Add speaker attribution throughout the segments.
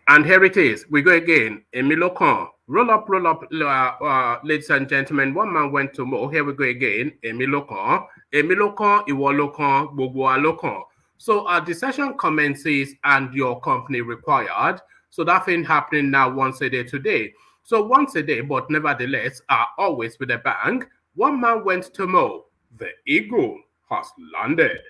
Speaker 1: And here it is. We go again. Emilokan. Roll up, ladies and gentlemen. One man went to Mo. Here we go again. Emilokan. Emilokan, Iwolokan, Bogualokan. So the session commences and your company required. So that thing happening now once a day today. So once a day, but nevertheless, always with a bang. One man went to Mo. The eagle has landed.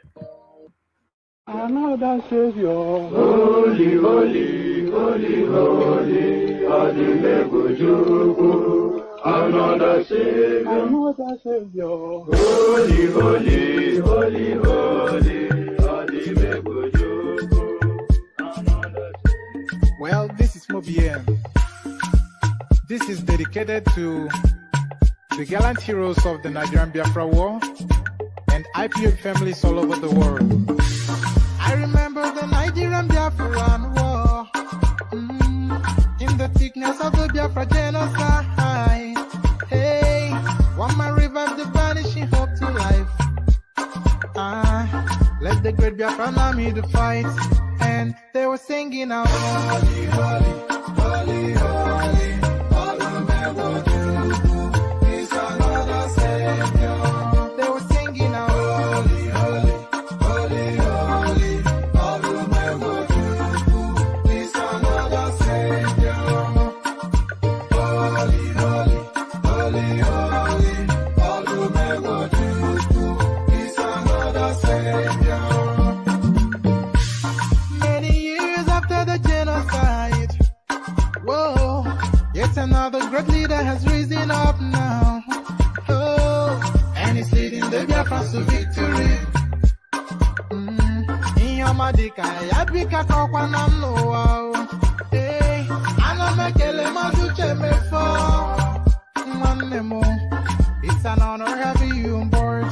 Speaker 2: Another Savior, holy, holy, holy, holy, Adimebujuku. Another Savior, holy, holy, holy, holy, Adimebujuku.
Speaker 3: Well, this is Mobien. This is dedicated to the gallant heroes of the Nigerian Biafra War and IPO families all over the world. I remember the Nigerian Biafran War, in the thickness of the Biafra genocide. Hey, one man revived the vanishing hope to life. Let the great Biafran army to fight, and they were singing out, holy, holy, holy, holy, is another Savior. They were singing out, holy, holy, holy, holy, is another Savior. Holy, holy, holy, holy, is another Savior. Many years after the genocide, whoa, yet another great leader has risen up now. Oh, and he's leading the Biafrans to victory. In your madika, yabika kokwa na mnoa. Hey, anamekele mazuche mefo. Mwanemo, it's an honor having you on board.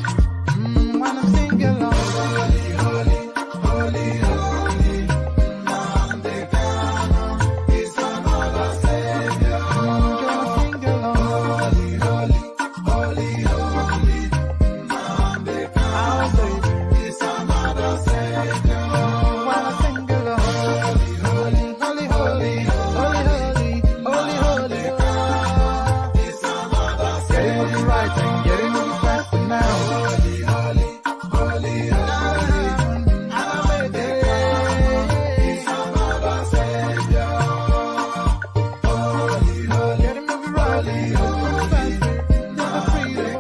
Speaker 3: When I'm singing along, holy, holy, holy, holy, Namdekano is another Savior. Gonna sing along, holy, holy, holy, holy, Namdekano is another Savior. When I sing along, holy, holy, holy, holy, holy, holy, holy, is another Savior. Getting moving right and getting moving fast now. Holy, holy, holy, holy, is another Savior. Holy, holy, getting moving right, moving fast, never freedom.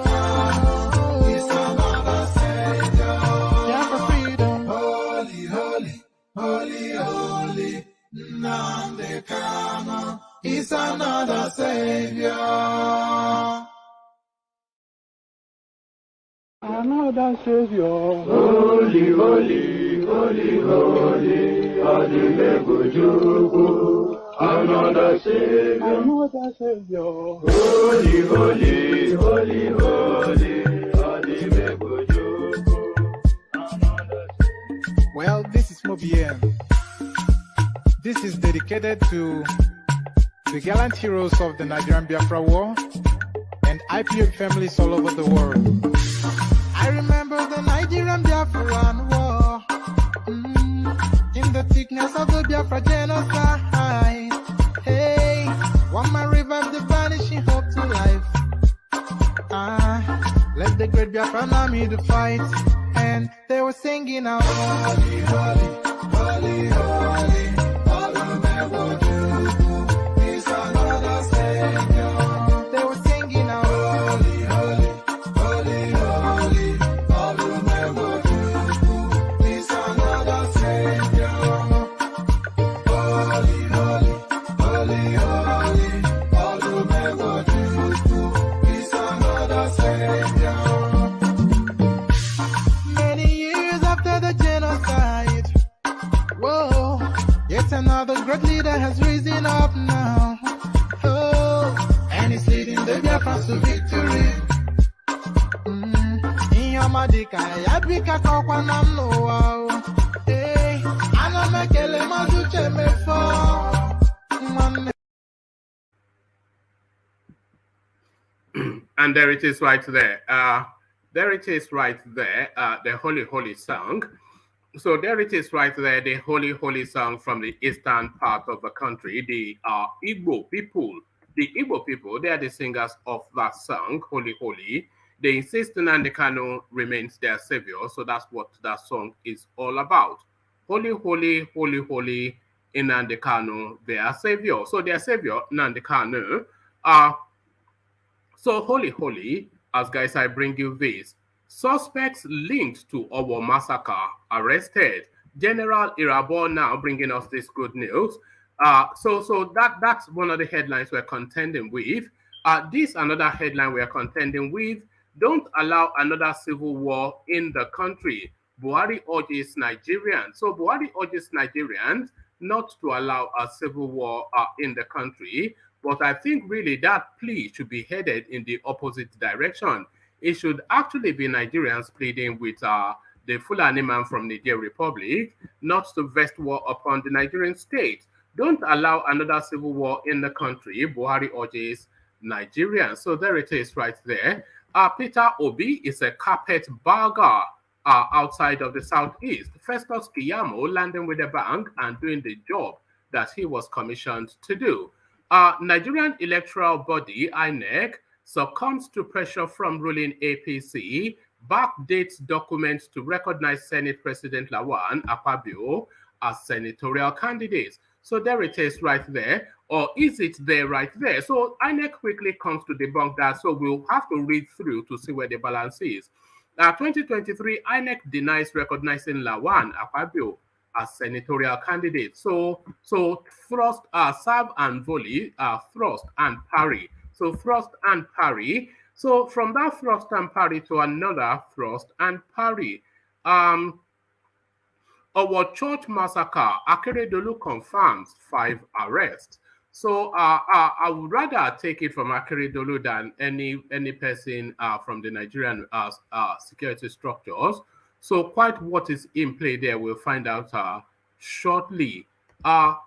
Speaker 3: Is another Savior. Yeah, for freedom. Holy, holy, holy, holy, Namdekano is another Savior.
Speaker 2: Another Savior, holy, holy, holy, holy, Adimebujuku. Another Savior, holy, holy, holy, holy, Adimebujuku.
Speaker 3: Well, this is Mobien. This is dedicated to the gallant heroes of the Nigerian Biafra War and IPO families all over the world. I remember the Nigerian Biafran War, in the thickness of the Biafra genocide. Hey, one man revived the vanishing hope to life. Let the great Biafran army to fight, and they were singing out, holy, holy, holy, holy, is another Savior. They were singing out, holy, holy, holy, holy, is another Savior. Holy, holy, holy, holy, is another Savior. Many years after the genocide, whoa, yet another great leader has risen up now. Oh, and he's leading the Biafrans to victory. In your madika, yabika kokwa na mnoa. Hey, anamekele mazuche mefo.
Speaker 1: And there it is right there. There it is right there. The Holy Holy song. So there it is right there, the Holy Holy song from the eastern part of the country. The Igbo people, they are the singers of that song, Holy Holy. They insist Nnamdi Kanu remains their savior, so that's what that song is all about. Holy Holy, Holy Holy, Nnamdi Kanu, their savior. So their savior, Nnamdi Kanu, uh, so, Holy Holy, as guys, I bring you this. Suspects linked to our massacre arrested. General Irabor now bringing us this good news. That's one of the headlines we're contending with. This another headline we're contending with. Don't allow another civil war in the country. Buhari urges Nigerians. So Buhari urges Nigerians not to allow a civil war in the country. But I think really that plea should be headed in the opposite direction. It should actually be Nigerians pleading with the Fulani man from Niger Republic not to vest war upon the Nigerian state. Don't allow another civil war in the country, Buhari urges Nigerians. So there it is right there. Peter Obi is a carpet bagger outside of the southeast. Festus Kiyamo landing with a bang and doing the job that he was commissioned to do. Nigerian electoral body, Inec, succumbs to pressure from ruling APC, backdates documents to recognize Senate President Lawan, Akpabio, as senatorial candidates. So there it is right there. Or is it there right there? So Inec quickly comes to debunk that. So we'll have to read through to see where the balance is. 2023, Inec denies recognizing Lawan, Akpabio, as senatorial candidates. So thrust, serve and volley, thrust and parry. So thrust and parry. So from that thrust and parry to another thrust and parry. Our church massacre, Akeredolu confirms 5 arrests. So I would rather take it from Akeredolu than any person from the Nigerian security structures. So quite what is in play there, we'll find out shortly.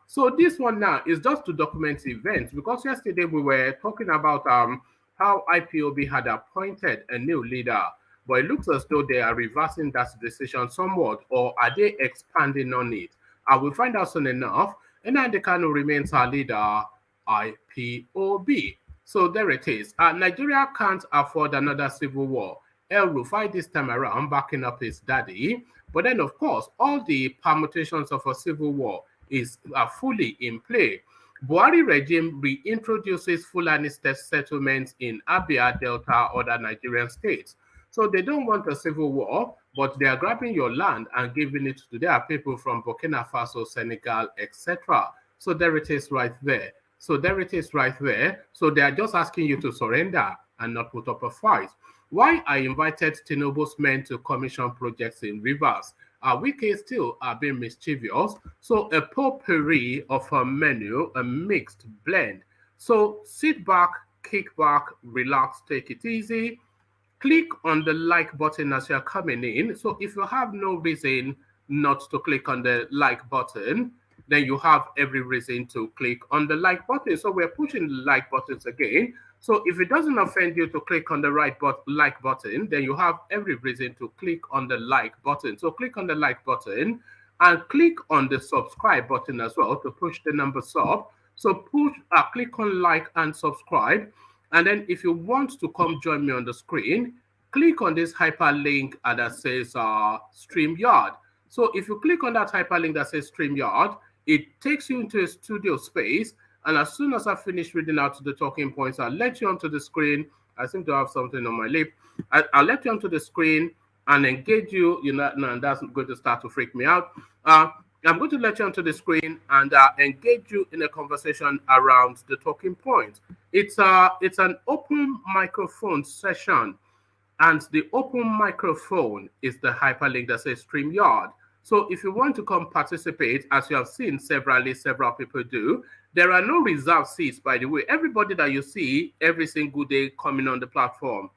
Speaker 1: So this one now is just to document events, because yesterday we were talking about how IPOB had appointed a new leader, but it looks as though they are reversing that decision somewhat, or are they expanding on it? We'll find out soon enough. Nnamdi Kanu remains our leader, IPOB. So there it is. Nigeria can't afford another civil war. El Rufai this time around backing up his daddy. But then, of course, all the permutations of a civil war are fully in play. Buhari regime reintroduces Fulani settlements in Abia, Delta, other Nigerian states. So they don't want a civil war, but they are grabbing your land and giving it to their people from Burkina Faso, Senegal, etc. So there it is right there. So there it is right there. So they are just asking you to surrender and not put up a fight. Why I invited Tinubu's men to commission projects in rivers? Wike still are being mischievous. So a potpourri of a menu, a mixed blend. So sit back, kick back, relax, take it easy. Click on the like button as you're coming in. So if you have no reason not to click on the like button, then you have every reason to click on the like button. So we're pushing the like buttons again. So if it doesn't offend you to click on the like button, then you have every reason to click on the like button. So click on the like button and click on the subscribe button as well to push the numbers up. So click on like and subscribe. And then if you want to come join me on the screen, click on this hyperlink that says StreamYard. So if you click on that hyperlink that says StreamYard, it takes you into a studio space. And as soon as I finish reading out the talking points, I'll let you onto the screen. I seem to have something on my lip. I'll let you onto the screen and engage you. And that's going to start to freak me out. I'm going to let you onto the screen and engage you in a conversation around the talking points. It's an open microphone session, and the open microphone is the hyperlink that says StreamYard. So if you want to come participate, as you have seen several people do, there are no reserved seats, by the way. Everybody that you see every single day coming on the platform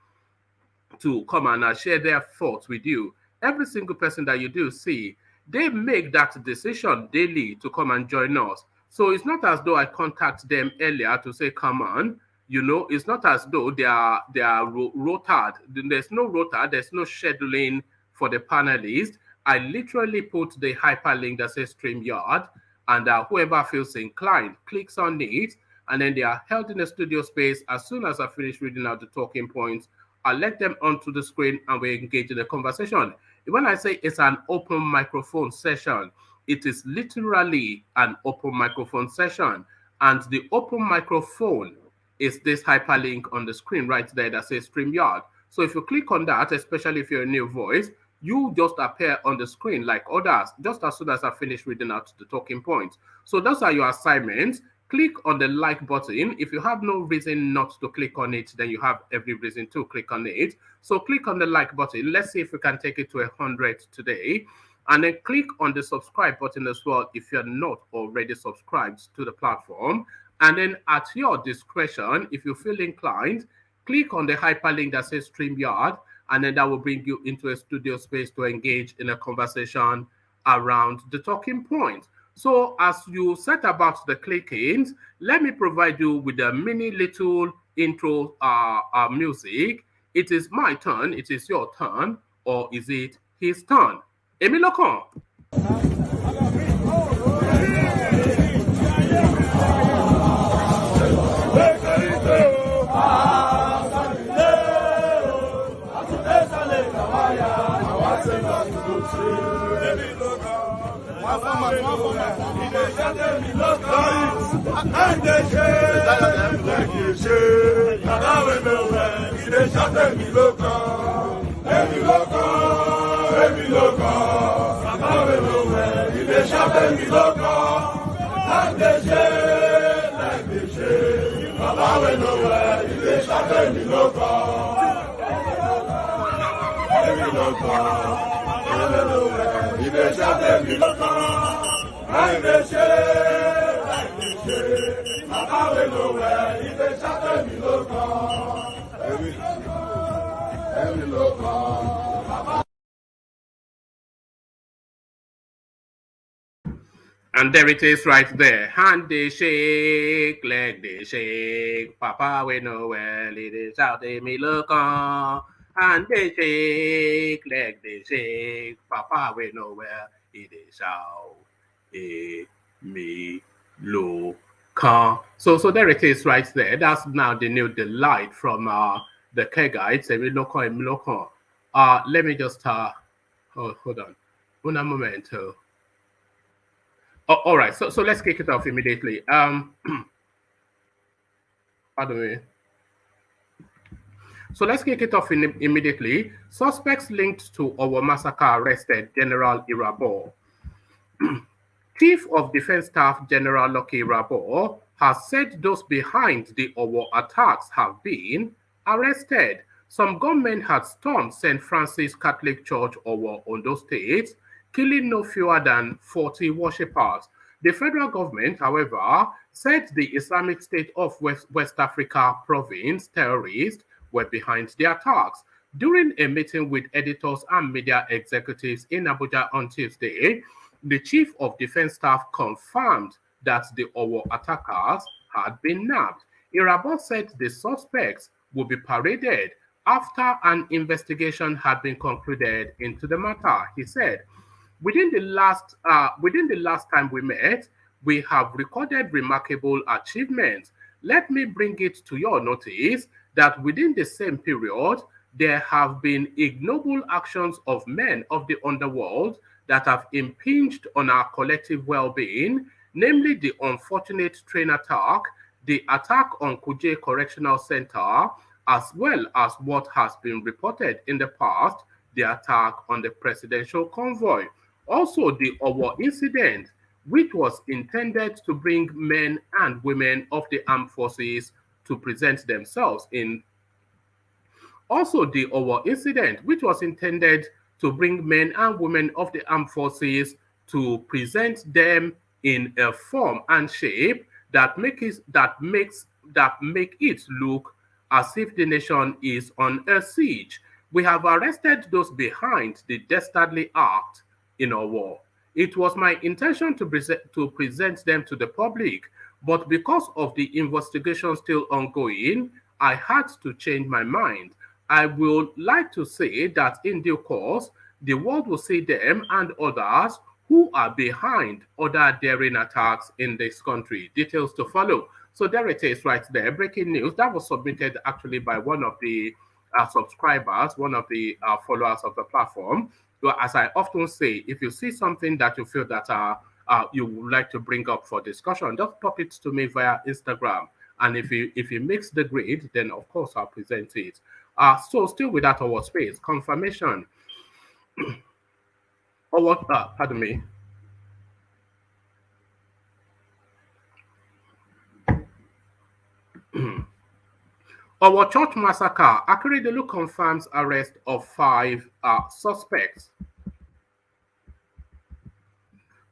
Speaker 1: to come and share their thoughts with you, every single person that you do see, they make that decision daily to come and join us. So it's not as though I contact them earlier to say, come on. It's not as though they are rotated. There's no rota, there's no scheduling for the panelists. I literally put the hyperlink that says StreamYard, and whoever feels inclined clicks on it, and then they are held in a studio space. As soon as I finish reading out the talking points, I let them onto the screen and we engage in a conversation. When I say it's an open microphone session, it is literally an open microphone session. And the open microphone is this hyperlink on the screen right there that says StreamYard. So if you click on that, especially if you're a new voice, you just appear on the screen like others, just as soon as I finish reading out the talking points. So those are your assignments. Click on the like button. If you have no reason not to click on it, then you have every reason to click on it. So click on the like button. Let's see if we can take it to 100 today. And then click on the subscribe button as well if you're not already subscribed to the platform. And then at your discretion, if you feel inclined, click on the hyperlink that says StreamYard, and then that will bring you into a studio space to engage in a conversation around the talking point. So as you set about the clickings, let me provide you with a mini little intro music. It is my turn, it is your turn, or is it his turn? Èmi ló kàn. And there it is right there. Hand they shake, leg they shake. Papa we know well, it is out they me look on. Hand they shake, leg they shake. Papa we know well, it is out me look on. So there it is right there. That's now the new delight from the care guides. Let me just hold on. Un momento. Oh, all right, so let's kick it off immediately. Pardon me. So let's kick it off immediately. Suspects linked to our massacre arrested General Irabor. Chief of Defense Staff General Lucky Irabor has said those behind the Owo attacks have been arrested. Some gunmen had stormed St. Francis Catholic Church, Owo, Ondo State, killing no fewer than 40 worshippers. The federal government, however, said the Islamic State of West Africa province terrorists were behind the attacks. During a meeting with editors and media executives in Abuja on Tuesday, the Chief of Defense Staff confirmed that the Owo attackers had been nabbed. Irabor said the suspects would be paraded after an investigation had been concluded into the matter. He said, Within the last time we met, we have recorded remarkable achievements. Let me bring it to your notice that within the same period, there have been ignoble actions of men of the underworld that have impinged on our collective well-being, namely the unfortunate train attack, the attack on Kuje Correctional Center, as well as what has been reported in the past, the attack on the presidential convoy. Also, the Owo incident, which was intended to bring men and women of the armed forces to present themselves in. Also, the Owo incident, which was intended to bring men and women of the armed forces to present them in a form and shape that make it look as if the nation is on a siege. We have arrested those behind the dastardly act in our war. It was my intention to present them to the public, but because of the investigation still ongoing, I had to change my mind. I would like to say that in due course, The world will see them and others who are behind other daring attacks in this country. Details to follow. So there it is right there. Breaking news that was submitted actually by one of the subscribers, one of the followers of the platform. So as I often say, if you see something that you feel that you would like to bring up for discussion, just pop it to me via Instagram. And if it makes the grade, then of course I'll present it. So still without our space, confirmation. Or what? Pardon me. Our church massacre. Akeredolu confirms arrest of 5 suspects.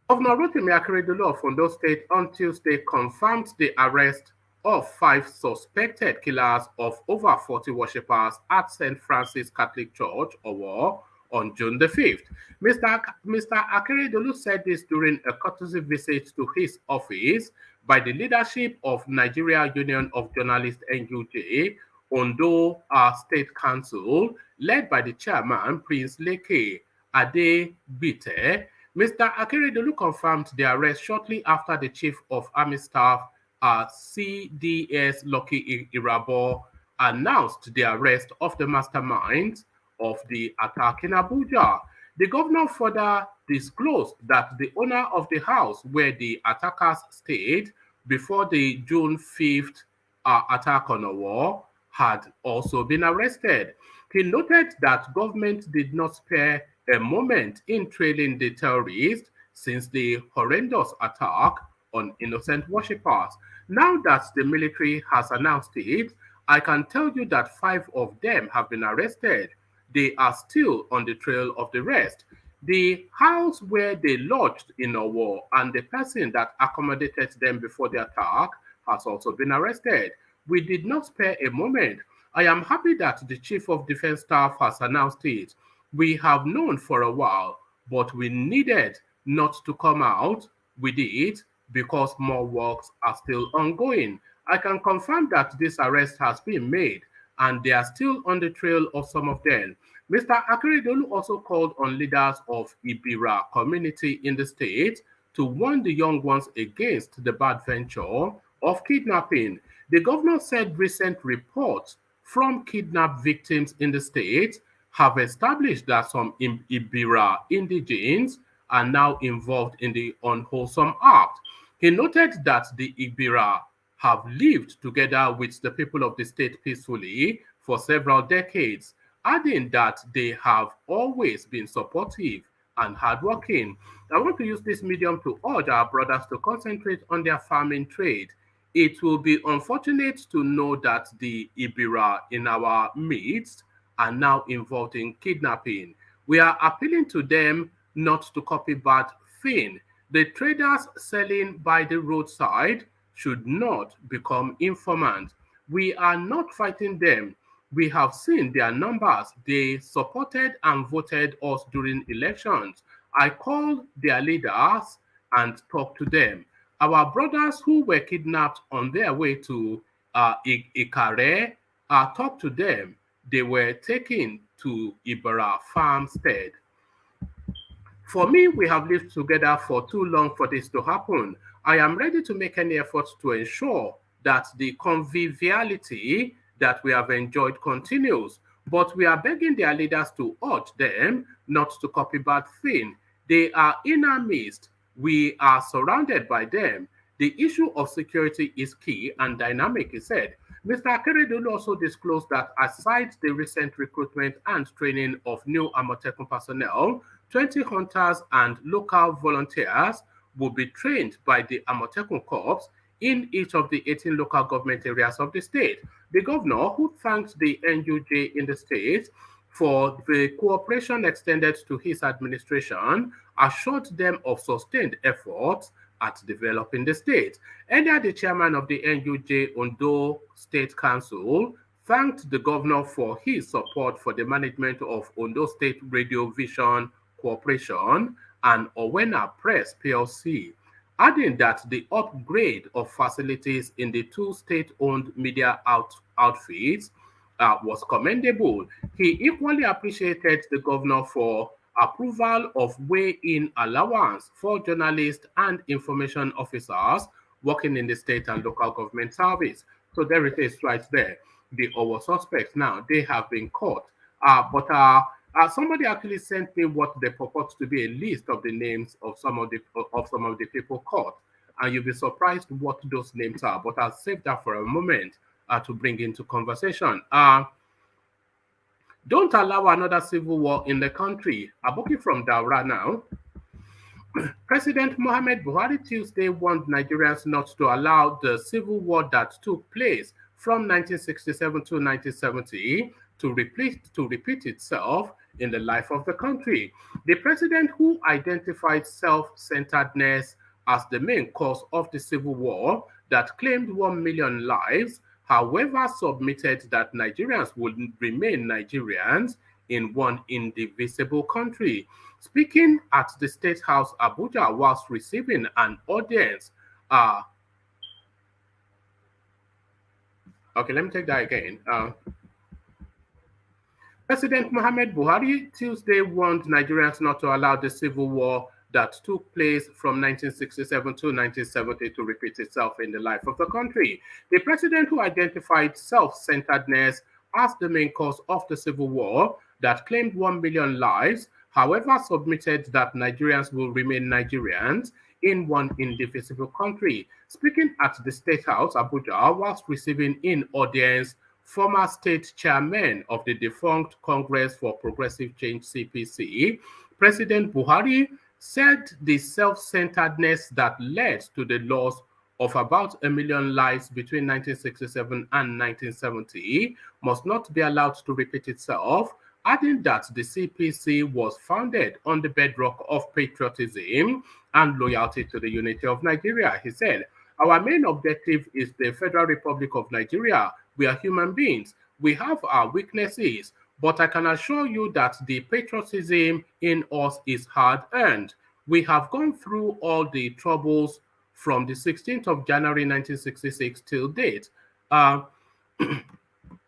Speaker 1: Governor Rotimi Akeredolu of Ondo State on Tuesday confirmed the arrest of 5 suspected killers of over 40 worshippers at St. Francis Catholic Church, Owo, on June the 5th. Mr. Akeredolu said this during a courtesy visit to his office by the leadership of Nigeria Union of Journalists NUJ, Ondo State Council, led by the chairman, Prince Leke Adebite. Mr. Akeredolu confirmed the arrest shortly after the Chief of Army Staff, CDS Lucky Irabo, announced the arrest of the masterminds of the attack in Abuja. The governor further disclosed that the owner of the house where the attackers stayed before the June 5th attack on Owo had also been arrested. He noted that government did not spare a moment in trailing the terrorists since the horrendous attack on innocent worshippers. Now that the military has announced it, I can tell you that 5 of them have been arrested. They are still on the trail of the rest. The house where they lodged in Owo and the person that accommodated them before the attack has also been arrested. We did not spare a moment. I am happy that the Chief of Defense Staff has announced it. We have known for a while, but we needed not to come out with it because more works are still ongoing. I can confirm that this arrest has been made and they are still on the trail of some of them. Mr. Akeredolu also called on leaders of Ibira community in the state to warn the young ones against the bad venture of kidnapping. The governor said recent reports from kidnapped victims in the state have established that some Ibira indigenes are now involved in the unwholesome act. He noted that the Ibira have lived together with the people of the state peacefully for several decades, adding that they have always been supportive and hardworking. I want to use this medium to urge our brothers to concentrate on their farming trade. It will be unfortunate to know that the Ibira in our midst are now involved in kidnapping. We are appealing to them not to copy bad thing. The traders selling by the roadside should not become informants. We are not fighting them. We have seen their numbers. They supported and voted us during elections. I called their leaders and talked to them. Our brothers who were kidnapped on their way to Ikare, talked to them. They were taken to Ibara farmstead. For me, we have lived together for too long for this to happen. I am ready to make any effort to ensure that the conviviality that we have enjoyed continues. But we are begging their leaders to urge them not to copy bad things. They are in our midst. We are surrounded by them. The issue of security is key and dynamic, he said. Mr. Akeredolu also disclosed that aside the recent recruitment and training of new Amotekun personnel, 20 hunters and local volunteers will be trained by the Amotekun Corps in each of the 18 local government areas of the state. The governor, who thanked the NUJ in the state for the cooperation extended to his administration, assured them of sustained efforts at developing the state. Earlier, the chairman of the NUJ Ondo State Council thanked the governor for his support for the management of Ondo State Radio Vision Corporation and Owena Press PLC, adding that the upgrade of facilities in the two state-owned media outfits was commendable. He equally appreciated the governor for approval of weigh-in allowance for journalists and information officers working in the state and local government service. So there it is right there. The our suspects now, they have been caught. But somebody actually sent me what they purport to be a list of the names of some of the people caught, and you'll be surprised what those names are. But I'll save that for a moment to bring into conversation. Don't allow another civil war in the country. Aboki from Daura now. President Mohamed Buhari Tuesday warned Nigerians not to allow the civil war that took place from 1967 to 1970 to repeat itself in the life of the country. The president, who identified self-centeredness as the main cause of the civil war that claimed 1 million lives, however, submitted that Nigerians would remain Nigerians in one indivisible country. Speaking at the State House Abuja whilst receiving an audience, okay, let me take that again. President Mohamed Buhari Tuesday warned Nigerians not to allow the civil war that took place from 1967 to 1970 to repeat itself in the life of the country. The president, who identified self-centeredness as the main cause of the civil war that claimed 1 million lives, however, submitted that Nigerians will remain Nigerians in one indivisible country. Speaking at the State House, Abuja, whilst receiving in audience former state chairman of the defunct Congress for Progressive Change (CPC), President Buhari said the self-centeredness that led to the loss of about 1 million lives between 1967 and 1970 must not be allowed to repeat itself, adding that the CPC was founded on the bedrock of patriotism and loyalty to the unity of Nigeria. He said, "Our main objective is the Federal Republic of Nigeria. We are human beings. We have our weaknesses, but I can assure you that the patriotism in us is hard-earned. We have gone through all the troubles from the 16th of January 1966 till date."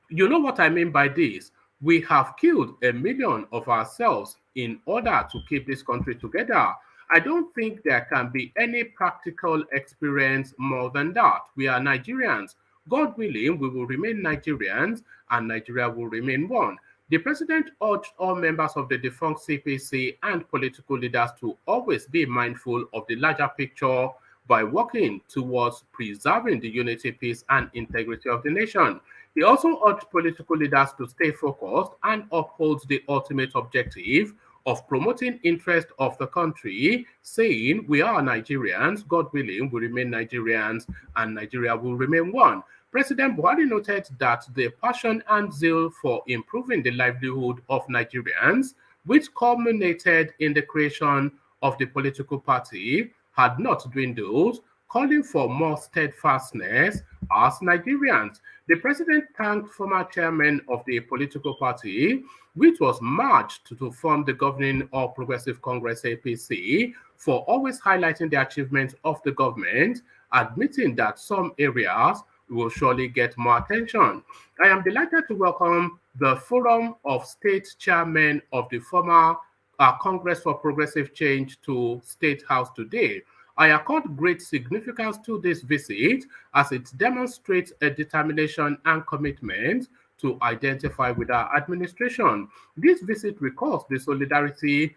Speaker 1: You know what I mean by this? We have killed 1 million of ourselves in order to keep this country together. I don't think there can be any practical experience more than that. We are Nigerians. God willing, we will remain Nigerians, and Nigeria will remain one. The president urged all members of the defunct CPC and political leaders to always be mindful of the larger picture by working towards preserving the unity, peace, and integrity of the nation. He also urged political leaders to stay focused and uphold the ultimate objective of promoting interest of the country, saying, "We are Nigerians, God willing, we remain Nigerians, and Nigeria will remain one." President Buhari noted that the passion and zeal for improving the livelihood of Nigerians, which culminated in the creation of the political party, had not dwindled, calling for more steadfastness as Nigerians. The president thanked former chairman of the political party, which was merged to form the governing All Progressive Congress (APC), for always highlighting the achievements of the government, admitting that some areas will surely get more attention. I am delighted to welcome the Forum of State Chairmen of the former Congress for Progressive Change to State House today. I accord great significance to this visit as it demonstrates a determination and commitment to identify with our administration. This visit recalls the solidarity.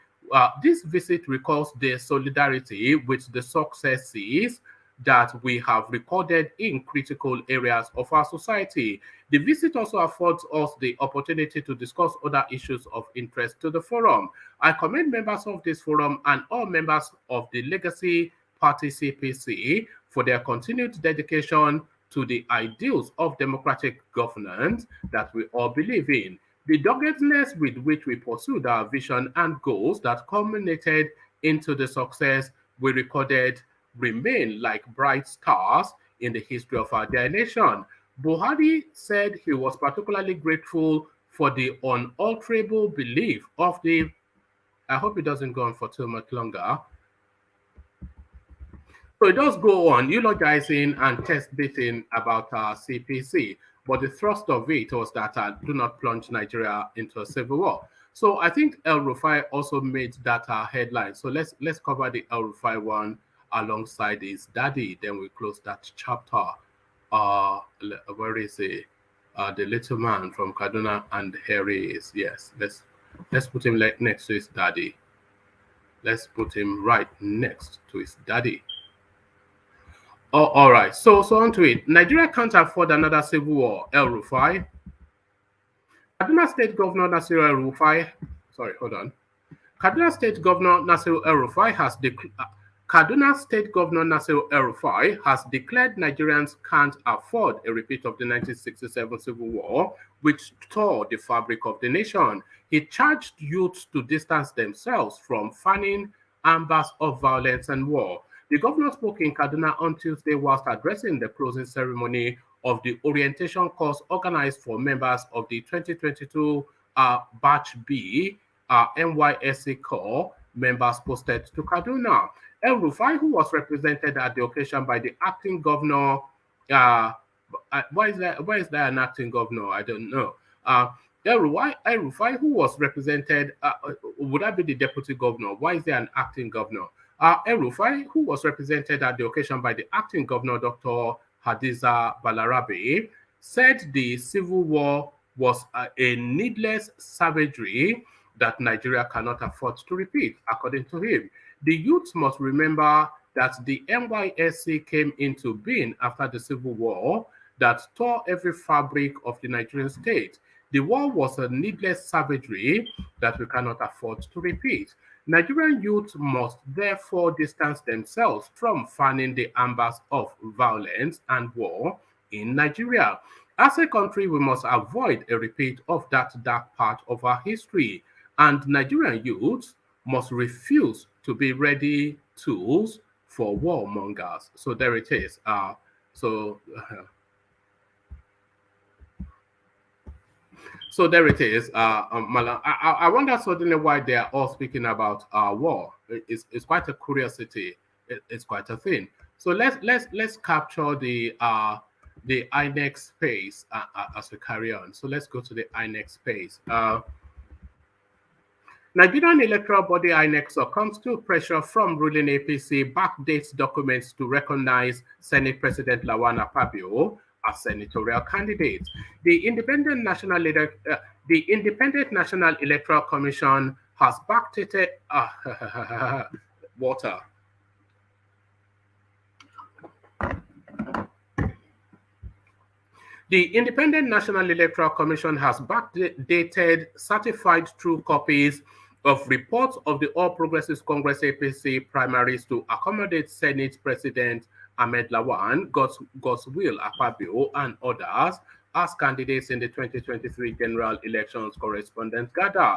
Speaker 1: With the successes that we have recorded in critical areas of our society. The visit also affords us the opportunity to discuss other issues of interest to the forum. I commend members of this forum and all members of the Legacy Party (CPC) for their continued dedication to the ideals of democratic governance that we all believe in. The doggedness with which we pursued our vision and goals that culminated into the success we recorded remain like bright stars in the history of our dear nation. Buhari said he was particularly grateful for the unalterable belief of the... I hope it doesn't go on for too much longer. So it does go on eulogizing and test beating about CPC, but the thrust of it was that do not plunge Nigeria into a civil war. So I think El Rufai also made that headline. So let's cover the El Rufai one alongside his daddy. Then we close that chapter. Where is he? The little man from Kaduna, and here he is. Yes, let's put him like next to his daddy. Let's put him right next to his daddy. Oh, all right. So on to it. Nigeria can't afford another civil war. El Rufai. Kaduna State Governor Nasir El Rufai. Sorry, hold on. Kaduna State Governor Nasir El Rufai has Kaduna State Governor Nasir El Rufai has declared Nigerians can't afford a repeat of the 1967 Civil War, which tore the fabric of the nation. He charged youths to distance themselves from fanning ambers of violence and war. The governor spoke in Kaduna on Tuesday whilst addressing the closing ceremony of the orientation course organized for members of the 2022 Batch B NYSC Corps members posted to Kaduna. El Rufai, who was represented at the occasion by the acting governor, why is there an acting governor? I don't know. El Rufai, who was represented, would that be the deputy governor? Why is there an acting governor? El Rufai, who was represented at the occasion by the acting governor, Dr. Hadiza Balarabe, said the civil war was a needless savagery that Nigeria cannot afford to repeat, according to him. The youth must remember that the NYSC came into being after the Civil War that tore every fabric of the Nigerian state. The war was a needless savagery that we cannot afford to repeat. Nigerian youth must therefore distance themselves from fanning the embers of violence and war in Nigeria. As a country, we must avoid a repeat of that dark part of our history, and Nigerian youth must refuse to be ready tools for warmongers. So there it is. So there it is. I wonder suddenly why they are all speaking about war. It's quite a curiosity. It's quite a thing. So let's capture the Inec space as we carry on. So let's go to the Inec space. Nigerian electoral body Inec succumbs to pressure from ruling APC backdates documents to recognize Senate President Lawan Akpabio as senatorial candidate. The Independent National Electoral Commission has backdated water. The Independent National Electoral Commission has backdated certified true copies of reports of the All Progressives Congress APC primaries to accommodate Senate President Ahmed Lawan, Godswill Akpabio, and others as candidates in the 2023 general elections, correspondents gather.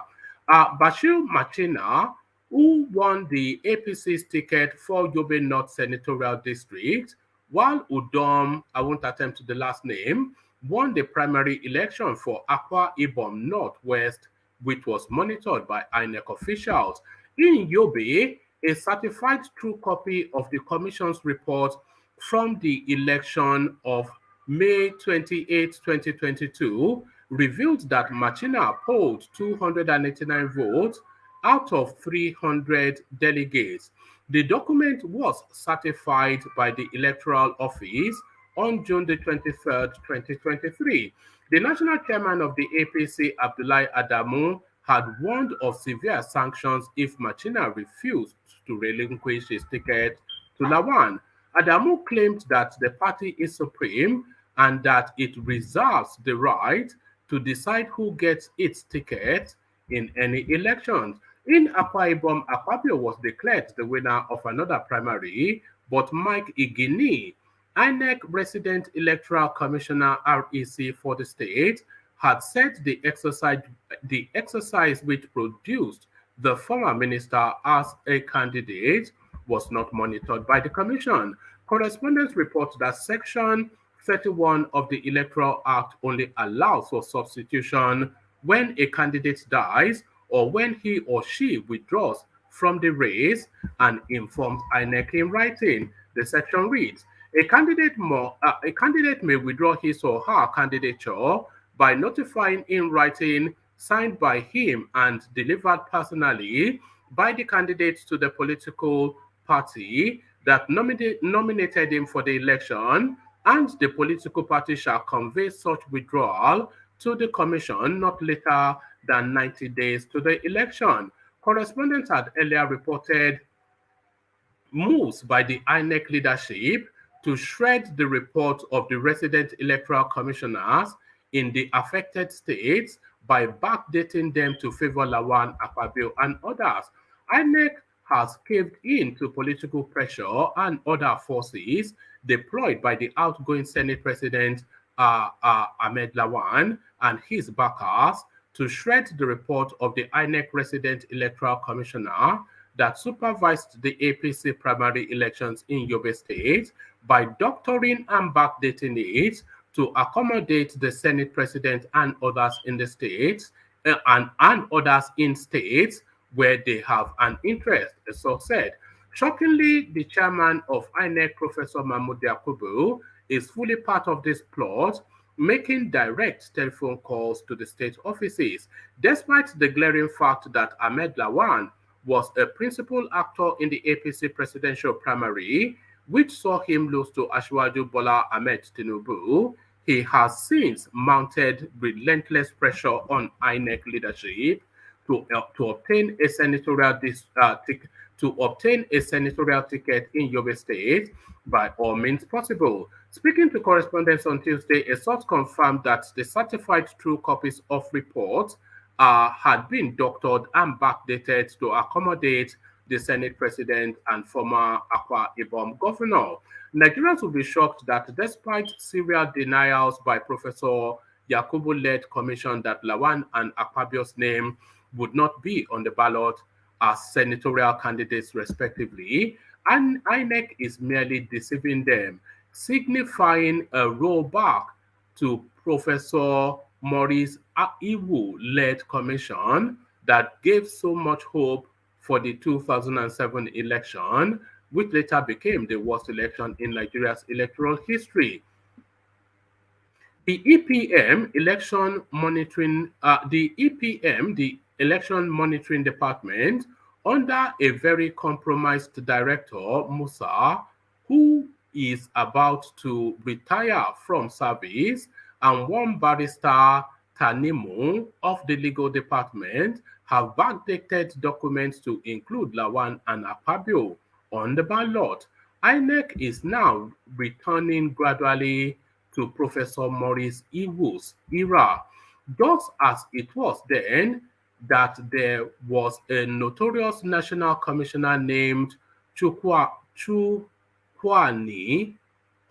Speaker 1: Bashir Machina, who won the APC's ticket for Yobe North Senatorial District, while Udom, I won't attempt the last name, won the primary election for Akwa Ibom Northwest, which was monitored by INEC officials. In Yobe, a certified true copy of the Commission's report from the election of May 28, 2022, revealed that Machina polled 289 votes out of 300 delegates. The document was certified by the Electoral Office on June the 23rd, 2023. The national chairman of the APC, Abdullahi Adamu, had warned of severe sanctions if Machina refused to relinquish his ticket to Lawan. Adamu claimed that the party is supreme and that it reserves the right to decide who gets its ticket in any elections. In Akwa Ibom, Akpabio was declared the winner of another primary, but Mike Igini, INEC Resident Electoral Commissioner REC for the state, had said the exercise which produced the former minister as a candidate was not monitored by the commission. Correspondents report that Section 31 of the Electoral Act only allows for substitution when a candidate dies or when he or she withdraws from the race and informs INEC in writing. The section reads, a candidate may withdraw his or her candidature by notifying in writing signed by him and delivered personally by the candidates to the political party that nominated him for the election, and the political party shall convey such withdrawal to the commission not later than 90 days to the election. Correspondents had earlier reported moves by the Inec leadership to shred the report of the resident electoral commissioners in the affected states by backdating them to favor Lawan, Akpabio, and others. Inec has caved in to political pressure and other forces deployed by the outgoing Senate President Ahmed Lawan and his backers to shred the report of the Inec resident electoral commissioner that supervised the APC primary elections in Yobe State by doctoring and backdating it to accommodate the Senate President and others in the states and others in states where they have an interest, so said. Shockingly, the chairman of INEC, Professor Mahmoud Yakubu, is fully part of this plot, making direct telephone calls to the state offices, despite the glaring fact that Ahmed Lawan was a principal actor in the APC presidential primary, which saw him lose to Ashwaju Bola Ahmed Tinubu. He has since mounted relentless pressure on INEC leadership to obtain a senatorial ticket in Yobe State by all means possible. Speaking to correspondents on Tuesday, a source confirmed that the certified true copies of reports had been doctored and backdated to accommodate the Senate President and former Akwa Ibom governor. Nigerians will be shocked that despite serial denials by Professor Yakubu-led commission that Lawan and Akpabio's name would not be on the ballot as senatorial candidates respectively, and INEC is merely deceiving them, signifying a rollback to Professor Maurice Iwu-led commission that gave so much hope for the 2007 election, which later became the worst election in Nigeria's electoral history. The election monitoring department, under a very compromised director, Musa, who is about to retire from service, and one barrister, Tanimu, of the legal department, have backdated documents to include Lawan and Akpabio on the ballot. INEC is now returning gradually to Professor Maurice Iwu's era, just as it was then that there was a notorious national commissioner named Chukwani,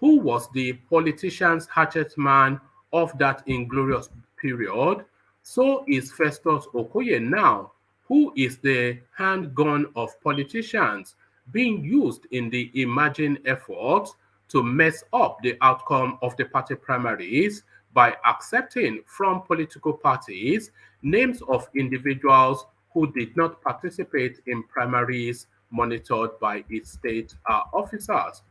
Speaker 1: who was the politician's hatchet man of that inglorious period. So is Festus Okoye now, who is the handgun of politicians being used in the emerging effort to mess up the outcome of the party primaries by accepting from political parties names of individuals who did not participate in primaries monitored by its state officers.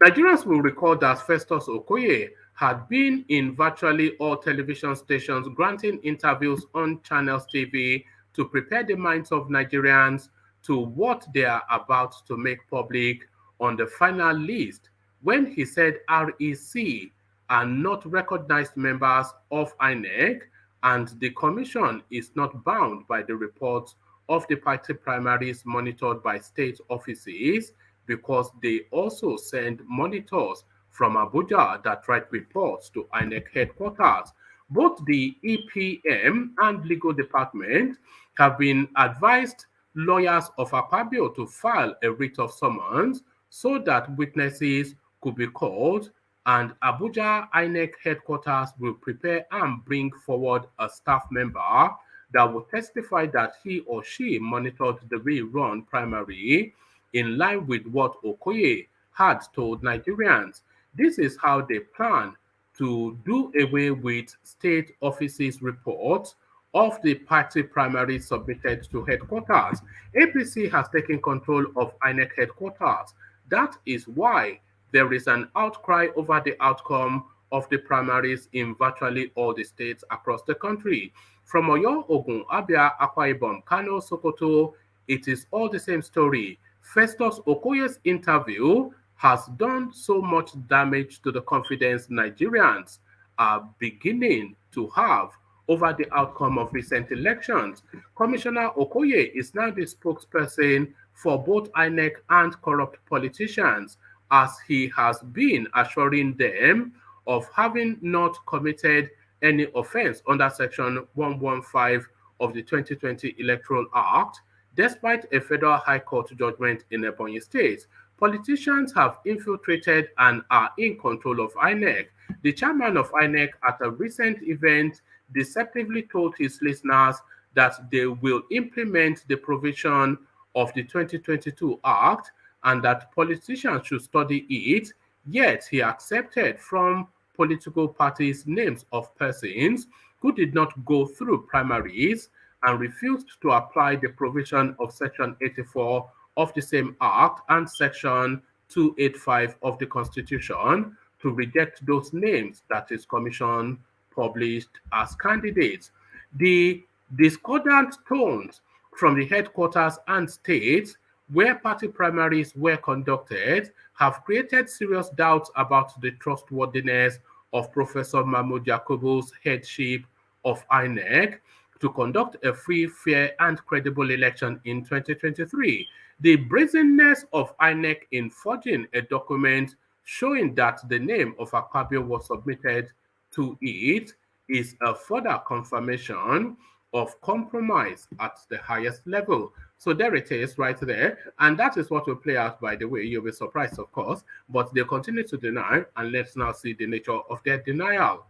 Speaker 1: Nigerians will recall that Festus Okoye had been in virtually all television stations granting interviews on Channels TV to prepare the minds of Nigerians to what they are about to make public on the final list when he said REC are not recognized members of INEC and the commission is not bound by the reports of the party primaries monitored by state offices because they also send monitors from Abuja that write reports to INEC headquarters. Both the EPM and legal department have been advised lawyers of Akpabio to file a writ of summons so that witnesses could be called, and Abuja INEC headquarters will prepare and bring forward a staff member that will testify that he or she monitored the rerun primary in line with what Okoye had told Nigerians. This is how they plan to do away with state offices' reports of the party primary submitted to headquarters. APC has taken control of INEC headquarters. That is why there is an outcry over the outcome of the primaries in virtually all the states across the country. From Oyo, Ogun, Abia, Akwa Ibom, Kano, Sokoto, it is all the same story. Festus Okoye's interview has done so much damage to the confidence Nigerians are beginning to have over the outcome of recent elections. Commissioner Okoye is now the spokesperson for both INEC and corrupt politicians, as he has been assuring them of having not committed any offense under Section 115 of the 2020 Electoral Act, despite a federal high court judgment in Ebonyi State. Politicians have infiltrated and are in control of INEC. The chairman of INEC at a recent event deceptively told his listeners that they will implement the provision of the 2022 Act and that politicians should study it, yet he accepted from political parties names of persons who did not go through primaries and refused to apply the provision of Section 84 of the same Act and Section 285 of the Constitution to reject those names that his commission published as candidates. The discordant tones from the headquarters and states where party primaries were conducted have created serious doubts about the trustworthiness of Professor Mahmoud Yakubu's headship of INEC to conduct a free, fair, and credible election in 2023. The brazenness of INEC in forging a document showing that the name of Akpabio was submitted to it is a further confirmation of compromise at the highest level. So there it is right there. And that is what will play out, by the way. You'll be surprised, of course, but they continue to deny. And let's now see the nature of their denial.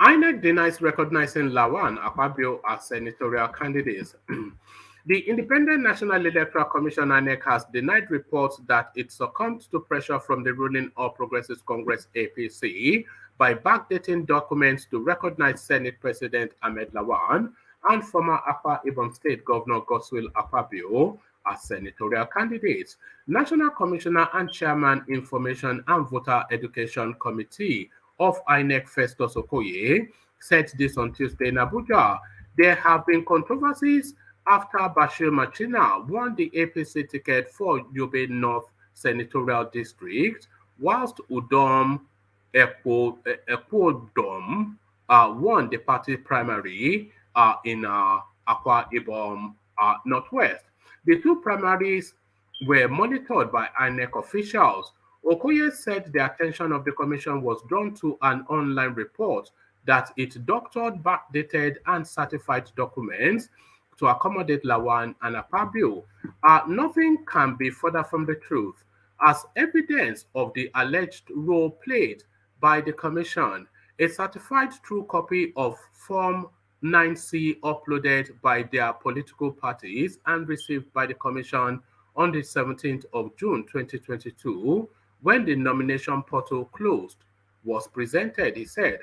Speaker 1: INEC denies recognizing Lawan Akpabio as senatorial candidates. The Independent National Electoral Commission INEC has denied reports that it succumbed to pressure from the ruling All Progressives Congress APC by backdating documents to recognize Senate President Ahmed Lawan and former Akwa Ibom State Governor Godswill Akpabio as senatorial candidates. National Commissioner and Chairman Information and Voter Education Committee of INEC Festus Okoye said this on Tuesday in Abuja. There have been controversies after Bashir Machina won the APC ticket for Yobe North Senatorial District, whilst Udom Ekwodom won the party primary in Akwa Ibom Northwest. The two primaries were monitored by INEC officials. Okoye said the attention of the commission was drawn to an online report that it doctored, backdated, and certified documents to accommodate Lawan and Akpabio. Nothing can be further from the truth. As evidence of the alleged role played by the commission, a certified true copy of Form 9C uploaded by their political parties and received by the commission on the 17th of June 2022, when the nomination portal closed, was presented, he said.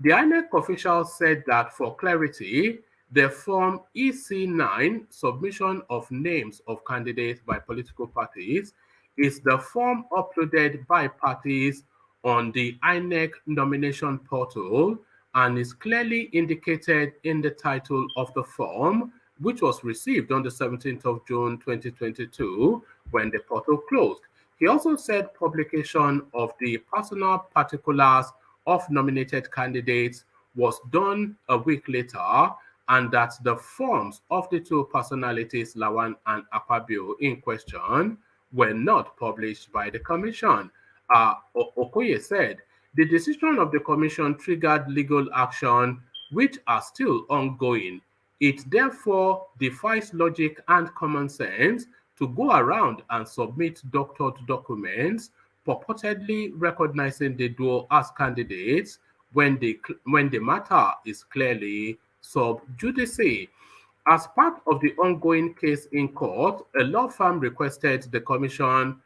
Speaker 1: The INEC official said that for clarity, the Form EC9, submission of names of candidates by political parties, is the form uploaded by parties on the INEC nomination portal and is clearly indicated in the title of the form, which was received on the 17th of June 2022 when the portal closed. He also said publication of the personal particulars of nominated candidates was done a week later, and that the forms of the two personalities, Lawan and Akpabio, in question were not published by the commission. Okoye said the decision of the commission triggered legal action which are still ongoing. It therefore defies logic and common sense to go around and submit doctored documents purportedly recognizing the duo as candidates when the matter is clearly sub judice. As part of the ongoing case in court, a law firm requested the commission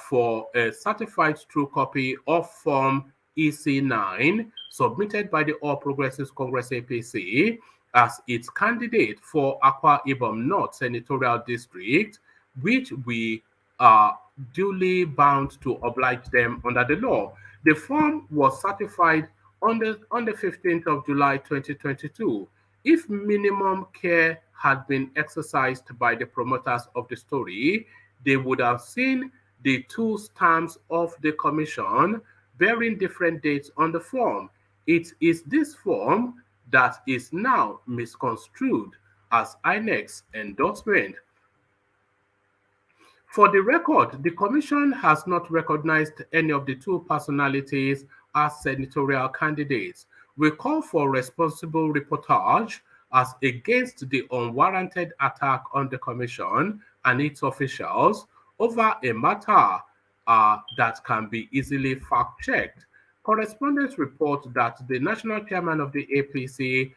Speaker 1: for a certified true copy of Form EC9 submitted by the All Progressives Congress APC as its candidate for Akwa Ibom North Senatorial District, which we are duly bound to oblige them under the law. The form was certified on the 15th of July 2022. If minimum care had been exercised by the promoters of the story, they would have seen the two stamps of the commission bearing different dates on the form. It is this form that is now misconstrued as INEC's endorsement. For the record, the Commission has not recognized any of the two personalities as senatorial candidates. We call for responsible reportage as against the unwarranted attack on the Commission and its officials over a matter that can be easily fact-checked. Correspondents report that the national chairman of the APC,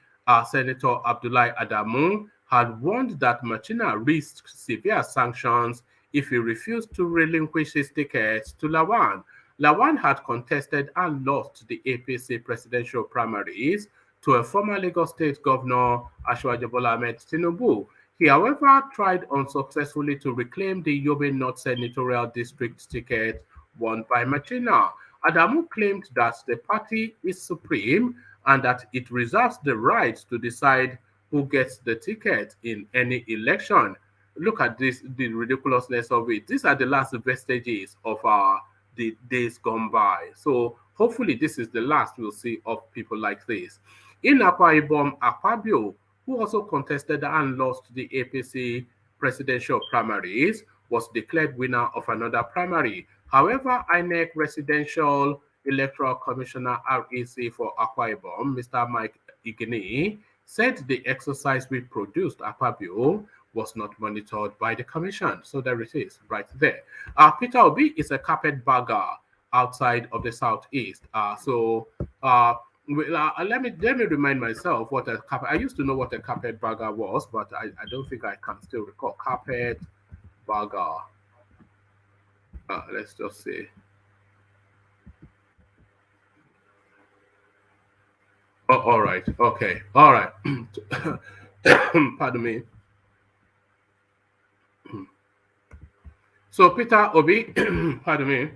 Speaker 1: Senator Abdullahi Adamu, had warned that Machina risked severe sanctions if he refused to relinquish his ticket to Lawan. Lawan had contested and lost the APC presidential primaries to a former Lagos State Governor, Asiwaju Bola Ahmed Tinubu. He, however, tried unsuccessfully to reclaim the Yobe North Senatorial District ticket won by Machina. Adamu claimed that the party is supreme and that it reserves the right to decide who gets the ticket in any election. Look at this, the ridiculousness of it. These are the last vestiges of the days gone by. So hopefully this is the last we'll see of people like this. In Akwa Ibom, Akpabio, who also contested and lost the APC presidential primaries, was declared winner of another primary. However, INEC Residential Electoral Commissioner REC for Akwa Ibom, Mr. Mike Igini, said the exercise we produced Akpabio was not monitored by the commission. So there it is, right there. Peter Obi is a carpetbagger outside of the southeast. Let me remind myself what a carpet. I used to know what a carpetbagger was, but I don't think I can still recall carpetbagger. Let's just say. Oh, all right. Okay. All right. Pardon me. So Peter Obi, pardon me.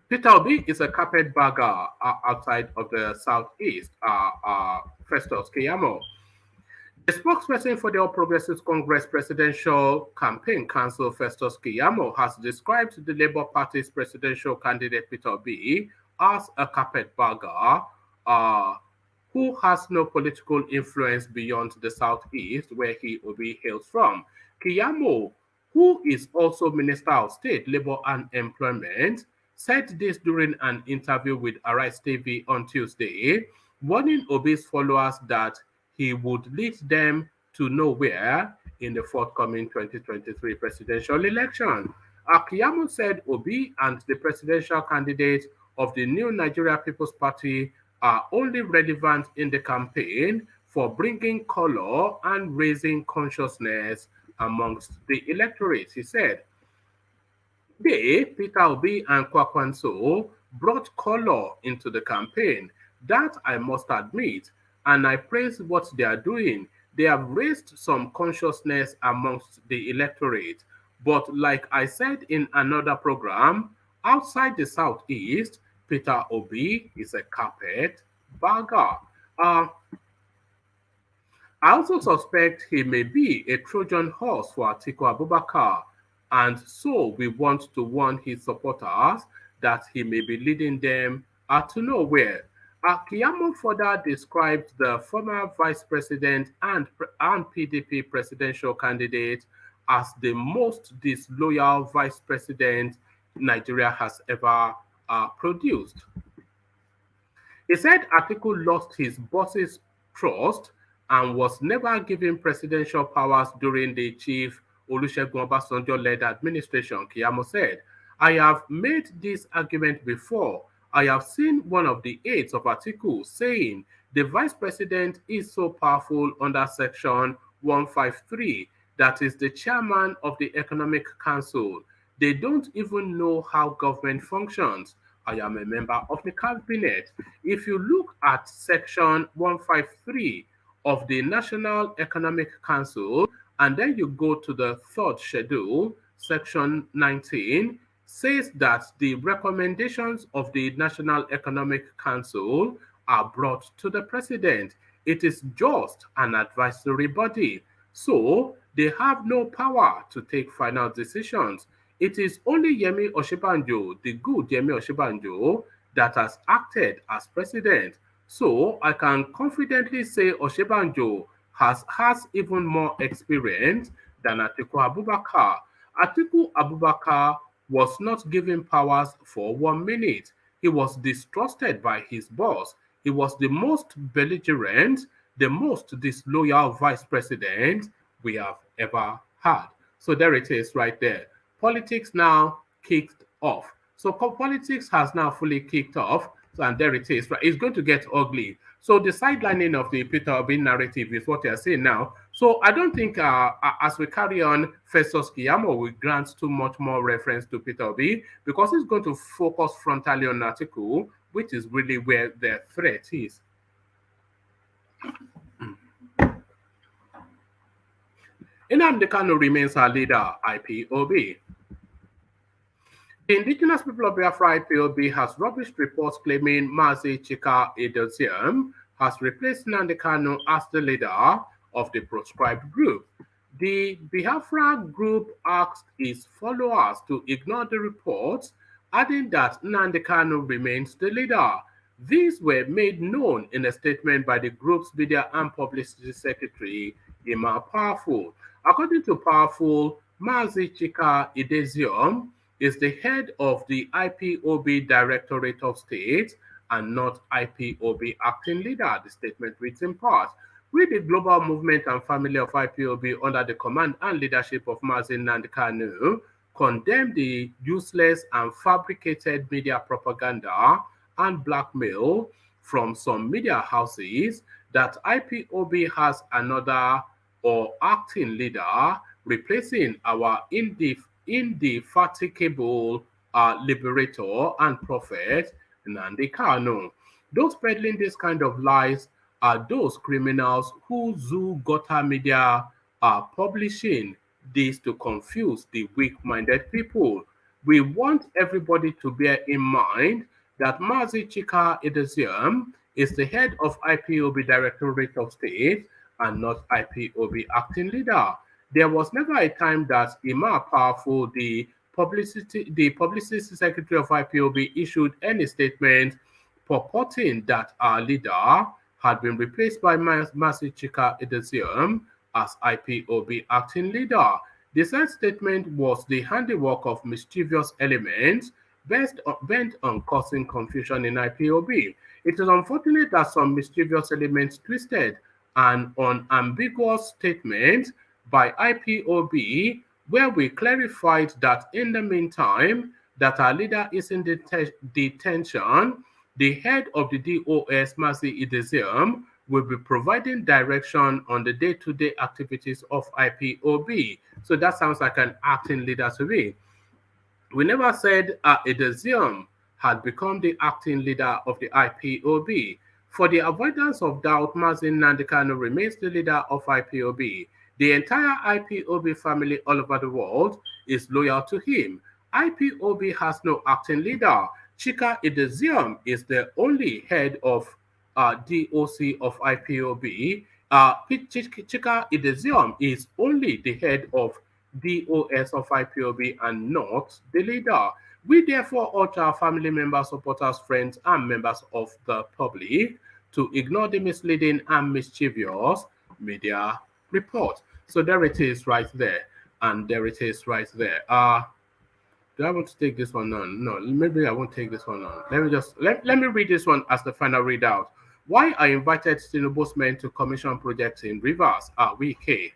Speaker 1: Peter Obi is a carpetbagger outside of the southeast. Festus Keyamo. The spokesperson for the All Progressives Congress Presidential Campaign Council, Festus Keyamo, has described the Labour Party's presidential candidate Peter Obi as a carpetbagger who has no political influence beyond the southeast, where he Obi hails from. Keyamo, who is also Minister of State, Labour and Employment, said this during an interview with Arise TV on Tuesday, warning Obi's followers that he would lead them to nowhere in the forthcoming 2023 presidential election. Keyamo said Obi and the presidential candidate of the New Nigeria People's Party are only relevant in the campaign for bringing color and raising consciousness amongst the electorate, he said. They, Peter Obi and Kwakwanso, brought color into the campaign. That I must admit, and I praise what they are doing. They have raised some consciousness amongst the electorate. But like I said in another program, outside the southeast, Peter Obi is a carpetbagger. I also suspect he may be a Trojan horse for Atiku Abubakar, and so we want to warn his supporters that he may be leading them to nowhere. Keyamo further described the former vice president and PDP presidential candidate as the most disloyal vice president Nigeria has ever produced. He said Atiku lost his boss's trust and was never given presidential powers during the Chief Olusegun Obasanjo-led administration. Keyamo said, I have made this argument before. I have seen one of the aides of Atiku saying the vice president is so powerful under Section 153, that is the chairman of the Economic Council. They don't even know how government functions. I am a member of the cabinet. If you look at Section 153 of the National Economic Council, and then you go to the third schedule, section 19, says that the recommendations of the National Economic Council are brought to the president. It is just an advisory body, so they have no power to take final decisions. It is only Yemi Oshibanjo, the good Yemi Oshibanjo, that has acted as president. So I can confidently say Oshibanjo has even more experience than Atiku Abubakar. Atiku Abubakar was not given powers for 1 minute. He was distrusted by his boss. He was the most belligerent, the most disloyal vice president we have ever had. So there it is right there. Politics now kicked off. So politics has now fully kicked off, and there it is. Right, it's going to get ugly. So the sidelining of the Peter Obi narrative is what they are saying now. So I don't think as we carry on, Festus Kiyamo will grant too much more reference to Peter Obi because he's going to focus frontally on Atiku, which is really where the threat is. Nnamdi Kanu remains our leader, IPOB. The indigenous people of Biafra IPOB has rubbished reports claiming Mazi Chika Edoziem has replaced Nnamdi Kanu as the leader of the proscribed group. The Biafra group asked its followers to ignore the reports, adding that Nnamdi Kanu remains the leader. These were made known in a statement by the group's media and publicity secretary, Ima Powerful. According to Powerful, Mazi Chika Edoziem is the head of the IPOB Directorate of State and not IPOB acting leader, the statement reads in part. We, the global movement and family of IPOB under the command and leadership of Mazi Nnamdi Kanu, condemn the useless and fabricated media propaganda and blackmail from some media houses that IPOB has another or acting leader replacing our indefatigable liberator and prophet Nnamdi Kanu. Those peddling this kind of lies are those criminals who Zoo Gota Media are publishing this to confuse the weak-minded people. We want everybody to bear in mind that Mazi Chika Edoziem is the head of IPOB Directorate of State and not IPOB acting leader. There was never a time that Ima Powerful, the publicity secretary of IPOB, issued any statement purporting that our leader had been replaced by Mazi Chika Edoziem as IPOB acting leader. The said statement was the handiwork of mischievous elements bent on causing confusion in IPOB. It is unfortunate that some mischievous elements twisted an unambiguous statement by IPOB, where we clarified that in the meantime that our leader is in detention, the head of the DOS, Mazi Edoziem, will be providing direction on the day-to-day activities of IPOB. So that sounds like an acting leader to me. We never said Edoziem had become the acting leader of the IPOB. For the avoidance of doubt, Mazi Nnamdi Kanu remains the leader of IPOB. The entire IPOB family all over the world is loyal to him. IPOB has no acting leader. Chika Edoziem is the only head of DOC of IPOB. Chika Edoziem is only the head of DOS of IPOB and not the leader. We therefore urge our family members, supporters, friends, and members of the public to ignore the misleading and mischievous media report. So there it is right there. And there it is right there. Do I want to take this one on? No, maybe I won't take this one on. Let me read this one as the final readout. Why I invited Tinubu's men to commission projects in Rivers? Wike.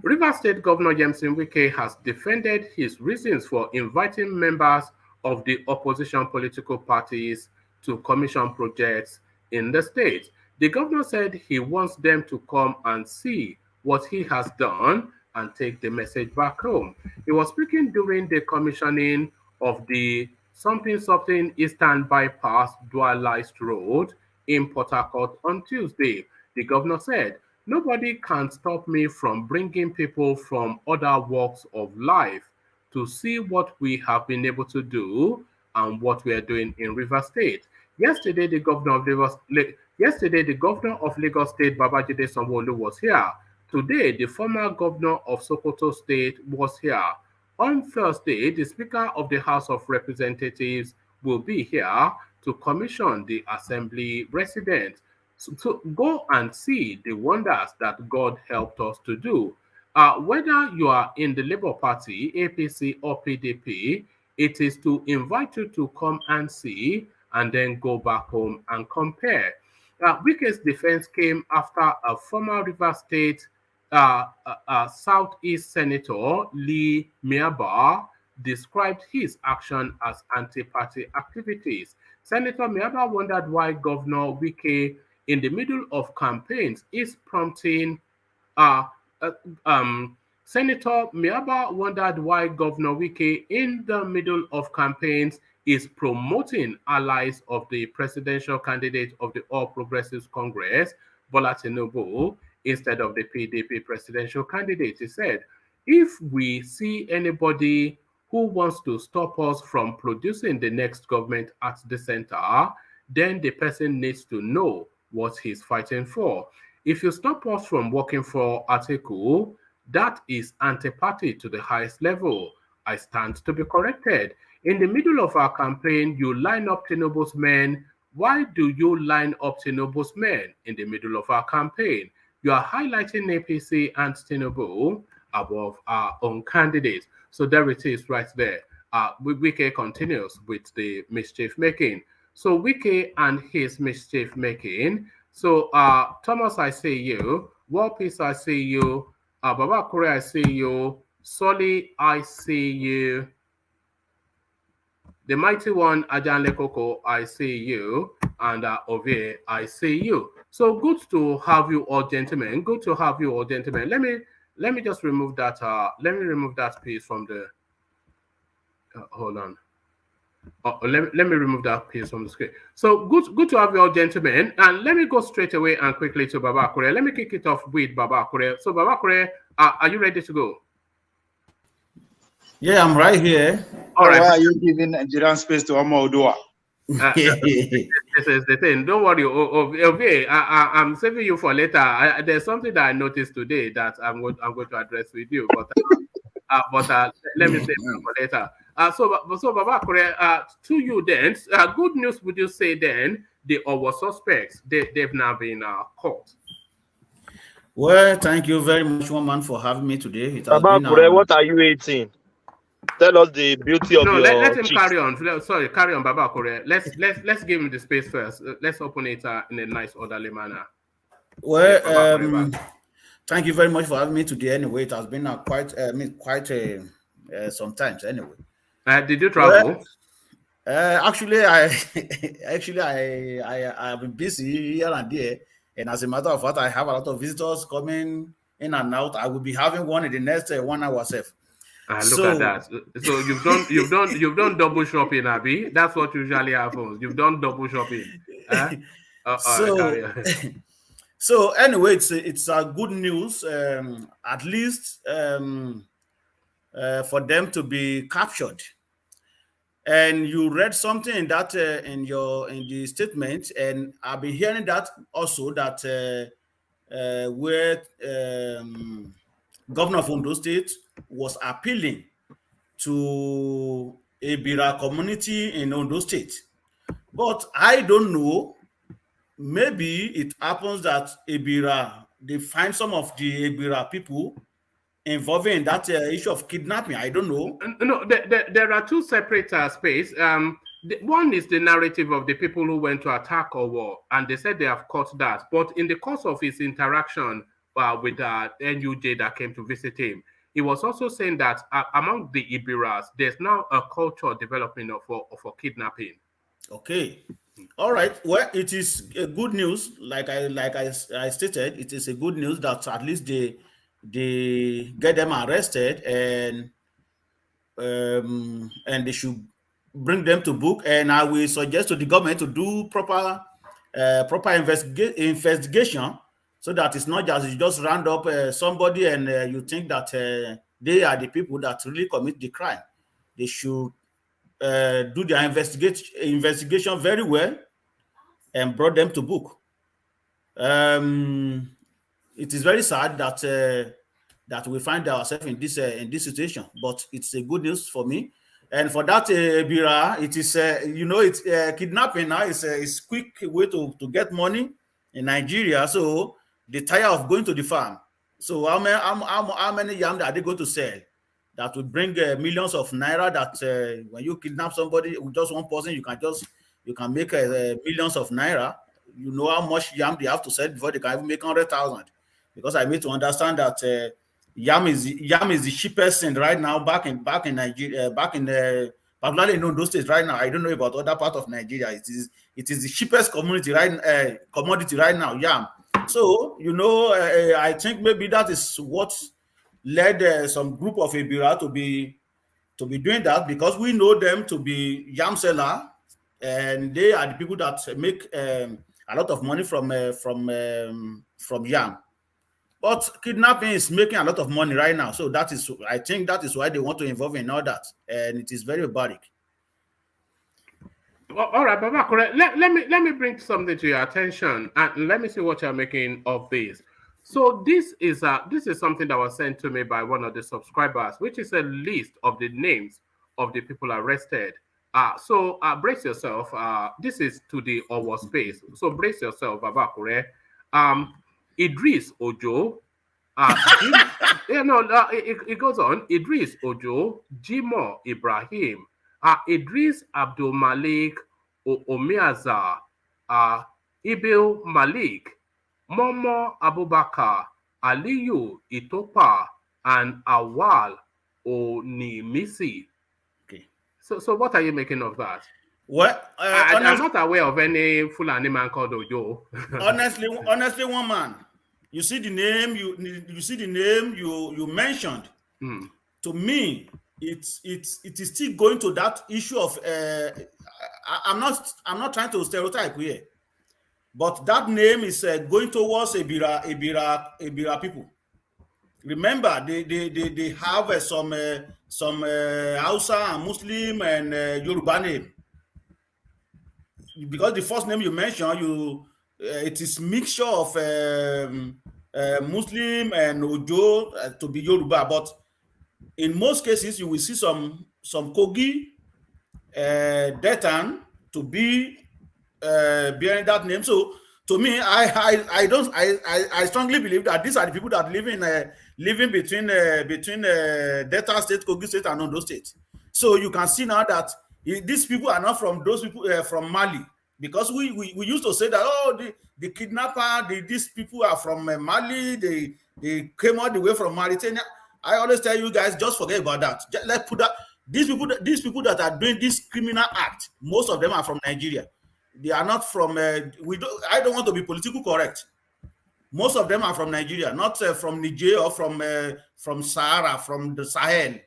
Speaker 1: Rivers State Governor Yemson Wike has defended his reasons for inviting members of the opposition political parties to commission projects in the state. The governor said he wants them to come and see what he has done and take the message back home. He was speaking during the commissioning of the something Eastern Bypass Dualized Road in Port Harcourt on Tuesday. The governor said, "Nobody can stop me from bringing people from other walks of life to see what we have been able to do and what we are doing in Rivers State." Yesterday, the governor of Lagos State, Babajide Sanwo-Olu, was here. Today, the former governor of Sokoto State was here. On Thursday, the Speaker of the House of Representatives will be here to commission the Assembly residents to go and see the wonders that God helped us to do. Whether you are in the Labour Party, APC, or PDP, it is to invite you to come and see and then go back home and compare. Wike's defense came after a former Rivers State Southeast Senator Lee Miaba described his action as anti-party activities. Senator Miaba wondered why Governor Wike, in the middle of campaigns, is prompting uh, uh, Senator Miaba wondered why Governor Wike, in the middle of campaigns, is promoting allies of the presidential candidate of the All Progressives Congress, Bola Tinubu, instead of the PDP presidential candidate. He said, "If we see anybody who wants to stop us from producing the next government at the center, then the person needs to know what he's fighting for. If you stop us from working for Atiku, that is anti-party to the highest level. I stand to be corrected. In the middle of our campaign, you line up Tinubu's men. Why do you line up Tinubu's men in the middle of our campaign? You are highlighting APC and Tinubu above our own candidates." So there it is right there. Wike continues with the mischief making. So Wike and his mischief making. So Thomas, I see you. War Peace, I see you. Baba Kure, I see you. Soli, I see you. The mighty one, Ajan Lekoko, I see you. And Ovie, I see you. So good to have you all, gentlemen. Good to have you all, gentlemen. Let me just remove that. Let me remove that piece from the. Hold on. Let me remove that piece from the screen. So good to have you all, gentlemen. And let me go straight away and quickly to Baba Kure. Let me kick it off with Baba Kure. So Baba Kure, are you ready to go?
Speaker 4: Yeah, I'm right here.
Speaker 1: All right.
Speaker 5: Why are you giving Nigerian space to Omo Odua?
Speaker 1: This is the thing. Don't worry. Okay, I'm saving you for later. There's something that I noticed today that I'm going to address with you, but let me save it for later. So Baba Kure, to you then, good news would you say then, the our suspects, they've now been caught?
Speaker 4: Well, thank you very much, one man, for having me today. It has
Speaker 6: Baba
Speaker 4: been
Speaker 6: Kure, what are you eating? Tell us the beauty of your
Speaker 1: let him
Speaker 6: cheeks.
Speaker 1: carry on. Sorry, carry on, Baba Kure. Let's give him the space first. Let's open it in a nice, orderly manner.
Speaker 4: Well,
Speaker 1: Yes,
Speaker 4: thank you very much for having me today. Anyway, it has been sometimes. Anyway,
Speaker 1: did you travel?
Speaker 4: Actually, I have been busy here and there, and as a matter of fact, I have a lot of visitors coming in and out. I will be having one in the next 1 hour.
Speaker 1: Look at that. So you've done double shopping, Abby. That's what usually happens. You've done double shopping.
Speaker 4: So anyway, it's a good news. At least for them to be captured. And you read something in that in the statement, and I've been hearing that also that where Governor of Ondo State was appealing to Ebira community in Ondo State. But I don't know. Maybe it happens that Ebira, they find some of the Ebira people involved in that issue of kidnapping. I don't know.
Speaker 1: No, there are two separate spaces. One is the narrative of the people who went to attack or war, and they said they have caught that. But in the course of his interaction with NUJ that came to visit him, he was also saying that among the Ibiras, there's now a culture developing for kidnapping.
Speaker 4: Okay. All right. Well, it is good news. Like I stated, it is a good news that at least they get them arrested and they should bring them to book, and I will suggest to the government to do proper investigation, so that it's not just you just round up somebody and you think that they are the people that really commit the crime. They should do their investigation very well and brought them to book. It is very sad that that we find ourselves in this situation, but it's a good news for me. And for that, Bira, it is it's kidnapping now is quick way to get money in Nigeria. So they tire of going to the farm. So how many yam are they going to sell that would bring millions of naira? That when you kidnap somebody with just one person, you can make millions of naira. You know how much yam they have to sell before they can even make 100,000. Because I made to understand that yam is the cheapest thing right now back in Nigeria, particularly in those states right now. I don't know about other part of Nigeria. It is the cheapest commodity right now, yam. So I think maybe that is what led some group of Ebira to be doing that, because we know them to be yam seller, and they are the people that make a lot of money from yam. But kidnapping is making a lot of money right now, so I think that is why they want to involve in all that, and it is very barbaric.
Speaker 1: All right, Baba, correct. Let me bring something to your attention, and let me see what you're making of this. So this is something that was sent to me by one of the subscribers, which is a list of the names of the people arrested. So brace yourself. This is to the Owo space. So brace yourself, Baba, correct. Idris Ojo, it goes on. Idris Ojo, Jimo Ibrahim, Idris Abdul Malik Omiaza, Ibil Malik, Momo Abubakar, Aliyu Itopa, and Awal Onimisi.
Speaker 4: Okay.
Speaker 1: So what are you making of that?
Speaker 4: Well,
Speaker 1: I'm not aware of any Fulani man called Ojo.
Speaker 4: honestly, one man. You see the name you mentioned. To me, it is still going to that issue of. I'm not trying to stereotype here, but that name is going towards Ebira people. Remember, they have some Hausa and Muslim and Yoruba name. Because the first name you mentioned, it is mixture of Muslim and Ojo to be Yoruba, but in most cases you will see some Kogi, Detan to be bearing that name. So to me, I strongly believe that these are the people that living between Delta State, Kogi State, and Ondo State. So you can see now that these people are not from those people from Mali, because we used to say that the kidnapper, these people are from Mali, they came all the way from Mauritania. I always tell you guys, just forget about that. Let's put that these people that are doing this criminal act, most of them are from Nigeria. They are not from I don't want to be politically correct. Most of them are from Nigeria, not from Niger or from Sahara, from the Sahel.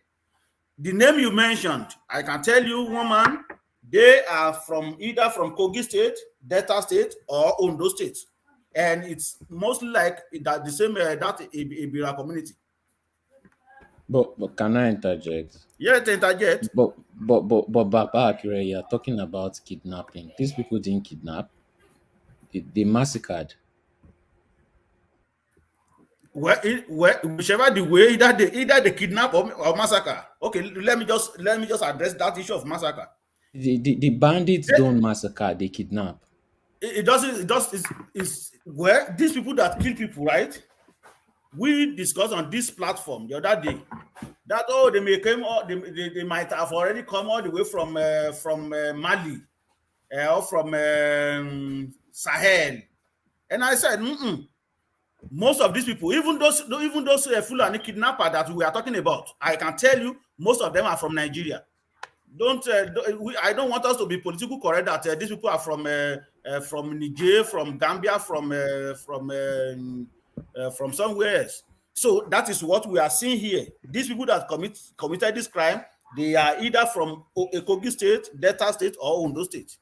Speaker 4: The name you mentioned, I can tell you, woman, they are either from Kogi State, Delta State, or Ondo State, and it's mostly like that the same that Ibira community.
Speaker 7: But can I interject?
Speaker 4: Yeah, interject.
Speaker 7: But Baba Akire, you're talking about kidnapping. These people didn't kidnap. They massacred.
Speaker 4: Whichever the way, either they kidnap or massacre. Okay, let me just address that issue of massacre.
Speaker 7: The bandits don't massacre; they kidnap.
Speaker 4: Well, these people that kill people, right? We discussed on this platform the other day that they might have already come all the way from Mali or from Sahel, and I said, most of these people, even those Fulani kidnappers that we are talking about, I can tell you most of them are from Nigeria. I don't want us to be politically correct that these people are from Niger, from Gambia, from somewhere else. So that is what we are seeing here. These people that committed this crime They are either from Kogi State, Delta State, or Ondo State.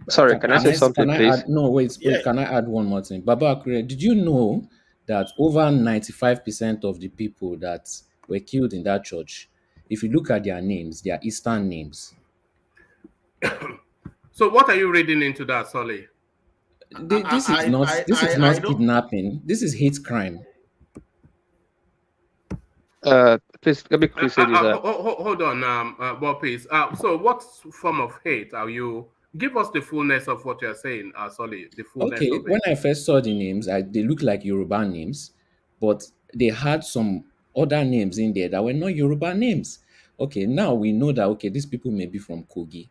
Speaker 6: Sorry, can I say something,
Speaker 7: Can I
Speaker 6: please?
Speaker 7: add? No, wait,
Speaker 4: Yeah.
Speaker 7: wait. Can I add one more thing? Baba Akure, did you know that over 95% of the people that were killed in that church, if you look at their names, they are Eastern names.
Speaker 1: So what are you reading into that, Solly?
Speaker 7: This is not
Speaker 4: I don't.
Speaker 7: kidnapping. This is hate crime.
Speaker 6: Please let me quickly say this.
Speaker 1: Hold on, Bob, please. So what form of hate are you? Give us the fullness of what you're saying, Solly, the fullness
Speaker 7: Okay,
Speaker 1: of
Speaker 7: when
Speaker 1: it.
Speaker 7: I first saw the names, they looked like Yoruba names, but they had some other names in there that were not Yoruba names. Okay, now we know that okay, these people may be from Kogi.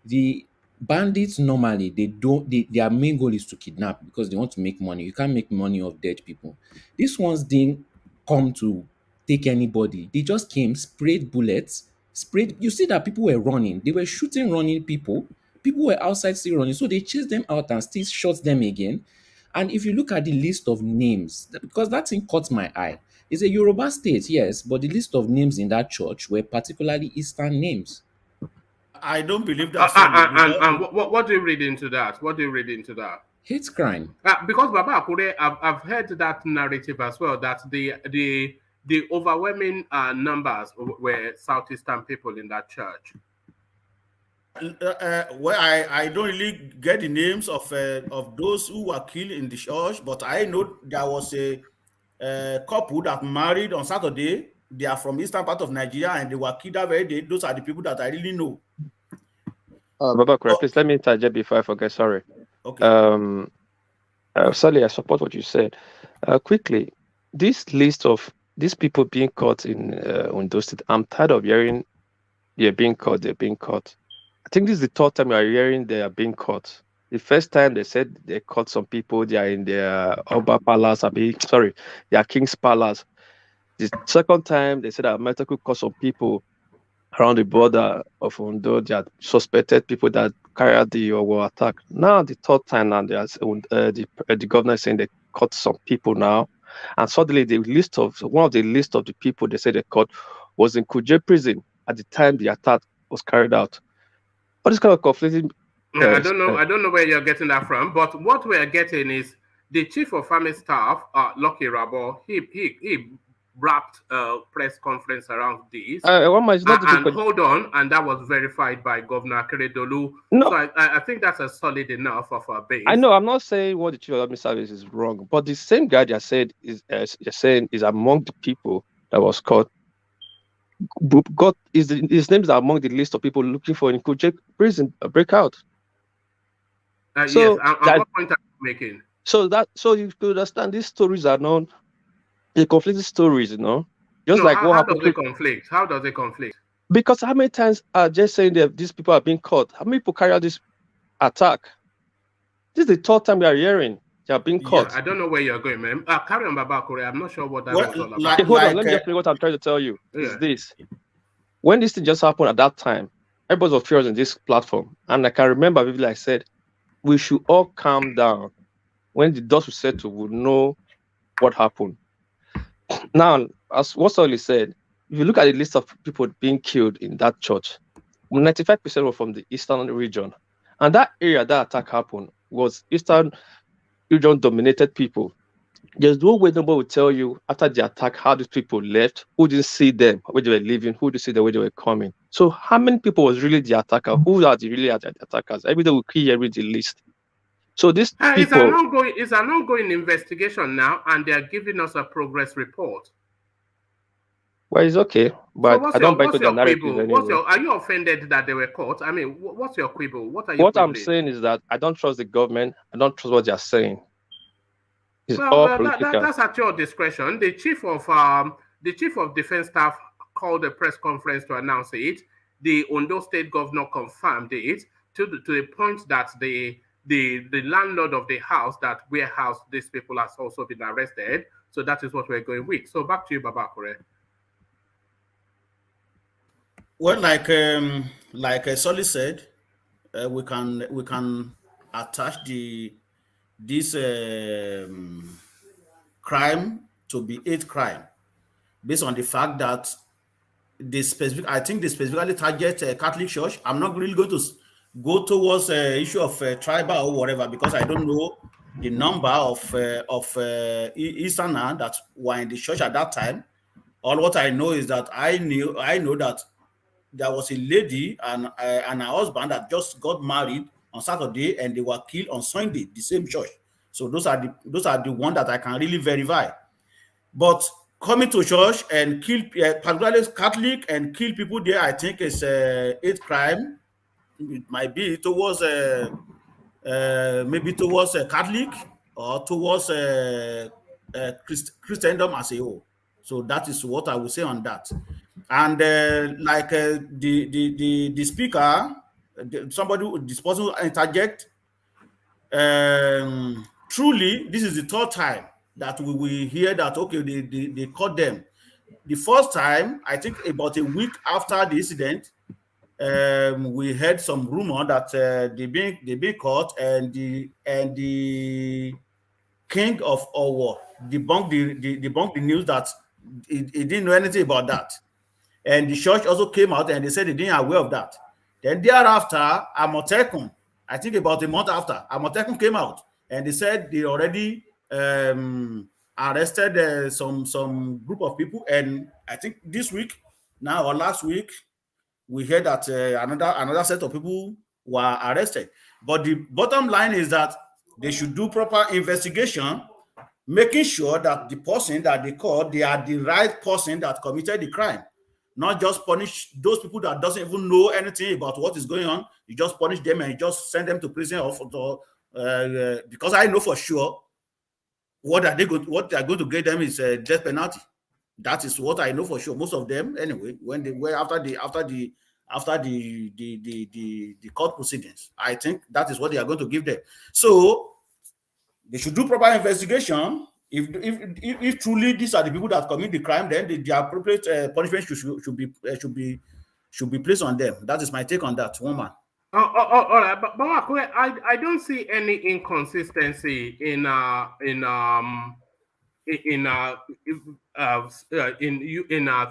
Speaker 7: The bandits normally they don't their main goal is to kidnap because they want to make money. You can't make money off dead people. These ones didn't come to take anybody. They just came, sprayed bullets, sprayed. You see that people were running. They were shooting running people. People were outside still running. So they chased them out and still shot them again. And if you look at the list of names, because that thing caught my eye, it's a Yoruba state, yes, but the list of names in that church were particularly Eastern names.
Speaker 4: I don't believe that solely
Speaker 1: And
Speaker 4: because
Speaker 1: what do you read into that? What do you read into that?
Speaker 7: Hate crime.
Speaker 1: Because Baba Akure, I've heard that narrative as well, that the overwhelming numbers were Southeastern people in that church.
Speaker 4: well, I don't really get the names of those who were killed in the church, but I know there was a couple that married on Saturday. They are from eastern part of Nigeria and they were killed that very day. Those are the people that I really know.
Speaker 6: Baba, please let me interject before I forget. Sorry.
Speaker 4: Okay.
Speaker 6: Sally, I support what you said. Quickly, this list of these people being caught in Ondo State, I'm tired of hearing they're being caught. I think this is the third time we are hearing they are being caught. The first time they said they caught some people, they are in their Oba Palace, their King's Palace. The second time they said that America could caught some people around the border of Ondo, they are suspected people that carried out the war attack. Now the third time now the governor is saying they caught some people now. And suddenly one of the list of the people they said they caught was in Kuje prison at the time the attack was carried out. All this kind of conflicting.
Speaker 1: I don't know where you're getting that from, but what we're getting is the chief of army staff, Lucky Rabo, he wrapped a press conference around this. Hold on, and that was verified by Governor Keredolu.
Speaker 6: No.
Speaker 1: So I think that's a solid enough of a base.
Speaker 6: I know I'm not saying what the chief of army service is wrong, but the same guy that said you're saying is among the people that was caught. His name is among the list of people looking for in Kuje prison breakout.
Speaker 1: Yes, and what point are you making?
Speaker 6: So you could understand these stories are known, the conflicting stories, Just
Speaker 1: no,
Speaker 6: like
Speaker 1: how does it conflict? How does it conflict?
Speaker 6: Because how many times are just saying that these people are being caught? How many people carry out this attack? This is the third time we are hearing they are being caught.
Speaker 1: Yeah, I don't know where you're going, man. Carry on, Baba Kore. I'm not sure what that was all about.
Speaker 6: Hold on, let me just tell you what I'm trying to tell you. Is this. When this thing just happened at that time, everybody was furious in this platform. And I can remember vividly I said, we should all calm down. When the dust will settle, we'll know what happened. Now, as what Solly said, if you look at the list of people being killed in that church, 95% were from the eastern region. And that area that attack happened was eastern region dominated people. There's no way nobody will tell you after the attack how these people left, who didn't see them where they were living, who didn't see them where they were coming. So how many people was really the attacker? Who are really the attackers? Every day we keep hearing the list. So this people,
Speaker 1: it's an ongoing investigation now, and they are giving us a progress report.
Speaker 6: Well, it's okay, but so I don't buy into the narrative anyway.
Speaker 1: Are you offended that they were caught? I mean, what's your quibble? What are you?
Speaker 6: What I'm saying is that I don't trust the government. I don't trust what they are saying. It's all political.
Speaker 1: That's at your discretion. The chief of defense staff called a press conference to announce it. The Ondo State governor confirmed it to the point that the landlord of the house that warehoused these people has also been arrested. So that is what we're going with. So back to you, Baba Kore.
Speaker 4: Well, like Solly said, we can attach this crime to be hate crime based on the fact that I think they specifically target Catholic Church. I'm not really going to go towards issue of tribal or whatever, because I don't know the number of Easterner that were in the church at that time. All what I know is that I know that there was a lady and her husband that just got married on Saturday, and they were killed on Sunday, the same church. So those are the one that I can really verify. But coming to church and kill, particularly Catholic, and kill people there, I think is hate crime. It might be towards maybe towards Catholic, or towards Christendom as a whole. So that is what I would say on that. And like the speaker, this person who interject. Truly, this is the third time that we will hear that, okay, they caught them. The first time, I think about a week after the incident, we heard some rumor that they been caught, and the king of Owo debunked the news that he didn't know anything about that. And the church also came out and they said they didn't aware of that. Then thereafter, Amotekun, I think about a month after, Amotekun came out and they said they already arrested some group of people. And I think this week, now or last week, we heard that another set of people were arrested. But the bottom line is that they should do proper investigation, making sure that the person that they called, they are the right person that committed the crime. Not just punish those people that doesn't even know anything about what is going on. You just punish them and you just send them to prison, because I know for sure what they are going to get them is a death penalty. That is what I know for sure. Most of them, anyway, when they were after the court proceedings, I think that is what they are going to give them. So they should do proper investigation. If truly these are the people that commit the crime, then the appropriate punishment should be placed on them. That is my take on that, woman.
Speaker 1: All right, but I don't see any inconsistency in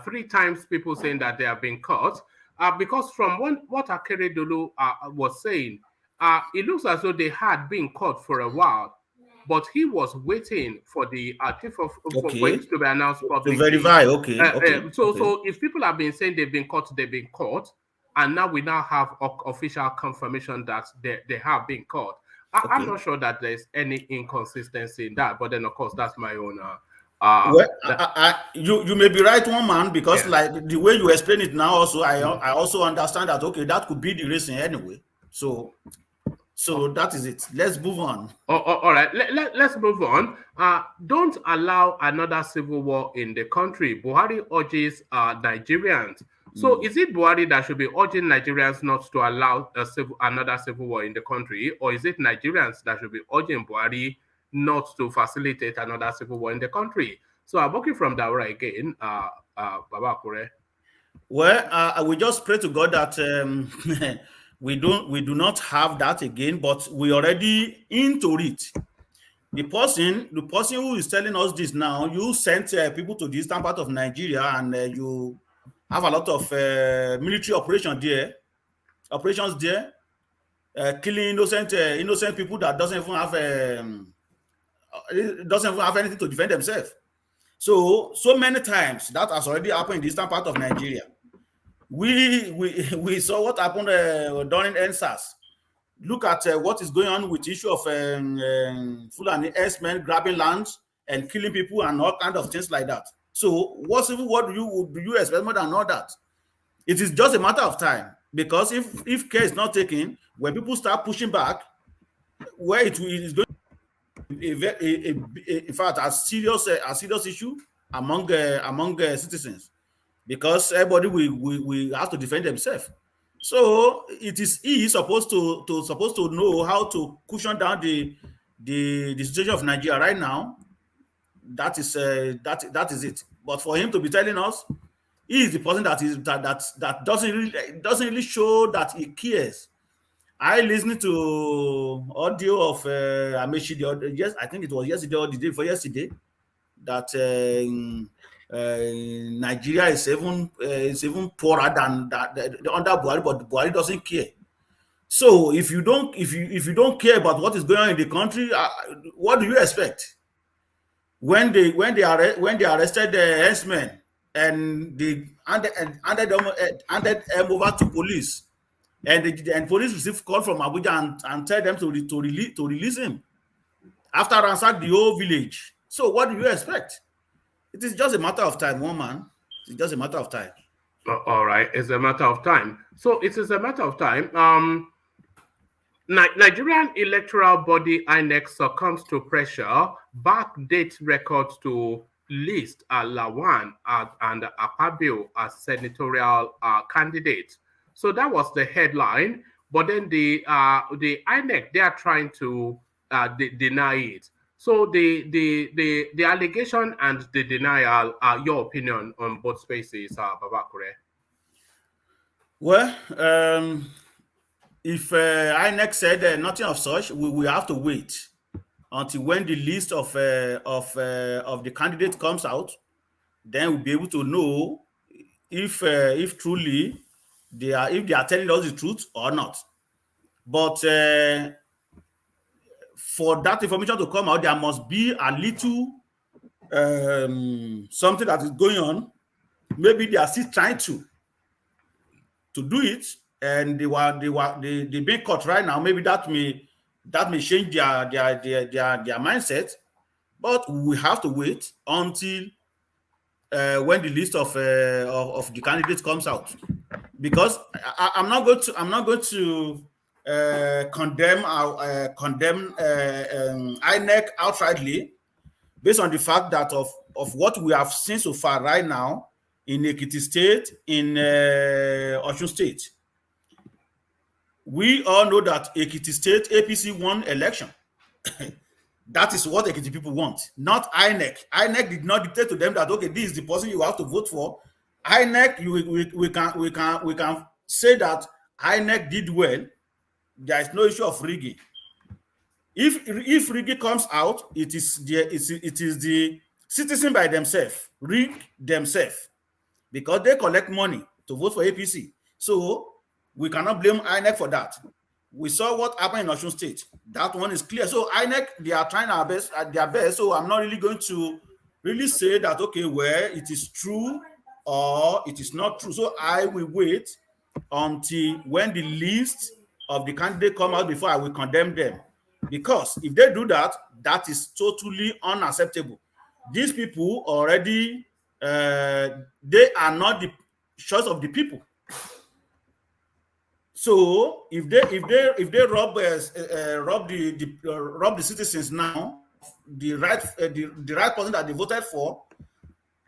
Speaker 1: three times people saying that they have been caught, because from what Akeredolu was saying, it looks as though they had been caught for a while, but he was waiting for the chief of for it to be announced publicly.
Speaker 4: To verify, okay.
Speaker 1: So if people have been saying they've been caught, and now we now have official confirmation that they have been caught. I'm not sure that there's any inconsistency in that, but then of course that's my own.
Speaker 4: You may be right, one man, because like the way you explain it now, also I also understand that, okay, that could be the reason anyway. So that is it. Let's move on.
Speaker 1: All right, let's move on. Don't allow another civil war in the country. Buhari urges Nigerians. So is it Buhari that should be urging Nigerians not to allow another civil war in the country, or is it Nigerians that should be urging Buhari not to facilitate another civil war in the country? So I'm working from Daura again, Baba Akure.
Speaker 4: Well, we just pray to God that we do not have that again, but we already into it. The person who is telling us this now, you sent people to the eastern part of Nigeria, and you have a lot of military operations there, killing innocent people that doesn't even have anything to defend themselves. So many times that has already happened in the eastern part of Nigeria. We saw what happened during NSAS. Look at what is going on with the issue of Fulani herdsmen grabbing lands and killing people and all kinds of things like that. So what do you expect more than all that? It is just a matter of time, because if care is not taken, when people start pushing back, where it is going to be in fact a serious issue among citizens, because everybody will have to defend themselves. So he is supposed to know how to cushion down the situation of Nigeria right now. That is it. But for him to be telling us, he is the person that doesn't really show that he cares. I listened to audio of Amechi I think it was yesterday or the day before yesterday, that Nigeria is even poorer than the under Buhari, but Buhari doesn't care. So if you don't care about what is going on in the country, what do you expect? When they arrested the herdsmen and they handed them over to police, and police received call from Abuja and tell them to release him after ransacked the whole village. So what do you expect? It is just a matter of time, one man. It's just a matter of time.
Speaker 1: All right, it's a matter of time. So it is a matter of time. Nigerian electoral body Inec succumbs to pressure, backdate records to list Lawan and Akpabio as senatorial candidates. So that was the headline. But then the Inec, they are trying to deny it. So the allegation and the denial, your opinion on both spaces, Babakure?
Speaker 4: Well, if INEC said nothing of such, we have to wait until when the list of the candidate comes out. Then we'll be able to know if truly they are telling us the truth or not. But for that information to come out, there must be a little something that is going on. Maybe they are still trying to do it, and they being caught right now. Maybe that may change their mindset. But we have to wait until when the list of the candidates comes out, because I'm not going to condemn INEC outrightly based on the fact that of what we have seen so far right now in Ekiti State, in Osun State. We all know that Ekiti State APC won election. That is what Ekiti people want, not INEC. INEC did not dictate to them that, okay, this is the person you have to vote for. INEC, we can say that INEC did well. There is no issue of rigging. If rigging comes out, it is the citizen by themselves, rig themselves, because they collect money to vote for APC. So we cannot blame INEC for that. We saw what happened in Osun State. That one is clear. So INEC, they are trying their best. So I'm not really going to really say that, okay, well, it is true or it is not true. So I will wait until when the list of the candidate come out before I will condemn them. Because if they do that, that is totally unacceptable. These people already, they are not the choice of the people. So if they rob the citizens now, the right person that they voted for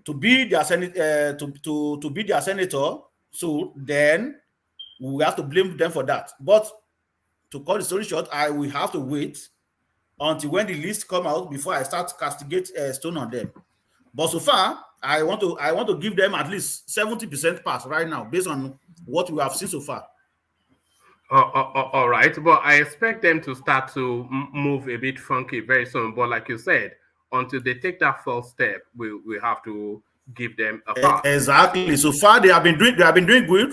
Speaker 4: to be their to be their senator, so then we have to blame them for that. But to cut the story short, I will have to wait until when the list come out before I start castigate stone on them. But so far, I want to give them at least 70% pass right now based on what we have seen so far.
Speaker 1: All right, but I expect them to start to move a bit funky very soon. But like you said, until they take that first step, we have to give them a pass.
Speaker 4: Exactly. So far, they have been doing good.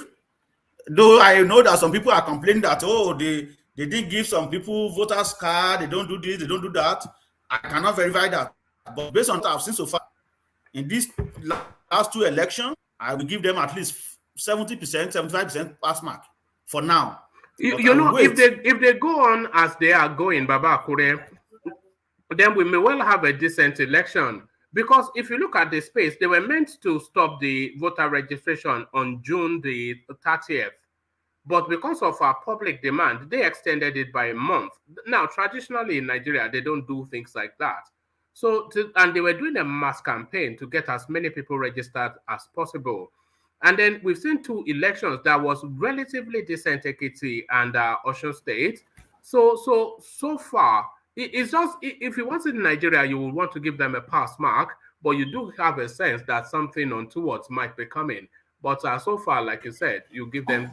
Speaker 4: Though I know that some people are complaining that, oh, they didn't give some people voters card, they don't do this, they don't do that. I cannot verify that. But based on what I've seen so far in these last two elections, I will give them at least 70%, 75% pass mark for now.
Speaker 1: You know, if they go on as they are going, Baba Akure, then we may well have a decent election. Because if you look at the space, they were meant to stop the voter registration on June the 30th. But because of our public demand, they extended it by a month. Now, traditionally in Nigeria, they don't do things like that. So, and they were doing a mass campaign to get as many people registered as possible. And then we've seen two elections that was relatively decent, Ekiti and Osun State. So far, it's just, if you want it in Nigeria, you will want to give them a pass mark, but you do have a sense that something untoward might be coming. But so far, like you said, you give them.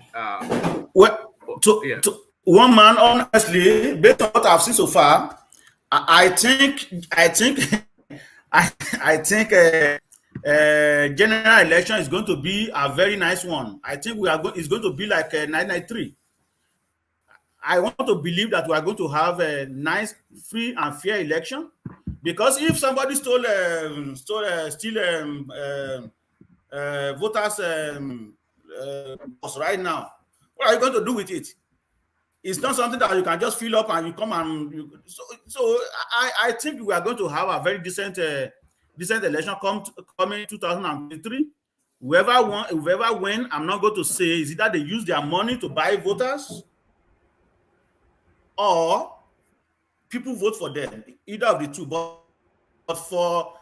Speaker 4: One man, honestly, based on what I've seen so far, I think general election is going to be a very nice one. I think it's going to be like 1993. I want to believe that we are going to have a nice, free and fair election, because if somebody steal voters right now, what are you going to do with it? It's not something that you can just fill up and you come and so I think we are going to have a very decent election coming 2023. Whoever win, I'm not going to say is either they use their money to buy voters or people vote for them. Either of the two. But for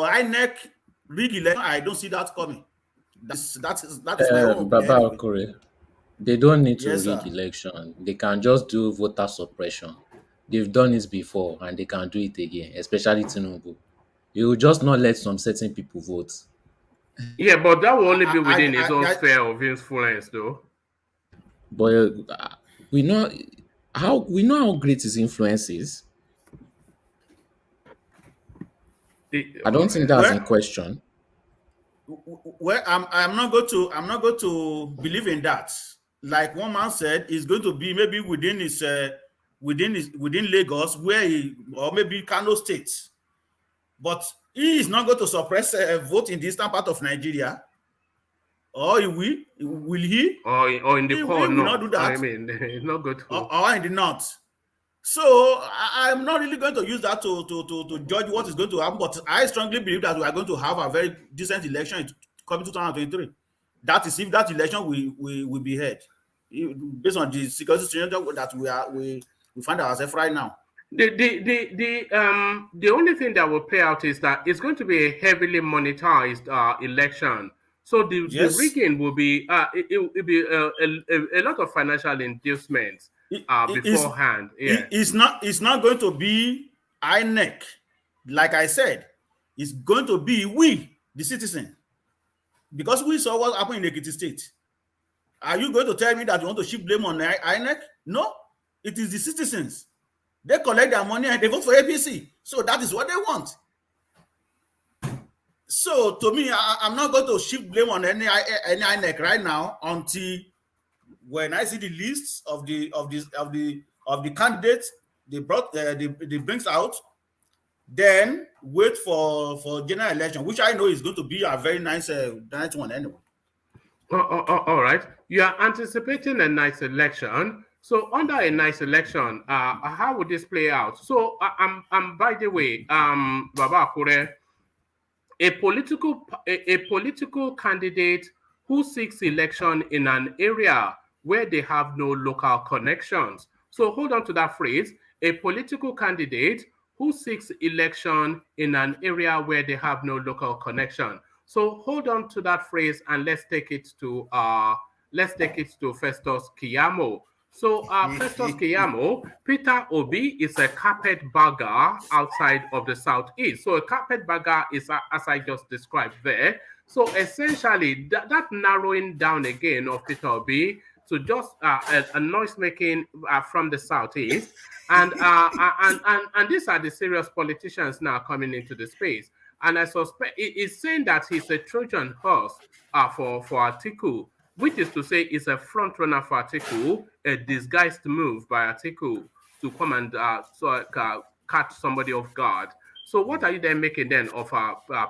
Speaker 4: Inec rig election, I don't see that coming. That is my own
Speaker 7: Baba
Speaker 4: opinion.
Speaker 7: Okore, they don't need to
Speaker 4: Yes,
Speaker 7: rig
Speaker 4: sir.
Speaker 7: election. They can just do voter suppression. They've done it before and they can do it again, especially Tinubu. You will just not let some certain people vote.
Speaker 1: Yeah, but that will only be
Speaker 4: I-
Speaker 1: within his own
Speaker 4: I-
Speaker 1: sphere of influence, though.
Speaker 7: But we know how great his influence is. I don't think that's in question.
Speaker 4: Well, I'm not going to believe in that. Like one man said, it's going to be maybe within Lagos, or maybe Kano State. But he is not going to suppress a vote in the eastern part of Nigeria. Or he will? Will he?
Speaker 1: Or in the
Speaker 4: He
Speaker 1: core
Speaker 4: will not
Speaker 1: north.
Speaker 4: do that.
Speaker 1: I mean, it's not good to.
Speaker 4: Or in the north. So I'm not really going to use that to judge what is going to happen, but I strongly believe that we are going to have a very decent election in coming 2023. That is if that election will be held based on the security situation that we find ourselves right now.
Speaker 1: The only thing that will play out is that it's going to be a heavily monetized election. So the
Speaker 4: Yes.
Speaker 1: rigging will be it will be a lot of financial inducements beforehand.
Speaker 4: It's not going to be INEC, like I said. It's going to be we, the citizen, because we saw what happened in Ekiti State. Are you going to tell me that you want to shift blame on INEC? No, it is the citizens. They collect their money and they vote for APC. So that is what they want. So to me, I'm not going to shift blame on any INEC right now until when I see the lists of the candidates they brings out, then wait for general election, which I know is going to be a very nice one anyway.
Speaker 1: All right. You are anticipating a nice election. So under a nice election, how would this play out? So by the way, Baba Akure, a political candidate who seeks election in an area where they have no local connections. So hold on to that phrase, a political candidate who seeks election in an area where they have no local connection. So hold on to that phrase and let's take it to Festus Keyamo. So Festus Keyamo, Peter Obi is a carpetbagger outside of the southeast. So a carpetbagger is, as I just described there. So essentially, that narrowing down again of Peter Obi to just a noise making from the southeast, and these are the serious politicians now coming into the space. And I suspect it's saying that he's a Trojan horse for Atiku, which is to say, it's a front runner for Atiku, a disguised move by Atiku to come and catch somebody off guard. So, what are you then making then of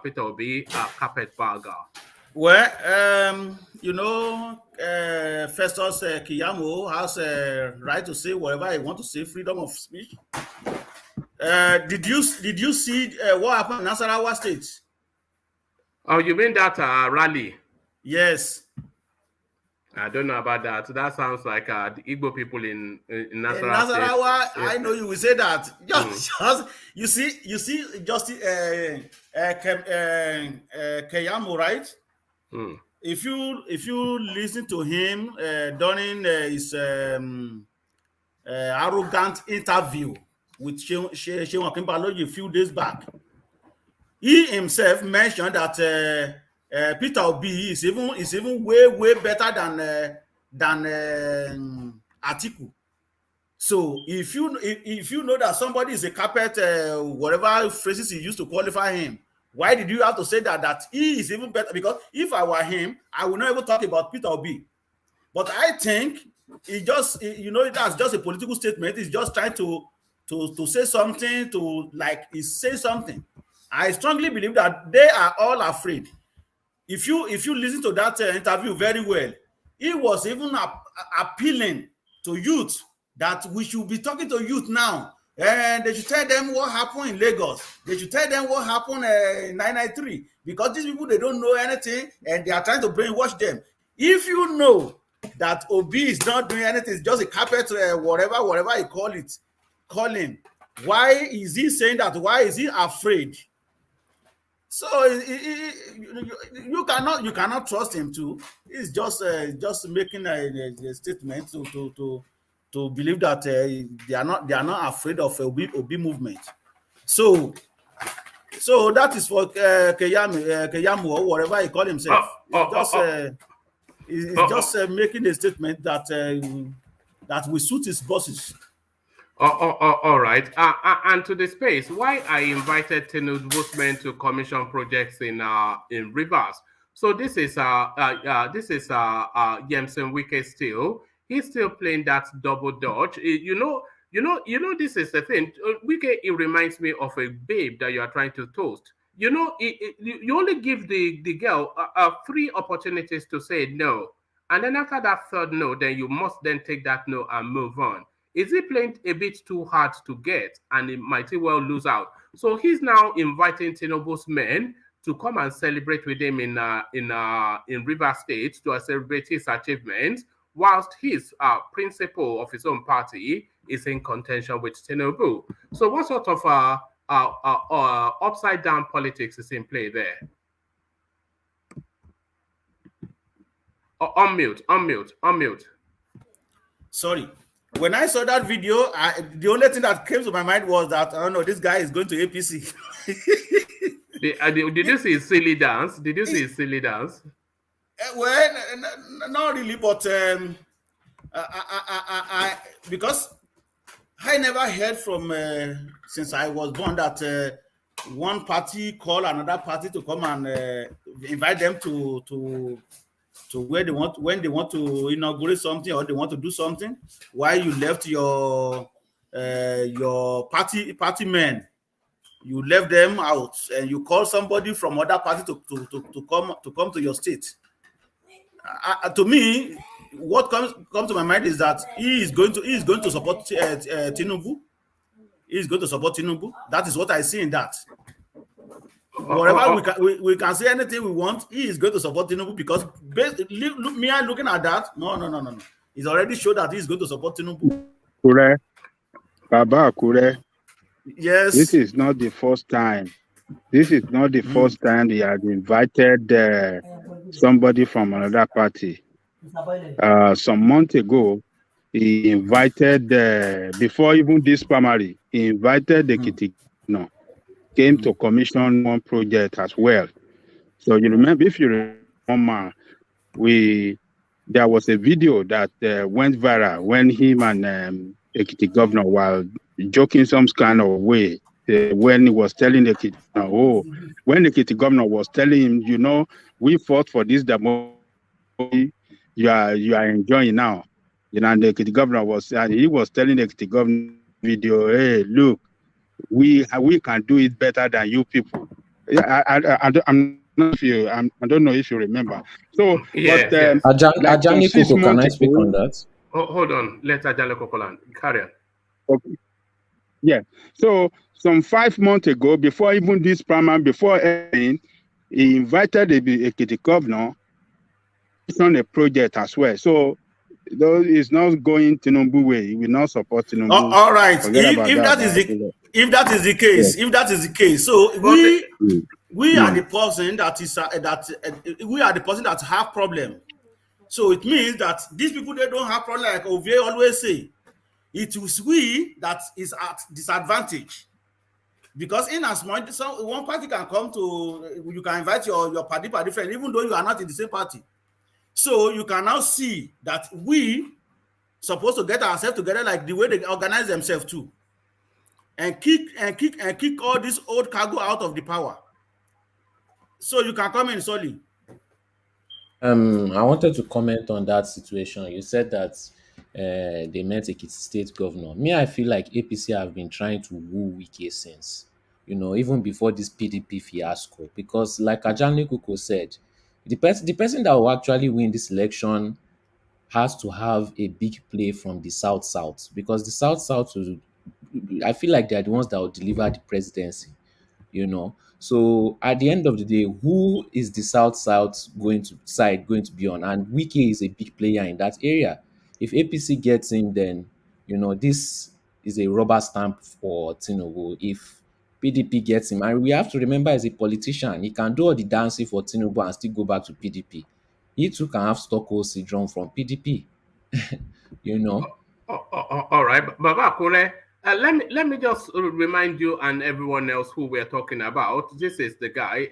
Speaker 1: Peter Obi, carpetbagger?
Speaker 4: Well, Festus Keyamo has a right to say whatever he wants to say, freedom of speech. Did you see what happened in Nasarawa State?
Speaker 1: Oh, you mean that rally?
Speaker 4: Yes.
Speaker 1: I don't know about that. That sounds like the Igbo people in Nasarawa.
Speaker 4: Nasarawa, I know you will say that. You see, Justice Keyamo, right? If you listen to him during his arrogant interview with Shewan Kimbaloji a few days back, he himself mentioned that Peter Obi is even way better than Atiku. So if you know that somebody is a carpet, whatever phrases he used to qualify him, Why did you have to say that he is even better? Because if I were him, I would not even talk about Peter Obi. But I think that's just a political statement. He's just trying to say something, he's saying something. I strongly believe that they are all afraid. If you listen to that interview very well, he was even appealing to youth that we should be talking to youth now. And they should tell them what happened in Lagos. They should tell them what happened in 993. Because these people, they don't know anything and they are trying to brainwash them. If you know that Obi is not doing anything, it's just a carpet, whatever you call him. Why is he saying that? Why is he afraid? So you cannot trust him too. He's just making a statement to believe that they are not afraid of Obi movement. So that is for Keyamu or whatever he call himself. He's just making a statement that will suit his bosses.
Speaker 1: All right. And to the space, why I invited Tinubu's men to commission projects in Rivers. So this is Yemsen Wike still. He's still playing that double dodge. You know, this is the thing. Wike, it reminds me of a babe that you are trying to toast. You know, you only give the girl 3 opportunities to say no. And then after that third no, then you must then take that no and move on. Is he playing a bit too hard to get and he might well lose out? So he's now inviting Tinubu's men to come and celebrate with him in Rivers State to celebrate his achievements, whilst his principal of his own party is in contention with Tinubu. So what sort of upside down politics is in play there? Unmute. Sorry.
Speaker 4: When I saw that video, the only thing that came to my mind was that, I don't know, this guy is going to APC.
Speaker 1: Did you see his silly dance?
Speaker 4: Well, not really, but because I never heard from, since I was born, that one party call another party to come and invite them to where when they want to inaugurate something or they want to do something, while you left your party men, you left them out and you call somebody from other party to come to your state. To me, what comes to my mind is that he is going to support Tinubu. He is going to support Tinubu. That is what I see in that. Whatever we can say anything we want, he is going to support Tinubu because looking at that, no. He's already showed that he's going to support Tinubu.
Speaker 8: Kure, Baba Kure.
Speaker 4: Yes.
Speaker 8: This is not the first time. First time he had invited somebody from another party. Some months ago, he invited, before even this primary, he invited the Kitty. Came to commission one project as well. So you remember, if you remember, there was a video that went viral when him and Ekiti governor were joking some kind of way when he was telling the Ekiti, when the Ekiti governor was telling him, we fought for this democracy you are enjoying now. And the Ekiti governor was telling the Ekiti governor video, hey, look, we can do it better than you people. I don't know if you remember. So,
Speaker 7: Ajani Koko, can I speak on that?
Speaker 1: Hold on, let Ajani Koko carry on.
Speaker 8: Okay. Yeah. So some 5 months ago, before even this primary, before anything, he invited the Ekiti governor on a project as well. So though it's not going Tinubu way, he will not support Tinubu.
Speaker 4: All right. If that is the case, so we are the person that have problem. So it means that these people, they don't have problem, like Ovie always say. It is we that is at disadvantage. Because in as much one party can come to, you can invite your party friend, even though you are not in the same party. So you can now see that we supposed to get ourselves together like the way they organize themselves too. And kick all this old cargo out of the power. So you can come in, Solly.
Speaker 7: I wanted to comment on that situation. You said that they met a state governor. Me, I feel like APC have been trying to woo Wike since, even before this PDP fiasco. Because, like Ajani Kuko said, the person that will actually win this election has to have a big play from the South South, because the South South will, I feel like they're the ones that will deliver the presidency. So at the end of the day, who is the South South going to be on? And Wiki is a big player in that area. If APC gets him, then this is a rubber stamp for Tinubu. If PDP gets him, and we have to remember, as a politician, he can do all the dancing for Tinubu and still go back to PDP. He too can have Stockholm syndrome from PDP. you know.
Speaker 1: All right, Baba Kure, let me just remind you and everyone else who we're talking about. This is the guy.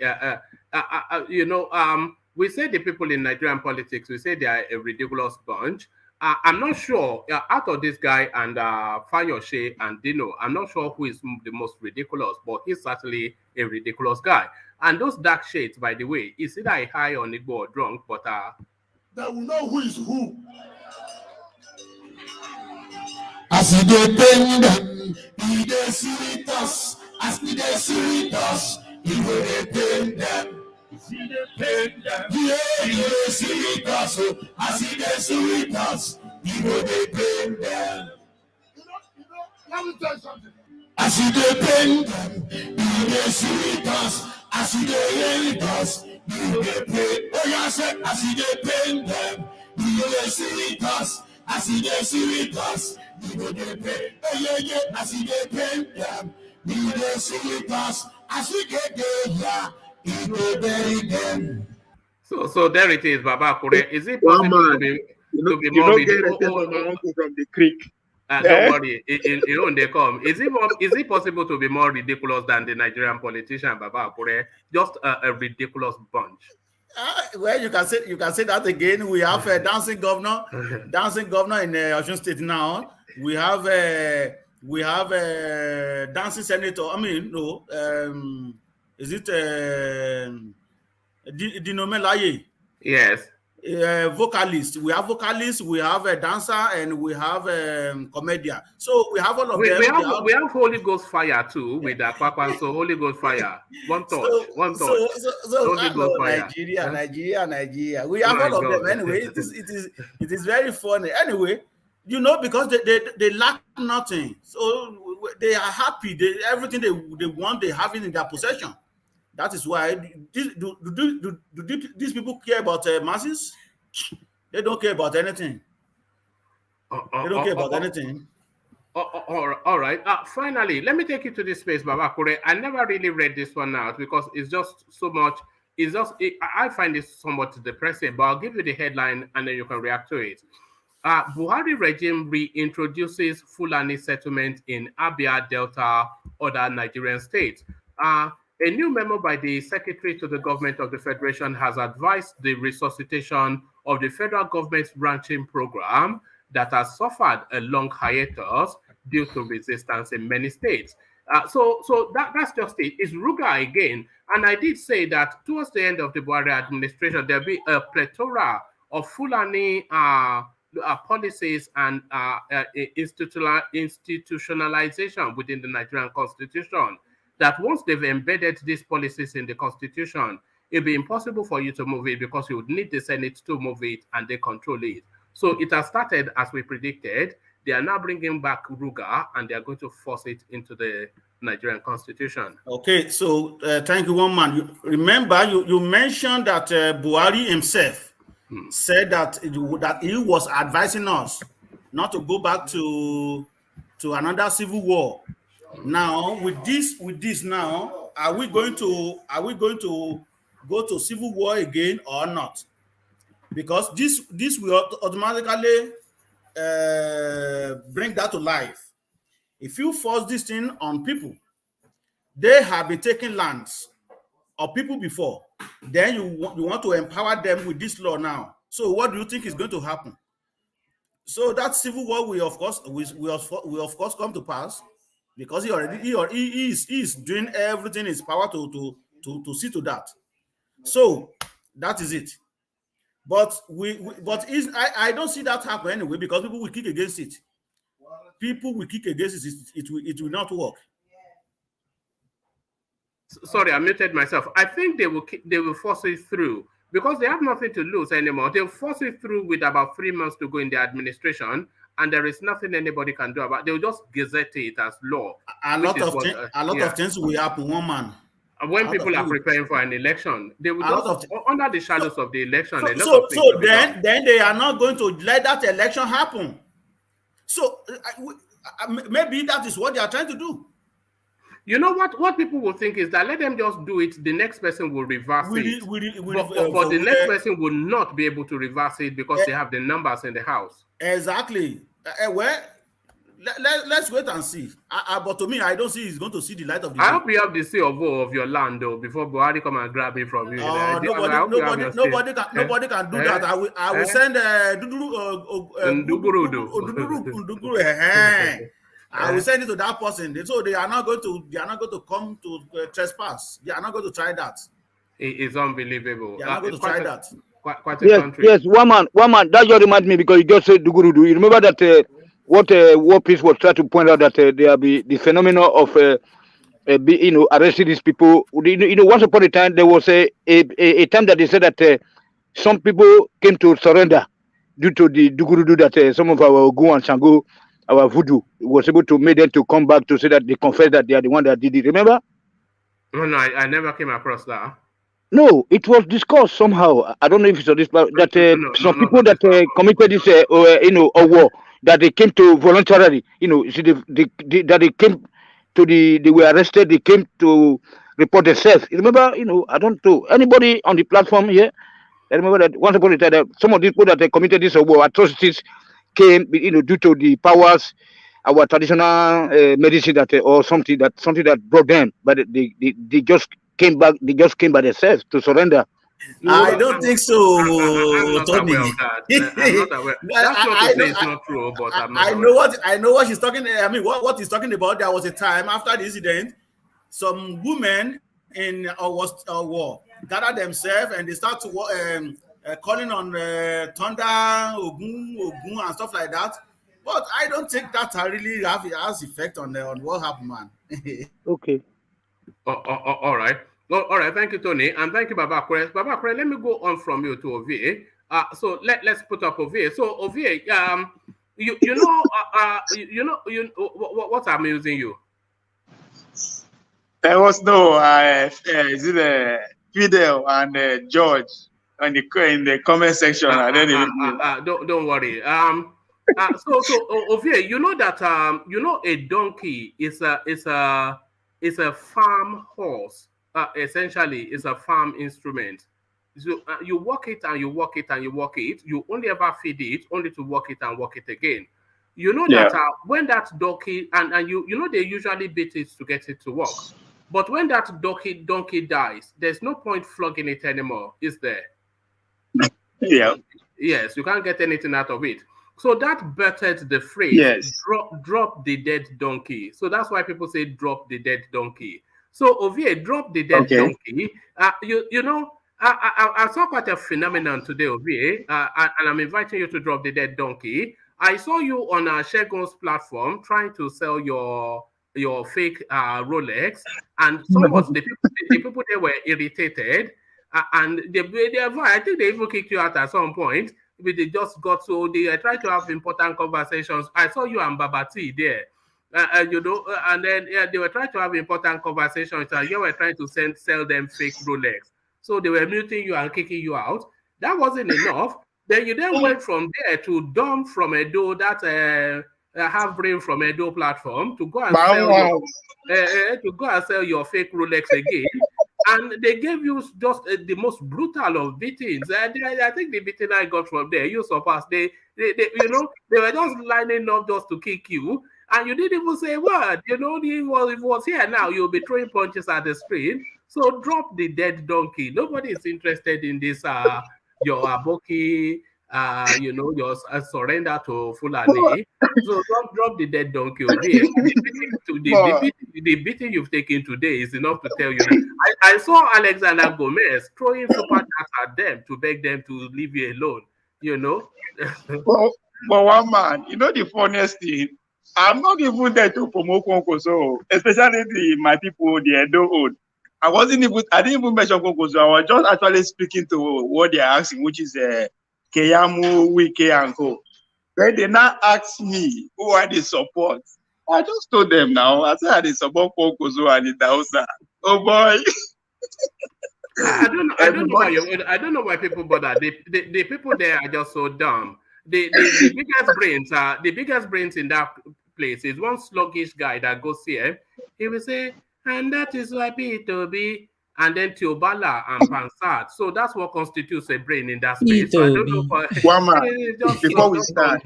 Speaker 1: We say the people in Nigerian politics, we say they are a ridiculous bunch. I'm not sure out of this guy and Fayoshe and Dino, I'm not sure who is the most ridiculous, but he's certainly a ridiculous guy. And those dark shades, by the way, is either a high on Igbo or drunk, but
Speaker 2: They will know who is who.
Speaker 9: As we dey pain them, he dey sweet us. As we dey sweet us, he go dey pain them. He dey pain them. Yeah, he dey sweet us. As he dey sweet us, he go dey pain them.
Speaker 2: Let me tell you something.
Speaker 9: As he dey pain them, he dey sweet us. As he dey hate us, he go dey pain. Oh yeah, say as he dey pain them, he dey sweet us. As he dey sweet us, he go dey pain. Oh yeah, as he dey pain them, he dey sweet us. As we get there, yeah, he go bury them.
Speaker 1: So there it is, Baba Kure. Is it
Speaker 5: One
Speaker 1: possible
Speaker 5: man,
Speaker 1: to be
Speaker 5: you
Speaker 1: more
Speaker 5: don't get a test of my uncle from the creek.
Speaker 1: don't worry, they come. Is it possible to be more ridiculous than the Nigerian politician, Baba Kure? Just a ridiculous bunch.
Speaker 4: Well, you can say that again. We have a dancing governor in Osun State now. We have a dancing senator. I mean, no, is it Dinomelaye?
Speaker 1: Yes.
Speaker 4: Vocalist. We have vocalists, we have a dancer, and we have comedian. So we have all of them.
Speaker 1: We have Holy Ghost fire too with Akpabio. So Holy Ghost fire. One touch. Holy Ghost fire.
Speaker 4: Nigeria. We have all of them anyway. It is very funny. Anyway, because they lack nothing. So they are happy. Everything they want, they have it in their possession. That is why do these people care about masses? They don't care about anything. They don't care about anything.
Speaker 1: All right. Finally, let me take you to this space, Baba Kure. I never really read this one out because it's just so much. I find it somewhat depressing, but I'll give you the headline and then you can react to it. Buhari regime reintroduces Fulani settlement in Abia, Delta, other Nigerian states. A new memo by the Secretary to the Government of the Federation has advised the resuscitation of the federal government's ranching program that has suffered a long hiatus due to resistance in many states. So that's just it. It's Ruga again. And I did say that towards the end of the Buhari administration, there'll be a plethora of Fulani policies and institutionalization within the Nigerian constitution, that once they've embedded these policies in the constitution, it'll be impossible for you to move it because you would need the Senate to move it and they control it. So it has started as we predicted. They are now bringing back Ruga and they are going to force it into the Nigerian constitution.
Speaker 4: Okay, so thank you, one man. Remember, you mentioned that Buhari himself said that he was advising us not to go back to another civil war. Now, with this now, are we going to go to civil war again or not? Because this will automatically bring that to life. If you force this thing on people, they have been taking lands of people before. Then you want to empower them with this law now. So what do you think is going to happen? So that civil war will of course come to pass, because he is doing everything in his power to see to that. So that is it. But I don't see that happen anyway, because people will kick against it. People will kick against it. It will not work.
Speaker 1: Sorry, I muted myself. I think they will force it through because they have nothing to lose anymore. They'll force it through with about 3 months to go in the administration, and there is nothing anybody can do about it. They'll just gazette it as law.
Speaker 4: A lot of things will happen, one man.
Speaker 1: When people are preparing for an election, they will just, under the shadows of the election.
Speaker 4: Then they are not going to let that election happen. So maybe that is what they are trying to do.
Speaker 1: You know what people will think is that let them just do it. The next person will reverse it. But the next person will not be able to reverse it because they have the numbers in the house.
Speaker 4: Exactly. Well, let's wait and see. But to me, I don't see he's going to see the light of the day.
Speaker 1: I hope you have the C of O of your land though before Buhari come and grab it from you.
Speaker 4: Nobody can do that. I will send I will send it to that person. So they are not going to come to trespass. They are not going to try that.
Speaker 1: It is unbelievable.
Speaker 4: They are not going to try that.
Speaker 1: Quite a country.
Speaker 5: Yes, one man. That just reminds me because you just said Dugurudu. You remember that what Peace was trying to point out that there be the phenomenon of arresting these people. Once upon a time there was a time that they said that some people came to surrender due to the Dugurudu that some of our Ogun and Shango, our voodoo, was able to make them to come back to say that they confess that they are the one that did it. Remember?
Speaker 1: No, I never came across that.
Speaker 5: No, it was discussed somehow. I don't know if it's on this, but that some people that committed this, a war, that they came to voluntarily, that they came to they were arrested, they came to report themselves. Remember, I don't know anybody on the platform here. I remember that once upon a time, that some of these people that committed this war atrocities came, due to the powers, our traditional medicine or something that brought them, but they just came back. They just came by themselves to surrender.
Speaker 4: I don't think so.
Speaker 1: I'm not aware of that. I'm not aware. That's not to say it's not true, but
Speaker 4: I know what she's talking. I mean, what he's talking about. There was a time after the incident, some women in war gathered themselves and they start to calling on Thunder, Ogun, and stuff like that. But I don't think that really has effect on what happened, man.
Speaker 5: Okay.
Speaker 1: All right. Well, all right. Thank you, Tony, and thank you, Baba Kure. Baba Kure, let me go on from you to Ovie. So let's put up Ovie. So Ovie, what's amusing you?
Speaker 5: There was no is it Fidel and George in the comment section.
Speaker 1: Don't worry. So Ovie, you know that a donkey is a farm horse. Essentially, it's a farm instrument. So you walk it and you walk it and you walk it. You only ever feed it, only to walk it and walk it again. You know that when that donkey and they usually beat it to get it to walk. But when that donkey dies, there's no point flogging it anymore, is there?
Speaker 5: Yeah.
Speaker 1: Yes, you can't get anything out of it. So that bettered the phrase, drop the dead donkey. So that's why people say drop the dead donkey. So Ovie, drop the dead donkey. I saw quite a phenomenon today, Ovie, and I'm inviting you to drop the dead donkey. I saw you on Shegun's platform trying to sell your fake Rolex, and some of the people there were irritated, and I think they even kicked you out at some point. They just got they tried to have important conversations. I saw you and Babati there. And then they were trying to have important conversations, and you were trying to sell them fake Rolex. So they were muting you and kicking you out. That wasn't enough. Then you went from there to Dom from Edo, that have brain from Edo platform, to go and sell your fake Rolex again. And they gave you just the most brutal of beatings. I think the beating I got from there, you surpassed. They were just lining up just to kick you. And you didn't even say a word. If it was here now, you'll be throwing punches at the screen. So drop the dead donkey. Nobody is interested in this, your Aboki you know, your surrender to Fulani. So drop the dead donkey over here. The beating you've taken today is enough to tell you that. I saw Alexander Gomez throwing super chats at them to beg them to leave you alone. You know.
Speaker 10: But one man, you know the funniest thing, I'm not even there to promote Konkoso, especially my people, the Edo own. I didn't even mention Konkoso. I was just actually speaking to what they're asking, which is Keyamu, Wike, and Co. When they now ask me who are the support, I just told them now. I said they support Konkoso and the Dausa. Oh boy.
Speaker 1: I don't know why people bother. The people there are just so dumb. The biggest brains in that place is one sluggish guy that goes here. He will say, and that is why P2B, and then Tiobala and Pansat. So that's what constitutes a brain in that space. So I don't know why.
Speaker 10: One man, before we start,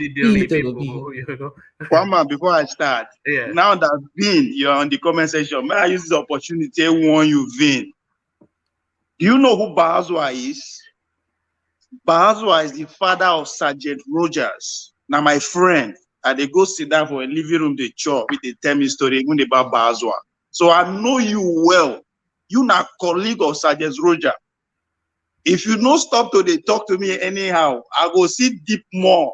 Speaker 10: one man, before I start, now that Vin, you're on the comment section, may I use this opportunity to warn you, Vin. Do you know who Bahazwa is? Bahazwa is the father of Sergeant Rogers. Now, my friend, they go sit down for a living room, they chop with the tell me story even about Bahazwa. So I know you well. You not colleague of Sergeant Roger. If you don't stop to they talk to me anyhow, I go see deep more.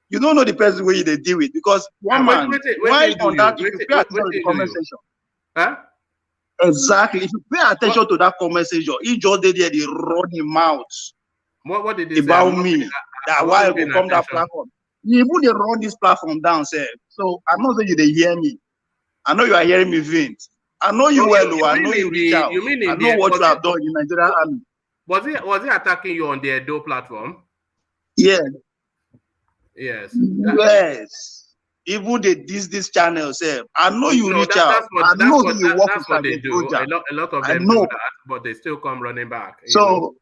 Speaker 10: You don't know the person where they deal with because one man, why on that, if you pay attention to the comment section.
Speaker 1: Huh?
Speaker 10: Exactly. If you pay attention to that comment section, he just did there, they run him out.
Speaker 1: What did they
Speaker 10: about
Speaker 1: say?
Speaker 10: Me? That why I will come that platform. You even they run this platform down, sir. So I'm not saying you they hear me. I know you are hearing me, Vince. I know you well, I know you reach out. I know what you have done in Nigerian army.
Speaker 1: Was he attacking you on the Edo platform?
Speaker 10: Yeah.
Speaker 1: Yes.
Speaker 10: Yes. Even this channel, sir. I know you reach out. I know you work with
Speaker 1: what they do. A lot of them do that, but they still come running back.
Speaker 10: So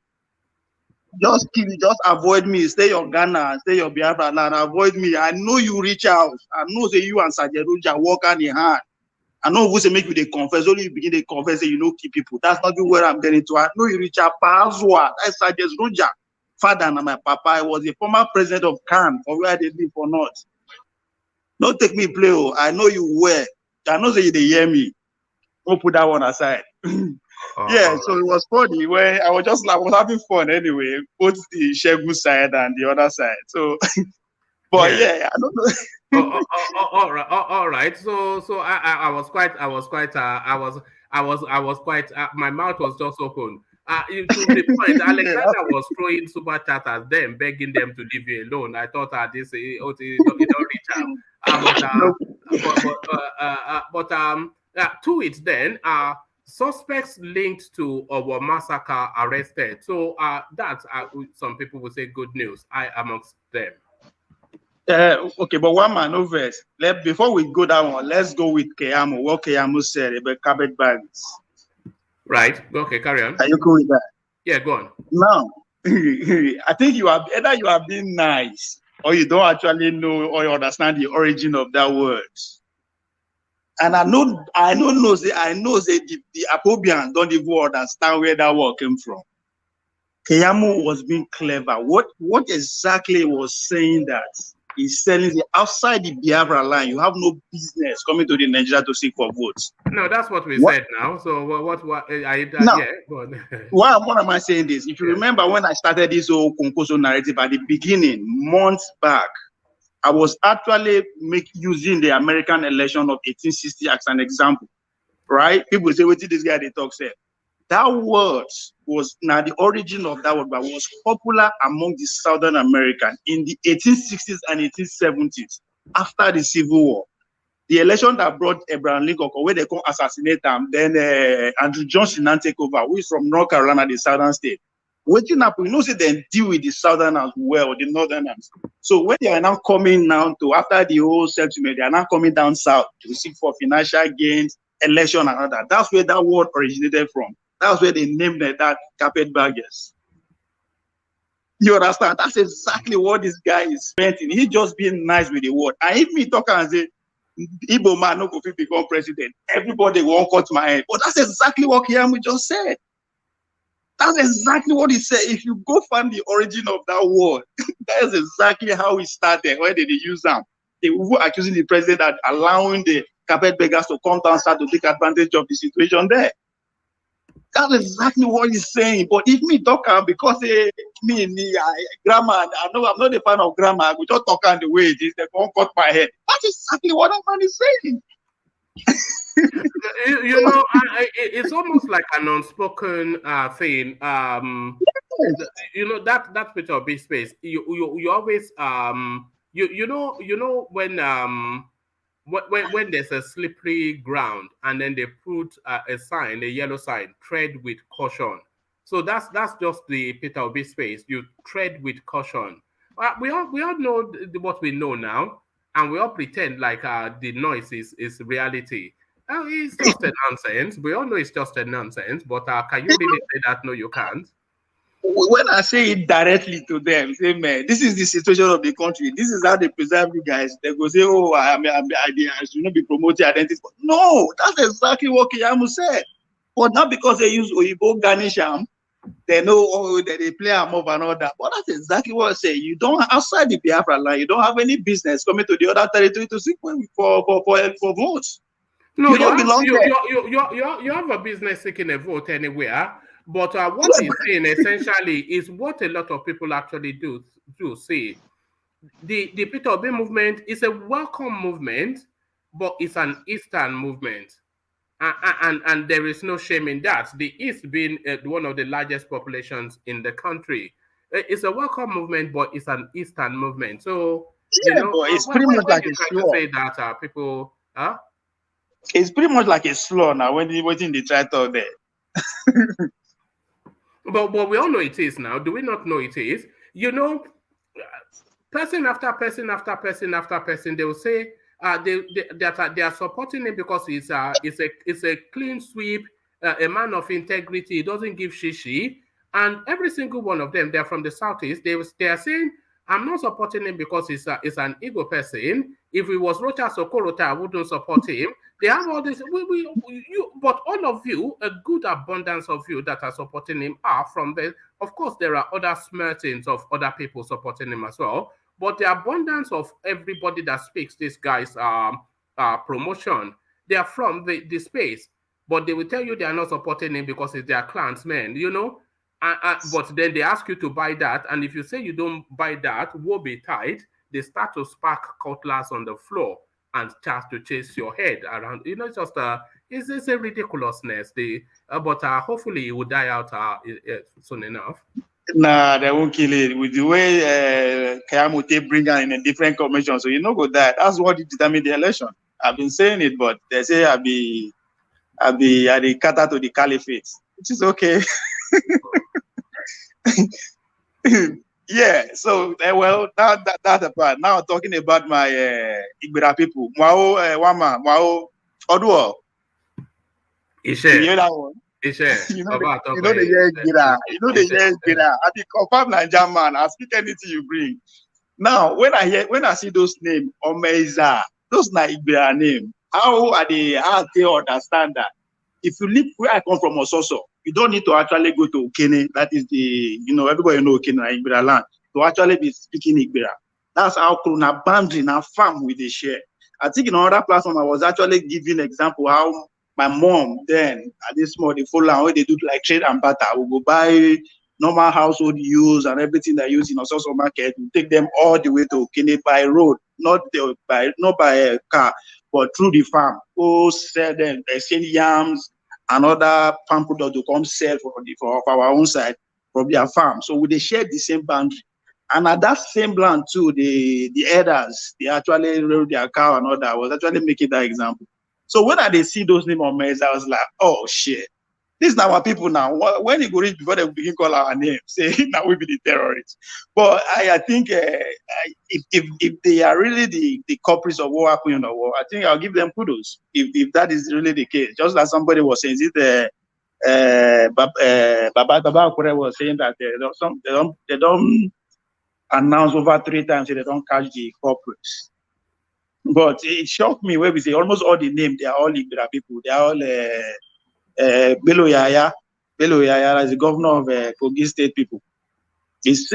Speaker 10: just avoid me. Stay your Ghana, stay your Biafra land. Avoid me. I know you reach out. I know that you and Sergeant Roger work hand in hand. I know who say make you they confess. Only you begin to confess that you know keep people. That's not where I'm getting to. I know you reach out. Pazwa. That's Sergeant Roger. Father and my papa. I was the former president of Cannes for where they live or not. Don't take me play. Oh. I know you well. I know that you they hear me. Don't put that one aside. Yeah, so it was funny when I was having fun anyway, both the Shegu side and the other side. So, but yeah, I don't know.
Speaker 1: All right. So I was quite. My mouth was just open. To the point, Alexander was throwing super chat at them, begging them to leave you alone. I thought this it don't reach out. To it then, suspects linked to our massacre arrested. So that's some people will say good news. I amongst them.
Speaker 10: Okay, but one man over. Before we go that one, let's go with Keyamu. What Keyamu said about carpet bags.
Speaker 1: Right. Okay, carry on.
Speaker 10: Are you cool with that?
Speaker 1: Yeah, go on.
Speaker 10: Now, I think you have been nice, or you don't actually know or you understand the origin of that word. And I know the Akpabians don't even understand where that word came from. Keyamu was being clever. What exactly was saying that? He's telling the outside the Biafra line, you have no business coming to the Nigeria to seek for votes.
Speaker 1: No, that's what we said now. So
Speaker 10: what am I saying this? If you remember when I started this whole Konkoso narrative at the beginning, months back, I was actually using the American election of 1860 as an example, right? People say, what did this guy they talk say? That word was now the origin of that word, but was popular among the Southern Americans in the 1860s and 1870s after the Civil War. The election that brought Abraham Lincoln, where they come assassinate him, then Andrew Johnson now take over, who is from North Carolina, the southern state. Waiting up, we know say they deal with the Southerners well, the Northerners. So when they are now coming now to after the whole settlement, they are now coming down south to seek for financial gains, election and all that. That's where that word originated from. That's where they named that carpetbaggers. You understand? That's exactly what this guy is meant in. He just being nice with the word. And if me talk and say, Igbo man no go fit become president, everybody won't cut my head. But that's exactly what Kiamu just said. That's exactly what he said. If you go find the origin of that word, that is exactly how it started. Where did they use them? They were accusing the president of allowing the carpetbaggers to come down, start to take advantage of the situation there. That's exactly what he's saying. But if me talk because grammar, I know I'm not a fan of grammar. We just talk the way it is. They won't cut my head. That's exactly what that man is saying.
Speaker 1: You know, it's almost like an unspoken thing. You know that bit of big space. You always you know when there's a slippery ground and then they put a sign, a yellow sign, tread with caution. So that's just the Peter Obi space. You tread with caution. We all know what we know now, and we all pretend like the noise is reality. It's just a nonsense. We all know it's just a nonsense, but can you really say that? No, you can't.
Speaker 10: When I say it directly to them, say, man, this is the situation of the country. This is how they preserve you guys. They go say, oh, I should not be promoting identity. No, that's exactly what Kiyamu said. But not because they use Oyibo Ganisham, they know that they play them off and all that. But that's exactly what I say. You don't, outside the Biafra line, you don't have any business coming to the other territory to seek for votes.
Speaker 1: No,
Speaker 10: you don't belong there.
Speaker 1: You have a business seeking a vote anywhere. But what he's saying essentially is what a lot of people actually do see. The Peter Obi movement is a welcome movement, but it's an Eastern movement. And there is no shame in that. The East being one of the largest populations in the country. It's a welcome movement, but it's an Eastern movement. So,
Speaker 10: yeah, you know, it's pretty much like a
Speaker 1: slow. Say that people, huh?
Speaker 10: It's pretty much like a slow now when they try to there.
Speaker 1: But we all know it is now. Do we not know it is? You know, person after person after person after person, they will say they are supporting him because it's a clean sweep, a man of integrity. He doesn't give shishi, and every single one of them, they're from the Southeast. They are saying, I'm not supporting him because he's an ego person. If it was Rocha Sokorota, I wouldn't support him. They have all this. But all of you, a good abundance of you that are supporting him are from the. Of course, there are other smartings of other people supporting him as well. But the abundance of everybody that speaks this guy's promotion, they are from the space. But they will tell you they are not supporting him because it's their clansmen, you know. But then they ask you to buy that, and if you say you don't buy that, woe betide, they start to spark cutlass on the floor and start to chase your head around. You know, it's just it's a ridiculousness. But hopefully it will die out soon enough.
Speaker 10: Nah, they won't kill it. With the way Kayamute bring her in a different commission, so you know go that. That's what determined the election. I've been saying it, but they say I be cater to the caliphate, which is okay. Yeah, so well, that's the part. Now talking about my Igbira people. Wama, Oduo.
Speaker 1: You
Speaker 10: hear that one? You know the year Igbira. You know the year Igbira. I be confirm Nigerian man. I speak anything you bring. Now, when I see those names, Omeza, those na Igbira name. How they understand that? If you live where I come from, Ososo, you don't need to actually go to Okene. That is everybody know Okene, Igbira land, to actually be speaking Igbira. That's how Krona boundary now farm with the share. I think in another platform, I was actually giving example how my mom then, at this small, the full land, where they do like trade and barter, we go buy normal household use and everything they use in Ososo market, we take them all the way to Okene by road, not by a car, but through the farm. Go sell them, exchange yams and other farm products to come sell for our own side from their farm. So they share the same boundary. And at that same land too, the elders, they actually rode their cow and all that. I was actually making that example. So when I see those names on maize, I was like, oh shit. This is our people now. When you go reach before they begin call our name, say now we be the terrorists. But I think if they are really the culprits of what happened in the war, I think I'll give them kudos. If that is really the case, just like somebody was saying, is it Baba Akure was saying that they don't announce over 3 times, so they don't catch the culprits. But it shocked me where we say almost all the names, they are all Igbira people. They are all Bello Yaya. Bello Yaya is the governor of Kogi State people. It's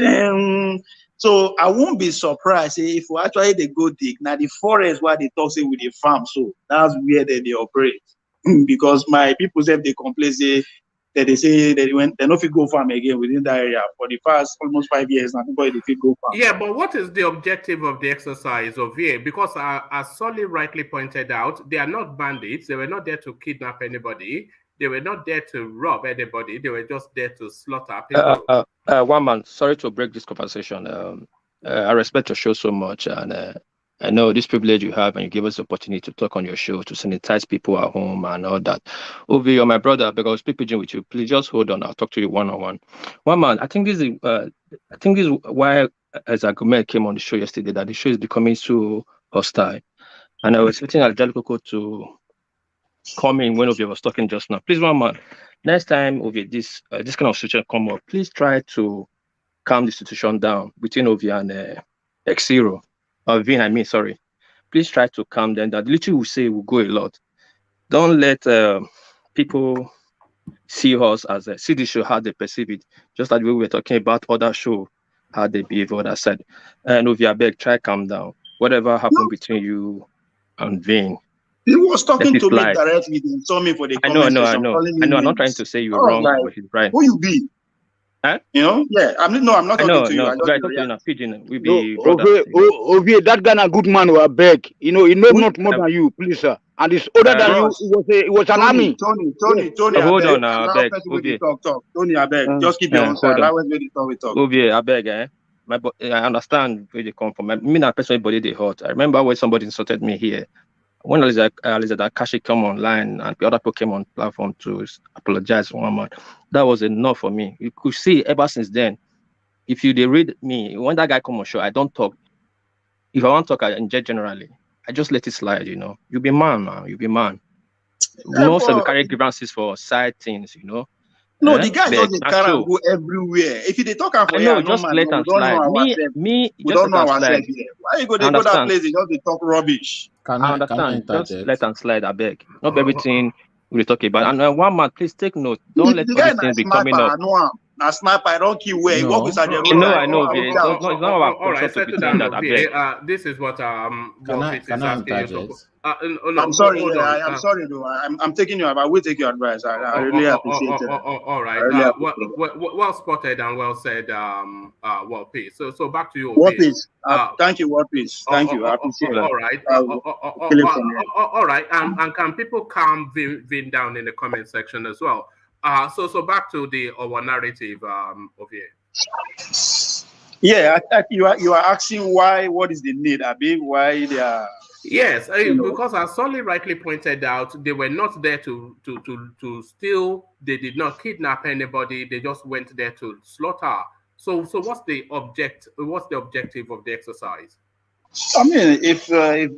Speaker 10: so I won't be surprised if we actually they go dig. Now the forest where they talk say with the farm, so that's where they operate. Because my people say they complain say that they say that when they not fit go farm again within that area for the past almost 5 years now. People they fit go farm.
Speaker 1: Yeah, but what is the objective of the exercise of here? Because as Solly rightly pointed out, they are not bandits. They were not there to kidnap anybody. They were not there to rob anybody. They were just there to slaughter people.
Speaker 6: One man, sorry to break this conversation. I respect your show so much, and I know this privilege you have, and you give us the opportunity to talk on your show, to sanitize people at home and all that. Ovi, you're my brother, because I'll speak pidgin with you. Please just hold on. I'll talk to you one-on-one. One man, I think this is why, as Agumet came on the show yesterday, that the show is becoming so hostile. And I was waiting at Jellicoco to come in when Ovi was talking just now. Please, one man, next time Ovi, this kind of situation come up, please try to calm the situation down between Ovi and X0. Vin, I mean, sorry. Please try to calm them down. The little we say will go a lot. Don't let people see us as see the show how they perceive it. Just like we were talking about other show, how they behave on that side. And Ovi, I beg, try calm down. Whatever happened between you and Vin.
Speaker 10: He was talking to me directly. He saw me for the comment section.
Speaker 6: I know. I'm not trying to say you're wrong, but he's right.
Speaker 10: Who you be?
Speaker 6: Huh?
Speaker 10: You know? Yeah. I'm not talking to you. I
Speaker 6: talk to you now. Pidgin. We be brothers.
Speaker 5: Okay, that guy a good man who beg. You know, he knows not more than you, please, sir. And it's older than you. It was an army.
Speaker 10: Tony.
Speaker 6: Hold on, I beg.
Speaker 10: Talk. Tony, I beg. Just keep your own side. I was ready to talk.
Speaker 6: Ovi, I beg, I understand where they come from. Me, not personally, body they hurt. I remember when somebody insulted me here. When Akashi come online and the other people came on platform to apologize for one month, that was enough for me. You could see ever since then, if they read me, when that guy come on show, I don't talk. If I want to talk, I inject generally. I just let it slide, you know. You be man, man. You be man. We carry grievances for side things, you know.
Speaker 10: No, the guy doesn't carry and go everywhere. If they talk for you,
Speaker 6: just let them slide. We
Speaker 10: don't know ourselves here. Why you go to that place? They just talk rubbish.
Speaker 6: I understand. Just let them slide, I beg. Not everything we talk about. And one man, please take note. Don't let all these things be coming up.
Speaker 10: A sniper, I don't kill where he work with Sergeant.
Speaker 6: I know. It's not our concept to pretend that, I beg.
Speaker 1: This is what
Speaker 10: I'm sorry. I'm sorry, though. I'm taking your advice. I will take your advice. I really appreciate it.
Speaker 1: All right. Well spotted and well said. Well peace. So back to you.
Speaker 10: What peace? Thank you. What peace? Thank you. I appreciate it.
Speaker 1: All right. All right. And can people calm Vin down in the comment section as well? So back to our narrative of here.
Speaker 10: Yeah, you are asking why. What is the need? Abi, why they are?
Speaker 1: Yes, because as Solly rightly pointed out, they were not there to steal. They did not kidnap anybody. They just went there to slaughter. So what's the objective of the exercise?
Speaker 10: I mean, if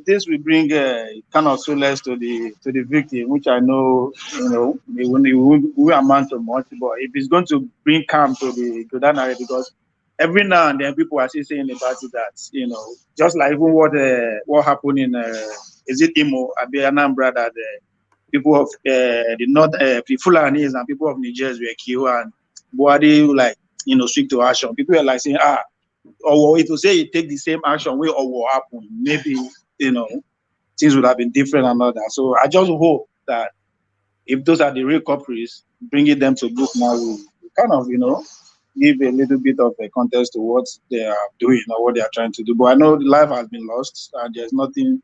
Speaker 10: this will bring kind of solace to the victim, which I know, it will amount to much, but if it's going to bring calm to that narrative, because every now and then people are still saying about it that, just like even what happened in is it Imo, Anambra, that people of the North, Fulanis and people of Niger were killed, and Buhari switch to action. People are like saying, or it will say it take the same action way or what happened, maybe things would have been different and all that. So I just hope that if those are the real culprits, bringing them to book now will kind of give a little bit of a context to what they are doing or what they are trying to do. But I know life has been lost and there's nothing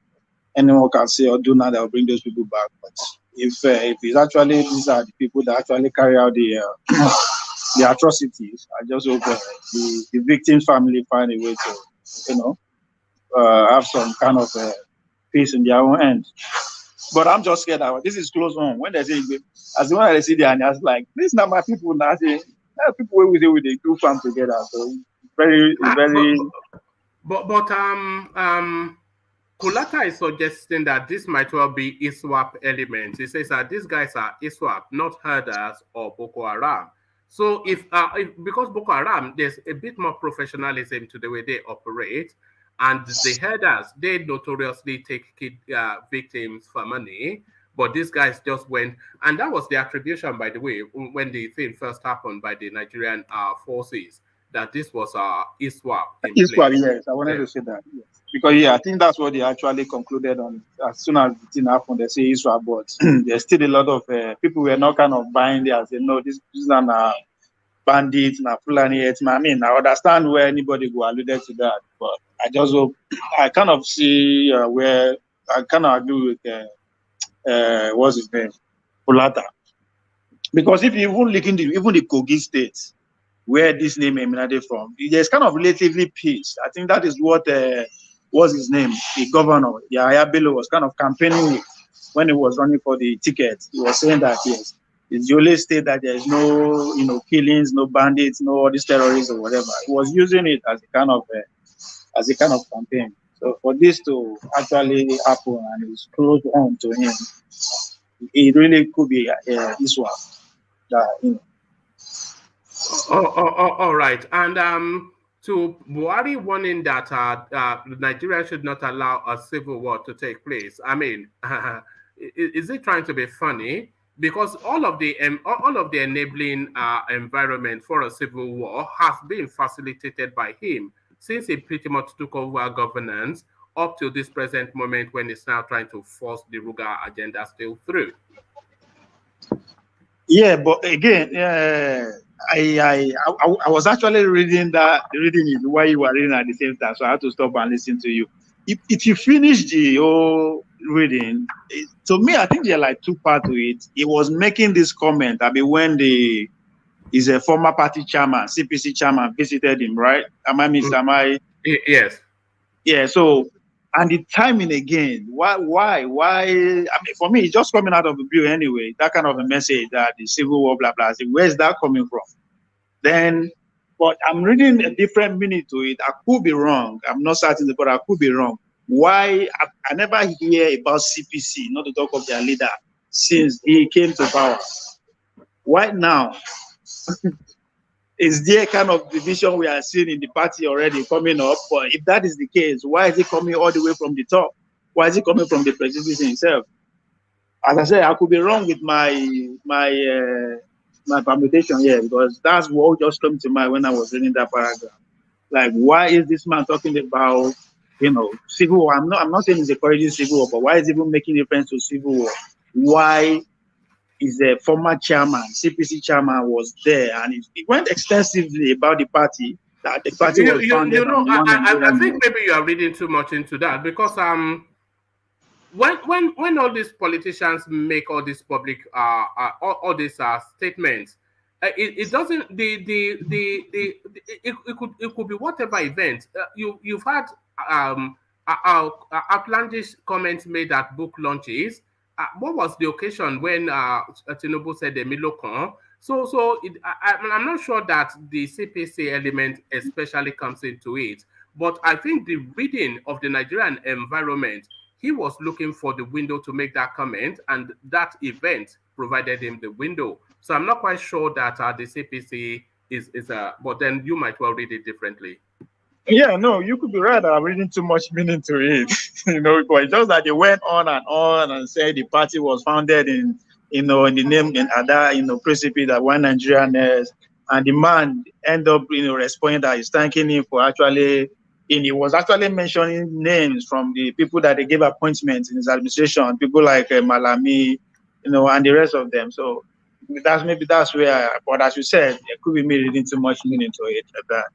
Speaker 10: anyone can say or do now that will bring those people back. But if it's actually these are the people that actually carry out the atrocities, I just hope the victim's family find a way to, have some kind of peace in their own end. But I'm just scared that this is close home. When they say, as soon as I see the and it's like, this is not my people now. People we say they do farm together. So very.
Speaker 1: But Kulata is suggesting that this might well be ISWAP elements. He says that these guys are ISWAP, not herders or Boko Haram. So if because Boko Haram, there's a bit more professionalism to the way they operate, and the herders, they notoriously take victims for money. But these guys just went, and that was the attribution, by the way, when the thing first happened by the Nigerian forces, that this was ISWAP in
Speaker 10: ISWAP,
Speaker 1: place.
Speaker 10: yes, I wanted to say that. Yes. Because I think that's what they actually concluded on. As soon as the thing happened, they say ISWAP, but there's still a lot of people were not kind of buying it and saying, no, this is not bandits, na Fulani. I mean, I understand where anybody go alluded to that, but I just hope, I kind of see where I kind of agree with what's his name, Pulata, because if you even look into even the Kogi states where this name emanated from, there's kind of relatively peace. I think that is what what's his name, the governor Yahya Bello was kind of campaigning with when he was running for the ticket. He was saying that yes, it's the only state that there's no, killings, no bandits, no all these terrorists or whatever. He was using it as a kind of campaign. So for this to actually happen and it's close on to him, it really could be this one.
Speaker 1: All right. And to Buhari warning that Nigeria should not allow a civil war to take place. I mean, is it trying to be funny? Because all of the enabling environment for a civil war has been facilitated by him since he pretty much took over governance up to this present moment when he's now trying to force the Ruga agenda still through.
Speaker 10: Yeah, but again, I was actually reading it while you were reading at the same time, so I had to stop and listen to you. If you finish the whole reading, to me, I think there are like two parts to it. He was making this comment, when he's a former party chairman, CPC chairman, visited him, right?
Speaker 1: Yes.
Speaker 10: Yeah, so, and the timing again, why? I mean, for me, it's just coming out of the blue anyway, that kind of a message that the civil war, blah, blah, where's that coming from? Then, but I'm reading a different meaning to it. I could be wrong. I'm not certain, but I could be wrong. Why? I never hear about CPC, not to talk of their leader, since he came to power. Why now? Is there kind of division we are seeing in the party already coming up? But if that is the case, why is it coming all the way from the top? Why is it coming from the presidency himself? As I said, I could be wrong with my permutation here, because that's what just came to mind when I was reading that paragraph. Like, why is this man talking about, civil war? I'm not saying he's encouraging civil war, but why is he even making reference to civil war? Why is the former chairman, CPC chairman, was there, and he went extensively about the party, that the party was founded on
Speaker 1: I think maybe you are reading too much into that, because when all these politicians make all these public all these statements, it doesn't it could be whatever event. You've had outlandish comments made at book launches. What was the occasion when Tinubu said the Milokan? So I'm not sure that the CPC element especially comes into it, but I think the reading of the Nigerian environment, he was looking for the window to make that comment, and that event provided him the window. So I'm not quite sure that the CPC is but then you might well read it differently.
Speaker 10: Yeah, no, you could be right. I'm reading too much meaning to it. But just that they went on and said the party was founded in the name in other, principle that one Nigerian is, and the man end up, responding that he's thanking him for actually, and he was actually mentioning names from the people that they gave appointments in his administration, people like Malami, and the rest of them. So that's where, but as you said, it could be me reading too much meaning to it like that.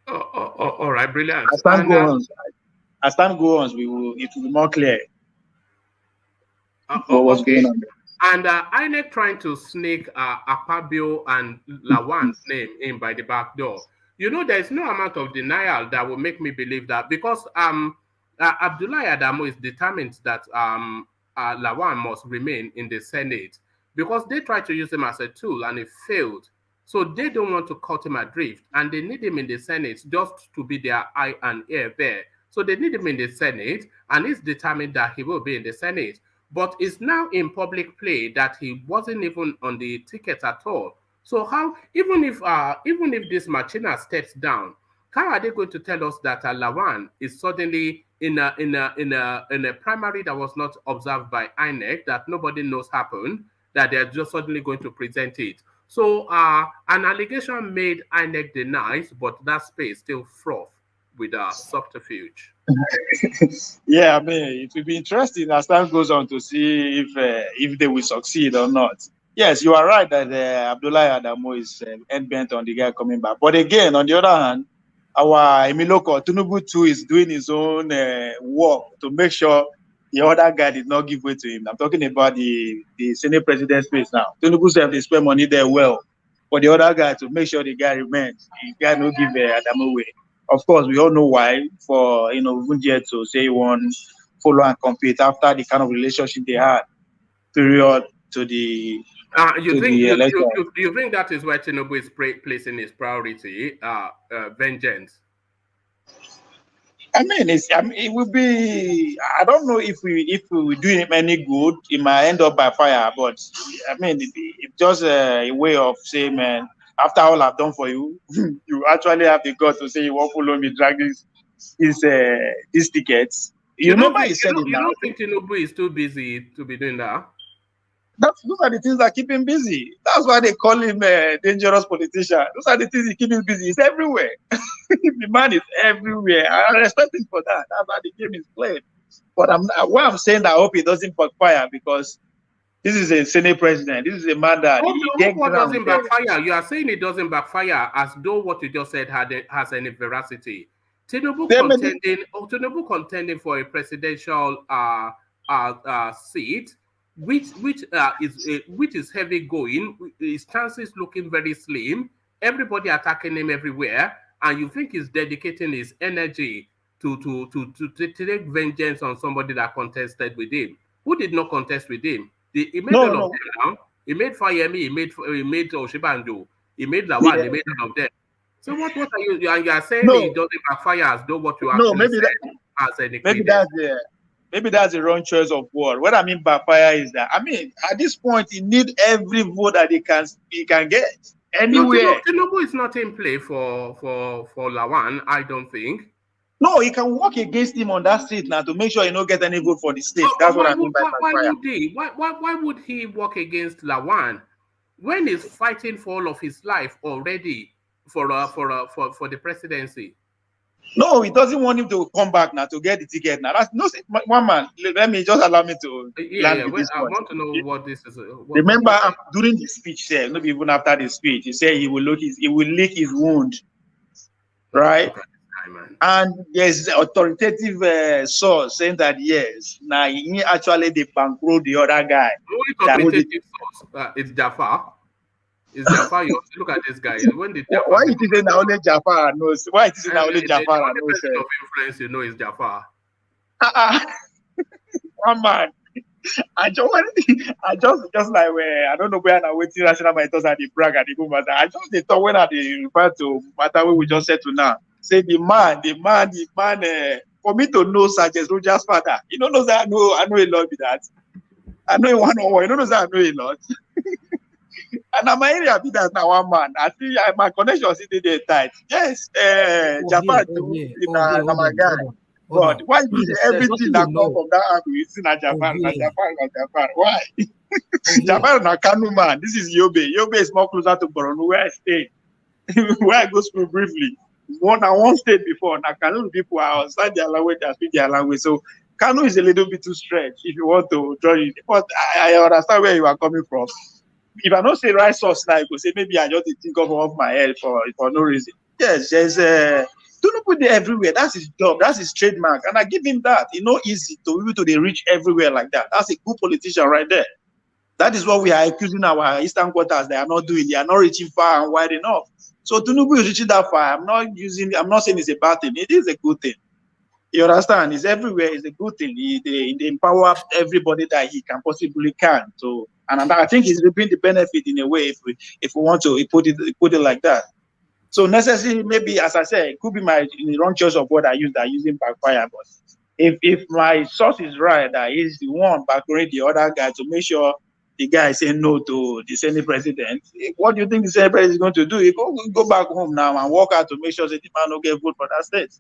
Speaker 1: All right, brilliant.
Speaker 10: As time goes on, it will be more clear. What's going on there.
Speaker 1: And Inec trying to sneak Akpabio and Lawan's name in by the back door. There's no amount of denial that will make me believe that, because Abdullahi Adamu is determined that Lawan must remain in the Senate, because they tried to use him as a tool and it failed. So they don't want to cut him adrift, and they need him in the Senate just to be their eye and ear there. So they need him in the Senate, and he's determined that he will be in the Senate. But it's now in public play that he wasn't even on the ticket at all. So how, even if this Machina steps down, how are they going to tell us that Lawan is suddenly in a primary that was not observed by INEC, that nobody knows happened, that they're just suddenly going to present it. So an allegation made, INEC denies, but that space still froth with a subterfuge.
Speaker 10: Yeah, I mean, it will be interesting as time goes on to see if they will succeed or not. Yes, you are right that Abdullah Adamo is bent on the guy coming back. But again, on the other hand, our Emiloko Tinubu too is doing his own work to make sure the other guy did not give way to him. I'm talking about the Senate president space now. Tinubu said they spend money there well for the other guy to make sure the guy remains. The guy no give Adamo way. Of course, we all know why. For Vunje to say he won't follow and compete after the kind of relationship they had period to the
Speaker 1: you think
Speaker 10: election.
Speaker 1: you think that is where Tinubu is placing his priority, vengeance?
Speaker 10: I mean, it will be. I don't know if we do him any good. It might end up by fire. But I mean, it's just a way of saying, man, after all I've done for you, you actually have the guts to say you won't follow me, drag these tickets. You remember he said it now.
Speaker 1: You don't think Tinubu is too busy to be doing that?
Speaker 10: Those are the things that keep him busy. That's why they call him a dangerous politician. Those are the things that keep him busy. He's everywhere. The man is everywhere. I respect him for that. That's how the game is played. But I'm saying that I hope he doesn't backfire, because this is a Senate president. This is a man that
Speaker 1: what doesn't backfire? You are saying it doesn't backfire as though what you just said has any veracity. Tinubu contending for a presidential seat, which is heavy going, his chances looking very slim, everybody attacking him everywhere, and you think he's dedicating his energy to take vengeance on somebody that contested with him? Who did not contest with him? He made all of them now. He made Fayemi, he made Oshibanjo, he made Lawan, he made all of them. So what are you? You are saying it doesn't backfire as though what you actually said has any credence.
Speaker 10: Maybe that's the wrong choice of word. What I mean by fire is that, I mean, at this point, he need every vote that he can get anywhere.
Speaker 1: Tinubu is not in play for Lawan, I don't think.
Speaker 10: No, he can work against him on that seat now to make sure he don't get any vote for the state. That's what I mean by fire.
Speaker 1: Why would he work against Lawan when he's fighting for all of his life already for the presidency?
Speaker 10: No, he doesn't want him to come back now to get the ticket now. That's no one man. Let me just allow me to.
Speaker 1: I want to know what this is.
Speaker 10: Remember, during the speech, not even after the speech, he said he will lick his wound, right? Okay, and there's authoritative source saying that yes, now he actually they bankroll the other guy.
Speaker 1: Authoritative source, it's Jafar. It's Jafar. You look at this guy. When the Jafar,
Speaker 10: why it isn't only Jafar knows? Why it isn't only Jafar knows?
Speaker 1: The of influence, you know, is Jafar.
Speaker 10: One man. I just like where I don't know where I waiting national my thoughts at the brag at the moment. I just the thought when I refer to matter we just said to now. Say the man. For me to know Sergeant Roger's father, you don't know that I know a lot with that. I know one on one. You don't know that I know a lot. And my area be that now one man. I see my connection is there tight. Yes, Jafar my guy. But why is everything that come from that angle is in a Jafar? Why? Jafar na Kanu man. This is Yobe. Yobe is more closer to Borno, where I stay. Where I go school briefly. One state before. Now Kanu people are outside their language, they speak their language. So Kanu is a little bit too stretched if you want to join it. But I understand where you are coming from. If I don't say right source now, you could say maybe I just think of my head for no reason. Yes, there's don't put it everywhere. That's his job. That's his trademark. And I give him that. It's not easy to be able to reach everywhere like that. That's a good politician right there. That is what we are accusing our eastern quarters. They are not doing. They are not reaching far and wide enough. So Tinubu is reaching that far. I'm not saying it's a bad thing. It is a good thing. You understand? It's everywhere. It's a good thing. They empower everybody that he can possibly can. So, and I think he's reaping the benefit in a way if we want to put it like that. So necessarily, maybe as I said, it could be the wrong choice of what I use that using backfire. But if my source is right, that he's the one background the other guy to make sure the guy is saying no to the Senate president, what do you think the Senate president is going to do? He go back home now and work out to make sure that the man don't get vote for that state.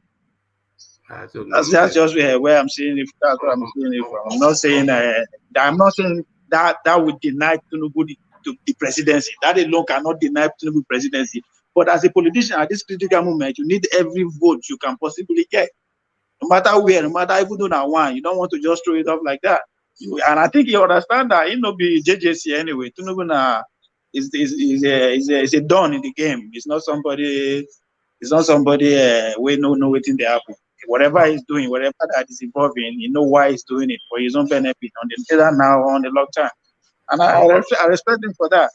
Speaker 10: That's just where I'm seeing it. That's what I'm seeing it from. I'm not saying that would deny Tinubu the presidency. That alone cannot deny Tinubu presidency. But as a politician at this critical moment, you need every vote you can possibly get, no matter where, no matter even though that one, you don't want to just throw it off like that. And I think you understand that he not be JJC anyway. Tinubu is a don in the game. It's not somebody. It's not somebody we know waiting the happen. Whatever he's doing, whatever that is involving, you know why he's doing it for his own benefit on the either now or on the long term. And I respect him for that.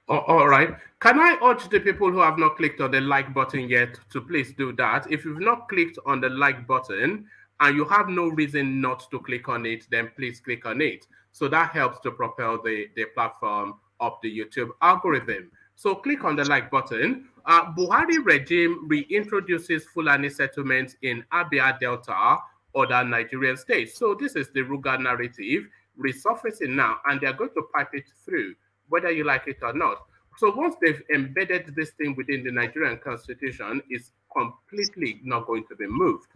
Speaker 1: All right. Can I urge the people who have not clicked on the like button yet to please do that? If you've not clicked on the like button and you have no reason not to click on it, then please click on it. So that helps to propel the platform up the YouTube algorithm. So click on the like button. Buhari regime reintroduces Fulani settlements in Abia Delta, other Nigerian states. So this is the Ruga narrative resurfacing now, and they're going to pipe it through, whether you like it or not. So once they've embedded this thing within the Nigerian constitution, it's completely not going to be moved.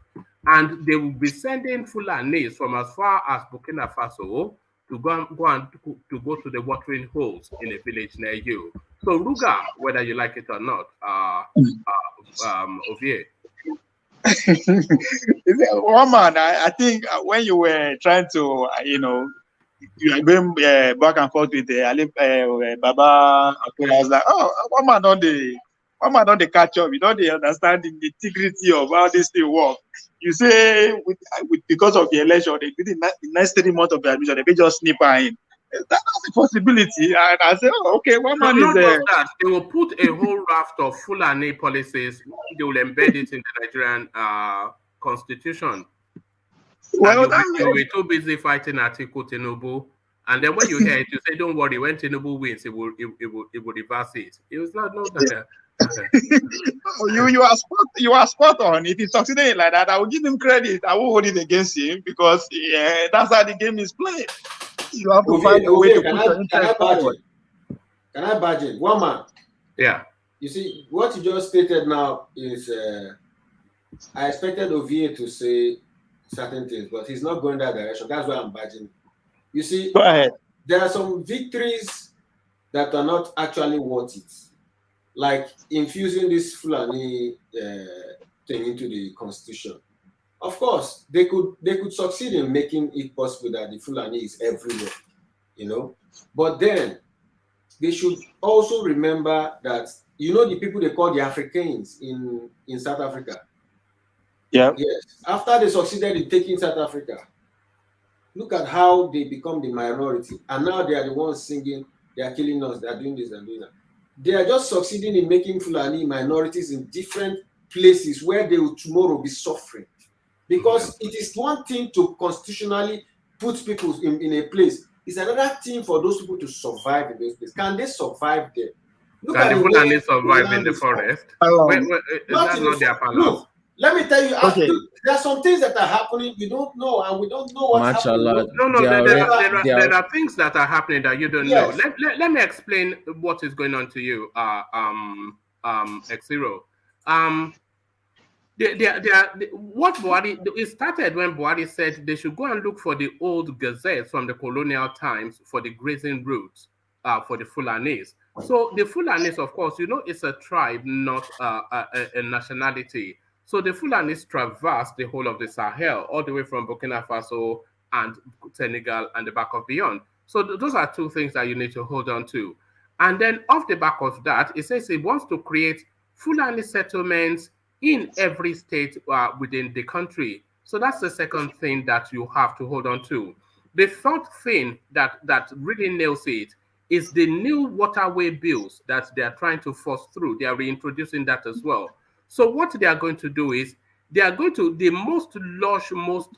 Speaker 1: And they will be sending Fulanis from as far as Burkina Faso to go to the watering holes in a village near you. So Ruga, whether you like it or not, Ovie.
Speaker 10: One man, I think when you were trying to, you are going back and forth with Baba, I was like, one man on the catch up. You don't understand the integrity of how this thing works. You say because of the election, the next 3 months of the admission, they may just snip her in. That's a possibility. And I say, okay, one man is there.
Speaker 1: That. They will put a whole raft of Fulani policies. They will embed it in the Nigerian constitution. Well, you'll be too busy fighting Atiku Tinubu. And then when you hear it, you say, don't worry, when Tinubu wins, it will reverse it. It was not that.
Speaker 10: You are spot on. If he succeeded like that, I will give him credit. I won't hold it against him because that's how the game is played. You have to find a way to put your interest forward.
Speaker 11: Can I badge in? One man.
Speaker 1: Yeah.
Speaker 11: You see, what you just stated now is I expected Ovie to say certain things, but he's not going that direction. That's why I'm badging. You see,
Speaker 10: go ahead.
Speaker 11: There are some victories that are not actually worth it. Like infusing this Fulani thing into the constitution. Of course, they could succeed in making it possible that the Fulani is everywhere, But then they should also remember that the people they call the Africans in South Africa.
Speaker 10: Yeah.
Speaker 11: Yes. After they succeeded in taking South Africa, look at how they become the minority, and now they are the ones singing. They are killing us. They are doing this and doing that. They are just succeeding in making Fulani minorities in different places where they will tomorrow be suffering. Because it is one thing to constitutionally put people in a place. It's another thing for those people to survive in those places. Can they survive there?
Speaker 1: Can the Fulani survive in the forest? That's not their palace.
Speaker 11: Look, let me tell you, there are some things that are happening you don't know, and we don't know what's happening.
Speaker 1: There are things that are happening that you don't know. Let me explain what is going on to you, X0. What Buhari, it started when Buhari said they should go and look for the old gazettes from the colonial times for the grazing routes for the Fulanis. So the Fulanis, of course, it's a tribe, not a nationality. So the Fulanis traversed the whole of the Sahel, all the way from Burkina Faso and Senegal and the back of beyond. So those are two things that you need to hold on to. And then off the back of that, it says it wants to create Fulani settlements in every state within the country. So that's the second thing that you have to hold on to. The third thing that really nails it is the new waterway bills that they are trying to force through. They are reintroducing that as well. So what they are going to do is they are going to, the most lush, most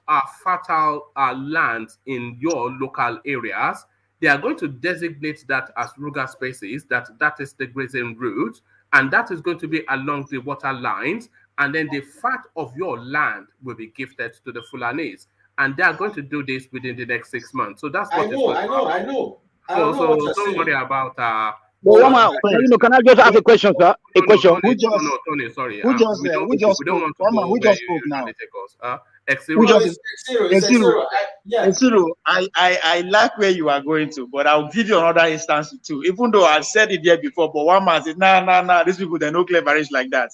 Speaker 1: fertile lands in your local areas, they are going to designate that as Ruga spaces, that is the grazing route, and that is going to be along the water lines, and then the fat of your land will be gifted to the Fulanis. And they are going to do this within the next 6 months. So that's what
Speaker 11: I know.
Speaker 1: So don't worry about
Speaker 5: But one man, can I just ask a question, sir? A question.
Speaker 10: Who just
Speaker 1: Tony, sorry.
Speaker 10: who just
Speaker 1: we
Speaker 10: who just
Speaker 1: don't
Speaker 10: spoke?
Speaker 1: want to
Speaker 10: One man,
Speaker 1: go
Speaker 10: who
Speaker 1: where
Speaker 10: just
Speaker 1: you
Speaker 10: spoke now?
Speaker 1: usually take us.
Speaker 10: Who
Speaker 1: Exiro.
Speaker 10: just
Speaker 11: It's Exiro. Yeah.
Speaker 10: Exiro, I like where you are going to, but I'll give you another instance too. Even though I said it here before, but one man said, nah, these people, they're no cleverish like that.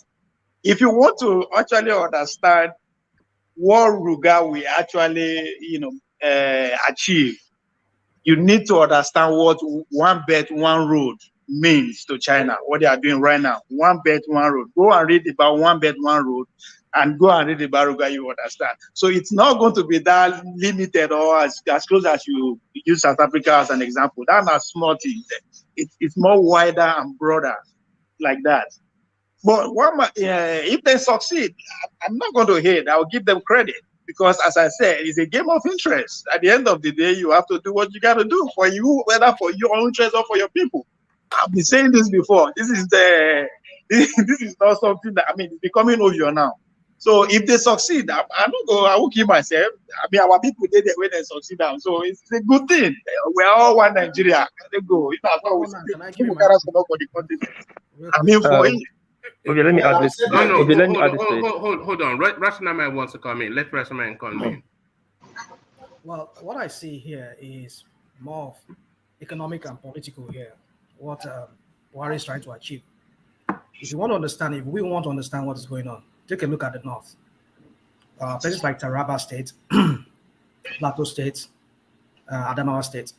Speaker 10: If you want to actually understand what Ruga we actually, achieve, you need to understand what one belt, one road means to China, what they are doing right now. One belt, one road. Go and read about one belt, one road, and go and read about Ruga, you understand. So it's not going to be that limited or as close as you use South Africa as an example. That's not small thing. It's more wider and broader like that. But if they succeed, I'm not going to hate. I'll give them credit. Because as I said, it's a game of interest. At the end of the day, you have to do what you got to do for you, whether for your own interest or for your people. I've been saying this before. This is not something that, it's becoming obvious now. So if they succeed, I won't kill myself. Our people did it when they succeed now. So it's a good thing. We're all one Nigeria. They go.
Speaker 12: Can I give you my
Speaker 10: for the continent.
Speaker 6: Okay, let me add this.
Speaker 1: Hold on. Rational Man wants to come in. Let Rational Man come in.
Speaker 12: Well, what I see here is more of economic and political here. What Buhari is trying to achieve. If we want to understand what is going on, take a look at the north. Places like Taraba State, Plateau State, Adamawa State.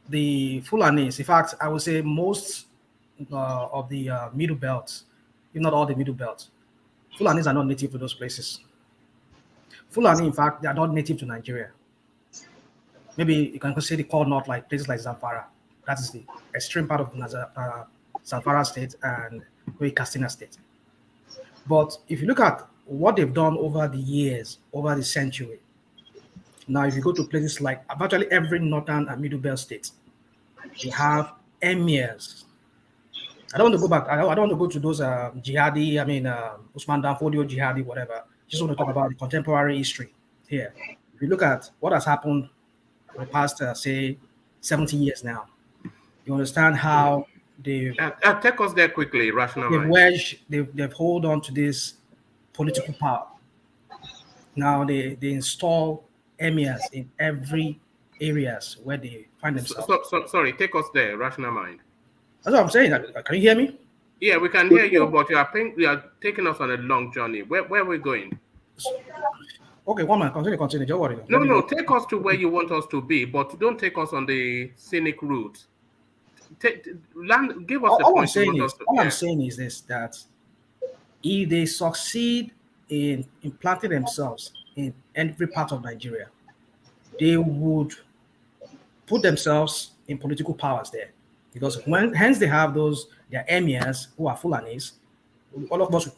Speaker 12: The Fulanis, in fact, I would say most of the middle belt, if not all the middle belt, Fulanis are not native to those places. Fulani, in fact, they are not native to Nigeria. Maybe you can consider the core north, like places like Zamfara. That is the extreme part of Zamfara State and Katsina State. But if you look at what they've done over the years, over the century, now if you go to places like virtually every northern and middle belt state, you have emirs. I don't want to go back. I don't want to go to those jihadi, Usman Danfodio jihadi, whatever. Just want to talk about the contemporary history here. If you look at what has happened for the past, say, 70 years now, you understand how they've...
Speaker 1: take us there quickly, Rational
Speaker 12: They've
Speaker 1: Mind.
Speaker 12: wedged, they've hold on to this political power. Now they install emirs in every areas where they find themselves.
Speaker 1: Sorry, take us there, Rational Mind.
Speaker 12: That's what I'm saying. Can you hear me?
Speaker 1: Yeah, we can hear you, but you are taking us on a long journey. Where are we going?
Speaker 12: Okay, one man, continue. Don't worry.
Speaker 1: No, take us to where you want us to be, but don't take us on the scenic route. Give us the point.
Speaker 12: All I'm saying is this, that if they succeed in implanting themselves in every part of Nigeria, they would put themselves in political powers there. Because hence they have their emirs who are Fulanis. All of us, we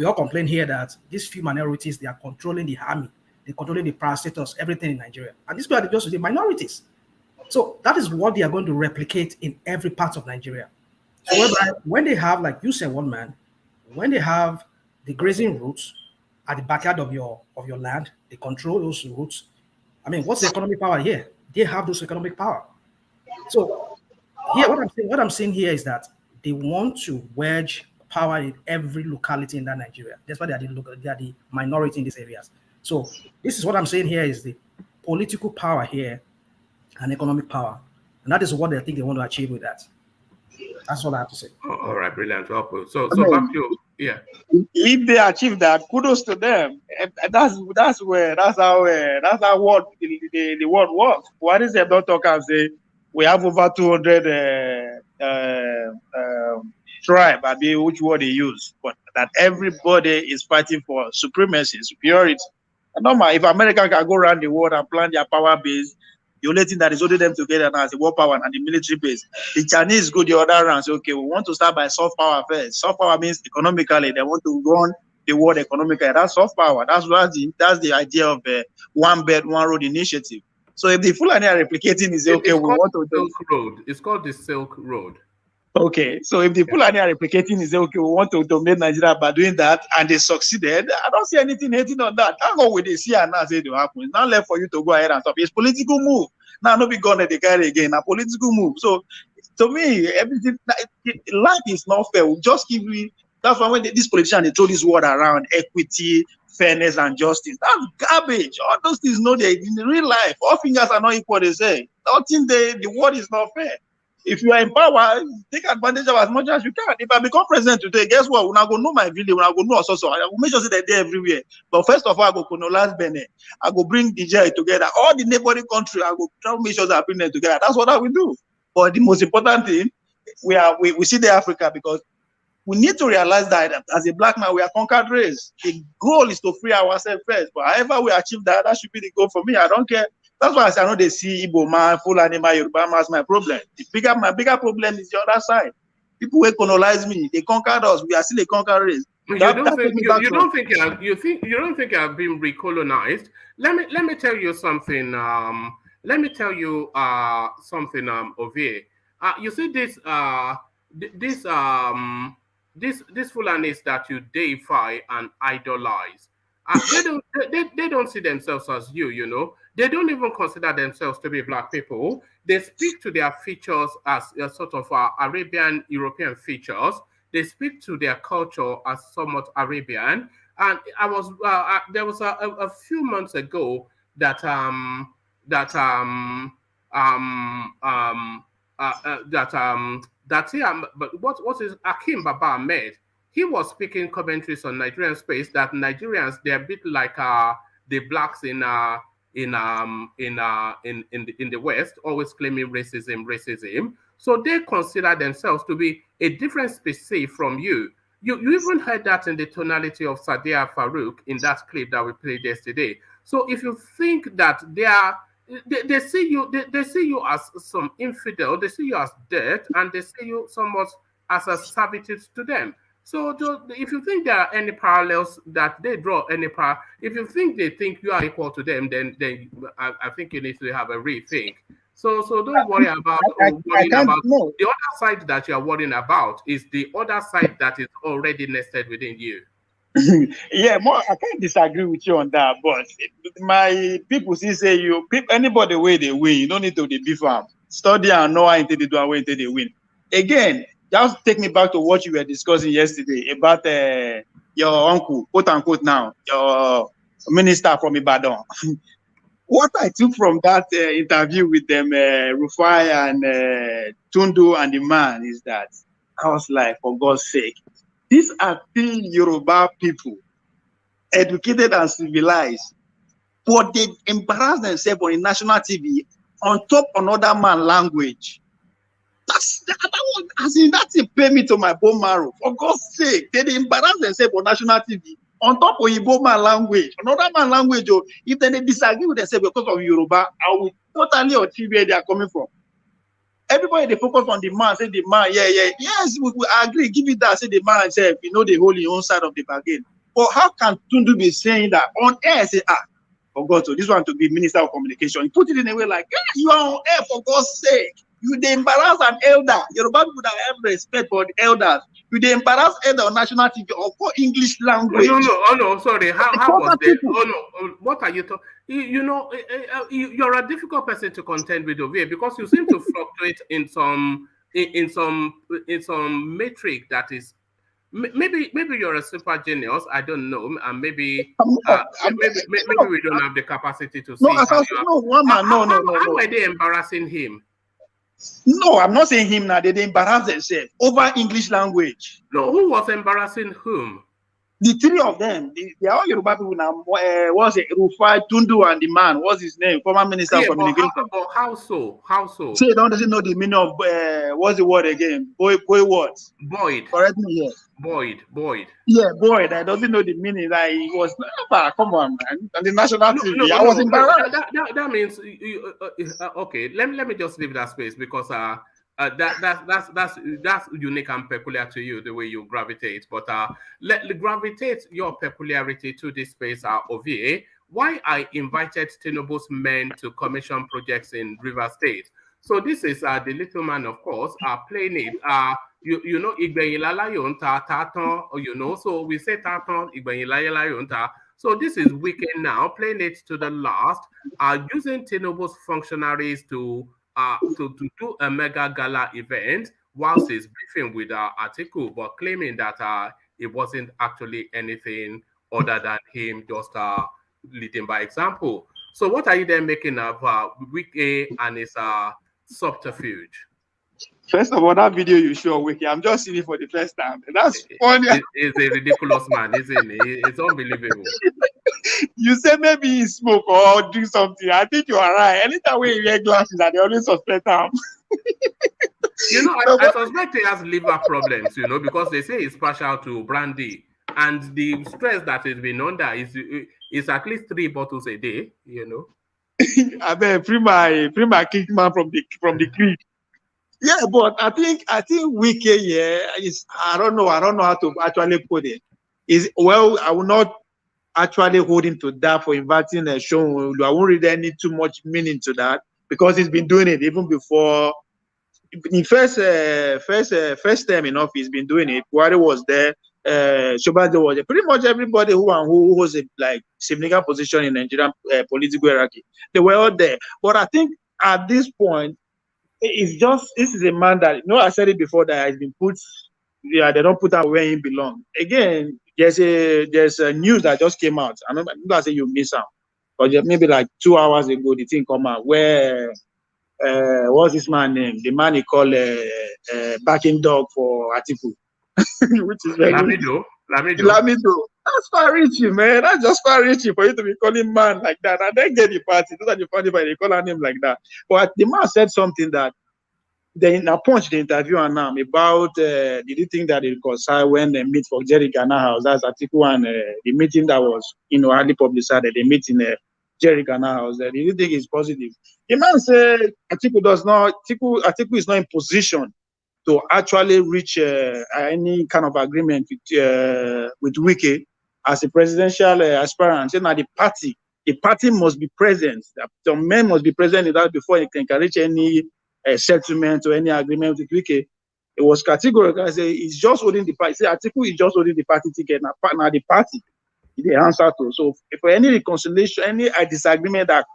Speaker 12: all complain here that these few minorities, they are controlling the army, they're controlling the parastatals, everything in Nigeria. And these people are just the minorities. So that is what they are going to replicate in every part of Nigeria. So when they have, like you said, one man, when they have the grazing routes at the backyard of your land, they control those routes. What's the economic power here? They have those economic power. So here, what I'm saying here is that they want to wedge power in every locality in that Nigeria. That's why they are the minority in these areas. So this is what I'm saying here is the political power here and economic power. And that is what they think they want to achieve with that. That's all I have to say.
Speaker 1: All right, brilliant. So back to you. Yeah.
Speaker 10: If they achieve that, kudos to them. That's how the world works. What is it? Don't talk and say we have over 200 tribe, which word they use, but that everybody is fighting for supremacy, superiority. And normal, if America can go around the world and plan their power base, the only thing that is holding them together now is the war power and the military base. The Chinese go the other round. Say, okay, we want to start by soft power first. Soft power means economically, they want to run the world economically. That's soft power. That's the idea of the one belt, one road initiative. So if the Fulani are replicating, is okay, we want to
Speaker 1: Silk Road. It's called the Silk Road.
Speaker 10: Okay, so if the Fulani are replicating, is okay, we want to dominate Nigeria by doing that, and they succeeded. I don't see anything hating on that. Thank God we see and now say it will happen. It's not left for you to go ahead and stop. It's political move. Now, no be gone they carry again. A political move. So, to me, everything life is not fair. We'll just give me. That's why when this politician they throw this word around equity, fairness, and justice. That's garbage. All those things, no, they in real life. All fingers are not equal. They say nothing. The word is not fair. If you are in power, take advantage of as much as you can. If I become president today, guess what? When I go know my village, when I go know also, I will make sure that they're everywhere. But first of all, I go colonize Benin. I go bring DJ together. All the neighboring country, I go try to make sure that I bring them together. That's what I will do. But the most important thing, we see the Africa because we need to realize that as a black man, we are conquered race. The goal is to free ourselves first. But however we achieve that, that should be the goal for me. I don't care. That's why I say I know they see Igbo man, Fulani man, Yoruba man as my problem. My bigger problem is the other side. People who colonize me, they conquered us. We are still a conquered race.
Speaker 1: You don't think you have been recolonized? Let me tell you something. Let me tell you something. Ovie. You see this Fulanis that you deify and idolize. They don't see themselves as you know. They don't even consider themselves to be black people. They speak to their features as a sort of Arabian European features. They speak to their culture as somewhat Arabian. And there was a few months ago that what is Akim Baba Ahmed? He was speaking commentaries on Nigerian space that Nigerians, they're a bit like the blacks in the West, always claiming racism. So they consider themselves to be a different species from you. You even heard that in the tonality of Sadia Farouk in that clip that we played yesterday. So if you think that they see you as some infidel, they see you as dirt, and they see you somewhat as a servitude to them. So if you think there are any parallels that they draw if you think they think you are equal to them, then I think you need to have a rethink. So don't worry about the other side that you are worrying about is the other side that is already nested within you.
Speaker 10: Yeah, I can't disagree with you on that, but my people still say anybody way they win, you don't need to be farm. Study and know how until they do and until they win. Again, just take me back to what you were discussing yesterday about your uncle, quote unquote now, your minister from Ibadan. What I took from that interview with them, Rufai and Tundu and the man, is that I was like, for God's sake, these are still Yoruba people, educated and civilized, but they embarrass themselves on the national TV on top of another man's language. That's a pay me to my bone marrow. For God's sake, they embarrass themselves on national TV on top of Igbo man language, another man language. Or if they disagree with themselves because of Yoruba, I will totally achieve where they are coming from. Everybody they focus on the man, say the man, yes, we agree, give it that, say the man himself, they hold your own side of the bargain. But how can Tundu be saying that on air? Say, for God, so this one to be Minister of Communication. He put it in a way like, you are on air, for God's sake. You they embarrass an elder. Yoruba people that have respect for the elders. You they embarrass elder on national TV or for English language.
Speaker 1: No, sorry. How was that? Oh no, what are you talking? You're a difficult person to contend with over here because you seem to fluctuate in some metric that is maybe you're a super genius. I don't know, and maybe we don't have the capacity to see. How are they embarrassing him?
Speaker 10: No, I'm not saying him now. They embarrass themselves over English language.
Speaker 1: No, who was embarrassing whom?
Speaker 10: The three of them. They are all Yoruba people now. What's it? Rufai, Tundu, and the man. What's his name? Former Minister of Communication.
Speaker 1: But how so?
Speaker 10: So you doesn't know the meaning of what's the word again? Boy what?
Speaker 1: Boyd.
Speaker 10: Correct me here.
Speaker 1: Boyd.
Speaker 10: Yeah, Boyd. I doesn't know the meaning. Like he was come on, man. And the national TV. I was embarrassed.
Speaker 1: That means okay. Let me just leave that space because that's unique and peculiar to you, the way you gravitate. But gravitate your peculiarity to this space, OVA. Why I invited Tinubu's men to commission projects in River State. So this is the little man, of course, playing it. You know, Igbenyilalayonta, Taton, so we say Taton, Igbenyilalayonta. So this is Wike now playing it to the last, using Tinubu's functionaries to do a mega gala event whilst he's briefing with Atiku, but claiming that it wasn't actually anything other than him just leading by example. So what are you then making of Wike and his subterfuge?
Speaker 10: First of all, that video you show Wiki, I'm just seeing it for the first time. That's funny.
Speaker 1: He's a ridiculous man, isn't he? It's unbelievable.
Speaker 10: You say maybe he smoke or do something. I think you are right. Anytime we wear glasses, I always suspect him.
Speaker 1: You know, I suspect he has liver problems, you know, because they say he's partial to brandy. And the stress that he's been under is at least 3 bottles a day, you know.
Speaker 10: I mean, free my kick man from the creek. Yeah, but I think Wike, is I don't know how to actually put it. I will not actually hold him to that for inviting a show. I won't really too much meaning to that because he's been doing it even before. In first term in office, he's been doing it. Buhari was there. Shobajo was there. Pretty much everybody who was a like significant position in Nigerian political hierarchy, they were all there. But I think at this point, this is a man that, you know, I said it before, that has been put, they don't put out where he belongs. Again, there's a news that just came out. I remember I say you miss out, but maybe like 2 hours ago the thing come out where what's this man name? The man he called backing dog for Atiku, which is very
Speaker 1: Lamido.
Speaker 10: That's far reaching, man. That's just far reaching for you to be calling man like that. And then get the party. Those are the funny part. They call her name like that. But the man said something that they punched the interviewer now about did you think that it was when they meet for Jerry Ghana House? That's Atiku and the meeting that was hardly publicized. They meet in Jerry Ghana House. Did you think it's positive? The man said Atiku is not in position to actually reach any kind of agreement with Wike as a presidential aspirant. So now the party must be present. The men must be present in that before it can reach any settlement or any agreement with Wike. It was categorical. I say he's just holding the party. Say Atiku is just holding the party ticket. Now the party, the answer to. So if for any reconciliation, any disagreement that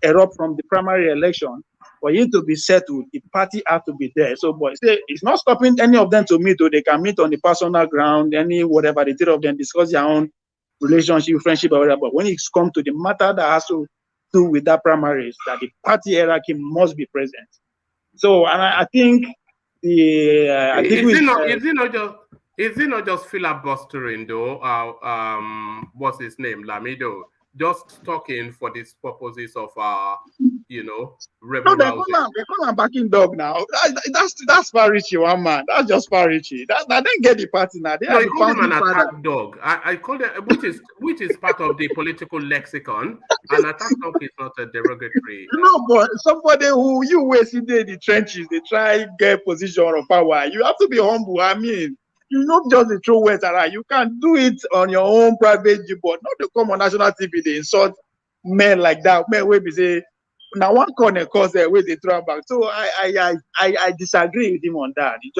Speaker 10: erupt from the primary election, for you to be settled, the party have to be there. So, but it's not stopping any of them to meet, or they can meet on the personal ground, any whatever, the three of them discuss their own relationship, friendship, or whatever. But when it's come to the matter that has to do with that primaries, that the party hierarchy must be present. So, and I think
Speaker 1: is it not just filibustering though? What's his name? Lamido. Just talking for these purposes of rebel rousing.
Speaker 10: They call him backing dog now. That's far reachy, one man. That's just far reachy. Now they get the party now. They
Speaker 1: call him an attack dog. I call it, which is part of the political lexicon. An attack dog is not a derogatory.
Speaker 10: No, but somebody who you waste in the trenches, they try get position of power. You have to be humble. I mean, you not just the throw words around. You can do it on your own private but not to come on national TV. They insult men like that. Men will be say, now one corner cause where they throw back. So I disagree with him on that. He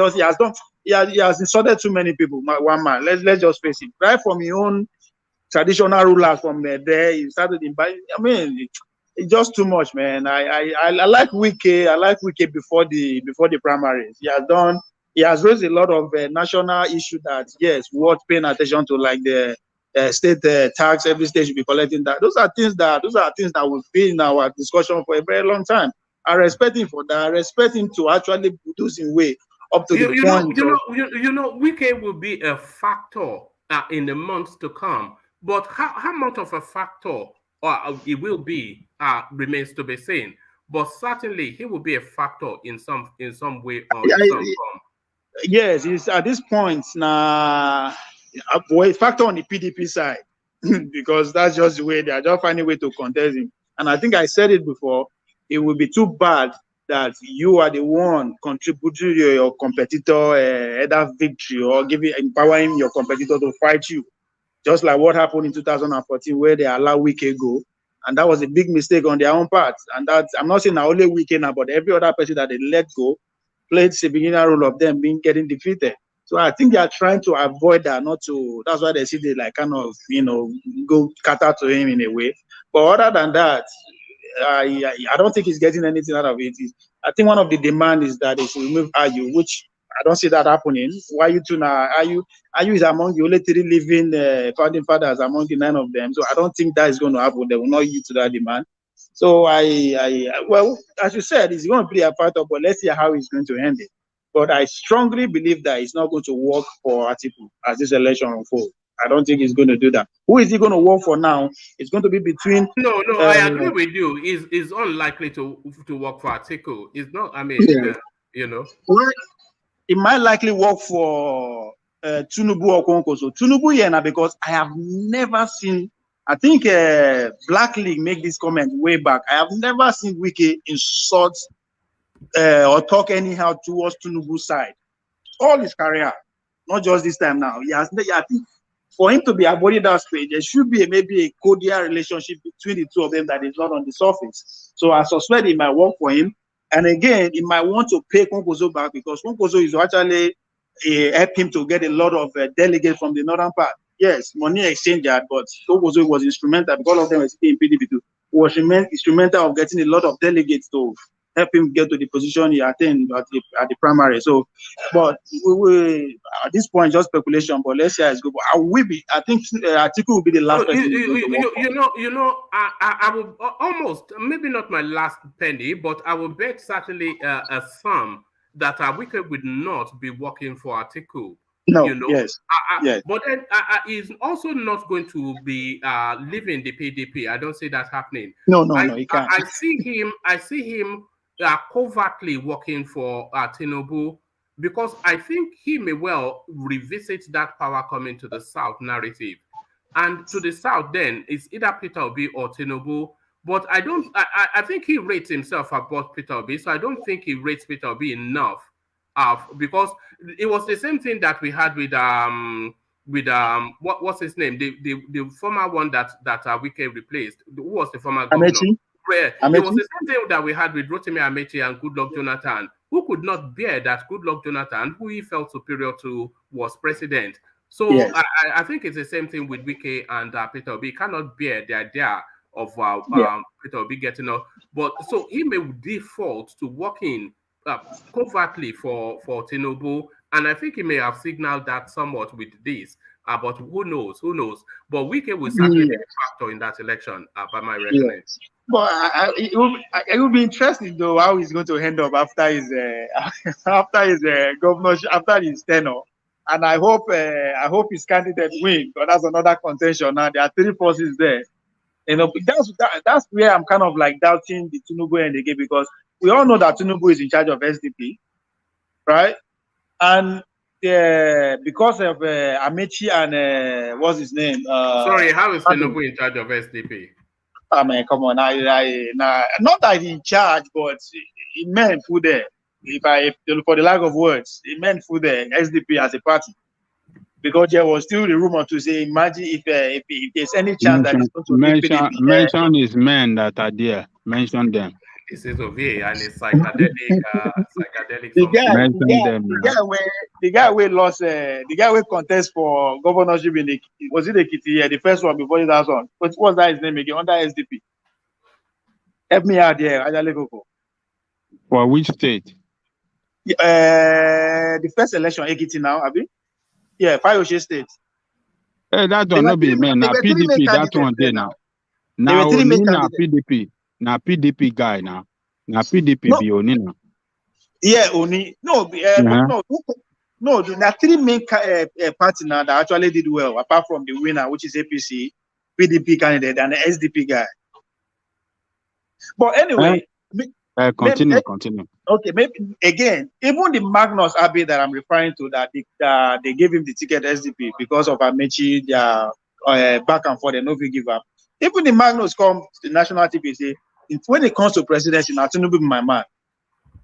Speaker 10: has insulted too many people. One man. Let's just face it. Right from your own traditional rulers from there, he started inviting. I mean, it's just too much, man. I like Wike. I like Wike before the primaries. He has raised a lot of national issues that, yes, worth paying attention to, like the state tax. Every state should be collecting that. Those are things that will be in our discussion for a very long time. I respect him for that. I respect him to actually produce in way up to the point.
Speaker 1: Wike will be a factor in the months to come. But how much of a factor it will be remains to be seen. But certainly he will be a factor in some way or in some form.
Speaker 10: Yes, it's at this point now a factor on the PDP side because that's just the way they are just finding a way to contest him. And I think I said it before, it will be too bad that you are the one contributing to your competitor either victory or empowering your competitor to fight you. Just like what happened in 2014 where they allowed Wike go. And that was a big mistake on their own part. And that's, I'm not saying not only Wike now, but every other person that they let go played the beginner role of them getting defeated. So I think they are trying to avoid that, not to. That's why they see they like kind of go cater to him in a way. But other than that, I don't think he's getting anything out of it. I think one of the demand is that they should remove Ayu, which I don't see that happening. Why you two now? Ayu is among the only 3 living founding fathers among the 9 of them. So I don't think that is going to happen. They will not yield to that demand. So well, as you said, it's going to be a fighter, but let's see how he's going to end it. But I strongly believe that it's not going to work for Atiku as this election unfolds. I don't think he's going to do that. Who is he going to work for now? It's going to be between.
Speaker 1: No, I agree with you. Is unlikely to work for Atiku. It's not. I mean,
Speaker 10: Well, it might likely work for Tinubu or Konkoso. Tinubu, yeah, because I have never seen. I think Black League make this comment way back. I have never seen Wike insult or talk anyhow towards Tinubu's side. All his career, not just this time now. I think for him to be avoiding that space, there should be maybe a cordial relationship between the two of them that is not on the surface. So I suspect it might work for him. And again, he might want to pay Konkoso back because Konkoso is actually help him to get a lot of delegates from the northern part. Yes, money exchange that, but Konkoso was instrumental because all of them were sitting in PDP too. Was instrumental of getting a lot of delegates to help him get to the position he attained at the primary. So, but we at this point just speculation. But let's see how it's good. I think Atiku will be the last person.
Speaker 1: I will almost, maybe not my last penny, but I will bet certainly a sum that Wike would not be working for Atiku.
Speaker 10: No, yes.
Speaker 1: But then he's also not going to be leaving the PDP. I don't see that happening.
Speaker 10: No, he can't.
Speaker 1: I see him covertly working for Tinubu because I think he may well revisit that power coming to the South narrative. And to the South, then, it's either Peter Obi or Tinubu. But I think he rates himself above Peter Obi, so I don't think he rates Peter Obi enough. Because it was the same thing that we had with what's his name, the former one that Wike replaced. Who was the former governor?
Speaker 10: Amechi?
Speaker 1: It was the same thing that we had with Rotimi Amechi and Goodluck Jonathan, who could not bear that Goodluck Jonathan, who he felt superior to, was president. So yes. I think it's the same thing with Wike and Peter Obi. He cannot bear the idea of Peter Obi getting up. But so he may default to working covertly for Tinubu, and I think he may have signaled that somewhat with this. But who knows? But Wike will certainly be a factor in that election, by my reckoning.
Speaker 10: Yes. But it will be interesting though how he's going to end up after his governorship, after his tenure. And I hope his candidate win, but that's another contention. Now there are 3 forces there. That's where I'm kind of like doubting the Tinubu end again, because we all know that Tinubu is in charge of SDP, right? And because of Amechi and what's his name?
Speaker 1: Sorry, how is Tinubu in charge of SDP?
Speaker 10: I mean, come on, not that he's in charge, but he meant food there. For the lack of words, he meant food there. SDP as a party, because there was still the rumor to say, imagine if there's any chance that it's going to
Speaker 8: mention his men that are there. Mention them.
Speaker 1: This is OVA and it's psychedelic.
Speaker 10: The guy we lost. The guy we contest for governorship in Ekiti? The first one before that one. What's that his name again? Under SDP. Help me out there.
Speaker 8: For which state?
Speaker 10: The first election, Ekiti now, Abi. Yeah, Fayoshe State.
Speaker 8: Hey, that don't know be man. Now PDP, that one there now. Now PDP. Now PDP guy now. Now PDP be Oni now.
Speaker 10: Yeah, Oni. No, no. There are 3 main parties now that actually did well, apart from the winner, which is APC, PDP candidate, and the SDP guy. But anyway,
Speaker 8: continue.
Speaker 10: Okay, maybe again, even the Magnus Abbey that I'm referring to, that they gave him the ticket SDP because of Amechi, their back and forth, they no fit give up. Even the Magnus come to the national TV say, when it comes to presidency, Tinubu be my man.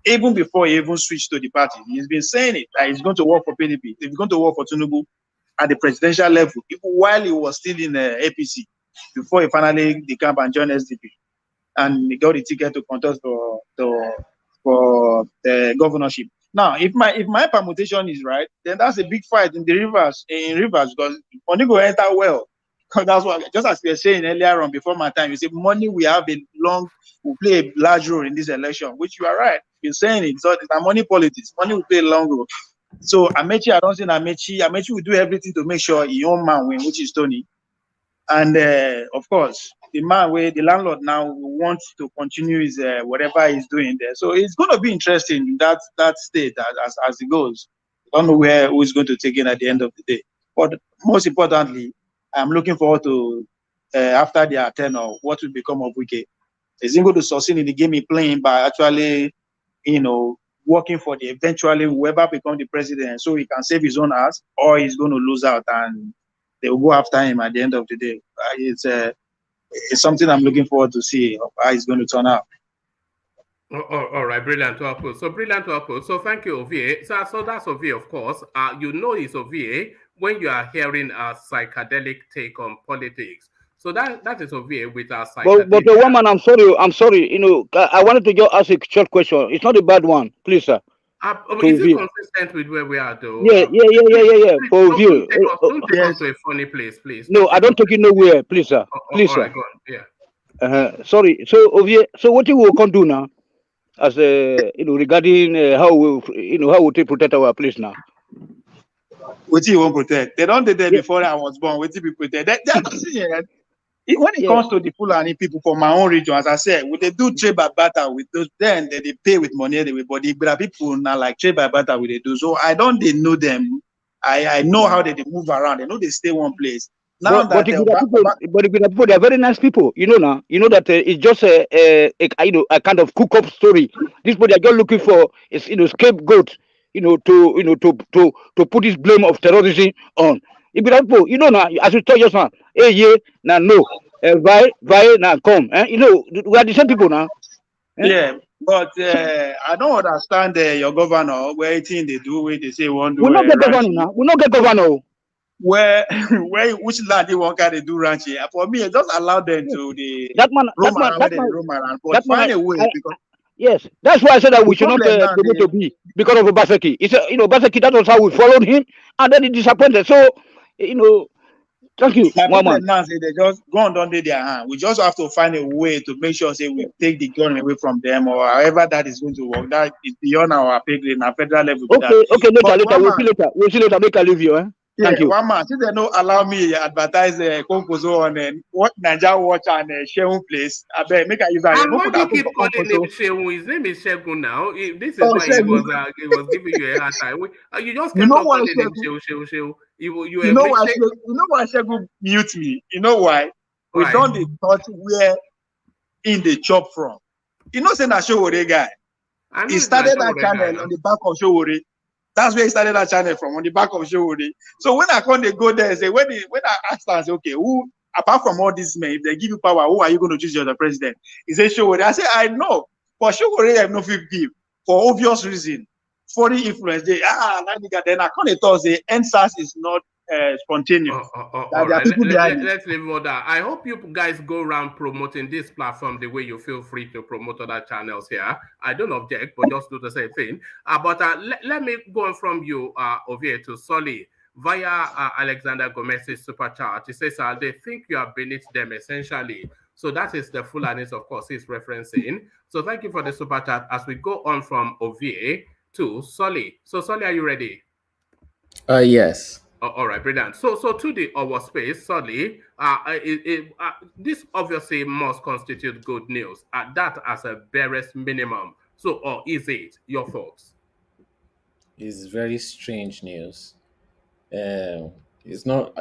Speaker 10: Even before he even switched to the party, he's been saying it that he's going to work for PDP. He's going to work for Tinubu at the presidential level, even while he was still in APC, before he finally decamped and joined SDP, and he got the ticket to contest for the governorship. Now, if my permutation is right, then that's a big fight in the rivers because money go enter well. Because that's what, just as we were saying earlier on before my time, you say money will play a large role in this election, which you are right. You're saying it. So it's money politics. Money will play a long role. So Amechi, I don't think Amechi will do everything to make sure his own man win, which is Tony. And of course, the landlord now wants to continue his whatever he's doing there. So it's going to be interesting in that state as it goes. I don't know who is going to take it at the end of the day. But most importantly, I'm looking forward to after their tenure, what will become of Wike. Is he going to succeed in the game he's playing by actually, working for eventually whoever becomes the president, so he can save his own ass, or he's going to lose out and they will go after him at the end of the day. It's something I'm looking forward to see how it's going to turn out.
Speaker 1: All right, brilliant to upload. So brilliant to upload. So thank you, Ovie. So that's Ovie, of course. It's Ovie when you are hearing a psychedelic take on politics. So that is Ovie with our psychedelic.
Speaker 5: But woman, I'm sorry. I wanted to just ask a short question. It's not a bad one, please, sir.
Speaker 1: Is it consistent with where we are, though?
Speaker 5: Yeah. For Ovie.
Speaker 1: Don't take us to a funny place, please.
Speaker 5: No, I don't take you nowhere, please, sir. Please, sir.
Speaker 1: Right, go on. Yeah.
Speaker 5: Sorry. So Ovie, so what you will do now, as regarding how we protect our place now?
Speaker 10: What you won't protect? They don't did that before I was born. What you be protect? When it comes to the Fulani people from my own region, as I said, when they do trade by barter with those, then they pay with money anyway. But the people now like trade by barter with they do. So I don't know them. I know how they move around. They know they stay one place. Now
Speaker 5: but the people, they are very nice people. You know that it's just a kind of cook-up story. These people, they are just looking for scapegoat. To put this blame of terrorism on. If you now, as you told just now, no, now come. We are the same people now.
Speaker 10: Yeah, but I don't understand your governor where they do where they say one do.
Speaker 5: We not get governor now. We not get governor.
Speaker 10: Which land they want to do ranch here? For me, just allow them to roam around. But find a way because.
Speaker 5: Yes, that's why I said that we should not promote to be because of Obaseki. It's Obaseki, that was how we followed him, and then he disappointed. So, thank you,
Speaker 10: Mama. Now say they just go on under their hand. We just have to find a way to make sure we take the gun away from them, or however that is going to work. That is beyond our pay grade, our federal level.
Speaker 5: Okay, later. We'll see later. Make I leave you, Thank you.
Speaker 10: One man, since they don't allow me advertise Composo on what Nigeria Watch and Sheun Place, I bet make I use that.
Speaker 1: And why do you keep calling him Sheun? His name is Shegun now. This is why he was giving you a hard time. You just kept on calling him Sheun. You know
Speaker 10: why Shegun mute me? You know why? We don't the thought where in the chop from. You know, say that Showore guy. He started that channel on the back of Showore. That's where he started that channel from, on the back of Showore. So when I come, they go there and say, when I ask them, I say, okay, who, apart from all these men, if they give you power, who are you going to choose as the president? He said, Showore. I say, I know. But Showore, I have no give for obvious reason. Foreign influence. Then I can't tell say NSAS is not spontaneous.
Speaker 1: Let's leave all that. I hope you guys go around promoting this platform the way you feel free to promote other channels here. I don't object, but just do the same thing. But let me go on from you over here to Solly via Alexander Gomez's super chat. He says they think you are beneath them essentially. So that is the Fulanis, of course, he's referencing. So thank you for the super chat as we go on from Ovie to Solly. So Solly, are you ready?
Speaker 7: Yes.
Speaker 1: All right, brilliant. So to the our space, Solly, this obviously must constitute good news. That as a barest minimum. So, or is it? Your thoughts?
Speaker 7: It's very strange news. It's not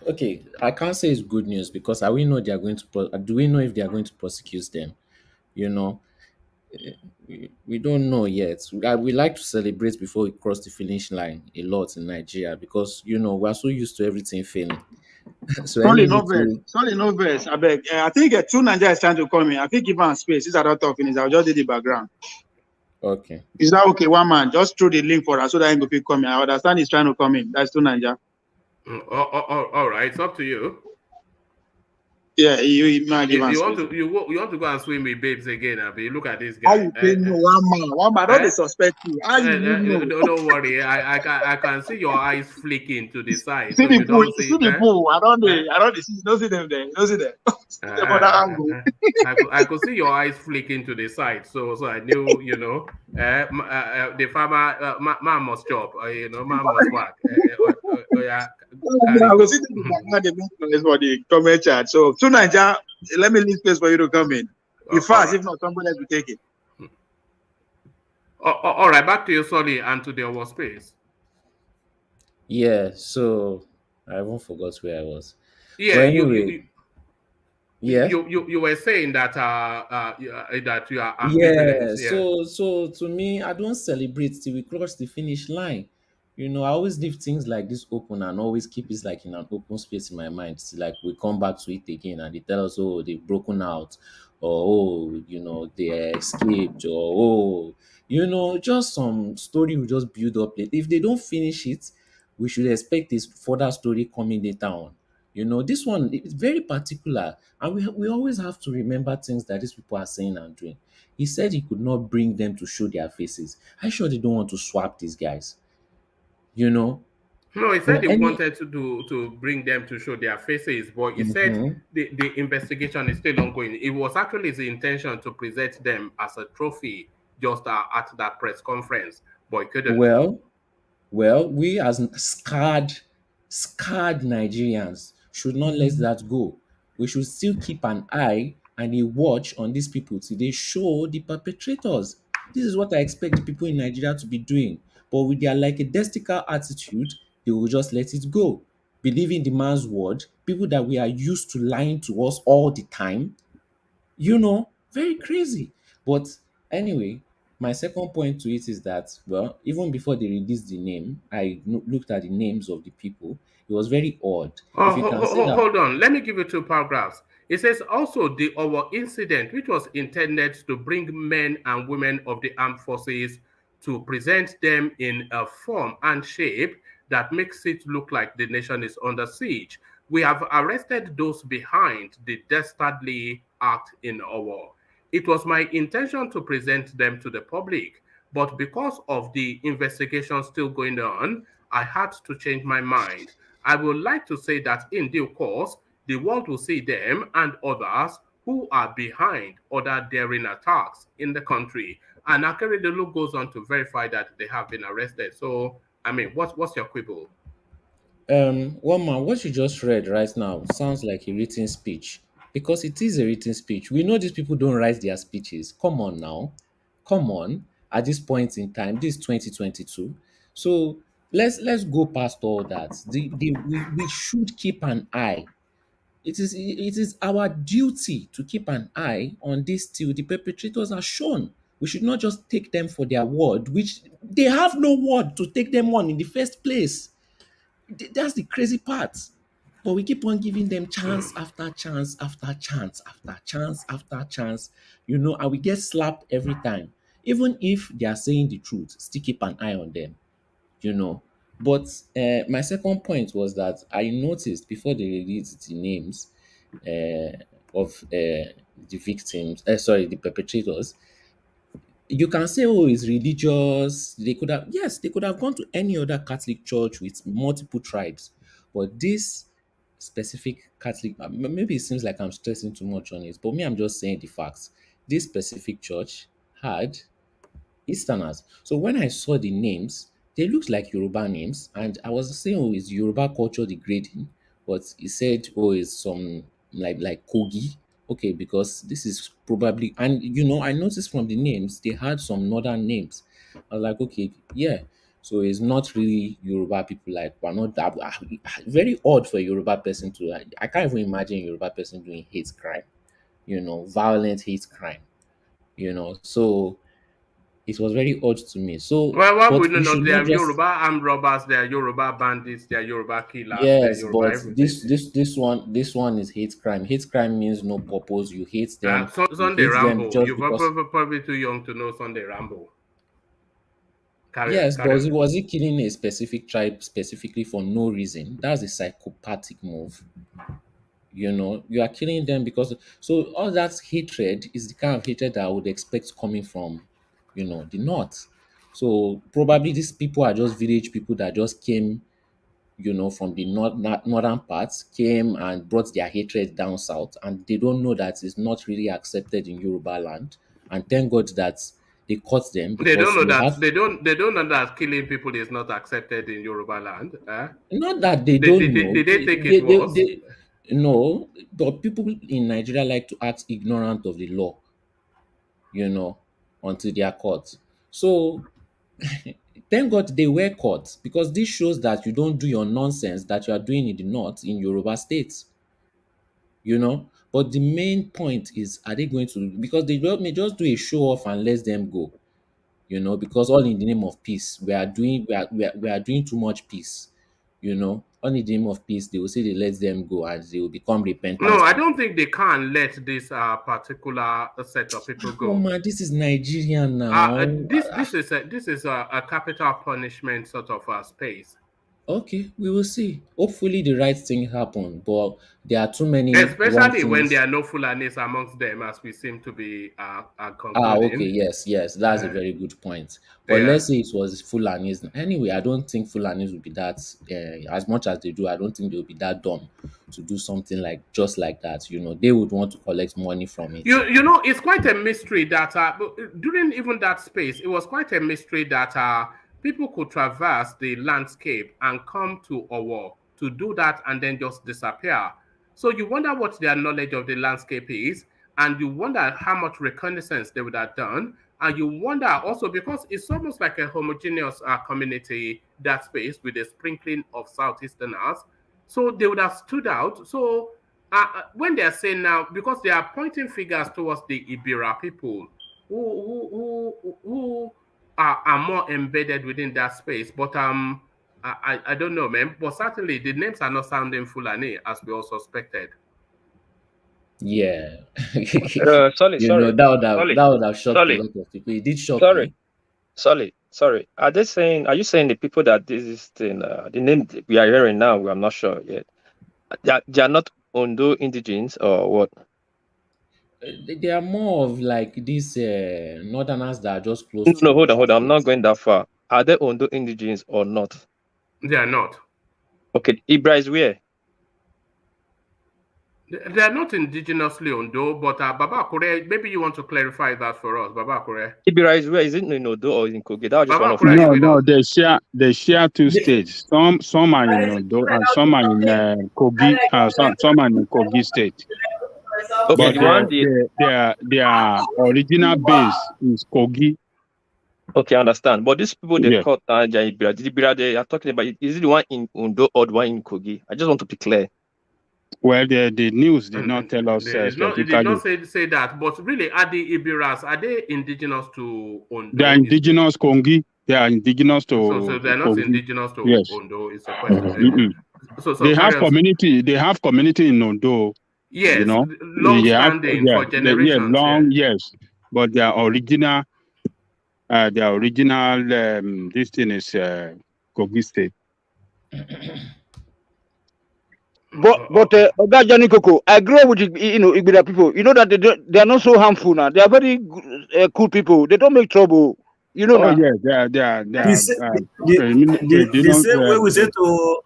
Speaker 7: okay. I can't say it's good news because we know they are going to. Do we know if they are going to prosecute them? We don't know yet. We like to celebrate before we cross the finish line a lot in Nigeria because we are so used to everything failing.
Speaker 10: Sorry, no verse. I beg. I think two Nigeria is trying to come in. I think give him space. These are not talking. I'll just do the background.
Speaker 7: Okay.
Speaker 10: Is that okay? One man, just throw the link for us so that he can come in. I understand he's trying to come in. That's two Nigeria.
Speaker 1: All right, it's up to you.
Speaker 10: Yeah, you might give
Speaker 1: You
Speaker 10: us.
Speaker 1: want to you want to go and swim with babes again, Abi? Look at this
Speaker 10: How
Speaker 1: guy.
Speaker 10: you pay me one man? Don't
Speaker 1: Eh?
Speaker 10: they suspect you? How you know?
Speaker 1: Don't worry. I can see your eyes flicking to the side.
Speaker 10: See
Speaker 1: So if
Speaker 10: the
Speaker 1: you
Speaker 10: pool.
Speaker 1: don't
Speaker 10: You see
Speaker 1: see,
Speaker 10: the pool. I don't see. Don't see them there. Don't see them. See them on that angle.
Speaker 1: I could see your eyes flicking to the side. So I knew, the farmer man must chop. Man must work. Yeah, carry
Speaker 10: I was
Speaker 1: go.
Speaker 10: sitting in the background, the noise for the comment chat. So, Naija, let me leave space for you to come in. If
Speaker 1: All
Speaker 10: fast,
Speaker 1: right.
Speaker 10: if not, somebody else will take it.
Speaker 1: All right. Back to you, Solly, and to the our space.
Speaker 7: Yeah, so I even forgot where I was.
Speaker 1: Yeah,
Speaker 7: But anyway, yeah.
Speaker 1: you were saying that that you are
Speaker 7: Yeah,
Speaker 1: ambivalent. Yeah.
Speaker 7: so to me, I don't celebrate till we cross the finish line. I always leave things like this open and always keep it like in an open space in my mind. Till like we come back to it again and they tell us, oh, they've broken out, or oh, they escaped, or oh, just some story will just build up. If they don't finish it, we should expect this further story coming later on. This one is very particular, and we always have to remember things that these people are saying and doing. He said he could not bring them to show their faces. I sure they don't want to swap these guys, you know.
Speaker 1: No, he said
Speaker 7: But
Speaker 1: he
Speaker 7: any
Speaker 1: wanted to bring them to show their faces, but he said
Speaker 7: Mhm.
Speaker 1: the investigation is still ongoing. It was actually his intention to present them as a trophy just at that press conference, but he couldn't.
Speaker 7: well, Well, we as scarred Nigerians should not let that go. We should still keep an eye and a watch on these people till they show the perpetrators. This is what I expect the people in Nigeria to be doing. But with their like a destical attitude, they will just let it go. Believing the man's word, people that we are used to lying to us all the time, very crazy. But anyway, my second point to it is that, well, even before they released the name, I looked at the names of the people. It was very odd. If you can say that,
Speaker 1: Hold on. Let me give you two paragraphs. It says also the our incident, which was intended to bring men and women of the armed forces to present them in a form and shape that makes it look like the nation is under siege. We have arrested those behind the dastardly act in our. It was my intention to present them to the public, but because of the investigation still going on, I had to change my mind. I would like to say that in due course, the world will see them and others who are behind other daring attacks in the country. And Akeredolu goes on to verify that they have been arrested. So, I mean, what's your quibble?
Speaker 7: one man, what you just read right now sounds like a written speech because it is a written speech. We know these people don't write their speeches. Come on now, come on. At this point in time, this is 2022. So let's go past all that. We should keep an eye. It is our duty to keep an eye on this till the perpetrators are shown. We should not just take them for their word, which they have no word to take them on in the first place. That's the crazy part. But we keep on giving them chance after chance after chance after chance after chance, and we get slapped every time. Even if they are saying the truth, still keep an eye on them, you know. But my second point was that I noticed before they released the names of the victims, sorry, the perpetrators, you can say, oh, it's religious. They could have gone to any other Catholic church with multiple tribes, but this specific Catholic, maybe it seems like I'm stressing too much on it, but me, I'm just saying the facts. This specific church had Easterners. So when I saw the names, they looked like Yoruba names, and I was saying, "Oh, is Yoruba culture degrading?" But he said, "Oh, it's some like Kogi." Okay, because this is probably, and I noticed from the names they had some northern names. I was like, okay, yeah. So it's not really Yoruba people. Like we're not that very odd for a Yoruba person to. I can't even imagine a Yoruba person doing hate crime. Violent hate crime. So it was very odd to me. So,
Speaker 1: Well, what we
Speaker 7: but
Speaker 1: know,
Speaker 7: we
Speaker 1: not
Speaker 7: should
Speaker 1: they
Speaker 7: not
Speaker 1: are
Speaker 7: just
Speaker 1: Yoruba armed robbers, they are Yoruba bandits, they are Yoruba killers, they are
Speaker 7: yes,
Speaker 1: Yoruba
Speaker 7: but
Speaker 1: everything.
Speaker 7: this one is hate crime. Hate crime means no purpose. You hate them. You
Speaker 1: Sunday
Speaker 7: hate them
Speaker 1: Rambo,
Speaker 7: just
Speaker 1: you're
Speaker 7: because.
Speaker 1: probably too young to know Sunday Rambo. Carry on,
Speaker 7: Yes, but
Speaker 1: carry on.
Speaker 7: was he killing a specific tribe specifically for no reason? That's a psychopathic move. You are killing them because so all that hatred is the kind of hatred that I would expect coming from, the north. So probably these people are just village people that just came, from the northern parts, came and brought their hatred down south, and they don't know that it's not really accepted in Yoruba land. And thank God that they caught them
Speaker 1: They don't
Speaker 7: because
Speaker 1: know
Speaker 7: you
Speaker 1: that
Speaker 7: have
Speaker 1: they don't know that killing people is not accepted in Yoruba land.
Speaker 7: not that they
Speaker 1: They,
Speaker 7: don't
Speaker 1: they, they,
Speaker 7: know.
Speaker 1: they think it was.
Speaker 7: No, but people in Nigeria like to act ignorant of the law, until they are caught. So thank God they were caught because this shows that you don't do your nonsense that you are doing in the north in Yoruba states, But the main point is, are they going to? Because they may just do a show off and let them go, because all in the name of peace. We are doing too much peace, All in the name of peace, they will say they let them go and they will become
Speaker 1: No,
Speaker 7: repentant
Speaker 1: I
Speaker 7: people.
Speaker 1: don't think they can let this particular set of people
Speaker 7: Oh
Speaker 1: go.
Speaker 7: man, this is Nigeria now.
Speaker 1: This is a capital punishment sort of space.
Speaker 7: Okay, we will see. Hopefully, the right thing happen, but there are too many wrong
Speaker 1: Especially when there
Speaker 7: things.
Speaker 1: are no Fulanis amongst them, as we seem to be
Speaker 7: Okay,
Speaker 1: concluding.
Speaker 7: yes, that's a
Speaker 1: Uh,
Speaker 7: very good point. But
Speaker 1: yeah.
Speaker 7: let's say it was Fulanis. Anyway, I don't think Fulanis will be that, as much as they do, I don't think they will be that dumb to do something like just like that. They would want to collect money from it.
Speaker 1: It's quite a mystery that during even that space, it was quite a mystery that people could traverse the landscape and come to Owo to do that and then just disappear. So you wonder what their knowledge of the landscape is, and you wonder how much reconnaissance they would have done, and you wonder also because it's almost like a homogeneous community, that space with a sprinkling of Southeasterners, so they would have stood out. So when they are saying now, because they are pointing fingers towards the Ibira people who are more embedded within that space, but I don't know, man. But certainly the names are not sounding Fulani as we all suspected.
Speaker 7: Yeah,
Speaker 6: Sorry, sorry, sorry,
Speaker 7: that would have shocked a
Speaker 6: sorry,
Speaker 7: lot of people. It did shock
Speaker 6: sorry,
Speaker 7: me.
Speaker 6: sorry. Are you saying the people that this is the name we are hearing now? I'm not sure yet. They are not Ondo indigenes or what?
Speaker 7: They are more of like these northerners that are just close
Speaker 6: No,
Speaker 7: to
Speaker 6: hold on,
Speaker 7: our
Speaker 6: hold on. I'm not
Speaker 7: states.
Speaker 6: going that far. Are they Ondo indigenes or not?
Speaker 1: They are not.
Speaker 6: Okay, Ibra is where?
Speaker 1: They are not indigenously Ondo, but Baba Akure, maybe you want to clarify that for us, Baba Akure.
Speaker 6: Ibra is where? Is it in Ondo or in Kogi? That was just one
Speaker 1: Baba
Speaker 6: of
Speaker 1: Akure, are
Speaker 6: my.
Speaker 1: you
Speaker 8: No,
Speaker 1: with
Speaker 8: no,
Speaker 1: us?
Speaker 8: they share two states. Some are in Ondo and some are in Kogi. Some are in Kogi State.
Speaker 6: Okay,
Speaker 8: But
Speaker 6: the one the
Speaker 8: their original base is Kogi.
Speaker 6: okay, I understand. But these people they
Speaker 8: Yeah.
Speaker 6: caught the Ibira. The Ibira they are talking about, is it the one in Ondo or the one in Kogi? I just want to be clear.
Speaker 8: Well, the news did not
Speaker 1: And
Speaker 8: tell us
Speaker 1: it did not
Speaker 8: specifically.
Speaker 1: say that, but really, are the Ibiras, are they indigenous to
Speaker 8: They are
Speaker 1: Ondo?
Speaker 8: indigenous Kongi. They are indigenous
Speaker 1: So
Speaker 8: to
Speaker 1: they're not
Speaker 8: Kogi.
Speaker 1: indigenous to
Speaker 8: Yes.
Speaker 1: Ondo. It's a question.
Speaker 8: Mm-mm.
Speaker 1: So
Speaker 8: They
Speaker 1: carry
Speaker 8: have
Speaker 1: on.
Speaker 8: community. They have community in Ondo.
Speaker 1: Yes, long standing for generations. Yeah.
Speaker 8: Long, yes. But their original this thing is Kogi State.
Speaker 5: But Oga Johnny Coco, I grew up with Igbira people. You know that they are not so harmful now. They are very cool people. They don't make trouble. You know
Speaker 8: Oh
Speaker 5: now.
Speaker 8: yeah, they are
Speaker 4: The same way we say to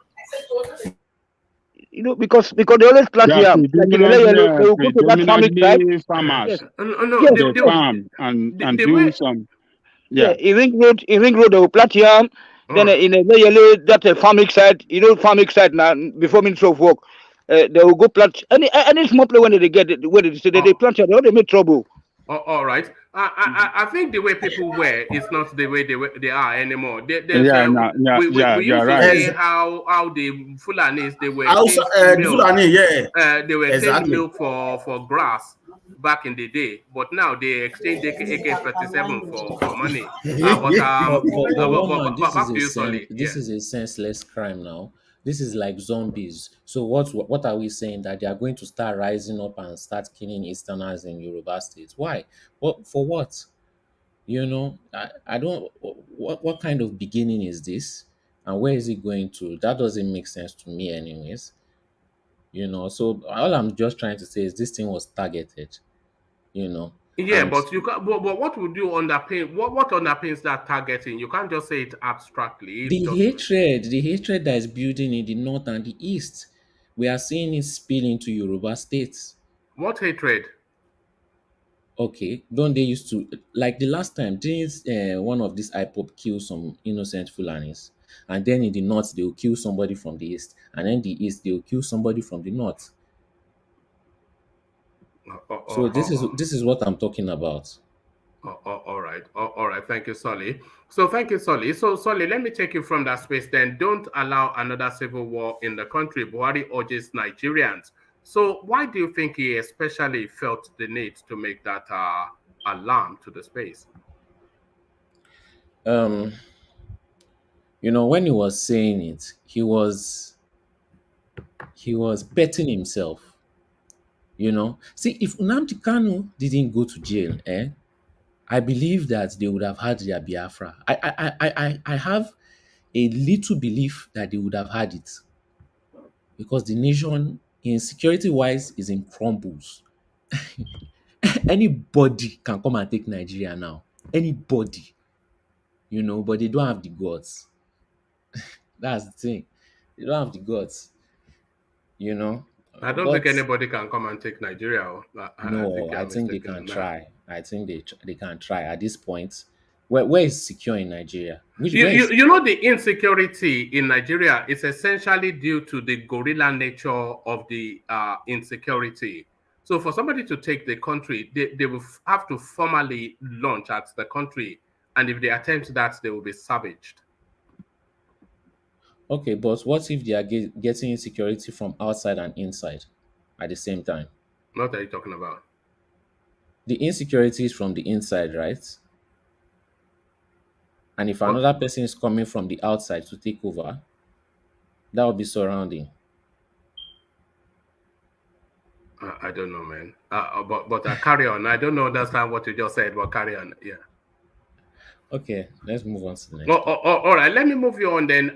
Speaker 5: You know because they always
Speaker 8: they
Speaker 5: plant
Speaker 8: are
Speaker 5: yam. Like in Ele Yellow, they will go to that farming side.
Speaker 8: predominantly farmers.
Speaker 5: Yes,
Speaker 1: No,
Speaker 5: yes,
Speaker 8: They
Speaker 5: yes.
Speaker 8: farm and
Speaker 1: the
Speaker 8: do
Speaker 1: way.
Speaker 8: some.
Speaker 5: Yeah,
Speaker 8: Yeah.
Speaker 5: in Ring Road, they will plant yam. Then
Speaker 1: Oh,
Speaker 5: in Ele Yellow, that's a farming side. You know, farming side now before Ministry of Work. They will go plant any small place when they get it, when they say they
Speaker 1: oh,
Speaker 5: plant yam, they make trouble.
Speaker 1: all right. I think the way people were is not the way they are anymore. There's
Speaker 8: Yeah,
Speaker 1: we
Speaker 8: you're
Speaker 1: used to
Speaker 8: right.
Speaker 1: say how the Fulanis they were
Speaker 4: also
Speaker 1: changed
Speaker 4: the
Speaker 1: milk.
Speaker 4: Fulani, yeah,
Speaker 1: They were changed
Speaker 4: exactly.
Speaker 1: milk for grass back in the day, but now they exchange AK-47 for money. But back to you, Solly.
Speaker 7: This
Speaker 1: Yeah.
Speaker 7: is a senseless crime now. This is like zombies. So what are we saying, that they are going to start rising up and start killing Easterners in Yoruba states? Why? What for? What? I don't. What kind of beginning is this, and where is it going to? That doesn't make sense to me, anyways. So all I'm just trying to say is this thing was targeted,
Speaker 1: Yeah,
Speaker 7: and
Speaker 1: but you can. But what would you underpin? What underpins that targeting? You can't just say it abstractly.
Speaker 7: the hatred that is building in the north and the east, we are seeing it spill into Yoruba states.
Speaker 1: What hatred?
Speaker 7: Okay, don't they used to, like the last time, didn't one of these IPOP kill some innocent Fulanis? And then in the north, they will kill somebody from the east. And then the east, they will kill somebody from the north. So this is what I'm talking about.
Speaker 1: All right. All right. Thank you, Solly. So thank you, Solly. So Solly, let me take you from that space then. Don't allow another civil war in the country. Buhari urges Nigerians. So why do you think he especially felt the need to make that alarm to the space?
Speaker 7: Um, when he was saying it, he was betting himself. See, if Nnamdi Kanu didn't go to jail, I believe that they would have had their Biafra. I have a little belief that they would have had it, because the nation, insecurity wise, is in crumbles. Anybody can come and take Nigeria now. Anybody, but they don't have the guts. That's the thing. They don't have the guts, you know.
Speaker 1: I don't think
Speaker 7: But
Speaker 1: anybody can come and take Nigeria. I think
Speaker 7: no,
Speaker 1: you
Speaker 7: I
Speaker 1: are
Speaker 7: think they
Speaker 1: mistaken
Speaker 7: can
Speaker 1: on that.
Speaker 7: try. I think they can try at this point. Where is secure in Nigeria?
Speaker 1: You,
Speaker 7: Where
Speaker 1: you,
Speaker 7: is
Speaker 1: you know, the insecurity in Nigeria is essentially due to the guerrilla nature of the insecurity. So for somebody to take the country, they will have to formally launch at the country. And if they attempt that, they will be savaged.
Speaker 7: okay? But what if they are getting insecurity from outside and inside at the same time?
Speaker 1: What are you talking about?
Speaker 7: The insecurity is from the inside, right? And if
Speaker 1: What?
Speaker 7: another person is coming from the outside to take over, that will be surrounding.
Speaker 1: I don't know, man. But carry on. I don't understand what you just said, but carry on. Yeah.
Speaker 7: Okay, let's move on to the next topic.
Speaker 1: All right, let me move you on then.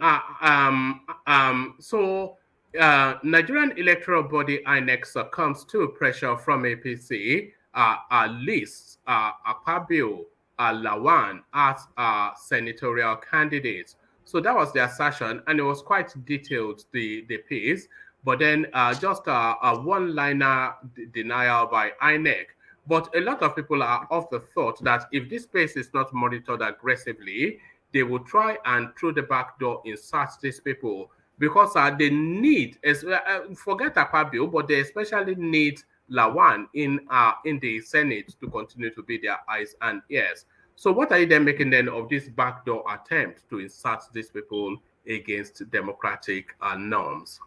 Speaker 1: So Nigerian electoral body Inec succumbs to pressure from APC. Lists Akpabio, Lawan as senatorial candidates. So that was the assertion, and it was quite detailed, the piece. But then just a one-liner denial by INEC. But a lot of people are of the thought that if this space is not monitored aggressively, they will try and through the back door insert these people because they need, forget Akpabio, but they especially need Lawan in the Senate to continue to be their eyes and ears. So what are you then making then of this backdoor attempt to insert these people against democratic norms?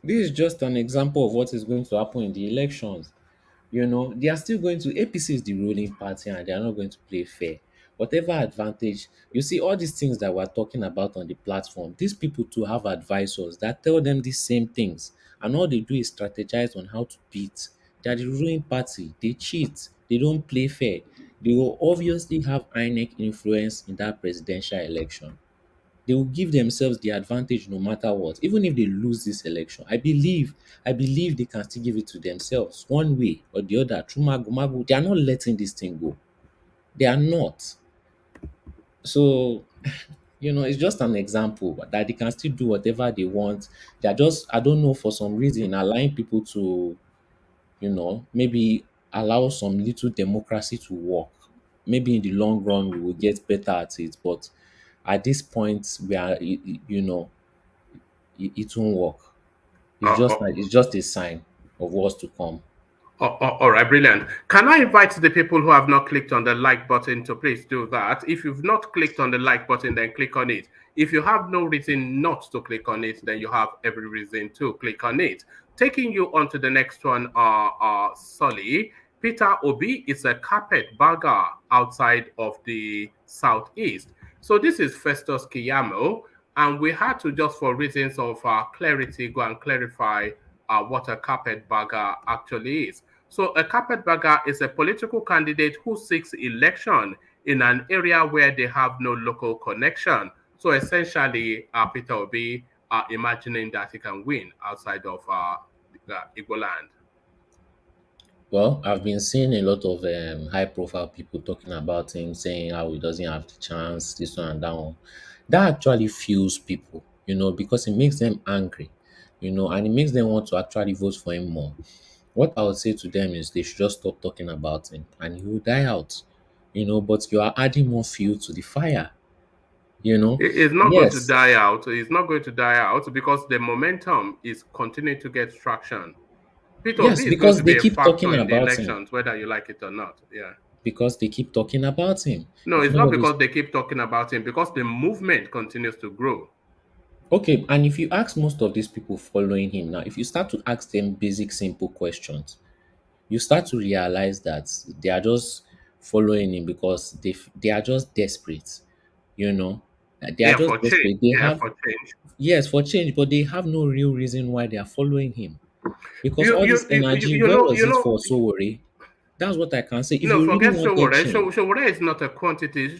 Speaker 7: This is just an example of what is going to happen in the elections. They are still going to, APC is the ruling party and they are not going to play fair. Whatever advantage, you see, all these things that we're talking about on the platform, these people too have advisors that tell them the same things. And all they do is strategize on how to beat. They are the ruling party. They cheat. They don't play fair. They will obviously have INEC influence in that presidential election. They will give themselves the advantage no matter what. Even if they lose this election, I believe they can still give it to themselves one way or the other through magu. They are not letting this thing go. They are not. So it's just an example that they can still do whatever they want. They are just, I don't know, for some reason allowing people to, maybe allow some little democracy to work. Maybe in the long run we will get better at it, but at this point we are, it won't work. It's
Speaker 1: Uh,
Speaker 7: just
Speaker 1: uh,
Speaker 7: like it's just a sign of what's to come.
Speaker 1: All right, brilliant. Can I invite the people who have not clicked on the like button to please do that? If you've not clicked on the like button, then click on it. If you have no reason not to click on it, then you have every reason to click on it. Taking you on to the next one, Solly. Peter Obi is a carpet bagger outside of the southeast. So this is Festus Kiyamo, and we had to, just for reasons of clarity, go and clarify what a carpetbagger actually is. So a carpetbagger is a political candidate who seeks election in an area where they have no local connection. So essentially, Peter Obi imagining that he can win outside of Igbo land?
Speaker 7: Well, I've been seeing a lot of high-profile people talking about him, saying how he doesn't have the chance, this one and that one. That actually fuels people, because it makes them angry, and it makes them want to actually vote for him more. What I would say to them is they should just stop talking about him, and he will die out, But you are adding more fuel to the fire,
Speaker 1: It's not going to
Speaker 7: Yes,
Speaker 1: die out. It's not going to die out because the momentum is continuing to get traction. Peter
Speaker 7: yes,
Speaker 1: Obi is going
Speaker 7: because
Speaker 1: to
Speaker 7: they
Speaker 1: be a
Speaker 7: keep
Speaker 1: factor
Speaker 7: talking
Speaker 1: in the
Speaker 7: about him.
Speaker 1: elections, whether you like it or not. Yeah.
Speaker 7: Because they keep talking about him.
Speaker 1: No,
Speaker 7: If
Speaker 1: it's not
Speaker 7: nobody's
Speaker 1: because they keep talking about him, because the movement continues to grow.
Speaker 7: Okay, and if you ask most of these people following him now, if you start to ask them basic, simple questions, you start to realize that they are just following him because they are just desperate, you know. They are
Speaker 1: Yeah,
Speaker 7: just
Speaker 1: for change.
Speaker 7: desperate. They
Speaker 1: Yeah,
Speaker 7: have
Speaker 1: for change.
Speaker 7: yes for change, but they have no real reason why they are following him. Because
Speaker 1: You
Speaker 7: all
Speaker 1: you
Speaker 7: this
Speaker 1: you you,
Speaker 7: energy,
Speaker 1: you
Speaker 7: where
Speaker 1: know
Speaker 7: was
Speaker 1: you
Speaker 7: it
Speaker 1: know
Speaker 7: for Sowore? That's what I can say. If
Speaker 1: no,
Speaker 7: you really
Speaker 1: forget
Speaker 7: wanted
Speaker 1: Showore.
Speaker 7: change,
Speaker 1: Showore is not a quantity.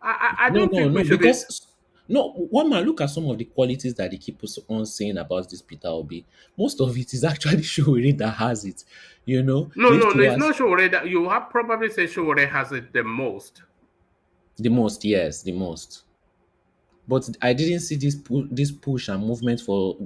Speaker 1: I
Speaker 7: no,
Speaker 1: don't
Speaker 7: no,
Speaker 1: think we
Speaker 7: no,
Speaker 1: should be.
Speaker 7: because no, one man look at some of the qualities that they keep on saying about this Peter Obi. Most of it is actually Showore that has it.
Speaker 1: No,
Speaker 7: They
Speaker 1: no,
Speaker 7: used
Speaker 1: no.
Speaker 7: to
Speaker 1: It's
Speaker 7: ask
Speaker 1: not Showore that you have probably say Showore has it the most.
Speaker 7: the most, yes, the most. But I didn't see this push and movement for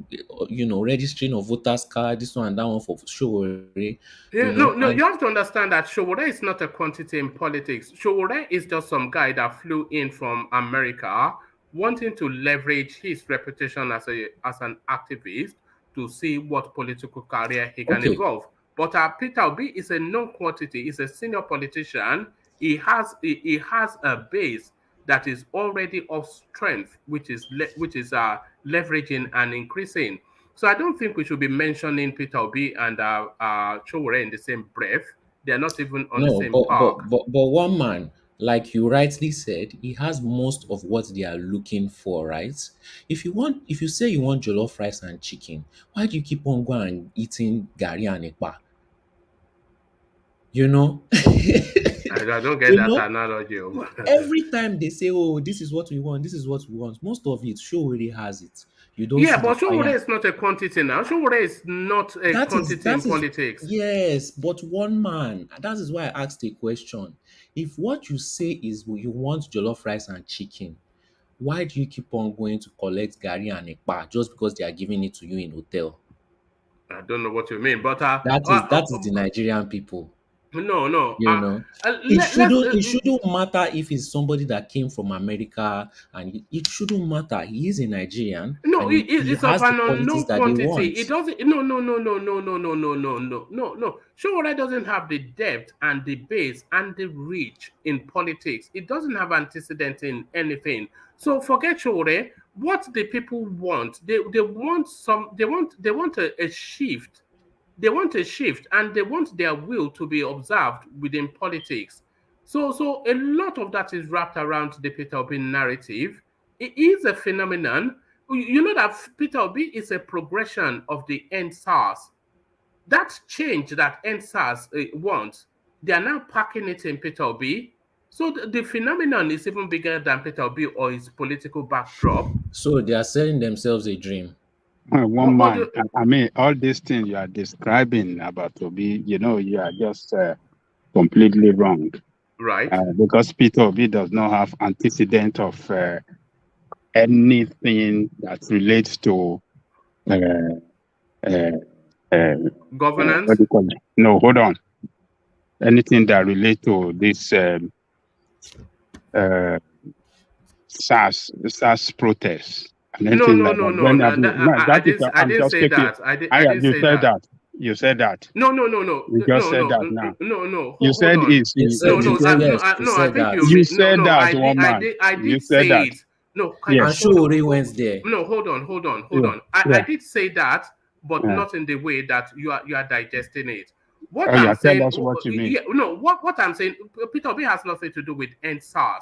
Speaker 7: registering of voters card, this one and that one for Showore,
Speaker 1: Yeah, no, no,
Speaker 7: and
Speaker 1: you have to understand that Showore is not a quantity in politics. Showore is just some guy that flew in from America wanting to leverage his reputation as an activist to see what political career he can
Speaker 7: okay.
Speaker 1: evolve. But Peter Obi is a known quantity, he's a senior politician. He has a base that is already of strength, which is leveraging and increasing. So I don't think we should be mentioning Peter Obi and Chowore in the same breath. They are not even on the
Speaker 7: No,
Speaker 1: same park.
Speaker 7: but one man, like you rightly said, he has most of what they are looking for, right? If you say you want jollof rice and chicken, why do you keep on going and eating gari and ekpa? You know?
Speaker 1: I don't get
Speaker 7: you
Speaker 1: that
Speaker 7: know?
Speaker 1: analogy.
Speaker 7: Every time they say, "Oh, this is what we want, this is what we want," most of it show already has it. You don't
Speaker 1: Yeah,
Speaker 7: see the
Speaker 1: but
Speaker 7: fire.
Speaker 1: Chowore is not a quantity now. Chowore is not a
Speaker 7: That is
Speaker 1: quantity in
Speaker 7: that is
Speaker 1: politics.
Speaker 7: yes, but one man. That is why I asked a question. If what you say is you want jollof rice and chicken, why do you keep on going to collect gari and ekpa just because they are giving it to you in hotel?
Speaker 1: I don't know what you mean, but
Speaker 7: That is the Nigerian people.
Speaker 1: no, no.
Speaker 7: You know, it
Speaker 1: Let's
Speaker 7: shouldn't matter if it's somebody that came from America, and it shouldn't matter. He is a Nigerian
Speaker 1: No,
Speaker 7: and he
Speaker 1: it's of
Speaker 7: has the
Speaker 1: an
Speaker 7: qualities
Speaker 1: unknown
Speaker 7: that they
Speaker 1: quantity.
Speaker 7: want.
Speaker 1: It doesn't. No, no, no, no, no, no, no, no, no, no, no, no. Showore doesn't have the depth and the base and the reach in politics. It doesn't have antecedent in anything. So forget Showore. What the people want, they want some. They want a shift. They want a shift, and they want their will to be observed within politics. So a lot of that is wrapped around the Peter Obi narrative. It is a phenomenon. You know that Peter Obi is a progression of the end SARS. That change that end SARS wants, they are now packing it in Peter Obi. So the phenomenon is even bigger than Peter Obi or his political backdrop.
Speaker 7: So they are selling themselves a dream.
Speaker 8: One
Speaker 1: What
Speaker 8: man. I mean, all these things you are describing about Obi, you are just completely wrong.
Speaker 1: right?
Speaker 8: Because Peter Obi does not have antecedent of anything that relates to uh, uh, what
Speaker 1: Governance?
Speaker 8: do you call it? No, hold on. Anything that relates to this uh, SARS protests and
Speaker 1: No,
Speaker 8: anything
Speaker 1: no,
Speaker 8: like
Speaker 1: no,
Speaker 8: that.
Speaker 1: no.
Speaker 8: When
Speaker 1: No,
Speaker 8: have you, no,
Speaker 1: I
Speaker 8: that is,
Speaker 1: didn't. I
Speaker 8: I'm
Speaker 1: didn't
Speaker 8: just
Speaker 1: say
Speaker 8: taking.
Speaker 1: that. I didn't
Speaker 8: You
Speaker 1: say
Speaker 8: said
Speaker 1: that.
Speaker 8: that. You said that.
Speaker 1: No, no, no, no,
Speaker 8: You just
Speaker 1: no,
Speaker 8: said
Speaker 1: no,
Speaker 8: that now.
Speaker 1: no, no.
Speaker 8: You
Speaker 1: Hold
Speaker 8: said
Speaker 1: on.
Speaker 8: is
Speaker 7: He
Speaker 8: you,
Speaker 1: No,
Speaker 7: said
Speaker 8: you
Speaker 1: no,
Speaker 7: it.
Speaker 8: said
Speaker 7: Yes, he
Speaker 1: no. I
Speaker 7: said
Speaker 1: think
Speaker 7: that.
Speaker 1: you
Speaker 8: you
Speaker 1: mean no,
Speaker 8: said
Speaker 1: no.
Speaker 8: that one man.
Speaker 1: I
Speaker 8: You
Speaker 1: did
Speaker 8: said
Speaker 1: say
Speaker 8: that.
Speaker 1: it. No,
Speaker 7: And
Speaker 8: Yes.
Speaker 1: hold on.
Speaker 7: Showore went there.
Speaker 1: No, hold
Speaker 8: Yeah.
Speaker 1: on.
Speaker 8: Yeah.
Speaker 1: I did say that, but
Speaker 8: Yeah.
Speaker 1: not in the way that you are digesting it. What
Speaker 8: Oh yeah.
Speaker 1: I'm
Speaker 8: Tell
Speaker 1: saying,
Speaker 8: us what you mean.
Speaker 1: yeah, no, what I'm saying, Peter Obi has nothing to do with NSAS.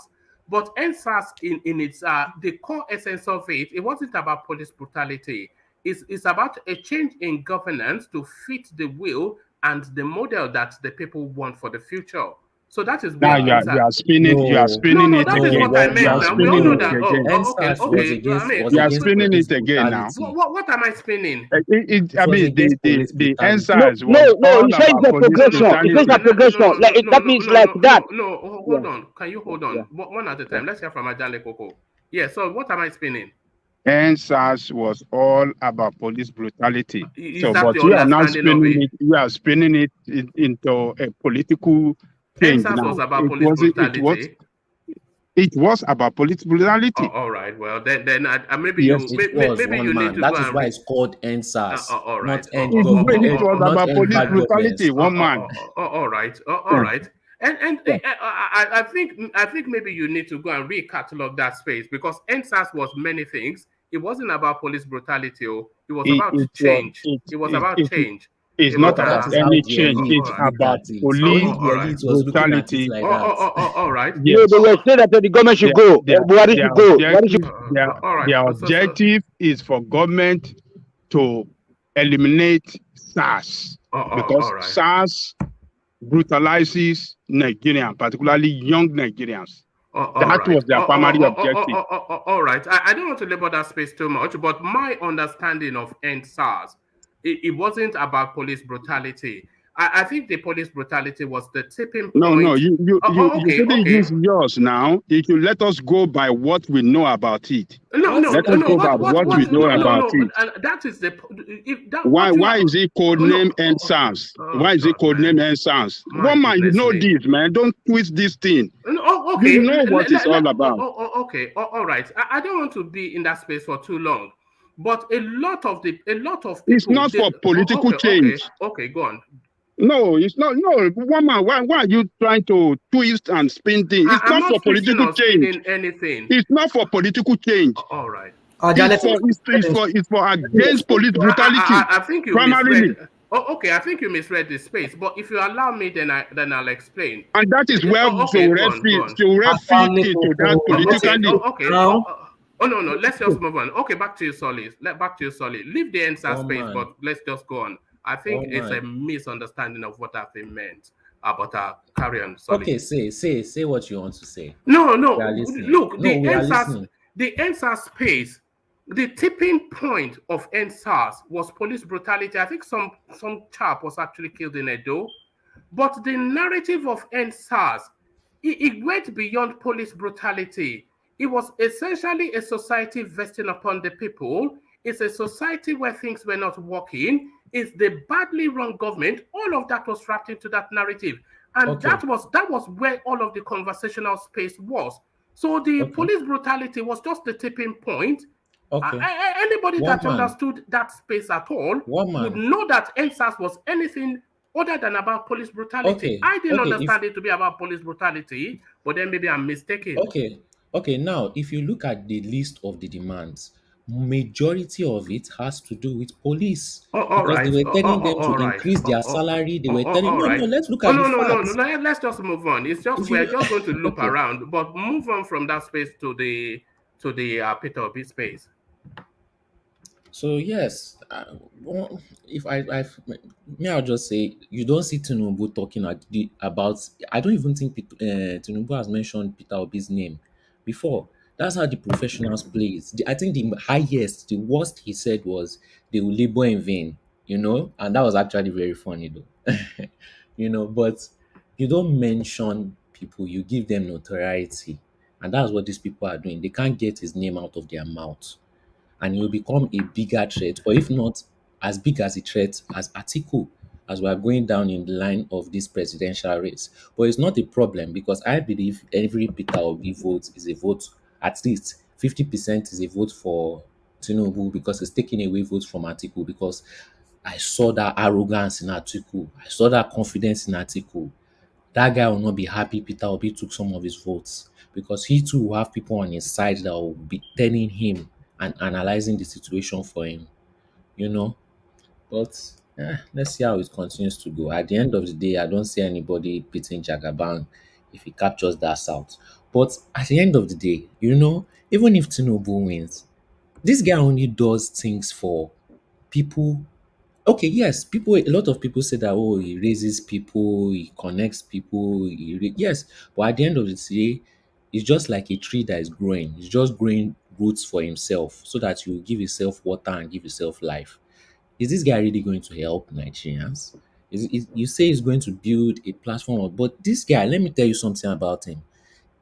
Speaker 1: But NSAS in its the core essence of it wasn't about police brutality. It's about a change in governance to fit the will and the model that the people want for the future. So that is
Speaker 8: Now
Speaker 1: where
Speaker 8: you are spinning
Speaker 7: No,
Speaker 8: it
Speaker 1: that is
Speaker 8: again.
Speaker 1: what I
Speaker 7: no,
Speaker 8: You
Speaker 1: meant
Speaker 8: are
Speaker 1: now. We all
Speaker 8: spinning
Speaker 1: know
Speaker 8: it
Speaker 1: that.
Speaker 8: again.
Speaker 1: Okay,
Speaker 7: NSAS was
Speaker 1: okay. I
Speaker 7: against
Speaker 1: mean,
Speaker 8: You are
Speaker 7: against
Speaker 8: spinning
Speaker 7: police
Speaker 8: it again now.
Speaker 7: brutality.
Speaker 1: what am I spinning?
Speaker 8: I
Speaker 7: It was
Speaker 8: mean,
Speaker 7: against police
Speaker 8: the
Speaker 7: brutality.
Speaker 5: No,
Speaker 8: NSAS
Speaker 5: no,
Speaker 8: was
Speaker 5: no.
Speaker 8: all
Speaker 5: He said
Speaker 8: about
Speaker 5: it's a
Speaker 8: police
Speaker 5: progression. He says
Speaker 8: brutality.
Speaker 5: it's a progression. Like that means like that.
Speaker 1: Hold
Speaker 5: Yeah,
Speaker 1: on. Can you hold
Speaker 5: yeah,
Speaker 1: on? One at a
Speaker 5: yeah.
Speaker 1: time. Let's hear from Ajale Koko. Yeah. So what am I spinning?
Speaker 8: NSAS was all about police brutality.
Speaker 1: Is
Speaker 8: So,
Speaker 1: that
Speaker 8: but
Speaker 1: the
Speaker 8: you are now
Speaker 1: understanding of
Speaker 8: spinning
Speaker 1: it?
Speaker 8: it. You are spinning it into a political change.
Speaker 1: NSAS was
Speaker 8: Now,
Speaker 1: about police brutality.
Speaker 8: it was about police
Speaker 1: Oh,
Speaker 8: brutality.
Speaker 1: all right. Well, then maybe
Speaker 8: Yes,
Speaker 7: It was
Speaker 1: maybe
Speaker 7: one
Speaker 1: you need
Speaker 7: man.
Speaker 1: to go
Speaker 7: That is
Speaker 1: and
Speaker 7: why
Speaker 1: read.
Speaker 7: it's called NSAS,
Speaker 1: All
Speaker 7: not
Speaker 1: right.
Speaker 7: end government,
Speaker 8: it was
Speaker 7: not
Speaker 8: about
Speaker 7: end
Speaker 8: police
Speaker 7: bad
Speaker 8: brutality.
Speaker 7: governments.
Speaker 8: One man.
Speaker 1: All right. All
Speaker 8: Yeah,
Speaker 1: right. And
Speaker 8: yeah.
Speaker 1: I think maybe you need to go and recatalog that space because NSAS was many things. It wasn't about police brutality. It was
Speaker 8: It,
Speaker 1: about
Speaker 8: it was
Speaker 1: change. It was about
Speaker 8: it
Speaker 1: change.
Speaker 8: it's
Speaker 1: It
Speaker 8: not
Speaker 1: was
Speaker 7: But that
Speaker 8: about
Speaker 7: is how
Speaker 8: any
Speaker 7: the
Speaker 8: change.
Speaker 1: all
Speaker 7: elite
Speaker 8: It's
Speaker 1: right.
Speaker 7: look
Speaker 8: about
Speaker 7: at it.
Speaker 8: police
Speaker 7: Only the
Speaker 1: All right.
Speaker 7: elite was looking at it
Speaker 8: brutality.
Speaker 7: like that.
Speaker 1: All right.
Speaker 5: No, they
Speaker 8: Yes.
Speaker 5: were saying that the government should
Speaker 8: Their
Speaker 5: go.
Speaker 8: their
Speaker 5: Buhari
Speaker 8: their
Speaker 5: should go. Buhari should.
Speaker 8: objective their
Speaker 1: All right.
Speaker 8: their objective is for government to eliminate SARS because
Speaker 1: All right.
Speaker 8: SARS brutalizes Nigerians, particularly young Nigerians.
Speaker 1: All
Speaker 8: That
Speaker 1: right.
Speaker 8: was their primary objective.
Speaker 1: All right. I don't want to labor that space too much, but my understanding of End SARS, it wasn't about police brutality. I think the police brutality was the tipping
Speaker 8: No,
Speaker 1: point.
Speaker 8: you
Speaker 1: Okay.
Speaker 8: shouldn't use yours now. You should let us go by what we know about it.
Speaker 1: No.
Speaker 8: Let us go by what we know about it.
Speaker 1: And that is the if that
Speaker 8: Why
Speaker 1: what you
Speaker 8: why is it codenamed NSAS? Why is it
Speaker 1: God, man.
Speaker 8: codenamed NSAS?
Speaker 1: My
Speaker 8: One man, you
Speaker 1: goodness
Speaker 8: know
Speaker 1: me.
Speaker 8: this, man. Don't twist this thing.
Speaker 1: Okay.
Speaker 8: You know what it's all about.
Speaker 1: Okay. All right. I don't want to be in that space for too long, but a lot of people.
Speaker 8: It's not for political change.
Speaker 1: Okay. Go on.
Speaker 8: No, it's not. No, one man, why are you trying to twist and spin things? It's
Speaker 1: I'm
Speaker 8: not for
Speaker 1: twisting
Speaker 8: political
Speaker 1: or
Speaker 8: change.
Speaker 1: spinning anything.
Speaker 8: It's not for political change.
Speaker 1: All right.
Speaker 8: It's for against police brutality.
Speaker 1: I think you
Speaker 8: primarily.
Speaker 1: misread. Okay, I think you misread the space. But if you allow me, then I'll explain.
Speaker 8: And that is where
Speaker 1: Okay, go on.
Speaker 8: fit into that politically.
Speaker 1: Okay. No. Let's just move on. Okay, back to you, Solid. Back to you, Solid. Leave the answer space,
Speaker 7: man.
Speaker 1: but let's just go on. I think it's a misunderstanding of what I've been meant. But carry on, Solid.
Speaker 7: Okay, say what you want to say.
Speaker 1: No.
Speaker 7: We are listening.
Speaker 1: Look,
Speaker 7: No, we are listening.
Speaker 1: the answer space, the tipping point of NSAS was police brutality. I think some chap was actually killed in Edo. But the narrative of NSAS, it went beyond police brutality. It was essentially a society vesting upon the people. It's a society where things were not working. It's the badly run government. All of that was wrapped into that narrative. And that was where all of the conversational space was. So the police brutality was just the tipping point. Anybody that understood that space at all would know that NSAS was anything other than about police brutality. I didn't understand it to be about police brutality, but then maybe I'm mistaken.
Speaker 7: Okay. Now, if you look at the list of the demands, majority of it has to do with police because they were telling them to increase their salary. They were telling no. Let's look at the facts.
Speaker 1: No. Let's just move on. It's just we're just going to loop around, but move on from that space to the Peter Obi space.
Speaker 7: So yes, if I'll just say you don't see Tinubu talking about. I don't even think Tinubu has mentioned Peter Obi's name before. That's how the professionals play it. I think the worst he said was they will labor in vain, and that was actually very funny though, but you don't mention people, you give them notoriety, and that's what these people are doing. They can't get his name out of their mouth, and he will become a bigger threat, or if not as big as a threat as Atiku, as we are going down in the line of this presidential race. But it's not a problem because I believe every Peter Obi vote is a vote. At least 50% is a vote for Tinubu because it's taking away votes from Atiku, because I saw that arrogance in Atiku. I saw that confidence in Atiku. That guy will not be happy Peter Obi took some of his votes, because he too will have people on his side that will be telling him and analyzing the situation for him, But let's see how it continues to go. At the end of the day, I don't see anybody beating Jagaban if he captures that south. But at the end of the day, even if Tinubu wins, this guy only does things for people. Okay, yes, people, a lot of people say that, oh, he raises people, he connects people, yes, but at the end of the day, it's just like a tree that is growing. It's just growing roots for himself so that you give yourself water and give yourself life. Is this guy really going to help Nigerians? You say he's going to build a platform, but this guy, let me tell you something about him.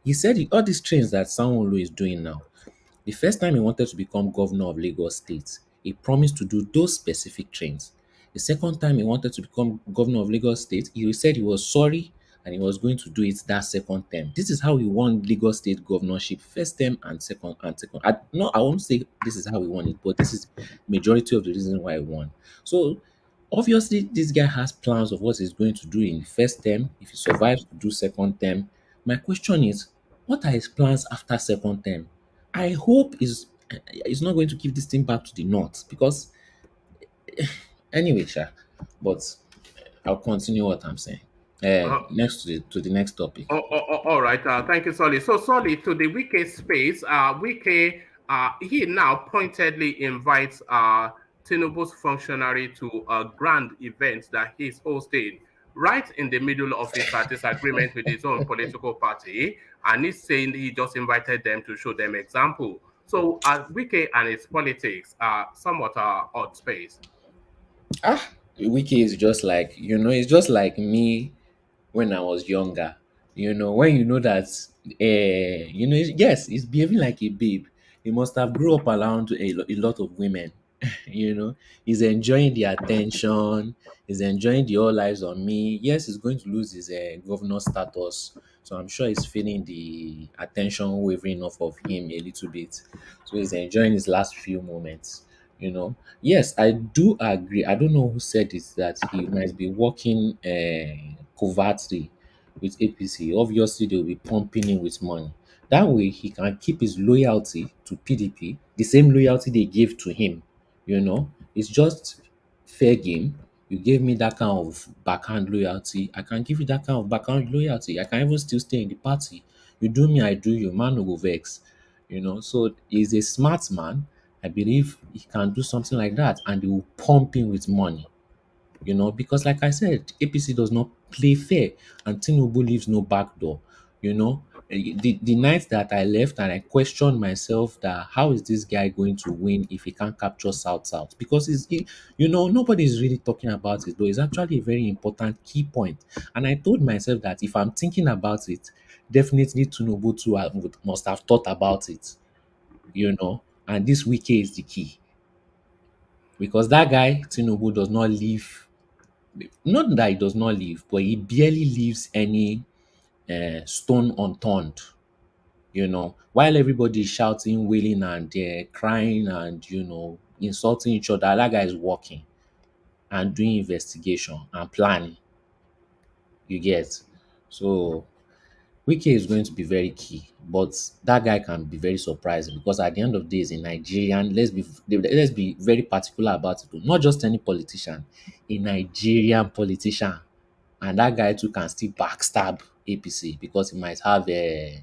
Speaker 7: He said all these trains that Sanwo-Olu is doing now, the first time he wanted to become governor of Lagos State, he promised to do those specific trains. The second time he wanted to become governor of Lagos State, he said he was sorry and he was going to do it that second term. This is how he won Lagos State governorship, first term and second. I won't say this is how he won it, but this is majority of the reason why he won. So obviously, this guy has plans of what he's going to do in the first term. If he survives to do second term, my question is, what are his plans after second term? I hope is not going to give this thing back to the north because anyway, sha. But I'll continue what I'm saying.
Speaker 1: Uh,
Speaker 7: Next to the next topic.
Speaker 1: all right. Thank you, Solly. So, Solly, to the Wike space, Wike, he now pointedly invites Tinubu's functionary to a grand event that he's hosting right in the middle of his disagreement with his own political party. And he's saying he just invited them to show them example. So, Wike and his politics are somewhat odd space.
Speaker 7: Wiki is just like, it's just like me when I was younger. When you know that, yes, he's behaving like a babe. He must have grew up around a lot of women. He's enjoying the attention. He's enjoying the all eyes on me. Yes, he's going to lose his governor status. So I'm sure he's feeling the attention wavering off of him a little bit. So he's enjoying his last few moments. Yes, I do agree. I don't know who said it that he might be working covertly with APC. Obviously, they'll be pumping him with money. That way, he can keep his loyalty to PDP, the same loyalty they gave to him. It's just fair game. You gave me that kind of backhand loyalty. I can give you that kind of backhand loyalty. I can even still stay in the party. You do me, I do you. Man no go vex. So he's a smart man. I believe he can do something like that and they will pump him with money. Because like I said, APC does not play fair and Tinubu leaves no back door. The night that I left and I questioned myself that how is this guy going to win if he can't capture South? Because nobody is really talking about it, but it's actually a very important key point. And I told myself that if I'm thinking about it, definitely Tinubu too must have thought about it. And this wiki is the key because that guy Tinubu does not leave. Not that he does not leave, but he barely leaves any stone unturned. While everybody is shouting, wailing, and crying and insulting each other, that guy is working and doing investigation and planning. You get so. Wiki is going to be very key, but that guy can be very surprising because at the end of the day, he's a Nigerian. Let's be very particular about it. Not just any politician, a Nigerian politician, and that guy too can still backstab APC because he might have a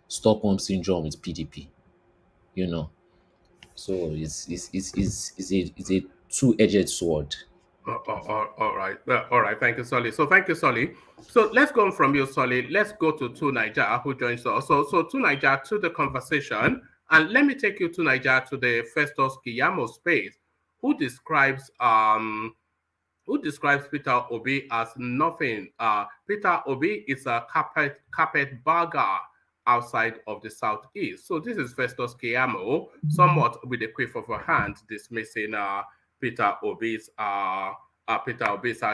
Speaker 7: Stockholm syndrome with PDP. You know, so it's a two-edged sword.
Speaker 1: All right. All right. Thank you, Solly. So thank you, Solly. So let's go on from you, Solly. Let's go to Niger, who joins us. So to Niger, to the conversation. And let me take you to Niger to the Festus Kiyamo space, who describes Peter Obi as nothing. Peter Obi is a carpet bagger outside of the southeast. So this is Festus Keyamo, somewhat with a quiff of a hand, dismissing Peter Obi's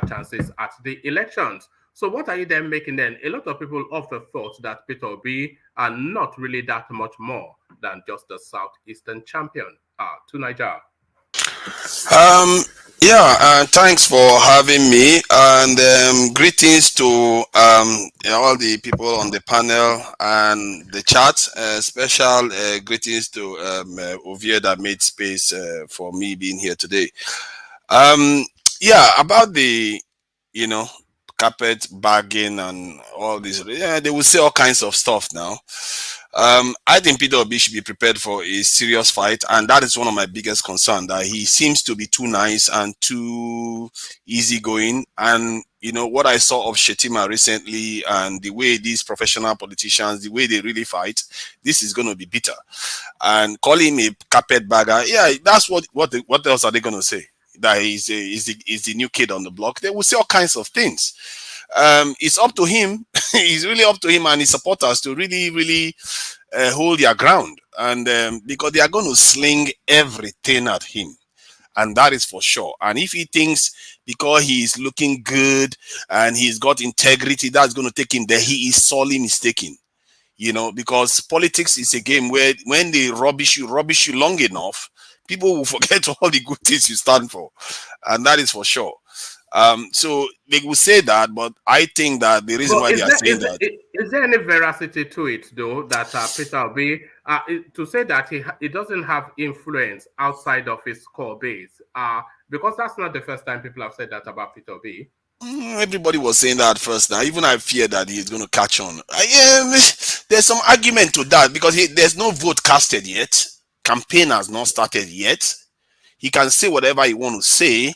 Speaker 1: chances at the elections. So what are you then making then? A lot of people often thought that Peter Obi are not really that much more than just the southeastern champion. To Niger.
Speaker 13: Thanks for having me, and greetings to all the people on the panel and the chat. Special greetings to Ovie that made space for me being here today. About the carpet bagging and all this. Yeah, they will say all kinds of stuff now. I think Peter Obi should be prepared for a serious fight, and that is one of my biggest concerns. That he seems to be too nice and too easygoing. And you know what I saw of Shetima recently, and the way these professional politicians, the way they really fight, this is going to be bitter. And calling him a carpetbagger, yeah, that's what else are they going to say? That he's the new kid on the block. They will say all kinds of things. It's up to him. It's really up to him and his supporters to really hold their ground, and because they are going to sling everything at him, and that is for sure. And if he thinks because he is looking good and he's got integrity, that's going to take him there, he is sorely mistaken. You know, because politics is a game where when they rubbish you long enough, people will forget all the good things you stand for, and that is for sure. So they will say that, but I think that the reason why they are saying that.
Speaker 1: Is there any veracity to it, though, that Peter Obi, to say that he doesn't have influence outside of his core base? Because that's not the first time people have said that about Peter Obi.
Speaker 13: Everybody was saying that first. Now, even I fear that he's going to catch on. There's some argument to that because there's no vote casted yet. Campaign has not started yet. He can say whatever he wants to say,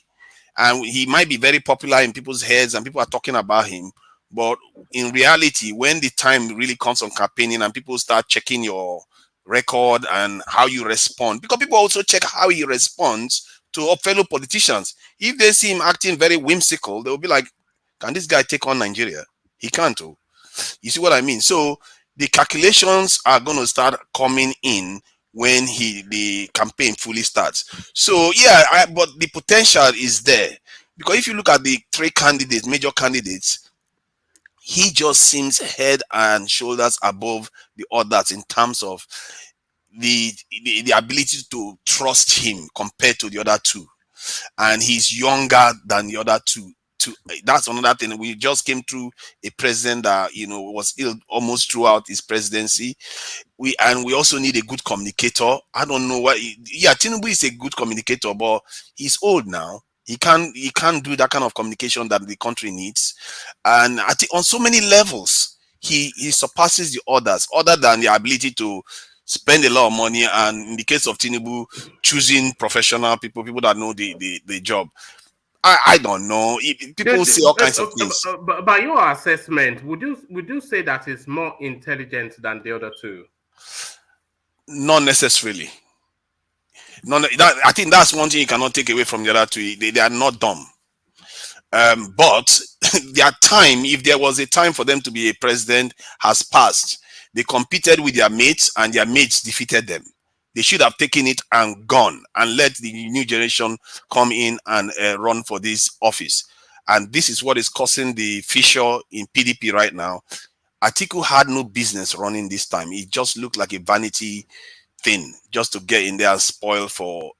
Speaker 13: and he might be very popular in people's heads and people are talking about him. But in reality, when the time really comes on campaigning and people start checking your record and how you respond, because people also check how he responds to fellow politicians. If they see him acting very whimsical, they'll be like, can this guy take on Nigeria? He can't. Oh. You see what I mean? So the calculations are going to start coming in when the campaign fully starts. So yeah, but the potential is there, because if you look at the three candidates, major candidates, he just seems head and shoulders above the others in terms of the ability to trust him compared to the other two, and he's younger than the other two. That's another thing. We just came through a president that was ill almost throughout his presidency. We also need a good communicator. I don't know what. Yeah, Tinubu is a good communicator, but he's old now. He can't do that kind of communication that the country needs. And I think on so many levels, he surpasses the others, other than the ability to spend a lot of money. And in the case of Tinubu, choosing professional people that know the job. I don't know. People say all kinds of things.
Speaker 1: By your assessment, would you say that he's more intelligent than the other two?
Speaker 13: Not necessarily. I think that's one thing you cannot take away from the other two. They are not dumb. But their time, if there was a time for them to be a president, has passed. They competed with their mates and their mates defeated them. They should have taken it and gone and let the new generation come in and run for this office. And this is what is causing the fissure in PDP right now. Atiku had no business running this time. It just looked like a vanity thing just to get in there and spoil for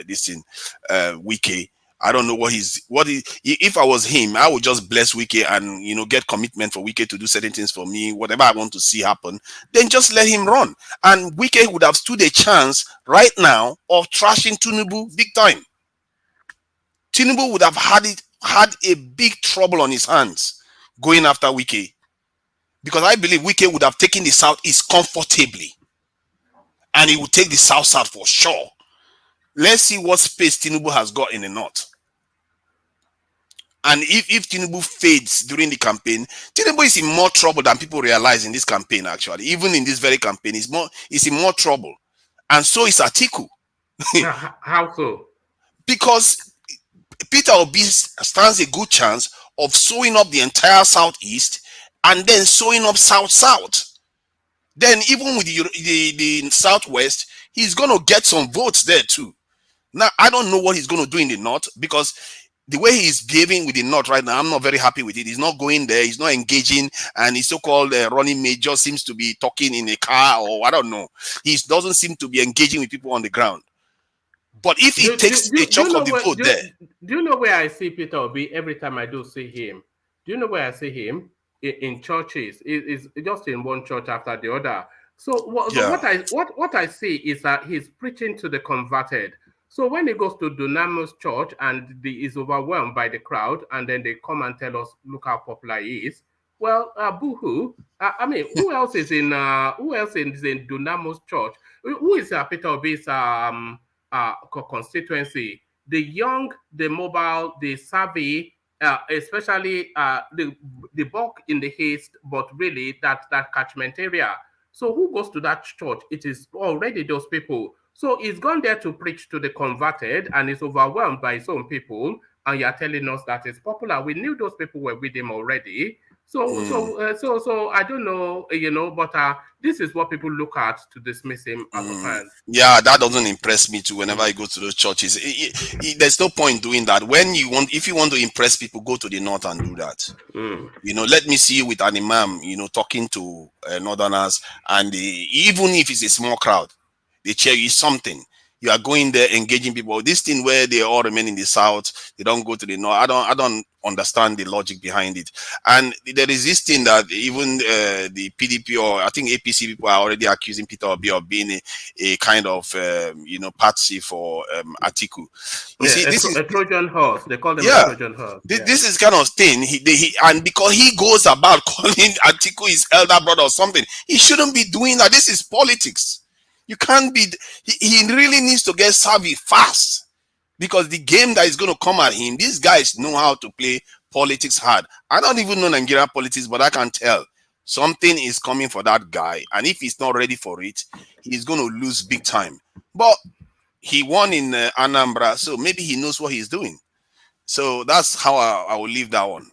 Speaker 13: this thing, Wike. I don't know if I was him, I would just bless Wike and get commitment for Wike to do certain things for me, whatever I want to see happen, then just let him run. And Wike would have stood a chance right now of trashing Tinubu big time. Tinubu would have had a big trouble on his hands going after Wike, because I believe Wike would have taken the Southeast comfortably, and he would take the South for sure. Let's see what space Tinubu has got in the North. And if Tinubu fades during the campaign, Tinubu is in more trouble than people realize in this campaign, actually. Even in this very campaign, he's in more trouble. And so is Atiku.
Speaker 1: How so?
Speaker 13: Because Peter Obi stands a good chance of sewing up the entire Southeast and then sewing up South. Then even with the Southwest, he's going to get some votes there too. Now, I don't know what he's going to do in the North, because the way he's behaving with the North right now, I'm not very happy with it. He's not going there. He's not engaging. And his so-called running mate just seems to be talking in a car, or I don't know. He doesn't seem to be engaging with people on the ground. But if he takes a chunk of the vote there.
Speaker 1: Do you know where I see Peter Obi every time I do see him? Do you know where I see him? In churches. It's just in one church after the other. So what I see is that he's preaching to the converted. So when he goes to Dunamis Church and is overwhelmed by the crowd, and then they come and tell us, look how popular he is. Well, boo-hoo. I mean, who else is in Dunamis Church? Who is Peter Obi's constituency? The young, the mobile, the savvy, especially the bulk in the haste, but really that catchment area. So who goes to that church? It is already those people. So he's gone there to preach to the converted and is overwhelmed by his own people. And you're telling us that it's popular. We knew those people were with him already. So I don't know, but this is what people look at to dismiss him out of hand.
Speaker 13: Yeah, that doesn't impress me too. Whenever I go to those churches, there's no point doing that. If you want to impress people, go to the north and do that. Let me see you with an imam, talking to northerners, and even if it's a small crowd, they cheer you something. You are going there, engaging people. This thing where they all remain in the south, they don't go to the north. I don't understand the logic behind it. And there is this thing that even the PDP or I think APC people are already accusing Peter Obi of being a kind of patsy for Atiku.
Speaker 1: This is a Trojan horse. They call them a Trojan horse.
Speaker 13: This is kind of thing. And because he goes about calling Atiku his elder brother or something, he shouldn't be doing that. This is politics. You can't be. He really needs to get savvy fast, because the game that is going to come at him, these guys know how to play politics hard. I don't even know Nigerian politics, but I can tell something is coming for that guy, and if he's not ready for it, he's going to lose big time. But he won in Anambra, so maybe he knows what he's doing. So that's how I will leave that one.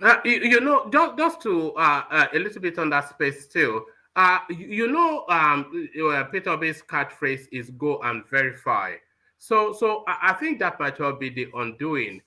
Speaker 1: Just to a little bit on that space still. Peter Obi's catchphrase is "go and verify." So I think that might well be the undoing,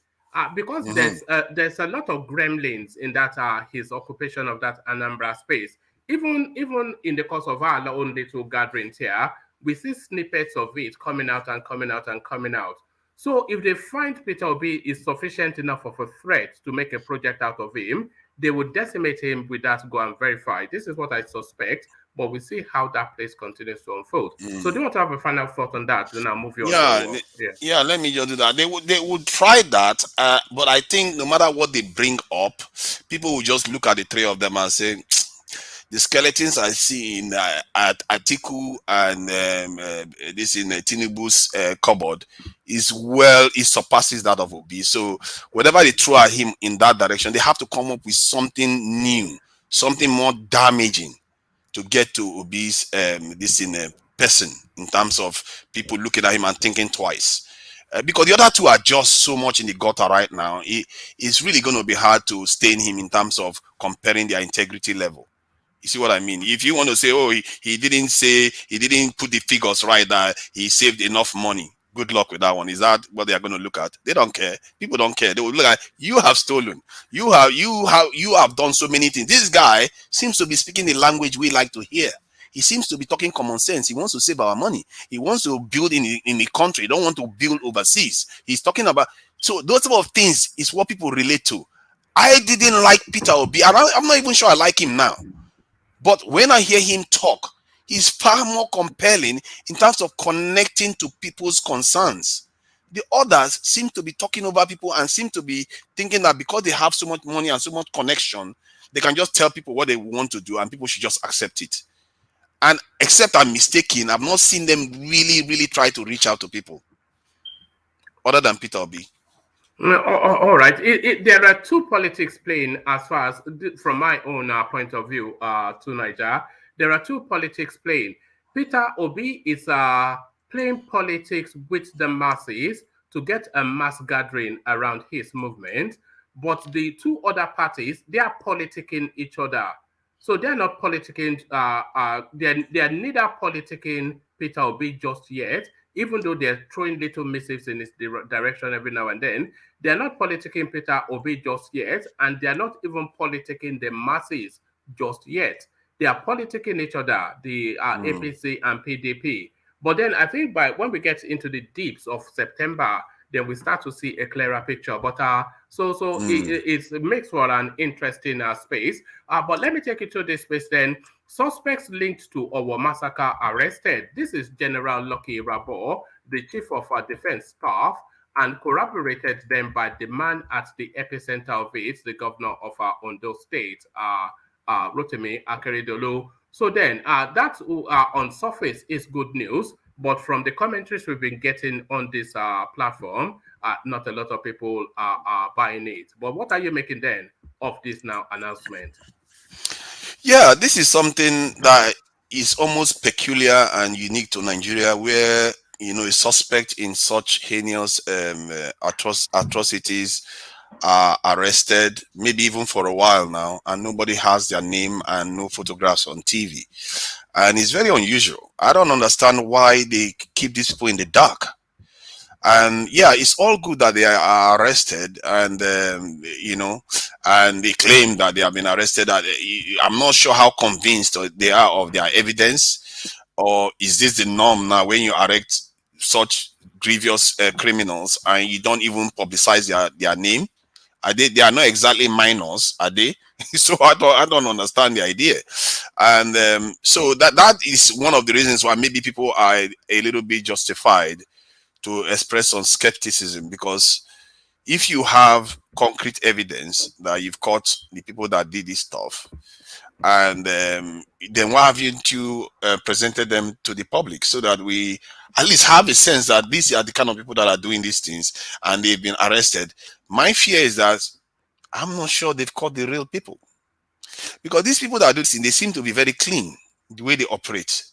Speaker 1: because there's a lot of gremlins in that his occupation of that Anambra space. Even in the course of our own little gatherings here, we see snippets of it coming out and coming out and coming out. So if they find Peter Obi is sufficient enough of a threat to make a project out of him, they would decimate him with that "go and verify." This is what I suspect, but we'll see how that place continues to unfold. So do you want to have a final thought on that? Then I'll move you on.
Speaker 13: Yeah, let me just do that. They would try that, but I think no matter what they bring up, people will just look at the three of them and say, the skeletons I see in at Atiku and this in Tinubu's cupboard it surpasses that of Obi. So whatever they throw at him in that direction, they have to come up with something new, something more damaging to get to Obi's person in terms of people looking at him and thinking twice. Because the other two are just so much in the gutter right now. It's really going to be hard to stain him in terms of comparing their integrity level. You see what I mean? If you want to say, oh, he didn't put the figures right, that he saved enough money, good luck with that one. Is that what they are going to look at? They don't care. People don't care. They will look at, you have stolen. You have done so many things. This guy seems to be speaking the language we like to hear. He seems to be talking common sense. He wants to save our money. He wants to build in the country. He don't want to build overseas. He's talking about, so those type of things is what people relate to. I didn't like Peter Obi, and I'm not even sure I like him now. But when I hear him talk, he's far more compelling in terms of connecting to people's concerns. The others seem to be talking over people and seem to be thinking that because they have so much money and so much connection, they can just tell people what they want to do and people should just accept it. And except I'm mistaken, I've not seen them really, really try to reach out to people other than Peter Obi.
Speaker 1: All right. There are two politics playing as far as, from my own point of view, to Niger. There are two politics playing. Peter Obi is playing politics with the masses to get a mass gathering around his movement. But the two other parties, they are politicking each other. So they're not politicking, they're neither politicking Peter Obi just yet, even though they're throwing little missives in his direction every now and then. They're not politicking Peter Obi just yet, and they're not even politicking the masses just yet. They are politicking each other, the APC and PDP. But then I think when we get into the deeps of September, then we start to see a clearer picture. But it makes for an interesting space. But let me take you to this space then. Suspects linked to our massacre arrested. This is General Lucky Rabo, the Chief of Defense Staff, and corroborated them by the man at the epicenter of it, the governor of Ondo State, Rotimi Akeredolu. So then, that on surface is good news, but from the commentaries we've been getting on this platform, not a lot of people are buying it. But what are you making then of this now announcement?
Speaker 13: Yeah, this is something that is almost peculiar and unique to Nigeria, where a suspect in such heinous atrocities are arrested, maybe even for a while now, and nobody has their name and no photographs on TV. And it's very unusual. I don't understand why they keep these people in the dark. And yeah, it's all good that they are arrested, and and they claim that they have been arrested. I'm not sure how convinced they are of their evidence, or is this the norm now when you arrest such grievous criminals and you don't even publicize their name? Are they are not exactly minors, are they? So I don't understand the idea. And so that is one of the reasons why maybe people are a little bit justified to express some skepticism, because if you have concrete evidence that you've caught the people that did this stuff, and then why haven't you presented them to the public so that we at least have a sense that these are the kind of people that are doing these things and they've been arrested? My fear is that I'm not sure they've caught the real people, because these people that do this thing, they seem to be very clean the way they operate.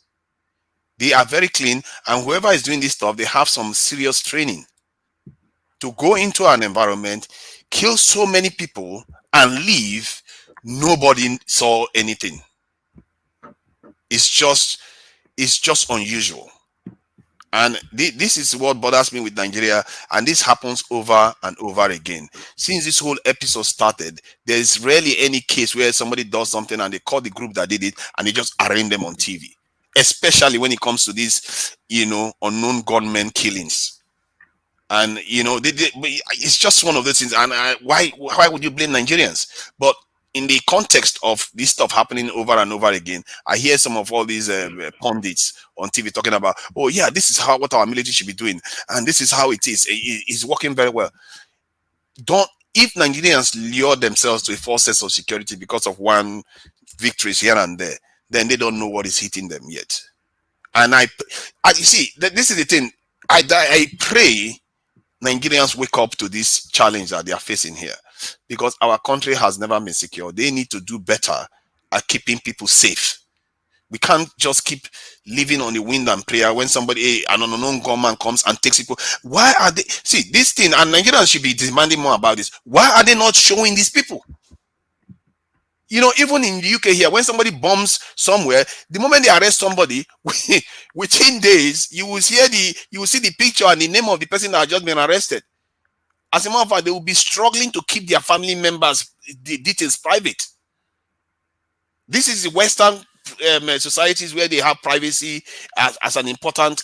Speaker 13: They are very clean, and whoever is doing this stuff, they have some serious training to go into an environment, kill so many people, and leave. Nobody saw anything. It's just unusual. And this is what bothers me with Nigeria, and this happens over and over again. Since this whole episode started, there is rarely any case where somebody does something and they call the group that did it and they just arraign them on TV. Especially when it comes to these, unknown gunmen killings. And, it's just one of those things. And why would you blame Nigerians? But in the context of this stuff happening over and over again, I hear some of all these pundits on TV talking about, oh yeah, this is what our military should be doing, and this is how it is. It's working very well. If Nigerians lure themselves to a false sense of security because of one victories here and there, then they don't know what is hitting them yet. And you see, this is the thing. I pray Nigerians wake up to this challenge that they are facing here, because our country has never been secure. They need to do better at keeping people safe. We can't just keep living on the wind and prayer when somebody, an unknown gunman comes and takes people. Why are they? See, this thing, and Nigerians should be demanding more about this. Why are they not showing these people? Even in the UK here, when somebody bombs somewhere, the moment they arrest somebody, within days, you will see the picture and the name of the person that has just been arrested. As a matter of fact, they will be struggling to keep their family members' the details private. This is the Western societies where they have privacy as an important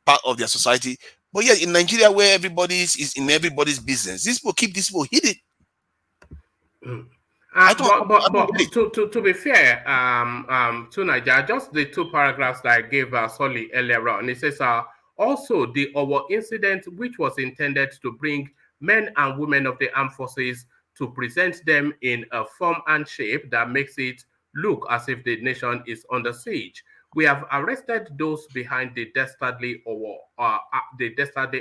Speaker 13: part of their society. But yet in Nigeria, where everybody is in everybody's business, these people keep these people hidden.
Speaker 1: To be fair, to Nigeria, just the two paragraphs that I gave Solly earlier on, it says also the Owo incident, which was intended to bring men and women of the armed forces to present them in a form and shape that makes it look as if the nation is under siege. We have arrested those behind the dastardly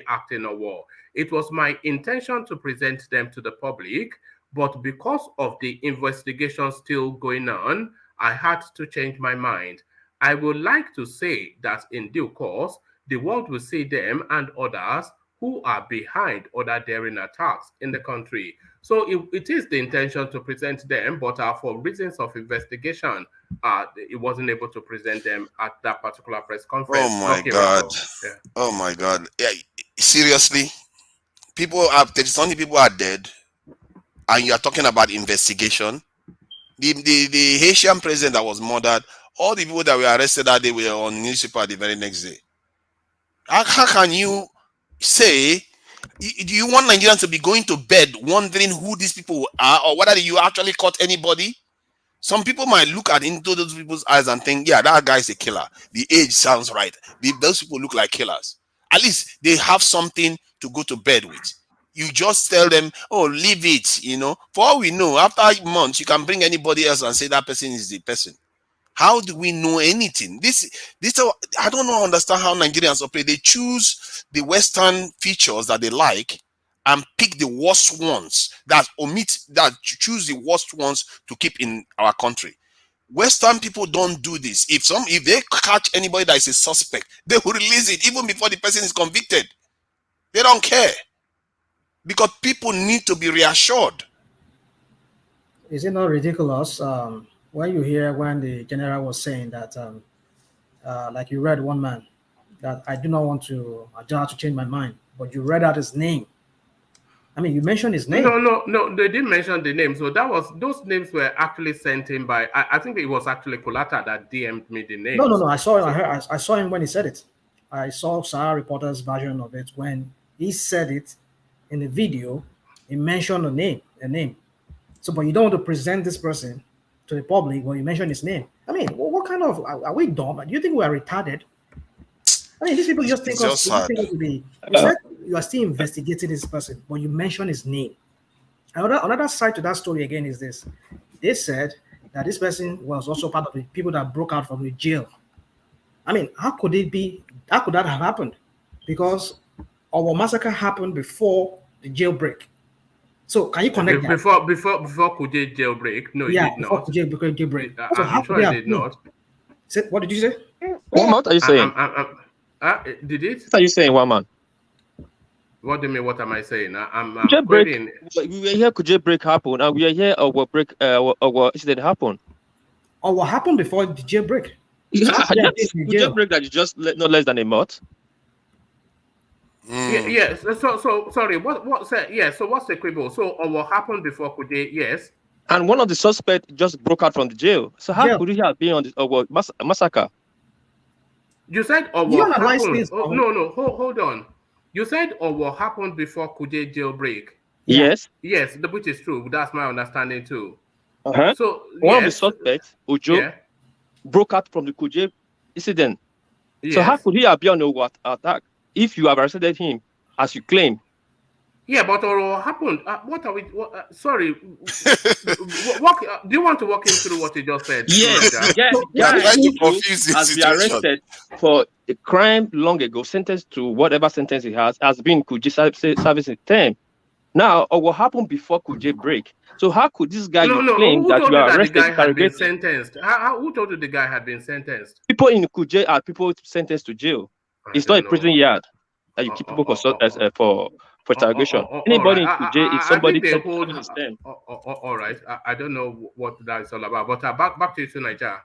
Speaker 1: act in Owo. It was my intention to present them to the public, but because of the investigation still going on, I had to change my mind. I would like to say that in due course, the world will see them and others who are behind other daring attacks in the country. So it is the intention to present them, but for reasons of investigation, it wasn't able to present them at that particular press conference.
Speaker 13: Oh my God. Yeah. Oh my God. Yeah, seriously? Some people are dead, and you are talking about investigation. The Haitian president that was murdered, all the people that were arrested that day were on newspaper the very next day. How can you say, do you want Nigerians to be going to bed wondering who these people are, or whether you actually caught anybody? Some people might look at into those people's eyes and think, yeah, that guy's a killer. The age sounds right. Those people look like killers. At least they have something to go to bed with. You just tell them, oh, leave it, you know. For all we know, after months, you can bring anybody else and say that person is the person. How do we know anything? I don't know, understand how Nigerians operate. They choose the Western features that they like and pick the worst ones, that choose the worst ones to keep in our country. Western people don't do this. If they catch anybody that is a suspect, they will release it even before the person is convicted. They don't care, because people need to be reassured.
Speaker 12: Is it not ridiculous when you hear when the general was saying that, like you read one man, that I do not want to change my mind, but you read out his name. I mean, you mentioned his name.
Speaker 1: No, they didn't mention the name. So those names were actually sent in by, I think it was actually Kolata that DM'd me the name.
Speaker 12: No, I saw it. I saw him when he said it. I saw Sarah Reporter's version of it when he said it in the video. He mentioned a name. So, but you don't want to present this person to the public when you mention his name. I mean, what kind of, are we dumb? Do you think we are retarded? I mean, these people just think us to be. You are still investigating this person, but you mention his name. Another side to that story again is this: they said that this person was also part of the people that broke out from the jail. I mean, how could it be? How could that have happened? Because our massacre happened before the jailbreak. So can you connect that?
Speaker 1: Before Kuje jailbreak? No,
Speaker 12: yeah,
Speaker 1: it did
Speaker 12: before
Speaker 1: not.
Speaker 12: Kuje jailbreak. So
Speaker 1: I'm sure it did not.
Speaker 12: What did you say?
Speaker 6: What are you saying?
Speaker 1: Did it?
Speaker 6: What are you saying, one man?
Speaker 1: What do you mean? What am I saying? I'm
Speaker 6: quoting. We were here. Could jailbreak happen? And we are here. Or break? Or what incident happen?
Speaker 12: Or what happened before the jailbreak?
Speaker 6: Jailbreak that you just no less than a month.
Speaker 1: Yes. So sorry. What said? Yeah. So what's the quibble? So what happened before Kuje? Yes.
Speaker 6: And one of the suspects just broke out from the jail. So how could he have been on the massacre?
Speaker 1: You said what happened? No. Hold on. You said what happened before Kuje jailbreak?
Speaker 6: Yes.
Speaker 1: Yes, which is true. That's my understanding too.
Speaker 6: So one of the suspects, Ujo, broke out from the Kuje incident. Yes. So how could he have been on the attack if you have arrested him as you claim?
Speaker 1: Yeah, but what happened? What are we? Sorry. Do you want to walk him through what you just said?
Speaker 6: Yes. Has been arrested for a crime long ago, sentenced to whatever sentence he has been Kuje servicing term. Now, or what happened before Kuje break? So how could this guy claim that you are arrested?
Speaker 1: The guy had been sentenced. Who told you the guy had been sentenced?
Speaker 6: People in Kuje are people sentenced to jail. It's not a prison yard that you keep people for interrogation. Anybody in Kuje is somebody sentenced to them.
Speaker 1: All right. I don't know what that is all about. But back to you, Nigeria.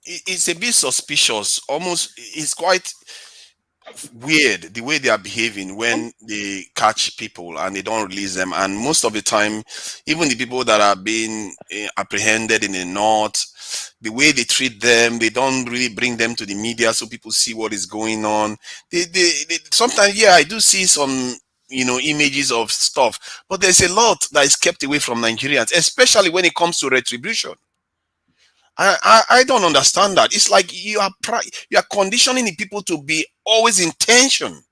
Speaker 13: It's a bit suspicious. Almost, it's quite weird the way they are behaving when they catch people and they don't release them. And most of the time, even the people that are being apprehended in the north, the way they treat them, they don't really bring them to the media so people see what is going on. They sometimes, I do see some images of stuff, but there's a lot that is kept away from Nigerians, especially when it comes to retribution. I don't understand that. It's like you are conditioning the people to be always in tension.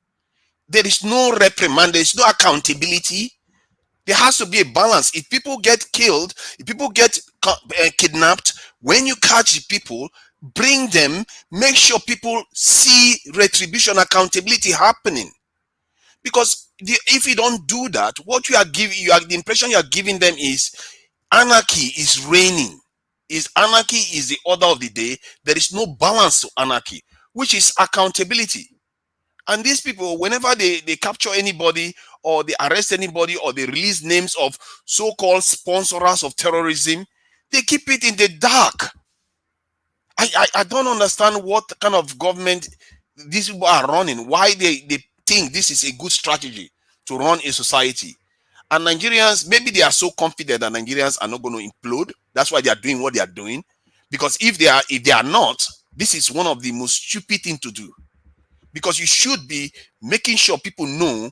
Speaker 13: There is no reprimand. There is no accountability. There has to be a balance. If people get killed, if people get kidnapped, when you catch the people, bring them, make sure people see retribution, accountability happening. Because if you don't do that, what you are giving, the impression you are giving them is anarchy is reigning. Anarchy is the order of the day. There is no balance to anarchy, which is accountability. And these people, whenever they capture anybody or they arrest anybody or they release names of so-called sponsors of terrorism, they keep it in the dark. I don't understand what kind of government these people are running, why they think this is a good strategy to run a society. And Nigerians, maybe they are so confident that Nigerians are not going to implode. That's why they are doing what they are doing. Because if they are not, this is one of the most stupid things to do. Because you should be making sure people know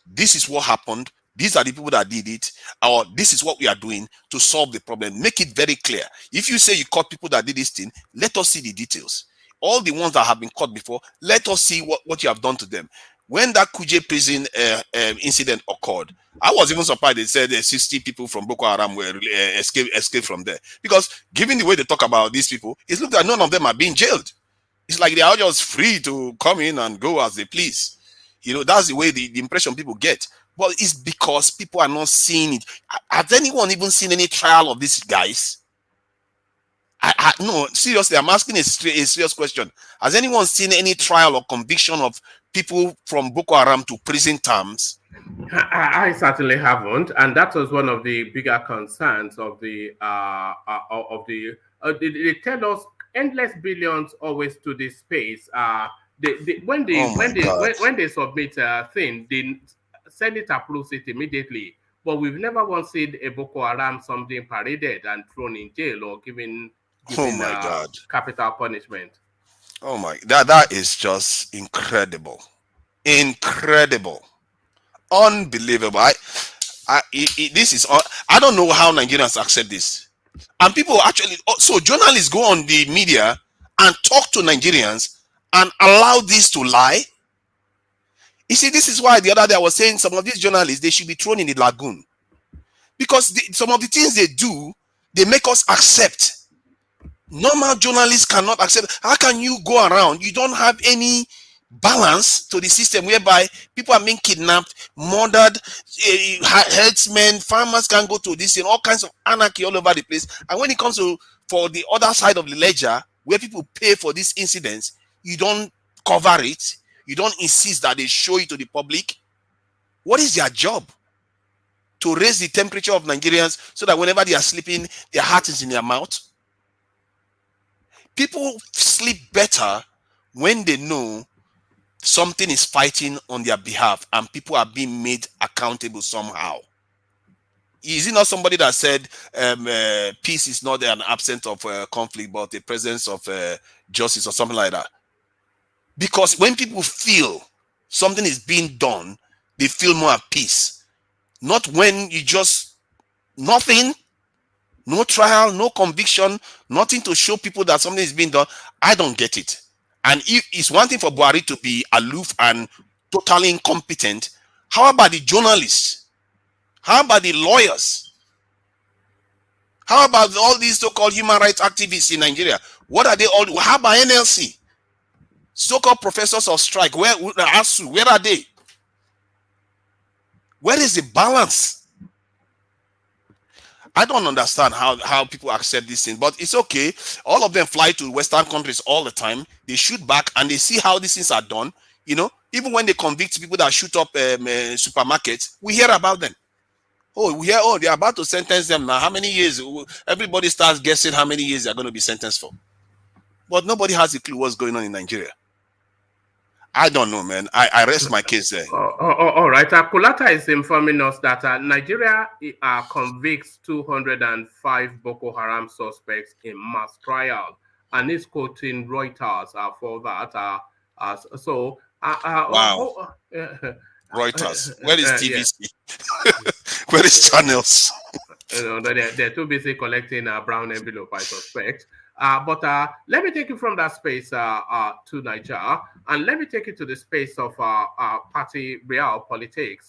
Speaker 13: this is what happened, these are the people that did it, or this is what we are doing to solve the problem. Make it very clear. If you say you caught people that did this thing, let us see the details. All the ones that have been caught before, let us see what you have done to them. When that Kuje prison incident occurred, I was even surprised they said 60 people from Boko Haram were escaped from there. Because given the way they talk about these people, it looks like none of them are being jailed. It's like they are just free to come in and go as they please. You know, that's the way the impression people get. But it's because people are not seeing it. Has anyone even seen any trial of these guys? No, seriously, I'm asking a serious question. Has anyone seen any trial or conviction of people from Boko Haram to prison terms?
Speaker 1: I certainly haven't, and that was one of the bigger concerns of they tell us endless billions always to this space. When they submit a thing, the Senate approves it immediately. But we've never once seen a Boko Haram something paraded and thrown in jail or given
Speaker 13: God,
Speaker 1: capital punishment.
Speaker 13: Oh my, that is just incredible, unbelievable. This is, I don't know how Nigerians accept this, and people actually, so journalists go on the media and talk to Nigerians and allow this to lie. You see, this is why the other day I was saying some of these journalists, they should be thrown in the lagoon, because some of the things they do, they make us accept. Normal journalists cannot accept. How can you go around? You don't have any balance to the system whereby people are being kidnapped, murdered, herdsmen, farmers can go to this, and all kinds of anarchy all over the place. And when it comes to for the other side of the ledger, where people pay for these incidents, you don't cover it. You don't insist that they show it to the public. What is their job? To raise the temperature of Nigerians so that whenever they are sleeping, their heart is in their mouth. People sleep better when they know something is fighting on their behalf and people are being made accountable somehow. Is it not somebody that said peace is not an absence of conflict, but the presence of justice or something like that? Because when people feel something is being done, they feel more at peace. Not when you just, nothing, no trial, no conviction, nothing to show people that something is being done. I don't get it. And if it's one thing for Buhari to be aloof and totally incompetent, how about the journalists? How about the lawyers? How about all these so-called human rights activists in Nigeria? What are they all? How about NLC? So-called professors of strike, where are they? Where is the balance? I don't understand how people accept this thing, but it's okay. All of them fly to Western countries all the time. They shoot back and they see how these things are done. You know, even when they convict people that shoot up supermarkets, we hear about them. Oh, we hear, oh, they're about to sentence them now. How many years? Everybody starts guessing how many years they're going to be sentenced for. But nobody has a clue what's going on in Nigeria. I don't know, man. I rest my case there.
Speaker 1: All right. Kulata is informing us that Nigeria convicts 205 Boko Haram suspects in mass trial, and is quoting Reuters for that.
Speaker 13: Wow. Reuters. Where is TVC? Where is channels?
Speaker 1: They're too busy collecting brown envelope, I suspect. But let me take you from that space to Niger, and let me take you to the space of party real politics.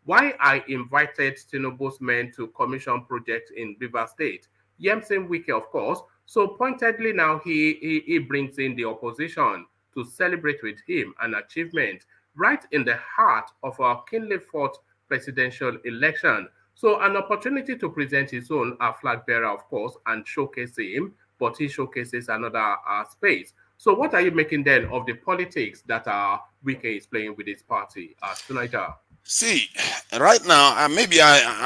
Speaker 1: Why I invited Tinubu's men to commission projects in River State. Yemsen Wike, of course. So pointedly now he brings in the opposition to celebrate with him an achievement right in the heart of our keenly fought presidential election. So an opportunity to present his own flag bearer, of course, and showcase him, but he showcases another space. So what are you making then of the politics that Wike is playing with his party to Niger?
Speaker 13: See, right now, I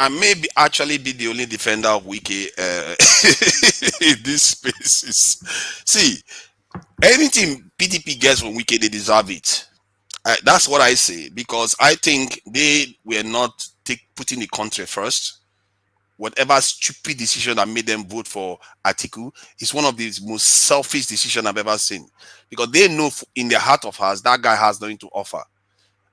Speaker 13: may actually be the only defender of Wike in these spaces. See, anything PDP gets from Wike, they deserve it. That's what I say, because I think they were not putting the country first. Whatever stupid decision that made them vote for Atiku is one of the most selfish decisions I've ever seen, because they know in their heart of hearts that guy has nothing to offer.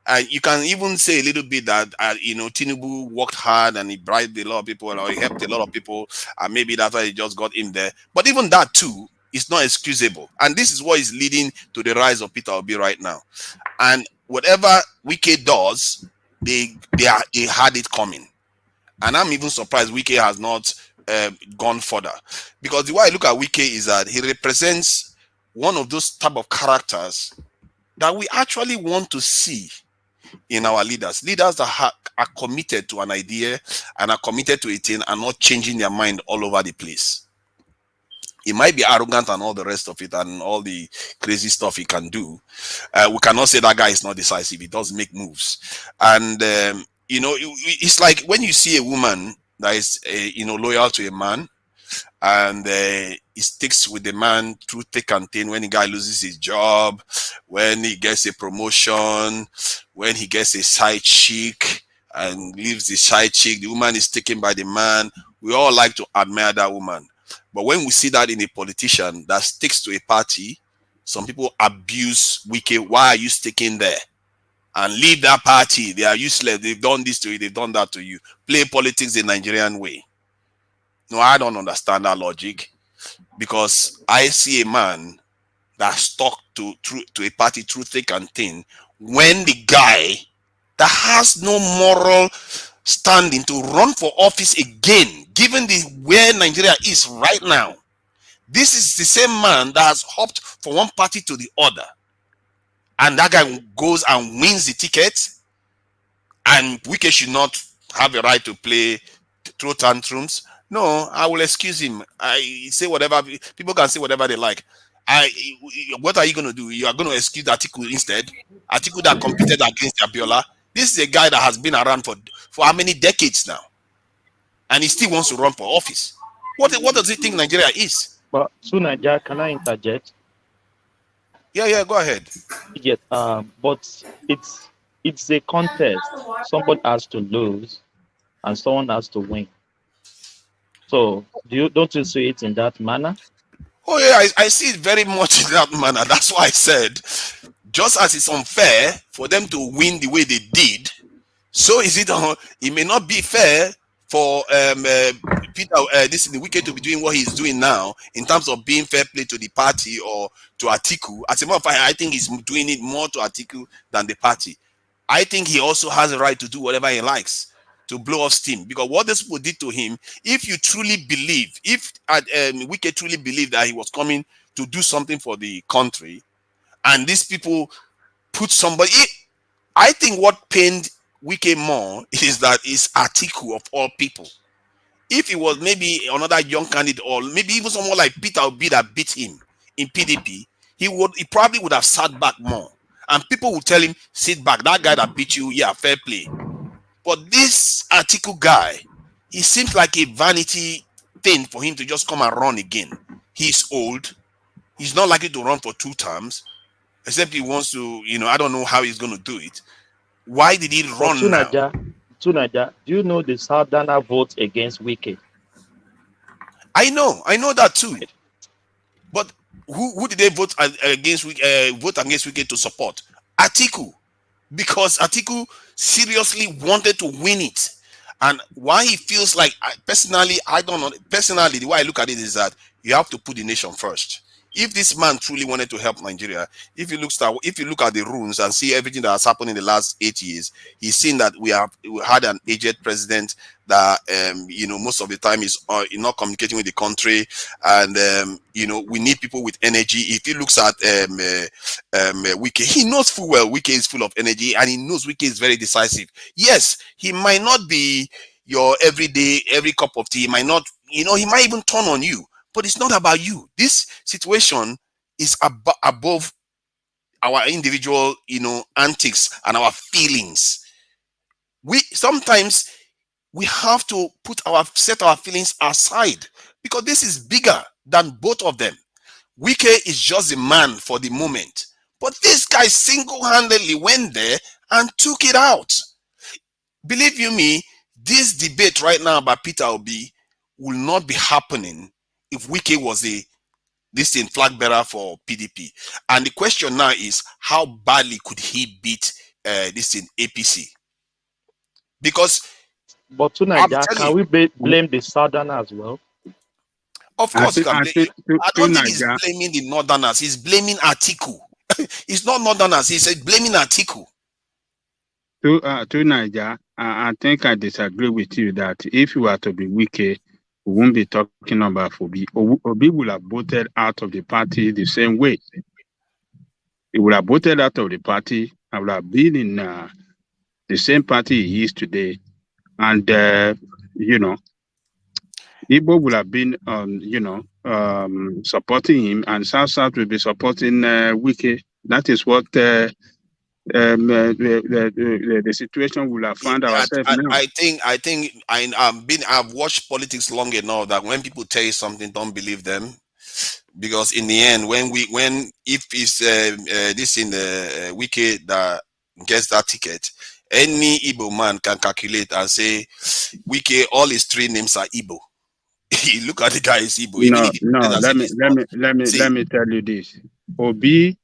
Speaker 13: And you can even say a little bit that Tinubu worked hard and he bribed a lot of people or he helped a lot of people, and maybe that's why he just got him there. But even that too is not excusable, and this is what is leading to the rise of Peter Obi right now. And whatever Wike does, they had it coming, and I'm even surprised Wike has not gone further, because the way I look at Wike is that he represents one of those type of characters that we actually want to see in our leaders that are committed to an idea and are committed to it and not changing their mind all over the place. He might be arrogant and all the rest of it and all the crazy stuff he can do. We cannot say that guy is not decisive. He does make moves. And, it's like when you see a woman that is, loyal to a man, and he sticks with the man through thick and thin. When the guy loses his job, when he gets a promotion, when he gets a side chick and leaves the side chick, the woman is taken by the man. We all like to admire that woman. But when we see that in a politician that sticks to a party, some people abuse Wike. Why are you sticking there? And leave that party. They are useless. They've done this to you. They've done that to you. Play politics the Nigerian way. No, I don't understand that logic, because I see a man that stuck to a party through thick and thin, when the guy that has no moral standing to run for office again, given where Nigeria is right now. This is the same man that has hopped from one party to the other, and that guy goes and wins the ticket, and Wike should not have a right to throw tantrums. No, I will excuse him. I say whatever, people can say whatever they like. What are you going to do? You are going to excuse Atiku instead? Atiku that competed against Abiola. This is a guy that has been around for how many decades now, and he still wants to run for office. What does he think Nigeria is?
Speaker 6: But Sunaja, can I interject?
Speaker 13: Yeah, go ahead.
Speaker 6: Yes, but it's a contest. Somebody has to lose, and someone has to win. So don't you see it in that manner?
Speaker 13: Oh yeah, I see it very much in that manner. That's why I said, just as it's unfair for them to win the way they did, so is it. It may not be fair for Peter the Wike to be doing what he's doing now in terms of being fair play to the party or to Atiku. As a matter of fact, I think he's doing it more to Atiku than the party. I think he also has a right to do whatever he likes to blow off steam, because what these people did to him, if you truly believe, if Wike truly believed that he was coming to do something for the country, and these people put somebody, I think what pained Wike more is that it's Atiku of all people. If it was maybe another young candidate, or maybe even someone like Peter Obi that beat him in PDP, he probably would have sat back more, and people would tell him, sit back, that guy that beat you, yeah, fair play. But this Atiku guy, he seems like a vanity thing for him to just come and run again. He's old. He's not likely to run for 2 terms, except he wants to, I don't know how he's going to do it. Why did he run
Speaker 6: Tunaja, do you know the Southerner vote against Wike?
Speaker 13: I know that too. But who did they vote against Wike to support? Atiku. Because Atiku seriously wanted to win it. And why he feels like, personally, I don't know. Personally, the way I look at it is that you have to put the nation first. If this man truly wanted to help Nigeria, if you look at the rules and see everything that has happened in the last 8 years, he's seen that we had an aged president that most of the time is not communicating with the country, and we need people with energy. If he looks at Wike, he knows full well Wike is full of energy, and he knows Wike is very decisive. Yes, he might not be your every cup of tea. He might not, he might even turn on you. But it's not about you. This situation is above our individual, antics and our feelings. Sometimes we have to set our feelings aside, because this is bigger than both of them. Wike is just a man for the moment, but this guy single-handedly went there and took it out. Believe you me, this debate right now about Peter Obi will not be happening if Wike was flag bearer for PDP. And the question now is, how badly could he beat this in APC. Because
Speaker 6: But to
Speaker 13: I'm
Speaker 6: Nigeria,
Speaker 13: telling
Speaker 6: can
Speaker 13: you,
Speaker 6: we blame the Southern as well?
Speaker 13: of
Speaker 8: I
Speaker 13: course you
Speaker 8: think,
Speaker 13: can
Speaker 8: I
Speaker 13: blame.
Speaker 8: think
Speaker 13: I
Speaker 8: to
Speaker 13: don't think he's
Speaker 8: Niger,
Speaker 13: blaming the Northerners. He's blaming Atiku. It's not Northerners. He's blaming Atiku.
Speaker 8: to Niger, I think I disagree with you that if you were to be wicked, we won't be talking about Obi. Obi will have voted out of the party the same way. He would have voted out of the party. I would have been in the same party he is today, and you know, Igbo would have been supporting him, and South will be supporting Wike. That is what the situation will have found ourselves now.
Speaker 13: I think I've watched politics long enough that when people tell you something, don't believe them, because in the end, if it's this in the Wike that gets that ticket, any Igbo man can calculate and say Wike, all his three names are Igbo. You look at the guy is Igbo, even if he
Speaker 8: No.
Speaker 13: as if he's not.
Speaker 8: Let me tell you this. Obi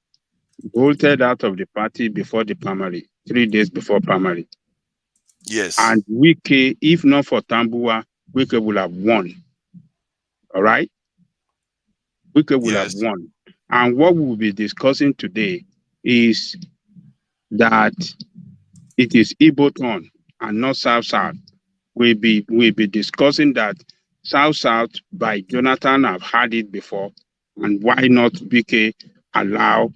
Speaker 8: bolted out of the party before the primary, 3 days before primary.
Speaker 13: Yes.
Speaker 8: And Wike, if not for Tambua, Wike will have won. All right? Wike will have won. And what we'll be discussing today is that it is Igbo turn and not South. We'll be discussing that South by Jonathan have had it before, and why not BK allow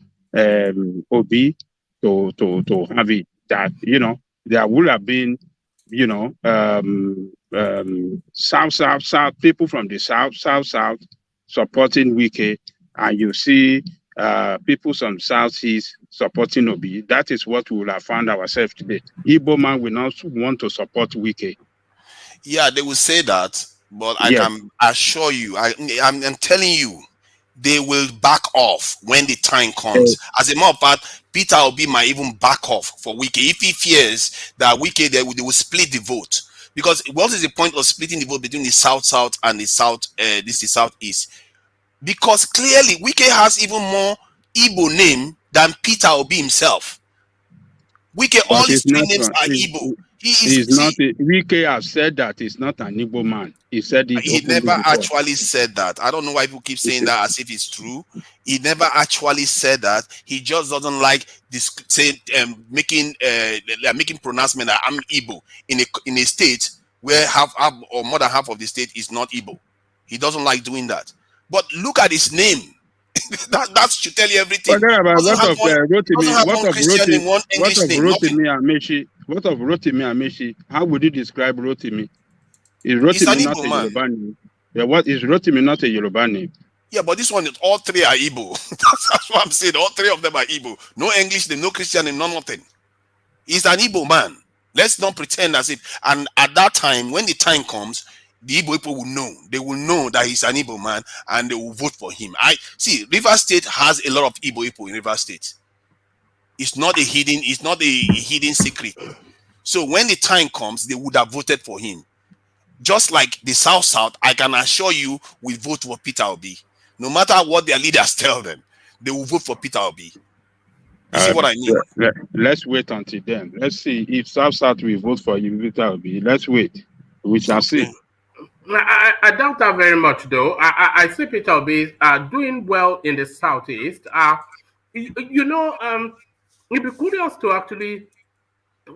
Speaker 8: Obi to have it? That there would have been South people from the South supporting Wike, and you see people from Southeast supporting Obi. That is what we will have found ourselves today. Igbo man will not want to support Wike.
Speaker 13: Yeah, they will say that, but I can assure you, I'm telling you, they will back off when the time comes. As a matter of fact, Peter Obi might even back off for Wike if he fears that Wike they will split the vote. Because what is the point of splitting the vote between the South and the Southeast? Because clearly Wike has even more Igbo name than Peter Obi himself. Wike, all his three names are Igbo.
Speaker 8: Wike has said that he's not an Igbo man. He said it.
Speaker 13: He never actually said that. I don't know why people keep saying that as if it's true. He never actually said that. He just doesn't like this making pronouncement that I'm Igbo in a state where half or more than half of the state is not Igbo. He doesn't like doing that. But look at his name. that should tell you everything.
Speaker 8: What of Rotimi? What of Rotimi Amechi? How would you describe Rotimi? Is Rotimi not a Yoruba name? Yeah, what is Rotimi not a Yoruba name?
Speaker 13: Yeah, but this one, all three are Igbo. That's what I'm saying. All three of them are Igbo. No English name, no Christian name, no nothing. He's an Igbo man. Let's not pretend as if. And at that time, when the time comes, the Igbo people will know. They will know that he's an Igbo man, and they will vote for him. River State has a lot of Igbo people in River State. It's not a hidden secret. So when the time comes, they would have voted for him. Just like the South, I can assure you, will vote for Peter Obi. No matter what their leaders tell them, they will vote for Peter Obi. You see what I mean?
Speaker 8: Let's wait until then. Let's see if South will vote for you, Peter Obi. Let's wait. We shall see.
Speaker 1: I doubt that very much, though. I see Peter Obi doing well in the Southeast. It'd be curious to actually.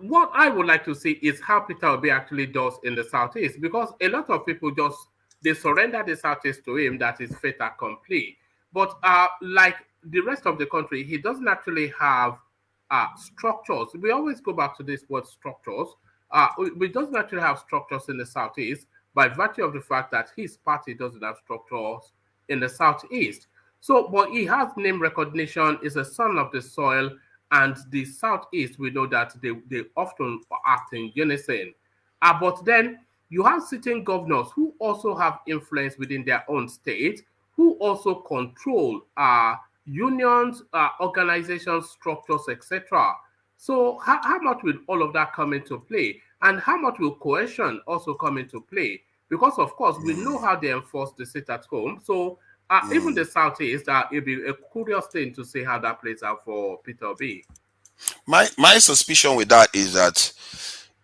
Speaker 1: What I would like to see is how Peter Obi actually does in the Southeast, because a lot of people they surrender the Southeast to him. That is fait accompli. But like the rest of the country, he doesn't actually have structures. We always go back to this word structures. We doesn't actually have structures in the Southeast by virtue of the fact that his party doesn't have structures in the Southeast. So, but he has name recognition, is a son of the soil, and the Southeast, we know that they often act in unison. But then you have sitting governors who also have influence within their own state, who also control unions, organizations, structures, etc. So how much will all of that come into play? And how much will coercion also come into play? Because, of course, we know how they enforce the sit at home. So even the Southeast, it'll be a curious thing to see how that plays out for Peter Obi.
Speaker 13: My suspicion with that is that,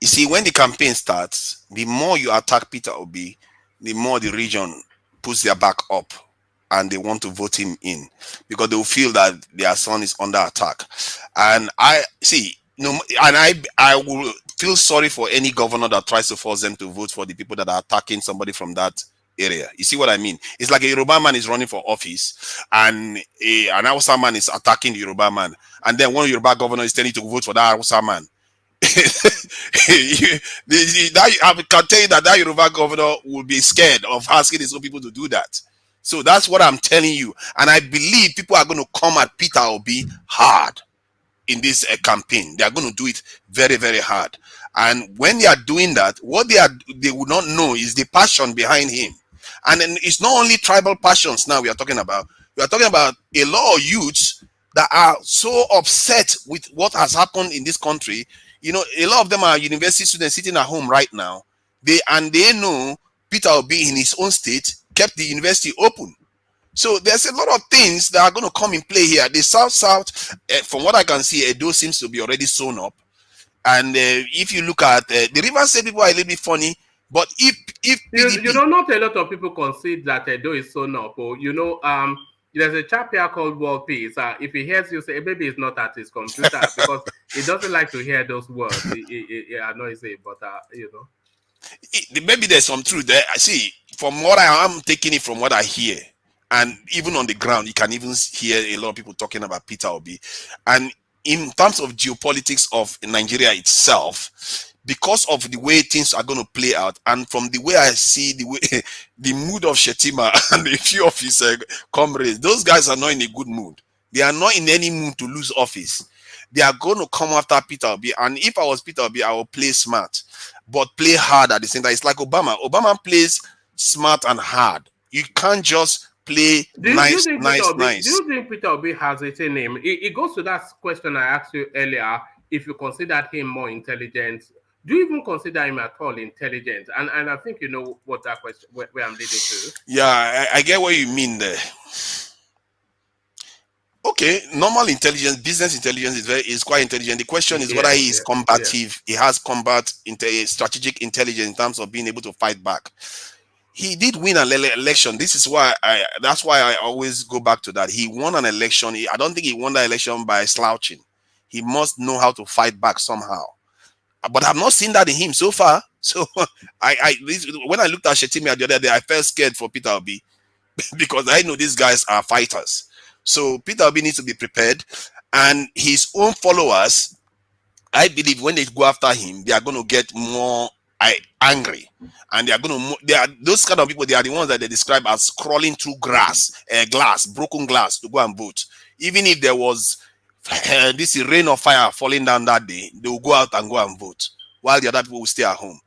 Speaker 13: you see, when the campaign starts, the more you attack Peter Obi, the more the region puts their back up and they want to vote him in, because they will feel that their son is under attack. And I see, no, and I will feel sorry for any governor that tries to force them to vote for the people that are attacking somebody from that area. You see what I mean? It's like a Yoruba man is running for office and an Hausa man is attacking the Yoruba man, and then one Yoruba governor is telling you to vote for that Hausa man. I can tell you that Yoruba governor will be scared of asking his own people to do that. So that's what I'm telling you. And I believe people are going to come at Peter Obi hard in this campaign. They are going to do it very, very hard. And when they are doing that, what they would not know is the passion behind him. And then it's not only tribal passions now we are talking about. We are talking about a lot of youths that are so upset with what has happened in this country. You know, a lot of them are university students sitting at home right now. They know Peter Obi in his own state kept the university open. So there's a lot of things that are going to come in play here. The South, from what I can see, Edo seems to be already sewn up. And if you look at the Rivers State, people are a little bit funny. But if PDP,
Speaker 1: you know, not a lot of people concede that Edo is sewn up. Or there's a chap here called World Peace. If he hears you say, maybe he's not at his computer because he doesn't like to hear those words. He annoys it, but
Speaker 13: maybe there's some truth there. I see. From what I am taking it from what I hear, and even on the ground, you can even hear a lot of people talking about Peter Obi. And in terms of geopolitics of Nigeria itself, because of the way things are going to play out, and from the way I see the mood of Shetima and a few of his comrades, those guys are not in a good mood. They are not in any mood to lose office. They are going to come after Peter Obi. And if I was Peter Obi, I will play smart, but play hard at the same time. It's like Obama. Obama plays smart and hard. You can't just play nice.
Speaker 1: Do you think Peter Obi has a name? It goes to that question I asked you earlier. If you considered him more intelligent, do you even consider him at all intelligent? And I think you know what that question where I'm leading to.
Speaker 13: Yeah, I get what you mean there. Okay, normal intelligence, business intelligence is quite intelligent. The question is whether he is combative. He has strategic intelligence in terms of being able to fight back. He did win an election. This is why that's why I always go back to that. He won an election. I don't think he won the election by slouching. He must know how to fight back somehow. But I've not seen that in him so far. So when I looked at Shetima the other day, I felt scared for Peter Obi because I know these guys are fighters. So Peter Obi needs to be prepared, and his own followers, I believe, when they go after him, they are going to get more angry, and they are those kind of people. They are the ones that they describe as crawling through broken glass to go and vote. Even if there was this rain of fire falling down that day, they will go out and go and vote, while the other people will stay at home.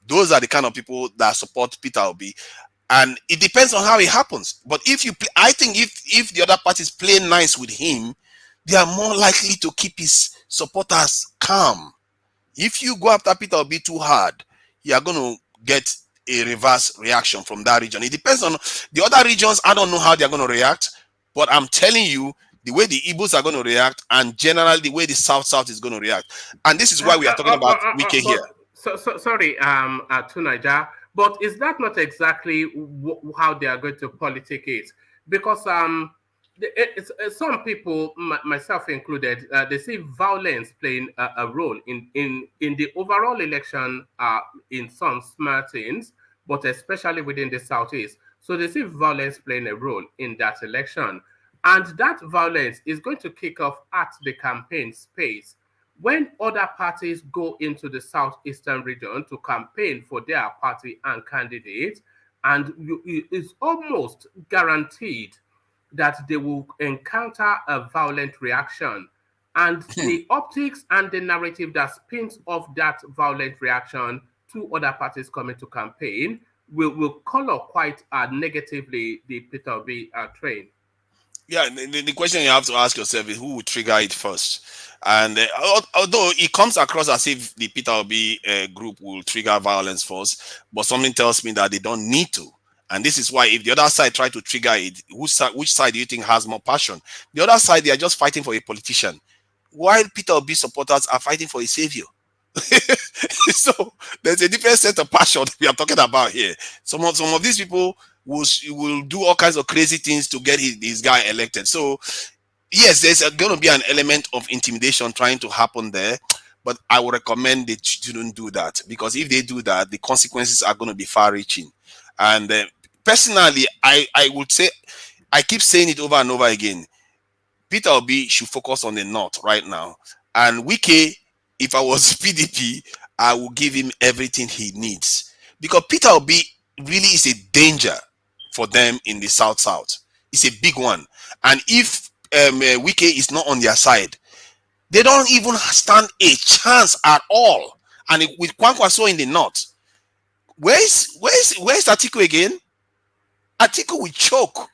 Speaker 13: Those are the kind of people that support Peter Obi. And it depends on how it happens. But I think if the other parties play nice with him, they are more likely to keep his supporters calm. If you go after Peter Obi too hard, you are going to get a reverse reaction from that region. It depends on the other regions. I don't know how they are going to react, but I'm telling you the way the Igbos are going to react, and generally the way the South is going to react. And this is why we are talking about Wike here.
Speaker 1: Sorry, to Niger. But is that not exactly how they are going to politic it? Because some people, myself included, they see violence playing a role in the overall election in some small things, but especially within the Southeast. So they see violence playing a role in that election. And that violence is going to kick off at the campaign space. When other parties go into the southeastern region to campaign for their party and candidate, and it's almost guaranteed that they will encounter a violent reaction. And the optics and the narrative that spins off that violent reaction to other parties coming to campaign will color quite negatively the Peter Obi train.
Speaker 13: Yeah, the question you have to ask yourself is who will trigger it first. And although it comes across as if the Peter Obi group will trigger violence first, but something tells me that they don't need to. And this is why if the other side try to trigger it, which side do you think has more passion? The other side, they are just fighting for a politician. while Peter Obi supporters are fighting for a savior. So there's a different set of passion we are talking about here. Some of these people will do all kinds of crazy things to get his guy elected. So yes, there's going to be an element of intimidation trying to happen there, but I would recommend they shouldn't do that, because if they do that, the consequences are going to be far-reaching. And personally, I would say, I keep saying it over and over again, Peter Obi should focus on the north right now. And Wike, if I was PDP, I will give him everything he needs, because Peter Obi really is a danger for them in the south. It's a big one. And if Wike is not on their side, they don't even stand a chance at all. And with Kwankwaso in the north, where's Atiku again? Atiku will choke.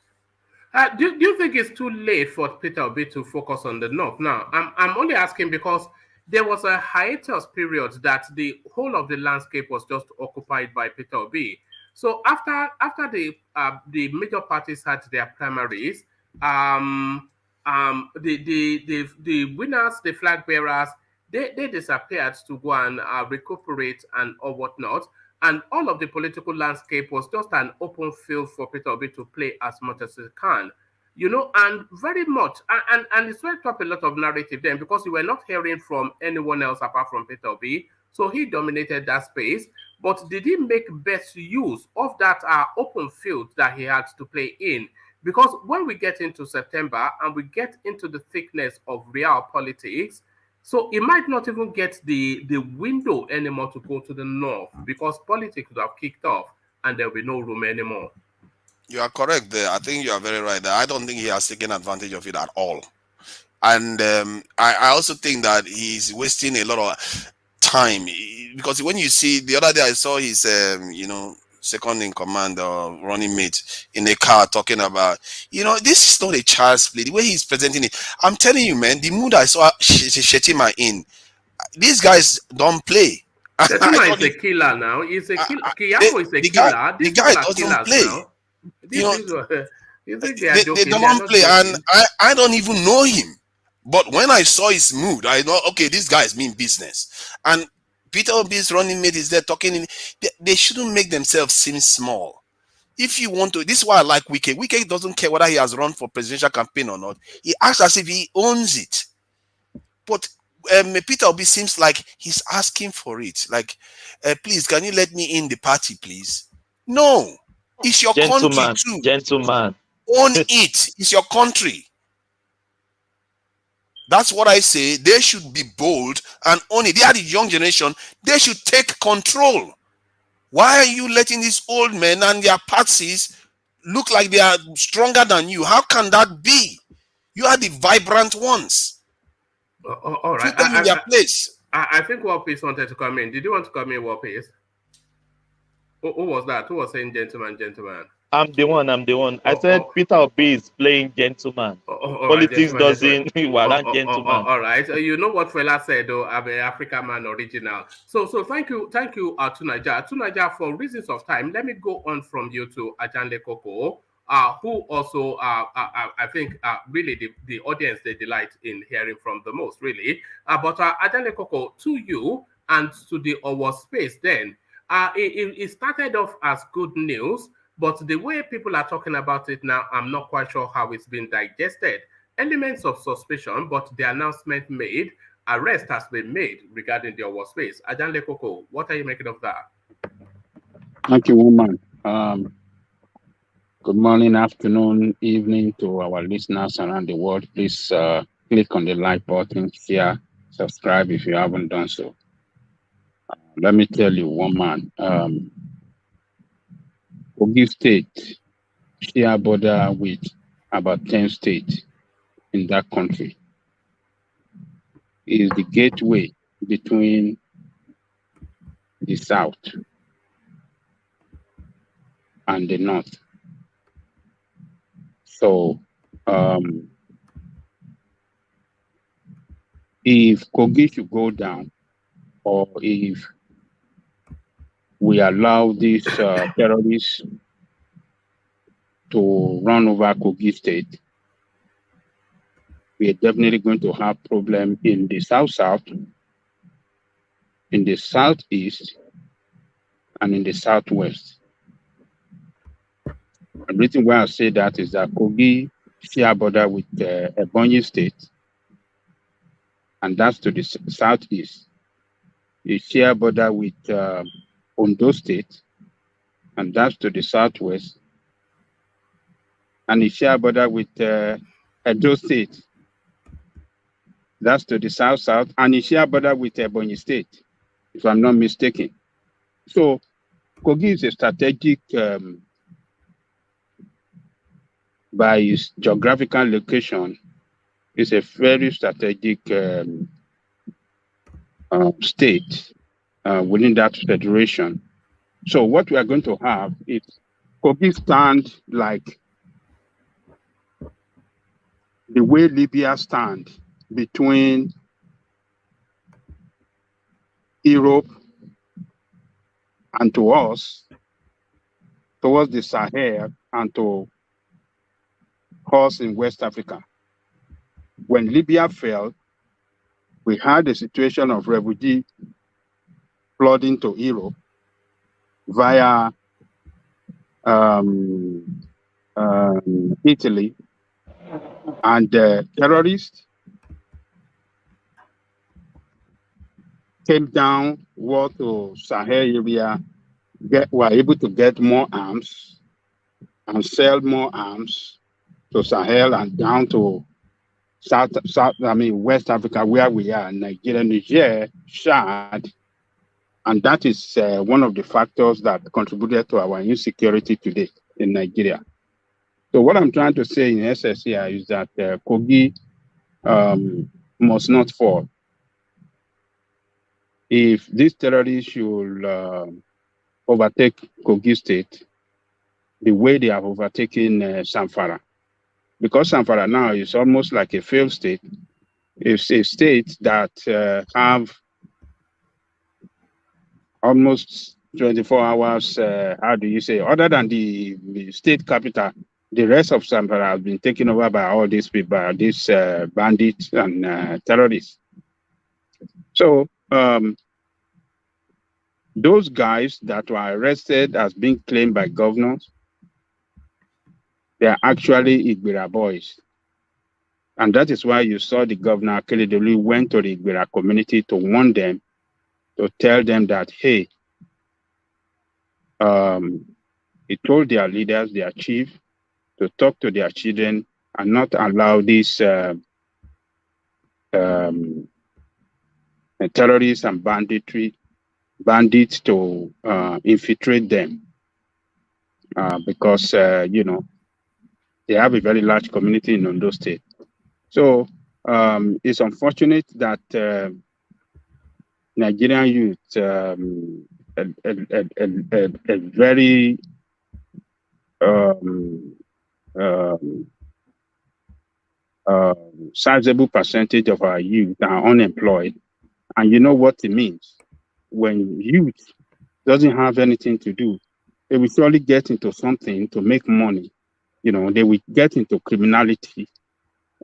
Speaker 1: Do you think it's too late for Peter Obi to focus on the north? Now, I'm only asking because there was a hiatus period that the whole of the landscape was just occupied by Peter Obi. So after the major parties had their primaries, the winners, the flag bearers, they disappeared to go and recuperate and or whatnot. And all of the political landscape was just an open field for Peter Obi to play as much as he can. And very much, and it swept up a lot of narrative then, because you were not hearing from anyone else apart from Peter Obi. So he dominated that space. But did he make best use of that open field that he had to play in? Because when we get into September and we get into the thickness of real politics, so it might not even get the window anymore to go to the north, because politics would have kicked off and there will be no room anymore.
Speaker 13: You are correct there. I think you are very right there. I don't think he has taken advantage of it at all. And I also think that he's wasting a lot of time, because when you see, the other day I saw his second in command or running mate in a car talking about, this is not a child's play. The way he's presenting it, I'm telling you, man, the mood I saw Shetima in, these guys don't play.
Speaker 1: Shetima is a killer now. He's a killer. Kiyako is a killer.
Speaker 13: The guy doesn't play. They don't play, and I don't even know him. But when I saw his mood, I know, okay, this guy is mean business. And Peter Obi's running mate is there talking. They shouldn't make themselves seem small. If you want to, this is why I like Wike. Wike doesn't care whether he has run for presidential campaign or not. He acts as if he owns it. But Peter Obi seems like he's asking for it. Like, please, can you let me in the party, please? No, it's your country too.
Speaker 6: Gentleman.
Speaker 13: Own it. It's your country. That's what I say. They should be bold and own it. They are the young generation. They should take control. Why are you letting these old men and their parties look like they are stronger than you? How can that be? You are the vibrant ones.
Speaker 1: All right.
Speaker 13: Put them in their place.
Speaker 1: I think Warpace wanted to come in. Did you want to come in, Warpace? Who was that? Who was saying gentleman?
Speaker 6: I'm the one. I said Peter Obi is playing gentleman. Politics doesn't warrant gentleman.
Speaker 1: All right. You know what Fela said, though, I'm an African man original. So thank you, Tunaja. Tunaja, for reasons of time, let me go on from you to Ajanle Koko, who also, I think, really the audience, they delight in hearing from the most, really. But Ajanle Koko, to you and to the Owo space then, it started off as good news, but the way people are talking about it now, I'm not quite sure how it's been digested. Elements of suspicion, but the announcement made, arrest has been made regarding the Owo space. Ajanle Koko, what are you making of that?
Speaker 8: Thank you, woman. Good morning, afternoon, evening to our listeners around the world. Please click on the like button, share, subscribe if you haven't done so. Let me tell you, woman, Kogi State share border with about 10 states in that country. It is the gateway between the south and the north. So if Kogi should go down, or if we allow these terrorists to run over Kogi State, we are definitely going to have problem in the south-south, in the southeast, and in the southwest. The reason why I say that is that Kogi share border with Ebonyi State, and that's to the southeast. It share border with Ondo State, and that's to the southwest. And it share border with Edo State, that's to the south-south, and it share border with Ebonyi State, if I'm not mistaken. So Kogi is a strategic, by its geographical location, it's a very strategic state within that federation. So what we are going to have is Kogi stand like the way Libya stand between Europe and to us, towards the Sahel and to us in West Africa. When Libya fell, we had a situation of refugee flooding to Europe via Italy, and terrorists came down to Sahel area, were able to get more arms and sell more arms to Sahel and down to West Africa, where we are, Nigeria, Niger, Chad, and that is one of the factors that contributed to our insecurity today in Nigeria. So what I'm trying to say in essence here is that Kogi must not fall. If these terrorists should overtake Kogi State the way they have overtaken Zamfara, because Zamfara now is almost like a failed state. It's a state that have almost 24 hours, how do you say, other than the state capital, the rest of Zamfara has been taken over by all these people, these bandits and terrorists. So those guys that were arrested as being claimed by governors, they are actually Igbira boys. And that is why you saw the governor, Akeredolu, went to the Igbira community to warn them, to tell them that, hey, he told their leaders, their chief, to talk to their children and not allow these terrorists and bandits to infiltrate them, because you know, they have a very large community in Ondo State. So it's unfortunate that Nigerian youth, a very sizable percentage of our youth are unemployed. And you know what it means. When youth doesn't have anything to do, they will surely get into something to make money. You know, they will get into criminality.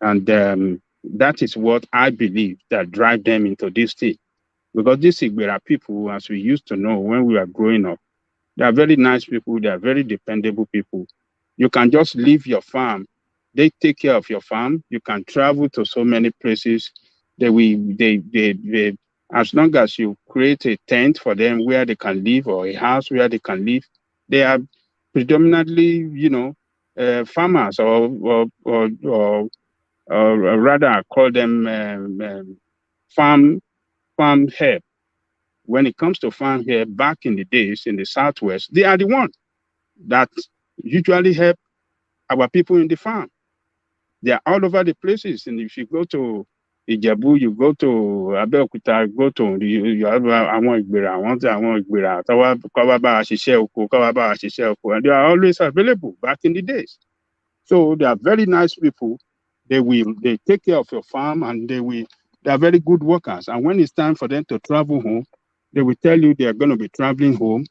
Speaker 8: And that is what I believe that drive them into this thing. Because these Igbira people, as we used to know when we were growing up, they are very nice people. They are very dependable people. You can just leave your farm. They take care of your farm. You can travel to so many places. They as long as you create a tent for them where they can live, or a house where they can live, they are predominantly, you know, farmers, or rather I call them farm help. When it comes to farm help, back in the days in the Southwest, they are the ones that usually help our people in the farm. They are all over the places. And if you go to Ijebu, you go to Abeokuta, go to, you have Àwọn Ìgbìrà, and they are always available back in the days. So they are very nice people. They take care of your farm, and they are very good workers. And when it's time for them to travel home, they will tell you they are going to be traveling home,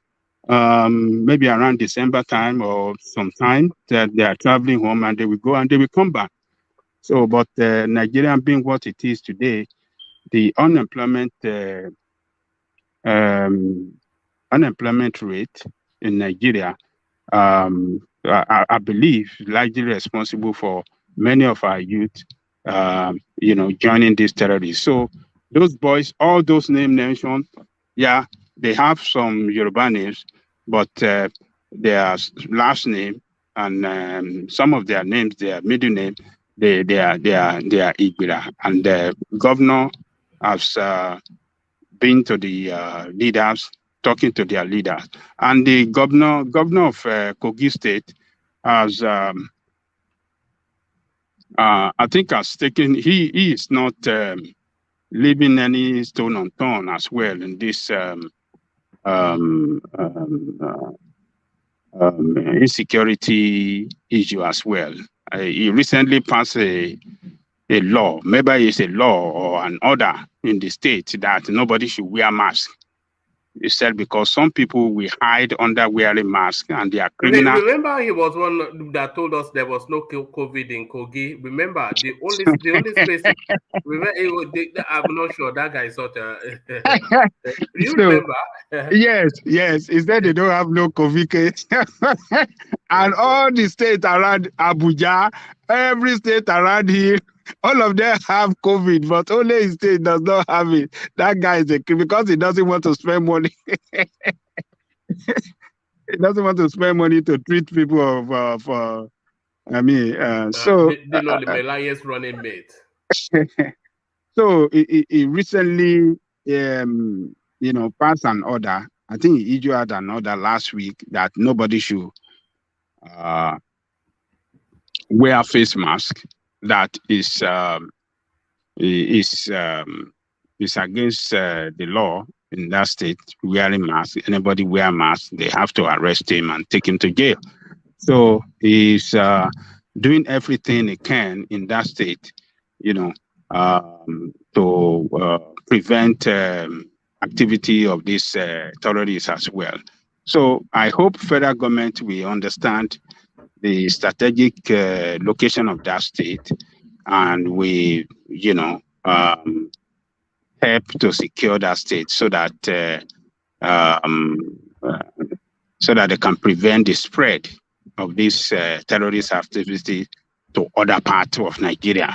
Speaker 8: maybe around December time or sometime that they are traveling home, and they will go and they will come back. So, but Nigeria being what it is today, the unemployment rate in Nigeria, I believe, largely responsible for many of our youth, joining these terrorists. So those boys, all those names mentioned, yeah, they have some Yoruba names, but their last name and some of their names, their middle name, they are Igbira. And the governor has been to the leaders, talking to their leaders, and the governor of Kogi State has, I think, has taken. He is not leaving any stone unturned as well in this insecurity issue as well. He recently passed a law, maybe it's a law or an order in the state that nobody should wear mask. He said because some people will hide under wearing masks and they are criminals.
Speaker 1: Remember, he was one that told us there was no COVID in Kogi. Remember, the only space. I'm not sure that guy is not. You remember?
Speaker 8: Yes. He said they don't have no COVID case. And all the states around Abuja, every state around here, all of them have COVID, but only his state does not have it. That guy is because he doesn't want to spend money. He doesn't want to spend money to treat people the
Speaker 1: Melaye's running mate.
Speaker 8: So he recently, passed an order. I think he issued an order last week that nobody should wear face mask. That is against the law in that state. Wearing mask, anybody wear mask, they have to arrest him and take him to jail. So he's doing everything he can in that state, to prevent activity of these terrorists as well. So I hope federal government will understand the strategic location of that state, and we, help to secure that state so that they can prevent the spread of this terrorist activity to other parts of Nigeria.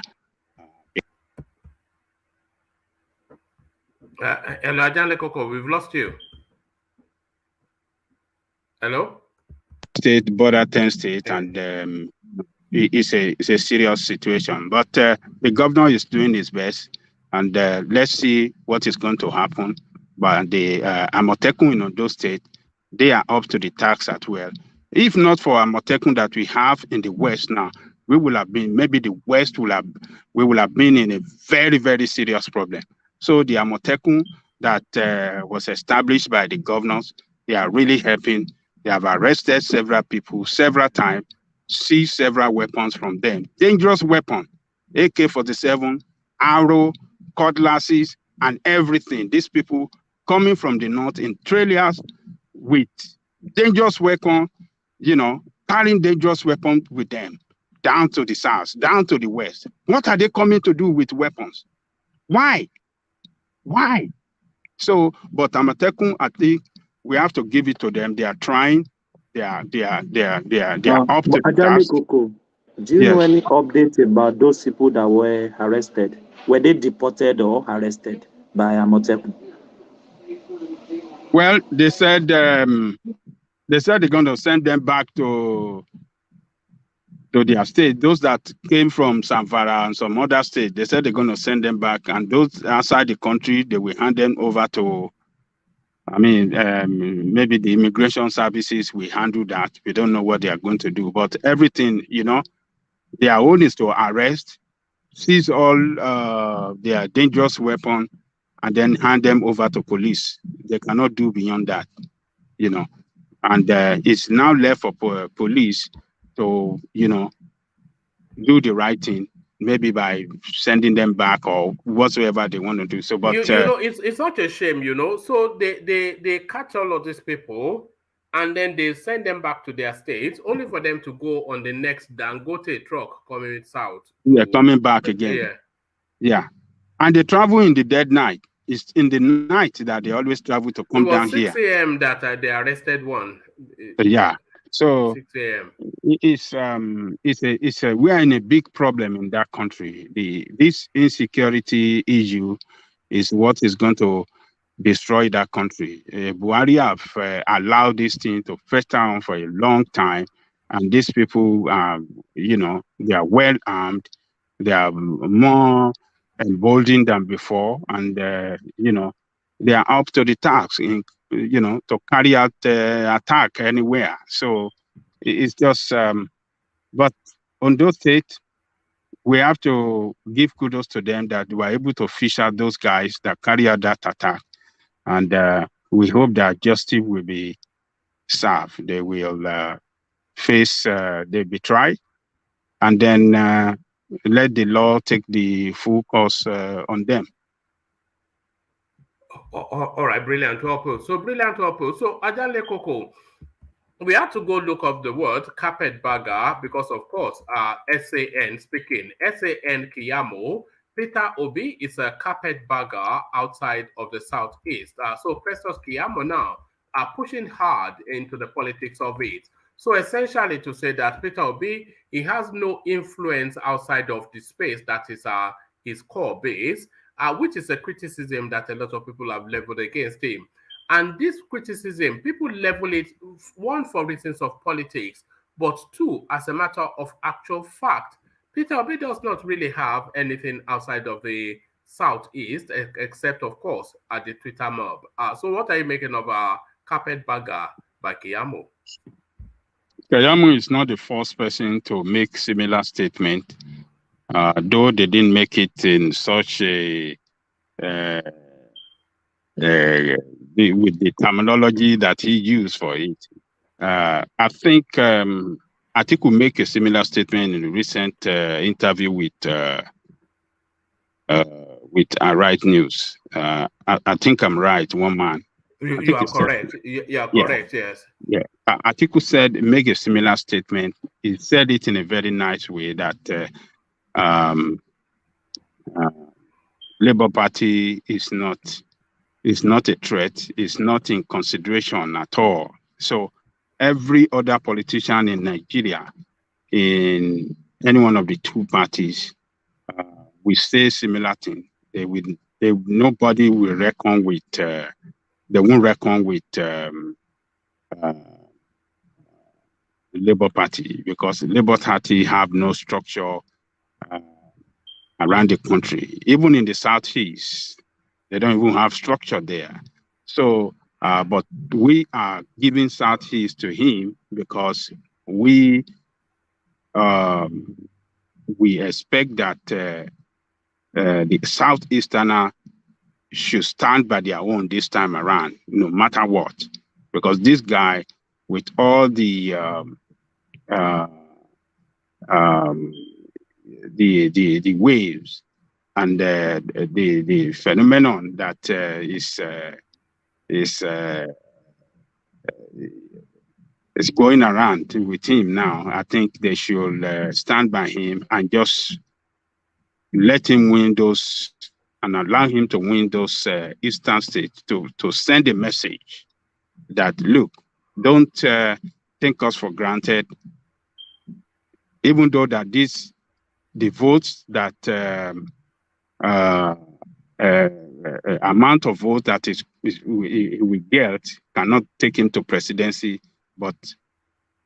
Speaker 1: Hello, Ajan Lekoko, we've lost you. Hello?
Speaker 8: State, border 10 state, and it's a serious situation. But the governor is doing his best, and let's see what is going to happen. But the Amotekun in Ondo State, they are up to the task as well. If not for Amotekun that we have in the West now, we will have been, maybe the West we will have been in a very, very serious problem. So the Amotekun that was established by the governors, they are really helping. They have arrested several people several times, seized several weapons from them. Dangerous weapon, AK-47, arrow, cutlasses, and everything. These people coming from the north in trailers with dangerous weapon, carrying dangerous weapons with them down to the south, down to the west. What are they coming to do with weapons? Why? So, but Amotekun, I think we have to give it to them. They are trying. They are up to the task.
Speaker 14: Do you know any update about those people that were arrested? Were they deported or arrested by Amotekun?
Speaker 8: Well, they said they're going to send them back to their state. Those that came from Zamfara and some other states, they said they're going to send them back, and those outside the country, they will hand them over to. Maybe the immigration services will handle that. We don't know what they are going to do, but everything, their own is to arrest, seize all their dangerous weapons, and then hand them over to police. They cannot do beyond that, and it's now left for police to, do the right thing, maybe by sending them back or whatsoever they want to do. So, but
Speaker 1: it's such a shame, So they catch all of these people, and then they send them back to their states, only for them to go on the next Dangote truck coming south.
Speaker 8: Yeah, coming back again.
Speaker 1: Yeah.
Speaker 8: Yeah. And they travel in the dead night. It's in the night that they always travel to come down here.
Speaker 1: It was 6 a.m. that they arrested one.
Speaker 8: Yeah. So
Speaker 1: 6 a.m.
Speaker 8: it's a we are in a big problem in that country. This insecurity issue is what is going to destroy that country. Buhari have allowed this thing to fester on for a long time, and these people are, they are well armed, they are more emboldened than before, and they are up to the task to carry out attack anywhere. So it's just, but on those states, we have to give kudos to them that they were able to fish out those guys that carry out that attack. And we hope that justice will be served. They will face the betrayal, and then let the law take the full course on them.
Speaker 1: All right, brilliant. So brilliant. So Ajale Koko, we have to go look up the word carpetbagger because, of course, SAN speaking. SAN Kiyamo, Peter Obi is a carpetbagger outside of the Southeast. So Festus Kiyamo now are pushing hard into the politics of it. So essentially to say that Peter Obi, he has no influence outside of the space that is his core base, which is a criticism that a lot of people have leveled against him. And this criticism, people level it, one, for reasons of politics, but two, as a matter of actual fact. Peter Obi does not really have anything outside of the Southeast, except, of course, at the Twitter mob. So what are you making of carpetbagger by Kiyamo?
Speaker 8: Kiyamo is not the first person to make similar statement, though they didn't make it in such a with the terminology that he used for it. I think Atiku make a similar statement in a recent interview with Right News. I think I'm right, one man.
Speaker 1: You are correct. You are correct, yes.
Speaker 8: Yeah. Atiku said, make a similar statement. He said it in a very nice way that Labour Party is not a threat, it's not in consideration at all. So every other politician in Nigeria, in any one of the two parties, we say similar thing. Nobody will reckon with, they won't reckon with the Labour Party, because the Labour Party have no structure around the country. Even in the Southeast, they don't even have structure there. So, but we are giving Southeast to him because we expect that the Southeasterner should stand by their own this time around, no matter what. Because this guy, with all the waves and the phenomenon that is going around with him now, I think they should stand by him and just let him win those and allow him to win those eastern states to send a message that, look, don't take us for granted, even though that the votes that amount of votes that we get cannot take him to presidency, but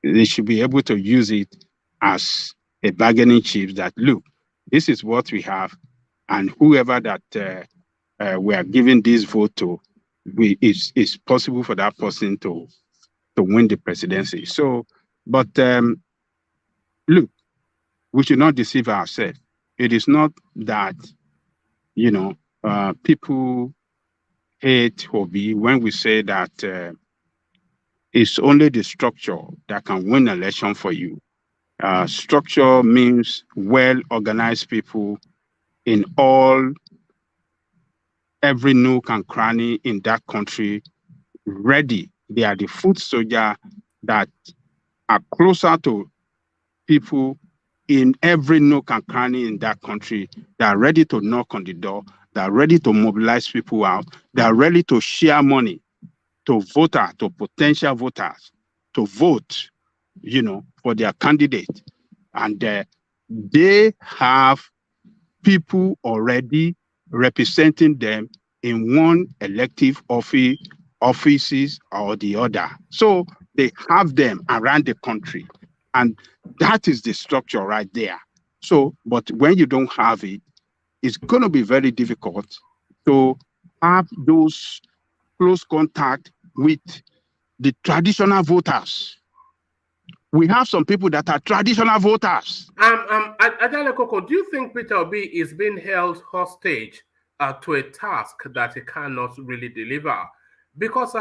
Speaker 8: they should be able to use it as a bargaining chip that, look, this is what we have, and whoever that we are giving this vote to, it's possible for that person to win the presidency. So, but look, we should not deceive ourselves. It is not that, people hate Obi when we say that it's only the structure that can win an election for you. Structure means well-organized people in every nook and cranny in that country, ready They are the foot soldier that are closer to people in every nook and cranny in that country. They are ready to knock on the door. They are ready to mobilize people out. They are ready to share money to voters, to potential voters, to vote, for their candidate. And they have people already representing them in one elective offices or the other. So they have them around the country. And that is the structure right there. So, but when you don't have it, it's going to be very difficult to have those close contact with the traditional voters. We have some people that are traditional voters.
Speaker 1: Adele Koko, do you think Peter Obi is being held hostage to a task that he cannot really deliver? Because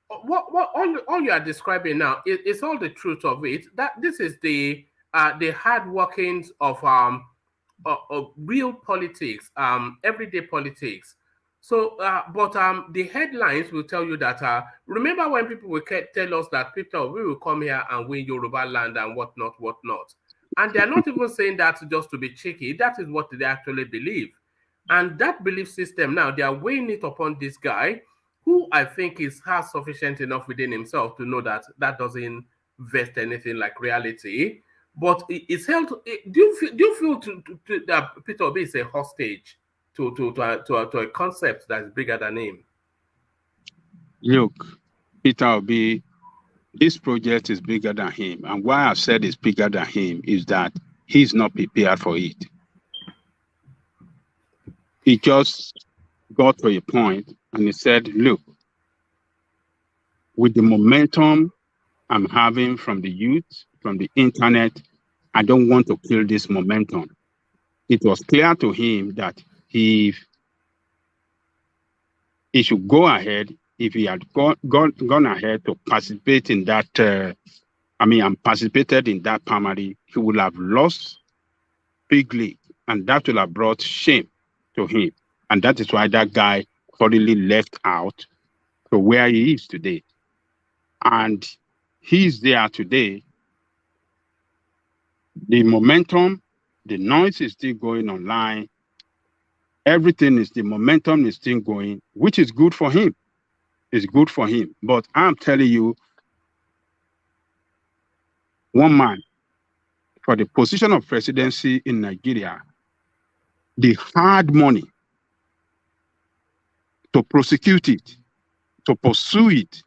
Speaker 1: what all you are describing now is all the truth of it. That this is the hard workings of real politics, everyday politics. So, but the headlines will tell you that. Remember when people will tell us that Peter Obi will come here and win Yoruba land and whatnot, and they are not even saying that just to be cheeky. That is what they actually believe, and that belief system now they are weighing it upon this guy, who I think has sufficient enough within himself to know that that doesn't vest anything like reality. But it's held. Do you feel that Peter Obi is a hostage to a concept that is bigger than him?
Speaker 8: Look, Peter Obi, this project is bigger than him. And why I've said it's bigger than him is that he's not prepared for it. He just got to a point and he said, look, with the momentum I'm having from the youth, from the internet, I don't want to kill this momentum. It was clear to him that he should go ahead. If he had gone ahead to participate in that, participated in that primary, he would have lost bigly, and that will have brought shame to him. And that is why that guy suddenly left out to where he is today. And he's there today. The momentum, the noise is still going online. The momentum is still going, which is good for him. It's good for him. But I'm telling you, one man for the position of presidency in Nigeria, the hard money to prosecute it, to pursue it,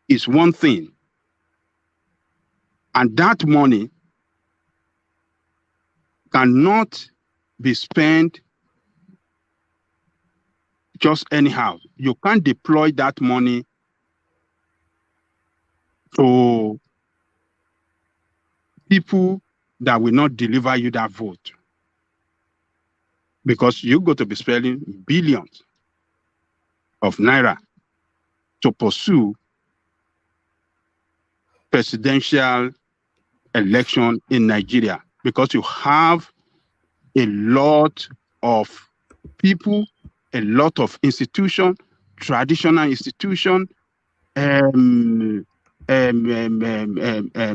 Speaker 8: is one thing. And that money cannot be spent just anyhow. You can't deploy that money to people that will not deliver you that vote, because you're going to be spending billions of naira to pursue presidential election in Nigeria, because you have a lot of people, a lot of institutions, traditional institutions,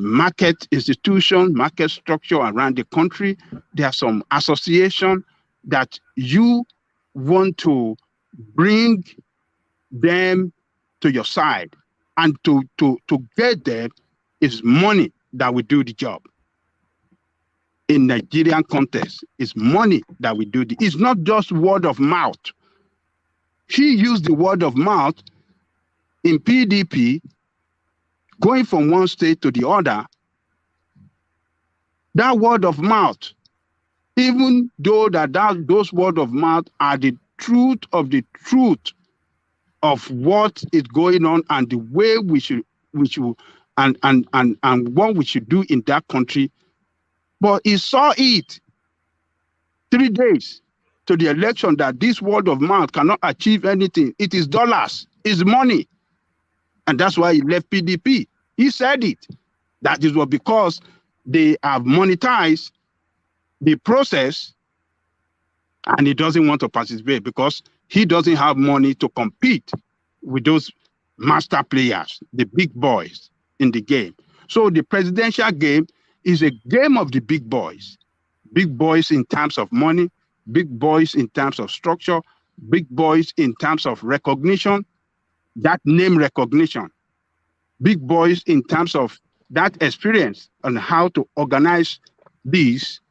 Speaker 8: market institution, market structure around the country. There are some associations that you want to bring them to your side, and to get them is money that will do the job. In Nigerian context, it's money that will do it's not just word of mouth. He used the word of mouth in PDP, going from one state to the other. That word of mouth, even though those word of mouth are the truth of what is going on and the way we should and what we should do in that country. But he saw it 3 days to the election that this word of mouth cannot achieve anything. It is dollars, it's money. And that's why he left PDP. He said it. That is what, because they have monetized the process and he doesn't want to participate because he doesn't have money to compete with those master players, the big boys in the game. So the presidential game is a game of the big boys in terms of money, big boys in terms of structure, big boys in terms of recognition, that name recognition, big boys in terms of that experience on how to organize these,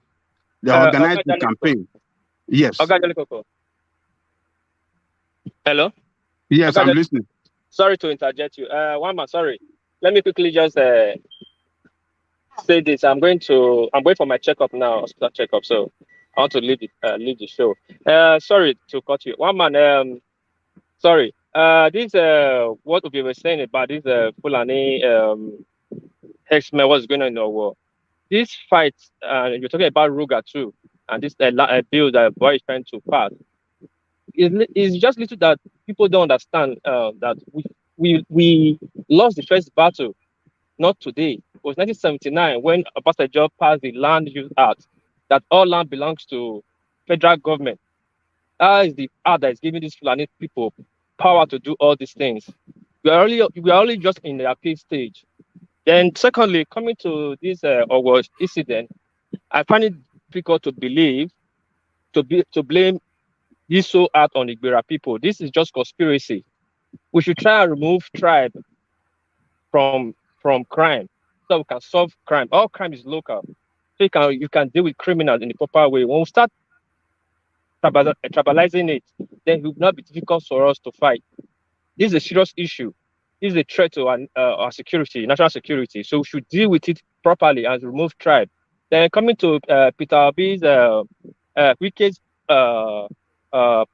Speaker 8: they organize the campaign. Yes.
Speaker 6: Hello?
Speaker 8: Yes, I'm listening.
Speaker 6: Sorry to interject you. One man, sorry. Let me quickly just say this. I'm going for my checkup now, hospital checkup. So I want to leave the show. Sorry to cut you. One man, sorry. This what we were saying about this Fulani X-Men, what's going on in the war. This fight, you're talking about Ruga too, and this bill that boy is trying to pass. It's just little that people don't understand that we lost the first battle, not today. It was 1979 when Obasanjo passed the Land Use Act that all land belongs to federal government. That is the act that is giving these Fulani people power to do all these things. We are only just in the appeal stage. Then secondly, coming to this August incident, I find it difficult to believe to blame this so hard on the Igbira people. This is just conspiracy. We should try and remove tribe from crime so we can solve crime. All crime is local. So you can deal with criminals in the proper way. When we start tribalizing it, then it will not be difficult for us to fight. This is a serious issue. This is a threat to our security, national security. So we should deal with it properly and remove tribe. Then coming to Peter Obi's wicked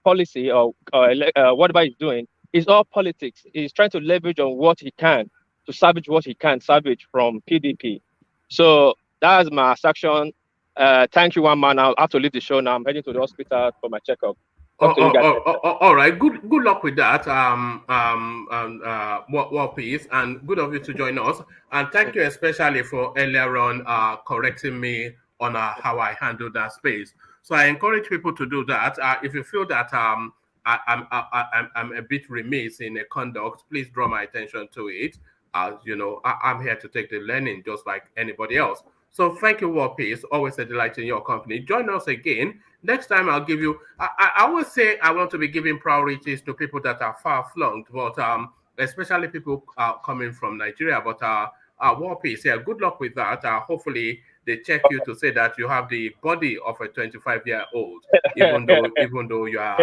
Speaker 6: policy or whatever he's doing, is all politics. He's trying to leverage on what he can to salvage what he can salvage from PDP. So that's my section. Thank you, one man. I'll have to leave the show now. I'm heading to the hospital for my checkup.
Speaker 1: All right. Good luck with that. War Peace, and good of you to join us. And thank you especially for earlier on correcting me on how I handled that space. So I encourage people to do that. If you feel that I'm a bit remiss in a conduct, please draw my attention to it. You know, I'm here to take the learning just like anybody else. So thank you, War Peace. Always a delight in your company. Join us again. Next time I'll give you, I always say I want to be giving priorities to people that are far-flung, but especially people coming from Nigeria. But War Peace, yeah, good luck with that. Hopefully they check you to say that you have the body of a 25-year-old, even though you are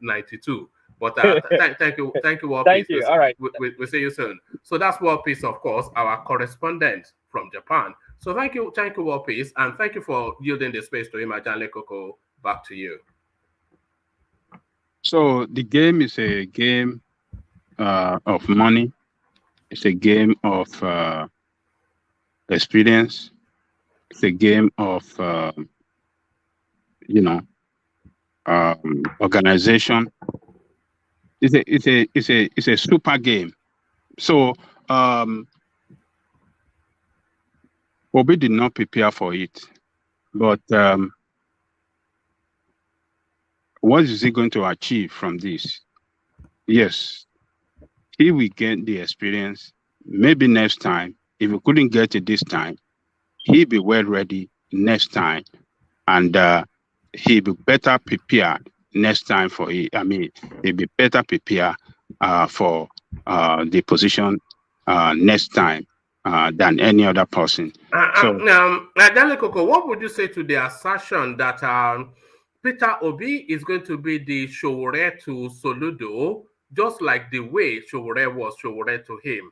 Speaker 1: 92. But thank you, War Peace.
Speaker 6: Thank you. All right.
Speaker 1: We'll see you soon. So that's War Peace, of course, our correspondent from Japan. So thank you, War Peace, and thank you for yielding the space to him, Ajanle Koko. Back to you.
Speaker 8: So the game is a game of money. It's a game of experience. It's a game of organization. It's a super game. So Obi did not prepare for it, but what is he going to achieve from this? Yes, he will get the experience. Maybe next time, if he couldn't get it this time, he'll be well ready next time, and he'll be better prepared next time for it. I mean, he'll be better prepared for the position next time than any other person.
Speaker 1: Ajanle Koko, what would you say to the assertion that Peter Obi is going to be the Sowore to Soludo, just like the way Sowore was Sowore to him?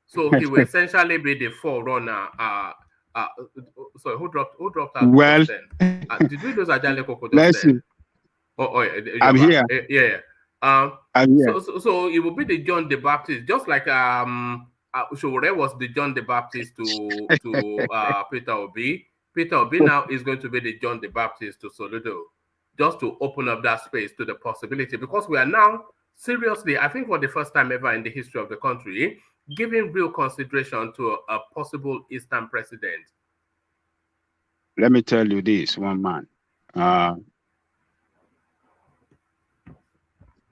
Speaker 1: So he will essentially be the forerunner. Sorry, who dropped out?
Speaker 8: Well,
Speaker 1: then? Did we lose Ajanle Koko just then?
Speaker 8: I'm here.
Speaker 1: Yeah.
Speaker 8: I'm here.
Speaker 1: So it will be the John the Baptist, just like Sowore was the John the Baptist to Peter Obi. Peter Obi now is going to be the John the Baptist to Soludo, just to open up that space to the possibility, because we are now seriously, I think for the first time ever in the history of the country, giving real consideration to a possible Eastern president.
Speaker 8: Let me tell you this, one man.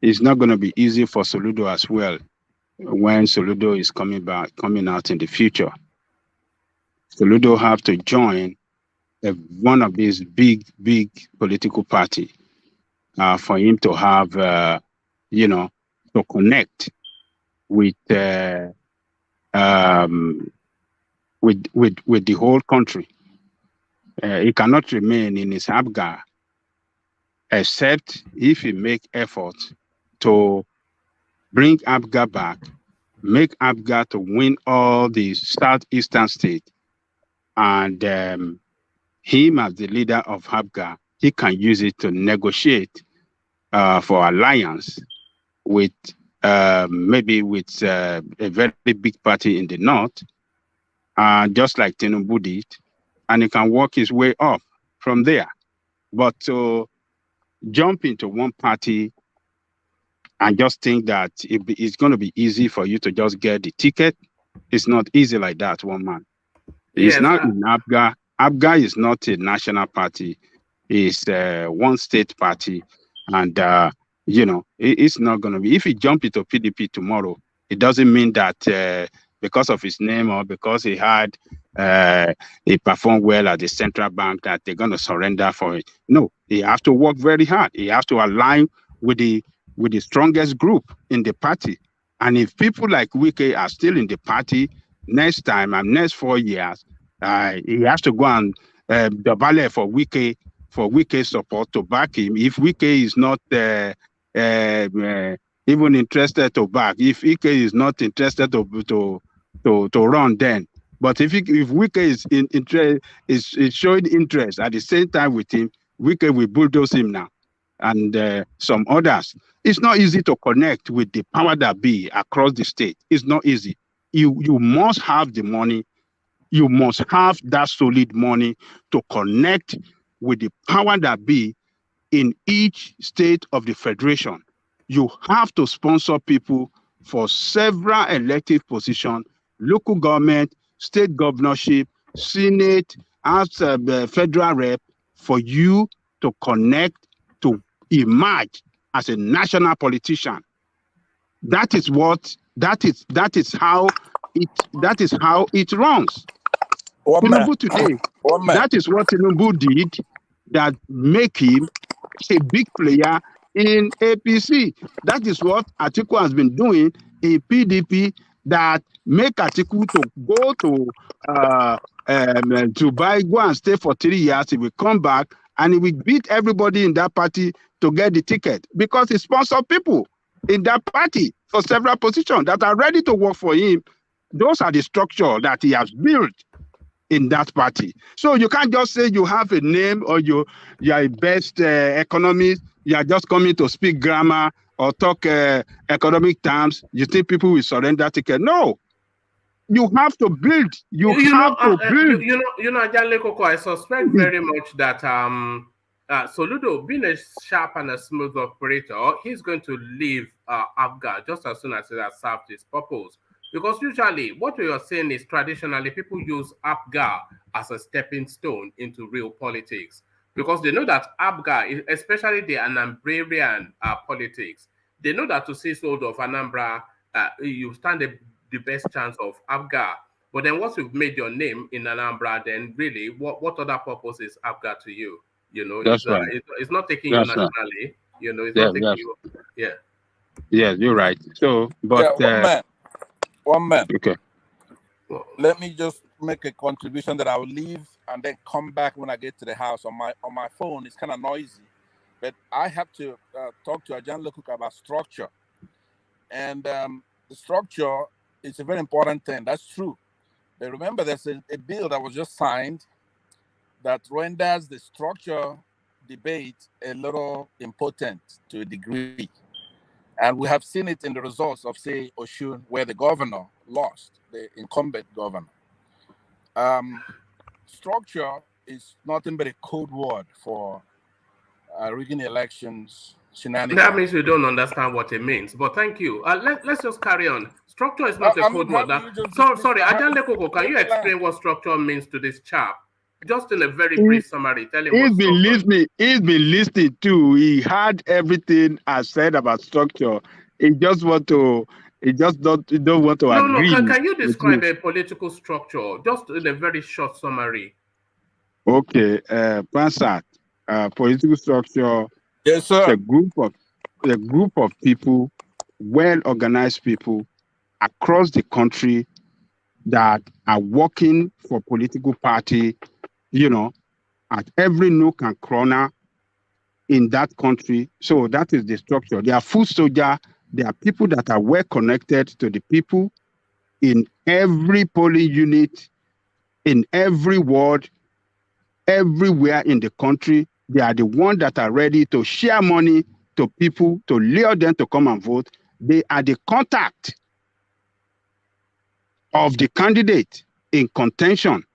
Speaker 8: it's not going to be easy for Soludo as well when Soludo is coming out in the future. Soludo have to join one of these big political party for him to have, to connect with the whole country. He cannot remain in his APGA except if he make efforts to bring APGA back, make APGA to win all the southeastern states, and him as the leader of APGA, he can use it to negotiate for alliance with maybe with a very big party in the north, just like Tinubu did, and he can work his way up from there. But to jump into one party and just think that it's going to be easy for you to just get the ticket, it's not easy like that, one man. It's not in APGA. APGA is not a national party. It's one state party. And, it's not going to be. If he jump into PDP tomorrow, it doesn't mean that because of his name or because he performed well at the central bank that they're going to surrender for it. No, he has to work very hard. He has to align with the strongest group in the party. And if people like Wike are still in the party next time and next 4 years, he has to go and double for Wike support to back him. If Wike is not even interested to back, if Wike is not interested to run, then. But if Wike is showing interest at the same time with him, Wike will bulldoze him now, and some others. It's not easy to connect with the power that be across the state. It's not easy. You must have the money. You must have that solid money to connect with the power that be in each state of the federation. You have to sponsor people for several elective positions, local government, state governorship, senate, as the federal rep, for you to connect, to emerge as a national politician. That is how it runs. Tinubu today, that is what Tinubu did that make him a big player in APC. That is what Atiku has been doing in PDP that make Atiku to go to go and stay for 3 years. He will come back and he will beat everybody in that party to get the ticket because he sponsored people in that party for several positions that are ready to work for him. Those are the structure that he has built in that party. So you can't just say you have a name or you are a best economist, you are just coming to speak grammar or talk economic terms. You think people will surrender ticket? No. You have to build. You have to build.
Speaker 1: Ajanle Koko, I suspect very much that Soludo, being a sharp and a smooth operator, he's going to leave APGA just as soon as he has served his purpose. Because usually what we are saying is traditionally people use APGA as a stepping stone into real politics. Because they know that APGA, especially the Anambrarian politics, they know that to seize hold of Anambra, you stand the best chance of APGA. But then once you've made your name in Anambra, then really, what other purpose is APGA to you?
Speaker 8: That's right.
Speaker 1: It's not taking you nationally. It's not taking you. Yeah.
Speaker 8: Yes, you're right. So, but
Speaker 15: one man.
Speaker 8: Okay.
Speaker 15: Let me just make a contribution that I will leave and then come back when I get to the house. On my phone, it's kind of noisy, but I have to talk to Ajanle Koko about structure. And the structure is a very important thing. That's true. But remember, there's a bill that was just signed that renders the structure debate a little impotent to a degree. And we have seen it in the results of, say, Oshun, where the governor lost, the incumbent governor. Structure is nothing but a code word for rigging elections, shenanigans.
Speaker 1: That means you don't understand what it means. But thank you. Let's just carry on. Structure is not a code word. Sorry, Ajanle Koko, can you explain what structure means to this chap? Just in a very brief summary, tell him
Speaker 8: He's
Speaker 1: what
Speaker 8: been
Speaker 1: structure is.
Speaker 8: listening. He's been listening too. He heard everything I said about structure. He just want to. He just don't want to
Speaker 1: No,
Speaker 8: agree
Speaker 1: can you
Speaker 8: with
Speaker 1: describe
Speaker 8: me.
Speaker 1: a political structure just in a very short summary?
Speaker 8: Okay, Pansat, political structure.
Speaker 15: Yes, sir.
Speaker 8: A group of people, well organized people across the country that are working for political party, at every nook and corner in that country. So that is the structure. They are foot soldier. They are people that are well connected to the people in every polling unit, in every ward, everywhere in the country. They are the ones that are ready to share money to people, to lure them to come and vote. They are the contact of the candidate in contention.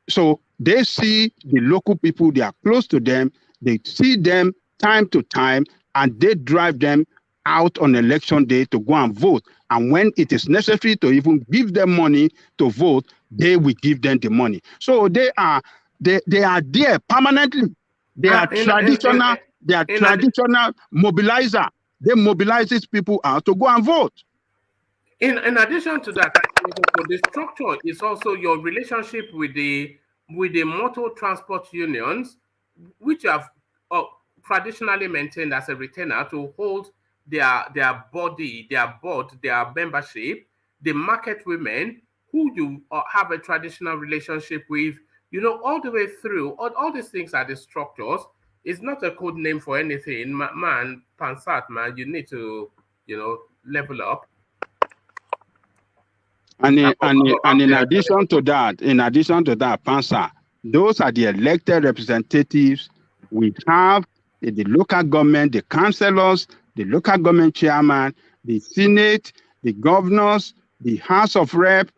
Speaker 8: So they see the local people, they are close to them, they see them time to time, and they drive them out on election day to go and vote. And when it is necessary to even give them money to vote, they will give them the money. So they are there permanently. They are traditional. They are traditional mobilizer. They mobilize these people out to go and vote.
Speaker 1: In addition to that, the structure is also your relationship with the motor transport unions, which have traditionally maintained as a retainer to hold their body, their board, their membership, the market women who you have a traditional relationship with, all the way through. All these things are the structures. It's not a code name for anything. Man, Pansat, man, you need to, level up.
Speaker 8: And in addition to that, Pansa, those are the elected representatives we have in the local government, the councillors, the local government chairman, the Senate, the governors, the House of Rep,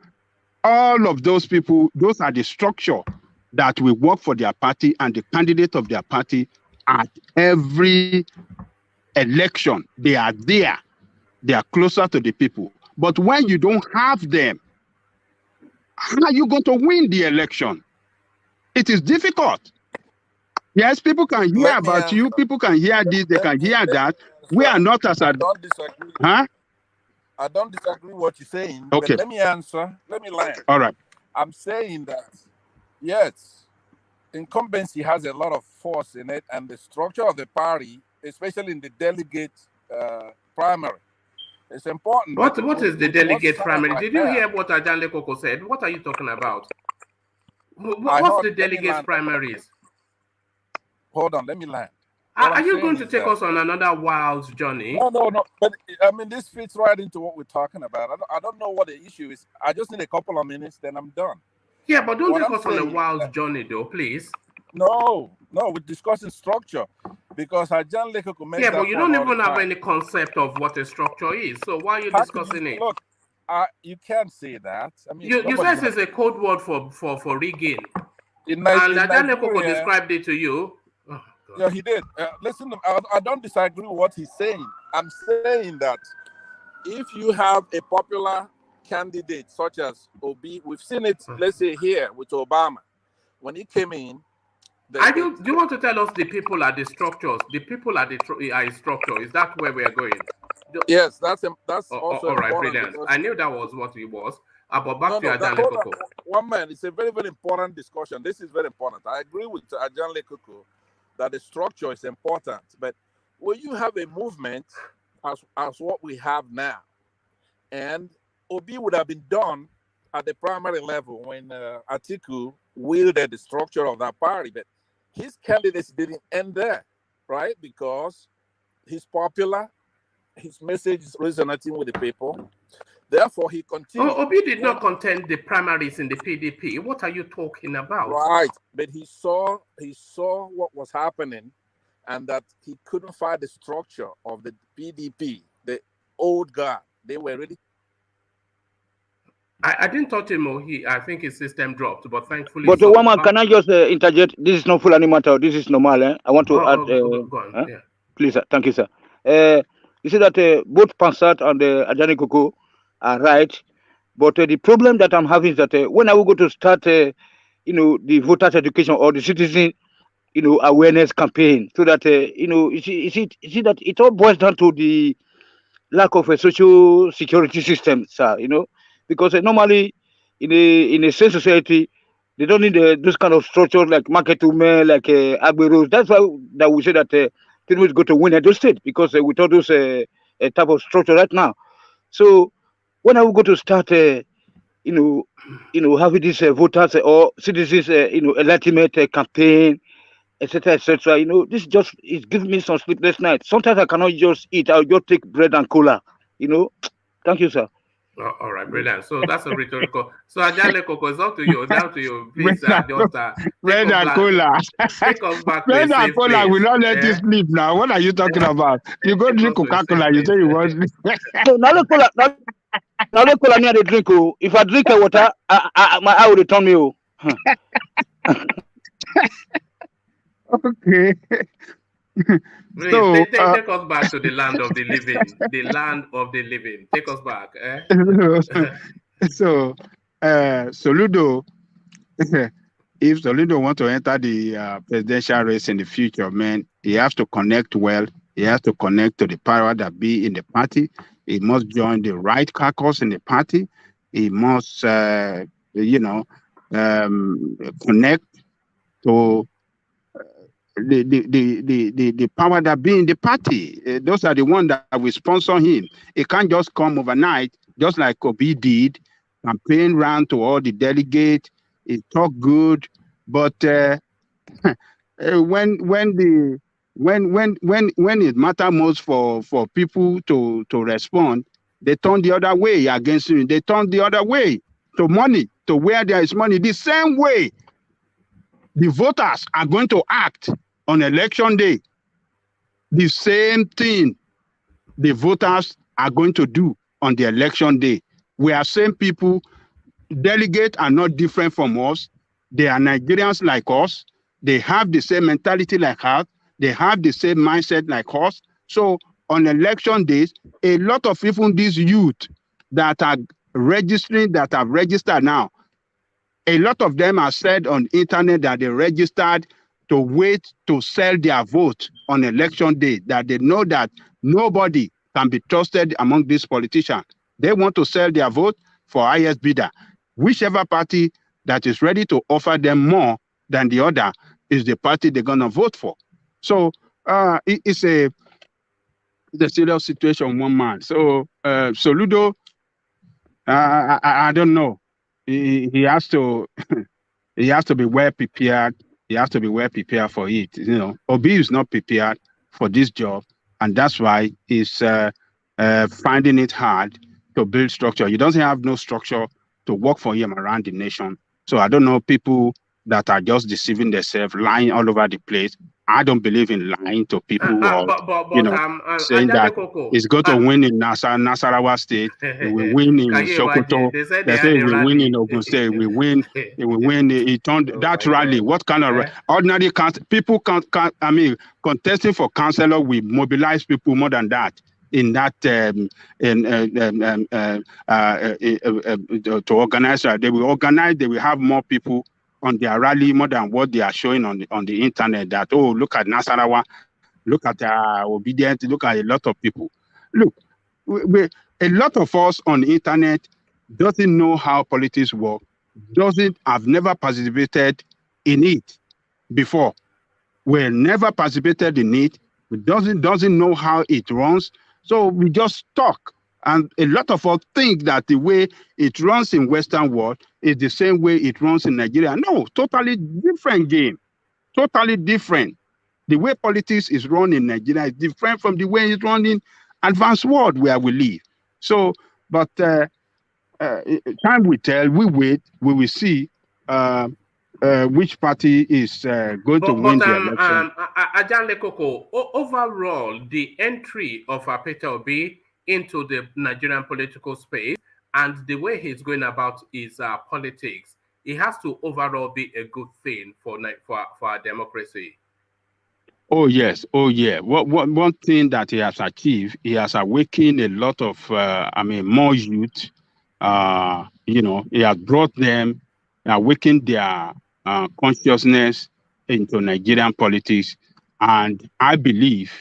Speaker 8: all of those people, those are the structure that will work for their party and the candidate of their party at every election. They are there. They are closer to the people. But when you don't have them, how are you going to win the election? It is difficult. Yes, people can hear about you. People can hear this. They can hear that. We are not as a...
Speaker 15: I don't disagree.
Speaker 8: Huh?
Speaker 15: I don't disagree with what you're saying.
Speaker 8: Okay.
Speaker 15: But let me answer. Let me land.
Speaker 8: All right.
Speaker 15: I'm saying that, yes, incumbency has a lot of force in it, and the structure of the party, especially in the delegate primary, it's important.
Speaker 1: What is the delegate primary? Did you hear what Ajanle Koko said? What are you talking about? What's the delegate primaries?
Speaker 15: Hold on, let me land.
Speaker 1: Are you going to take us on another wild journey?
Speaker 15: No. But I mean, this fits right into what we're talking about. I don't know what the issue is. I just need a couple of minutes, then I'm done.
Speaker 1: Yeah, but don't take us on a wild journey, though, please.
Speaker 15: No, we're discussing structure because Ajan Lekoko makes.
Speaker 1: Yeah, but you don't even have any concept of what a structure is. So why are you discussing it?
Speaker 15: Look, you can't say that. I mean,
Speaker 1: you said it's a code word for rigging. And Ajan Lekoko described it to you.
Speaker 15: Oh, yeah, he did. Listen, I don't disagree with what he's saying. I'm saying that if you have a popular candidate such as Obi, we've seen it, let's say here with Obama, when he came in.
Speaker 1: Do you want to tell us the people are the structures? The people are the structure. Is that where we are going?
Speaker 15: Yes, that's also
Speaker 1: all right, brilliant. I knew that was what it was. But back to Ajan Lekoko.
Speaker 15: One man, it's a very, very important discussion. This is very important. I agree with Ajan Lekoko that the structure is important. But when you have a movement as what we have now, and Obi would have been done at the primary level when Atiku wielded the structure of that party, but his candidates didn't end there, right? Because he's popular, his message is resonating with the people. Therefore, he continued.
Speaker 1: Obi did not contend the primaries in the PDP. What are you talking about?
Speaker 15: Right, but he saw what was happening, and that he couldn't find the structure of the PDP, the old guard. They were ready.
Speaker 1: I didn't touch him. I think his system dropped, but thankfully.
Speaker 5: But woman, can I just interject? This is not full matter. This is normal. Eh? I want to add.
Speaker 1: Go on. Yeah.
Speaker 5: Please, sir. Thank you, sir. You see that both Pansat and Ajani Koko are right, but the problem that I'm having is that when I will go to start the voters education or the citizen, awareness campaign, so that you see that it all boils down to the lack of a social security system, sir. Because normally in a sane society, they don't need those kind of structures like market women, like agberos. That's why that we say that Tinubu is going to win Edo State, because with all those type of structure right now. So when are we going to start, having these voters or citizens, enlightenment campaign, etc., etc. This just it gives me some sleepless nights. Sometimes I cannot just eat. I'll just take bread and cola. Thank you, sir.
Speaker 1: Oh, all right, brilliant. So that's a rhetorical. So Ajale Coco, it's up to you. Down to you. Please, just
Speaker 8: Bread and cola.
Speaker 1: take us back to a
Speaker 8: Bread and
Speaker 1: safe
Speaker 8: cola
Speaker 1: place.
Speaker 8: will not let you sleep now. What are you talking about? You go drink Coca-Cola, you say you want sleep.
Speaker 5: So now the cola near the drink. Oh, if I drink water, my eye will return me. Oh.
Speaker 8: Okay.
Speaker 1: Please,
Speaker 8: So,
Speaker 1: take us back to the land of the living. The land of the living. Take us back.
Speaker 8: So, Soludo, if Soludo want to enter the presidential race in the future, man, he has to connect well. He has to connect to the power that be in the party. He must join the right caucus in the party. He must, connect to the power that be in the party. Those are the ones that will sponsor him. It can't just come overnight, just like Obi did, campaign round to all the delegates. It talk good, but when it matters most for people to respond, they turn the other way against him. They turn the other way to money, to where there is money. The same way the voters are going to act on election day. The same thing the voters are going to do on the election day. We are same people. Delegates are not different from us. They are Nigerians like us. They have the same mentality like us. They have the same mindset like us. So on election days, a lot of even these youth that are registering, that have registered now, a lot of them are said on internet that they registered to wait to sell their vote on election day, that they know that nobody can be trusted among these politicians. They want to sell their vote for highest bidder. Whichever party that is ready to offer them more than the other is the party they're going to vote for. So it's a serious situation, one man. So Soludo, I don't know. He has to he has to be well prepared. He has to be well prepared for it. Obi is not prepared for this job, and that's why he's finding it hard to build structure. He doesn't have no structure to work for him around the nation. So I don't know, people that are just deceiving themselves, lying all over the place. I don't believe in lying to people or saying that it's going to win in Nasarawa State, it will win in Sokoto. They say it will win in Ogun State, it will win. It turned that rally. What kind of ordinary people contesting for councillor will mobilize people more than that. In that to organize, they will organize. They will have more people on their rally more than what they are showing on the internet. That look at Nasarawa, look at Obedient, look at a lot of people. Look, a lot of us on the internet doesn't know how politics work. Have never participated in it before. We never participated in it. We doesn't know how it runs. So we just talk. And a lot of us think that the way it runs in Western world is the same way it runs in Nigeria. No, totally different game. Totally different. The way politics is run in Nigeria is different from the way it's run in advanced world where we live. So, but time will tell. We wait. We will see which party is going to win the election.
Speaker 1: Ajale Koko, overall, the entry of Peter Obi into the Nigerian political space and the way he's going about his politics, it has to overall be a good thing for our democracy.
Speaker 8: Oh yes, oh yeah. One thing that he has achieved, he has awakened a lot of, more youth. He has brought them, awakened their consciousness into Nigerian politics. And I believe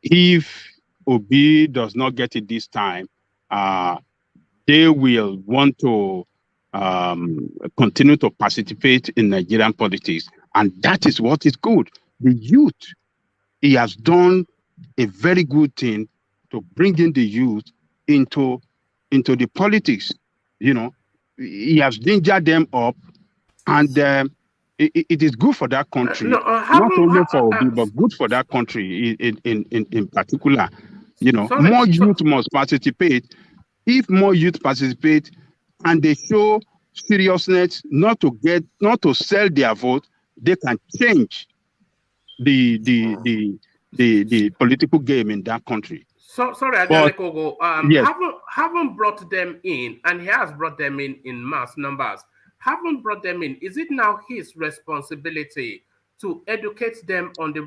Speaker 8: if Obi does not get it this time, they will want to continue to participate in Nigerian politics. And that is what is good. The youth, he has done a very good thing to bring in the youth into the politics. You know, he has gingered them up, and it is good for that country, not only for Obi, but good for that country in particular. You know, more youth must participate. If more youth participate and they show seriousness not to sell their vote, they can change the political game in that country.
Speaker 1: So sorry,
Speaker 8: But,
Speaker 1: Adeleko,
Speaker 8: yes.
Speaker 1: haven't brought them in, and he has brought them in mass numbers. Haven't brought them in. Is it now his responsibility to educate them on the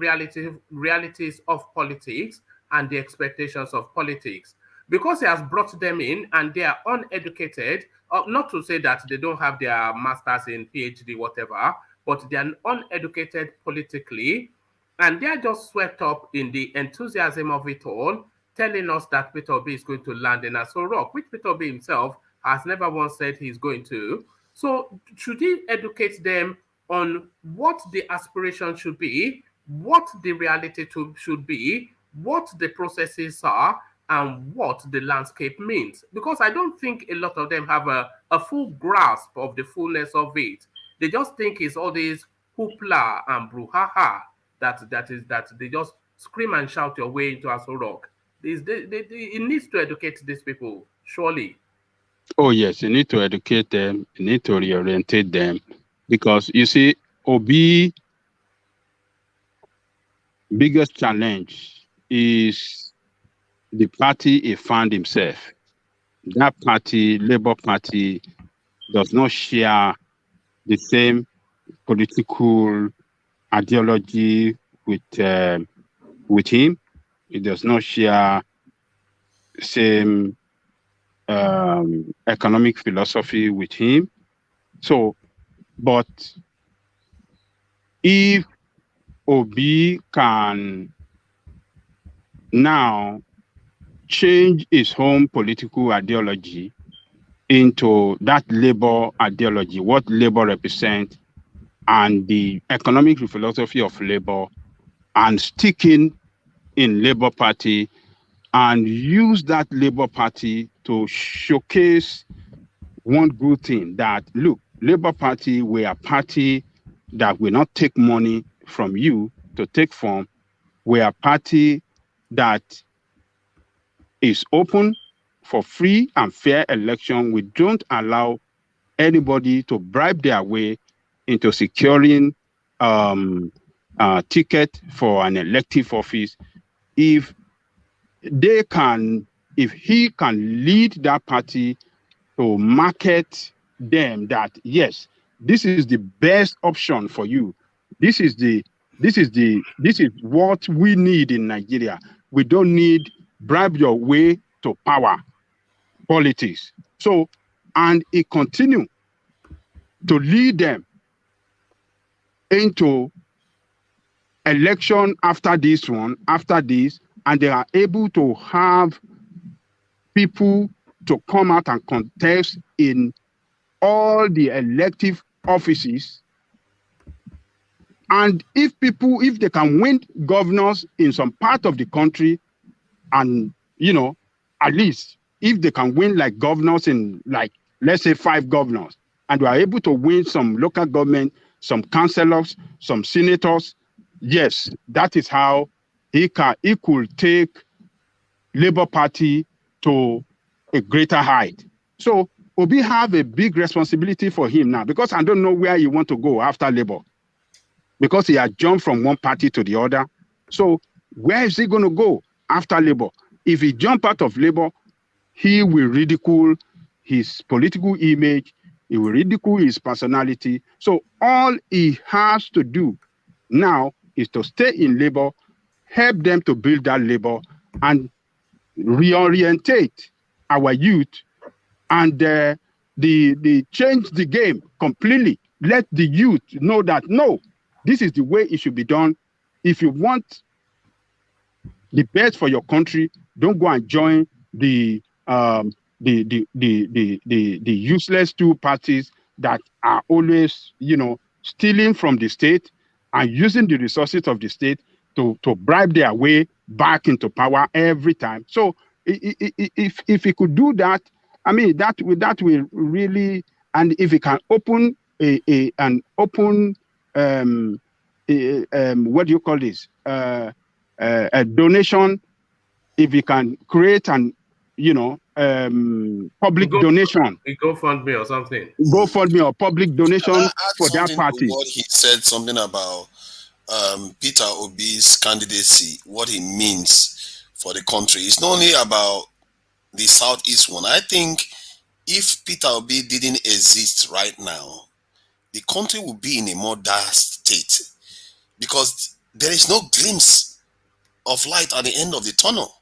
Speaker 1: realities of politics and the expectations of politics? Because he has brought them in and they are uneducated, not to say that they don't have their masters in PhD, whatever, but they are uneducated politically, and they are just swept up in the enthusiasm of it all, telling us that Peter Obi is going to land in Aso Rock, which Peter Obi himself has never once said he's going to. So should he educate them on what the aspiration should be, what the reality should be, what the processes are, and what the landscape means? Because I don't think a lot of them have a full grasp of the fullness of it. They just think it's all this hoopla and brouhaha that they just scream and shout your way into Aso Rock. It needs to educate these people, surely.
Speaker 8: Oh, yes, you need to educate them, you need to reorientate them, because you see, Obi biggest challenge is the party he found himself. That party, Labour Party, does not share the same political ideology with him. It does not share same economic philosophy with him. So, but if Obi can now change his own political ideology into that Labour ideology, what Labour represents, and the economic philosophy of Labour, and sticking in Labour Party, and use that Labour Party to showcase one good thing, that look, Labour Party, we are a party that will not take money from you to take from. We are a party that is open for free and fair election. We don't allow anybody to bribe their way into securing a ticket for an elective office. If he can lead that party to market them that, yes, this is the best option for you. This is what we need in Nigeria. We don't need bribe your way to power politics. So, and he continue to lead them into election after this one, after this, and they are able to have people to come out and contest in all the elective offices. And if they can win governors in some part of the country, and, you know, at least if they can win like governors in, like, let's say 5 governors, and we are able to win some local government, some councillors, some senators, yes, that is how he could take Labour Party to a greater height. So Obi have a big responsibility for him now, because I don't know where he want to go after Labour, because he has jumped from one party to the other. So where is he going to go after Labour? If he jump out of Labour, he will ridicule his political image, he will ridicule his personality. So all he has to do now is to stay in Labour, help them to build that Labour, and reorientate our youth. And change the game completely. Let the youth know that no, this is the way it should be done. If you want the best for your country, don't go and join the useless two parties that are always, stealing from the state and using the resources of the state to bribe their way back into power every time. So if he could do that, I mean, that will really, and if he can open an open what do you call this? A donation, if we can create an public donation,
Speaker 1: a GoFundMe or something,
Speaker 8: GoFundMe or public donation for that party.
Speaker 13: What he said something about Peter Obi's candidacy, what he means for the country. It's not only about the Southeast one. I think if Peter Obi didn't exist right now, the country would be in a more dire state because there is no glimpse of light at the end of the tunnel.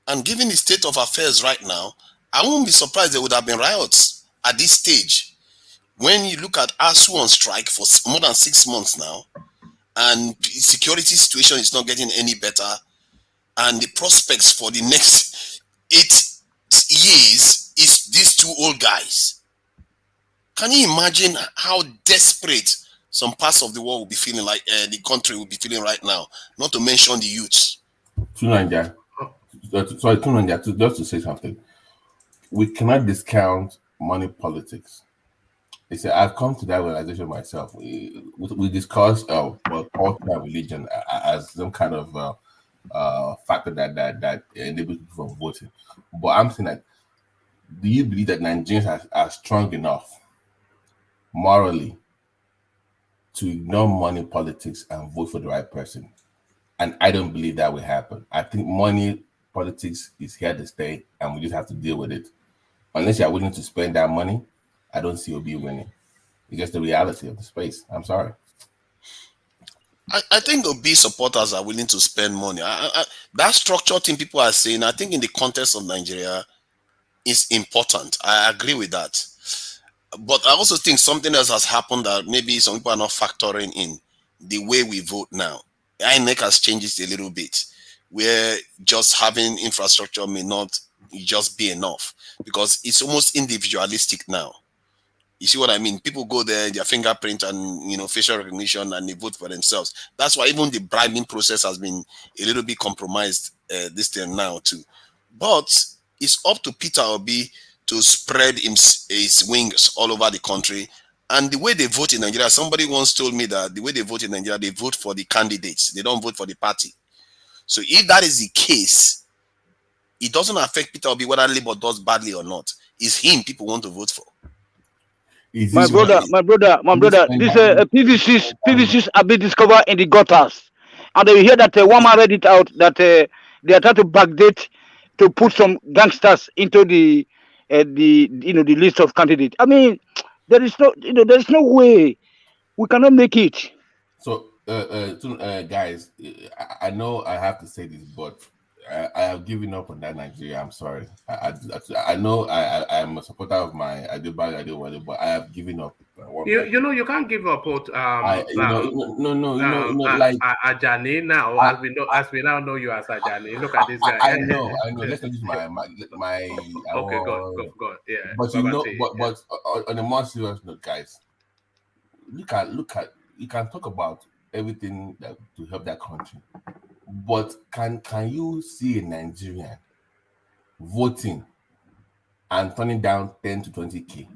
Speaker 13: And given the state of affairs right now, I won't be surprised there would have been riots at this stage. When you look at ASU on strike for more than 6 months now, and the security situation is not getting any better, and the prospects for the next 8 years is these two old guys. Can you imagine how desperate some parts of the world will be feeling, like the country will be feeling right now, not to mention the youths?
Speaker 15: Tunanja, just to say something, we cannot discount money politics. I've come to that realization myself. We discuss culture and religion as some kind of factor that enables people from voting. But I'm saying that, do you believe that Nigerians are strong enough morally to ignore money politics and vote for the right person? And I don't believe that will happen. I think money politics is here to stay, and we just have to deal with it. Unless you're willing to spend that money, I don't see Obi winning. It's just the reality of the space. I'm sorry.
Speaker 13: I think Obi supporters are willing to spend money. That structure thing people are saying, I think in the context of Nigeria is important. I agree with that. But I also think something else has happened that maybe some people are not factoring in. The way we vote now. Inec has changed it a little bit, where just having infrastructure may not just be enough because it's almost individualistic now. You see what I mean? People go there, their fingerprint and facial recognition, and they vote for themselves. That's why even the bribing process has been a little bit compromised this time now too. But it's up to Peter Obi to spread his wings all over the country. And the way they vote in Nigeria, somebody once told me that the way they vote in Nigeria, they vote for the candidates. They don't vote for the party. So if that is the case, it doesn't affect Peter Obi whether Labour does badly or not. It's him people want to vote for.
Speaker 5: My brother, this PVCs have been discovered in the gutters. And you hear that one man read it out that they are trying to backdate to put some gangsters into the list of candidates. I mean, there is no way we cannot make it.
Speaker 15: So, guys, I know I have to say this, but I have given up on that Nigeria. I'm sorry. I know I am a supporter of my Adebayo, but I have given up.
Speaker 1: You can't give up on
Speaker 15: like
Speaker 1: Ajani now. As we now know you as Ajani. Look at this guy.
Speaker 15: I know. Let's not use my
Speaker 1: okay, God. Yeah.
Speaker 15: But but on a more serious note, guys, look at you can talk about everything to help that country, but can you see a Nigerian voting and turning down 10 to 20K?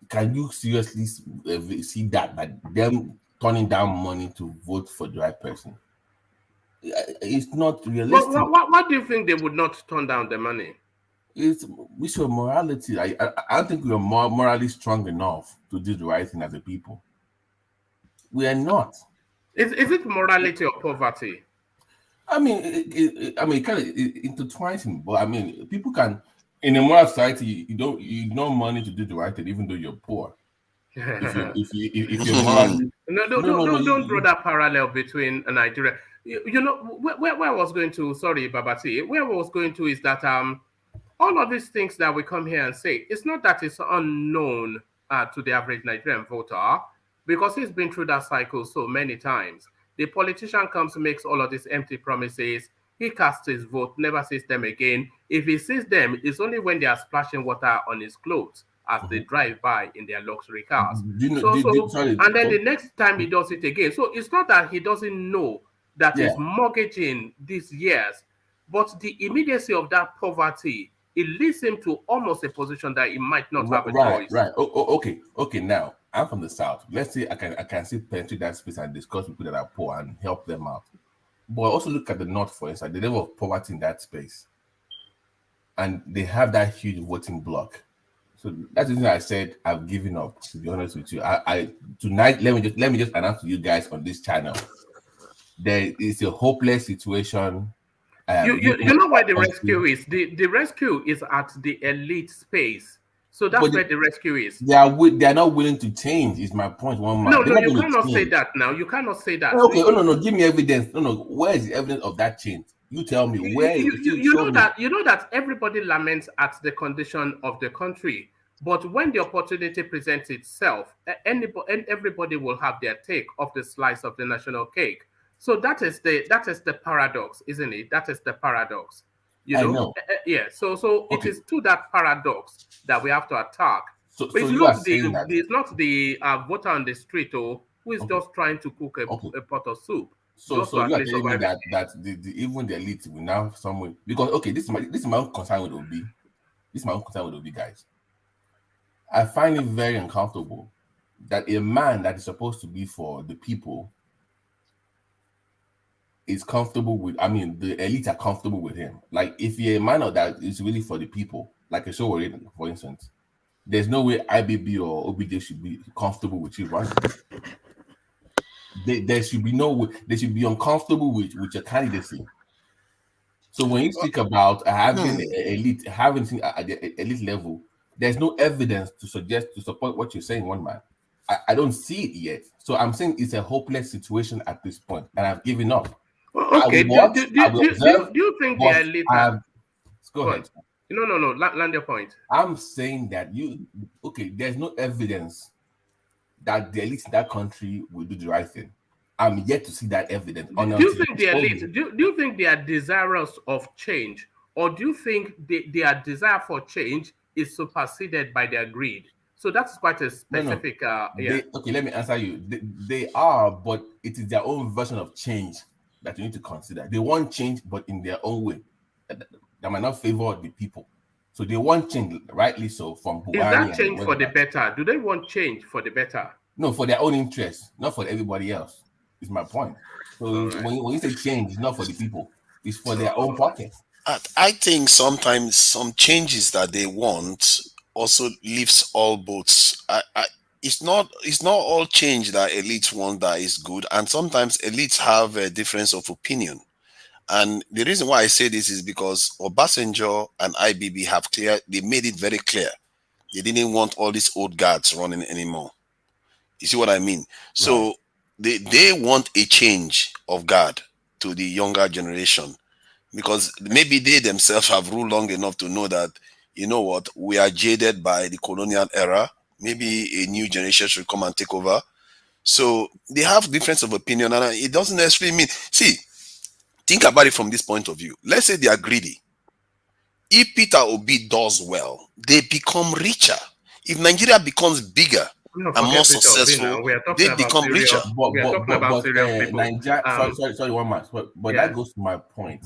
Speaker 15: Can you seriously see that them turning down money to vote for the right person? It's not realistic.
Speaker 1: What do you think they would not turn down the money?
Speaker 15: It's your morality. I don't think we are morally strong enough to do the right thing as a people. We are not.
Speaker 1: Is it morality or poverty?
Speaker 15: I mean, it kind of intertwines, but I mean, people can, in a moral society, you know money to do the right thing, even though you're poor. If you're morally,
Speaker 1: don't draw that parallel between Nigeria. Where I was going to, sorry, Babati, where I was going to is that all of these things that we come here and say, it's not that it's unknown to the average Nigerian voter, because he's been through that cycle so many times. The politician comes, makes all of these empty promises. He casts his vote, never sees them again. If he sees them, it's only when they are splashing water on his clothes as they drive by in their luxury cars. And then the next time he does it again. So it's not that he doesn't know that he's mortgaging these years, but the immediacy of that poverty, it leads him to almost a position that he might not have a choice.
Speaker 16: Right. Okay. Now, I'm from the South. Let's say I can still penetrate that space and discuss with people that are poor and help them out. But also look at the North, for instance, the level of poverty in that space. And they have that huge voting block. So that's the reason I said I've given up, to be honest with you. I tonight, let me just announce to you guys on this channel. There is a hopeless situation.
Speaker 1: You know where the rescue is? The rescue is at the elite space. So that's where the rescue is.
Speaker 16: They are not willing to change, is my point.
Speaker 1: No, you cannot say that now. You cannot say that.
Speaker 16: Okay, no, give me evidence. No, where is the evidence of that change? You tell me where.
Speaker 1: You know that everybody laments at the condition of the country, but when the opportunity presents itself, everybody will have their take of the slice of the national cake. So that is the paradox, isn't it? That is the paradox. I know. Yeah. So okay. It is to that paradox that we have to attack. So it's not the voter on the street who is just trying to cook a pot of soup.
Speaker 16: So you are telling me that even the elite will now somewhere, because this is my own concern with Obi. This is my own concern with Obi, guys. I find it very uncomfortable that a man that is supposed to be for the people is comfortable with, the elite are comfortable with him. Like, if you're a man that is really for the people, like a show, for instance, there's no way IBB or OBJ should be comfortable with you running. There should be no way, they should be uncomfortable with your candidacy. So when you speak about having elite, having at the elite level, there's no evidence to support what you're saying, one man. I don't see it yet. So I'm saying it's a hopeless situation at this point, and I've given up.
Speaker 1: Okay. Do you think the elite?
Speaker 16: Go ahead.
Speaker 1: No. Land your point.
Speaker 16: I'm saying that there's no evidence that the elite in that country will do the right thing. I'm yet to see that evidence.
Speaker 1: Do you think the elite? Do you think they are desirous of change, or do you think their desire for change is superseded by their greed? So that's quite a specific.
Speaker 16: Okay, let me answer you. They are, but it is their own version of change that you need to consider. They want change, but in their own way. That might not favor the people. So they want change, rightly so, from Buhari.
Speaker 1: Is that change for the better? Do they want change for the better?
Speaker 16: No, for their own interest, not for everybody else. Is my point. So when you say change, it's not for the people. It's for their own pocket.
Speaker 13: I think sometimes some changes that they want also lifts all boats. It's not all change that elites want that is good, and sometimes elites have a difference of opinion. And the reason why I say this is because Obasanjo and IBB they made it very clear they didn't want all these old guards running anymore. You see what I mean? So they want a change of guard to the younger generation, because maybe they themselves have ruled long enough to know that, you know what, we are jaded by the colonial era. Maybe a new generation should come and take over. So they have difference of opinion, and it doesn't necessarily mean. See, think about it from this point of view. Let's say they are greedy. If Peter Obi does well, they become richer. If Nigeria becomes bigger and more successful, they become richer.
Speaker 16: Sorry, one match. But that goes to my point.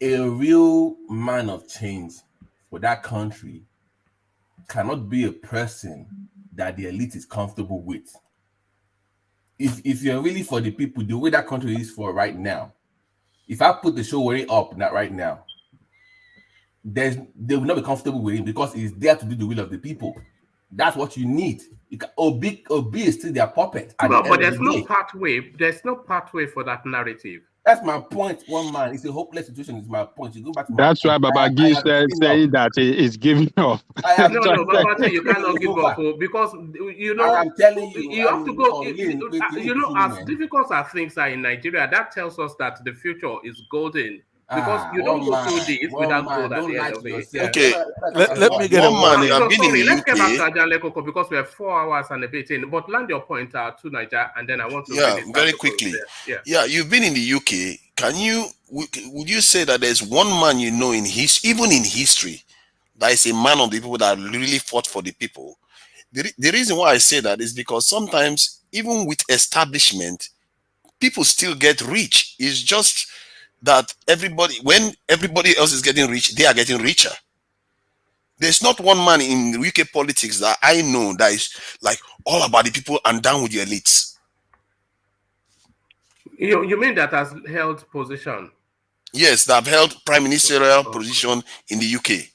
Speaker 16: A real man of change for that country cannot be a person that the elite is comfortable with. If you're really for the people, the way that country is for right now, if I put the show way up right now, they will not be comfortable with him, because he's there to do the will of the people. That's what you need. Obi is still their puppet.
Speaker 1: But there's no pathway. There's no pathway for that narrative.
Speaker 16: That's my point, one man. It's a hopeless situation. It's my point. You go back to
Speaker 8: that's why Babagi said saying that he's giving up.
Speaker 1: No, Babagi, you cannot give up, because
Speaker 16: I'm telling you,
Speaker 1: you have to go. As difficult as things are in Nigeria, that tells us that the future is golden Because you don't go through this without gold at the end of it. Yeah.
Speaker 15: Okay, let me get a
Speaker 13: man,
Speaker 15: word
Speaker 13: you
Speaker 15: in.
Speaker 13: have been
Speaker 1: Sorry,
Speaker 13: in
Speaker 1: let's
Speaker 13: the
Speaker 1: get back to
Speaker 13: UK.
Speaker 1: Ajan Lekoko because we have 4 hours and a bit in. But land your point to Niger, and then I want to
Speaker 13: Yeah,
Speaker 1: really start
Speaker 13: very
Speaker 1: to close
Speaker 13: quickly.
Speaker 1: there.
Speaker 13: Yeah, you've been in the UK. Would you say that there's one man you know in even in history, that is a man of the people that really fought for the people? The reason why I say that is because sometimes, even with establishment, people still get rich. It's just that when everybody else is getting rich, they are getting richer. There's not one man in UK politics that I know that is like all about the people and down with the elites.
Speaker 1: You mean that has held position?
Speaker 13: Yes, that have held prime ministerial position in the UK.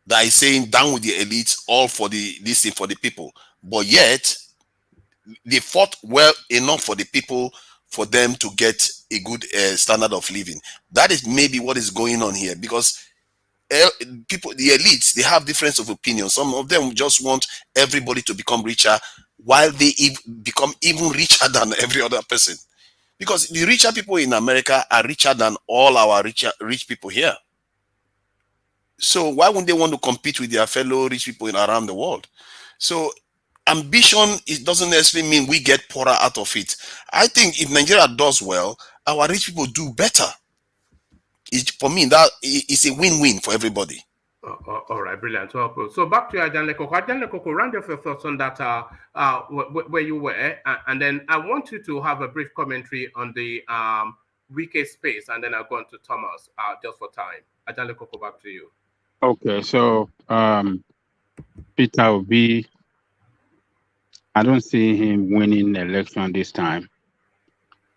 Speaker 13: That is saying down with the elites, all for this thing for the people. But yet they fought well enough for the people for them to get a good standard of living. That is maybe what is going on here, because people, the elites, they have difference of opinion. Some of them just want everybody to become richer, while they become even richer than every other person. Because the richer people in America are richer than all our rich people here. So why wouldn't they want to compete with their fellow rich people around the world? So ambition, it doesn't necessarily mean we get poorer out of it. I think if Nigeria does well, our rich people do better. For me, that is a win-win for everybody.
Speaker 1: All right, brilliant. So back to Ajan Lekoko. Ajan Lekoko, round off your thoughts on that, where you were, and then I want you to have a brief commentary on the Wike space, and then I'll go on to Thomas, just for time. Ajan Lekoko, back to you.
Speaker 8: Okay, so Peter Obi, I don't see him winning the election this time.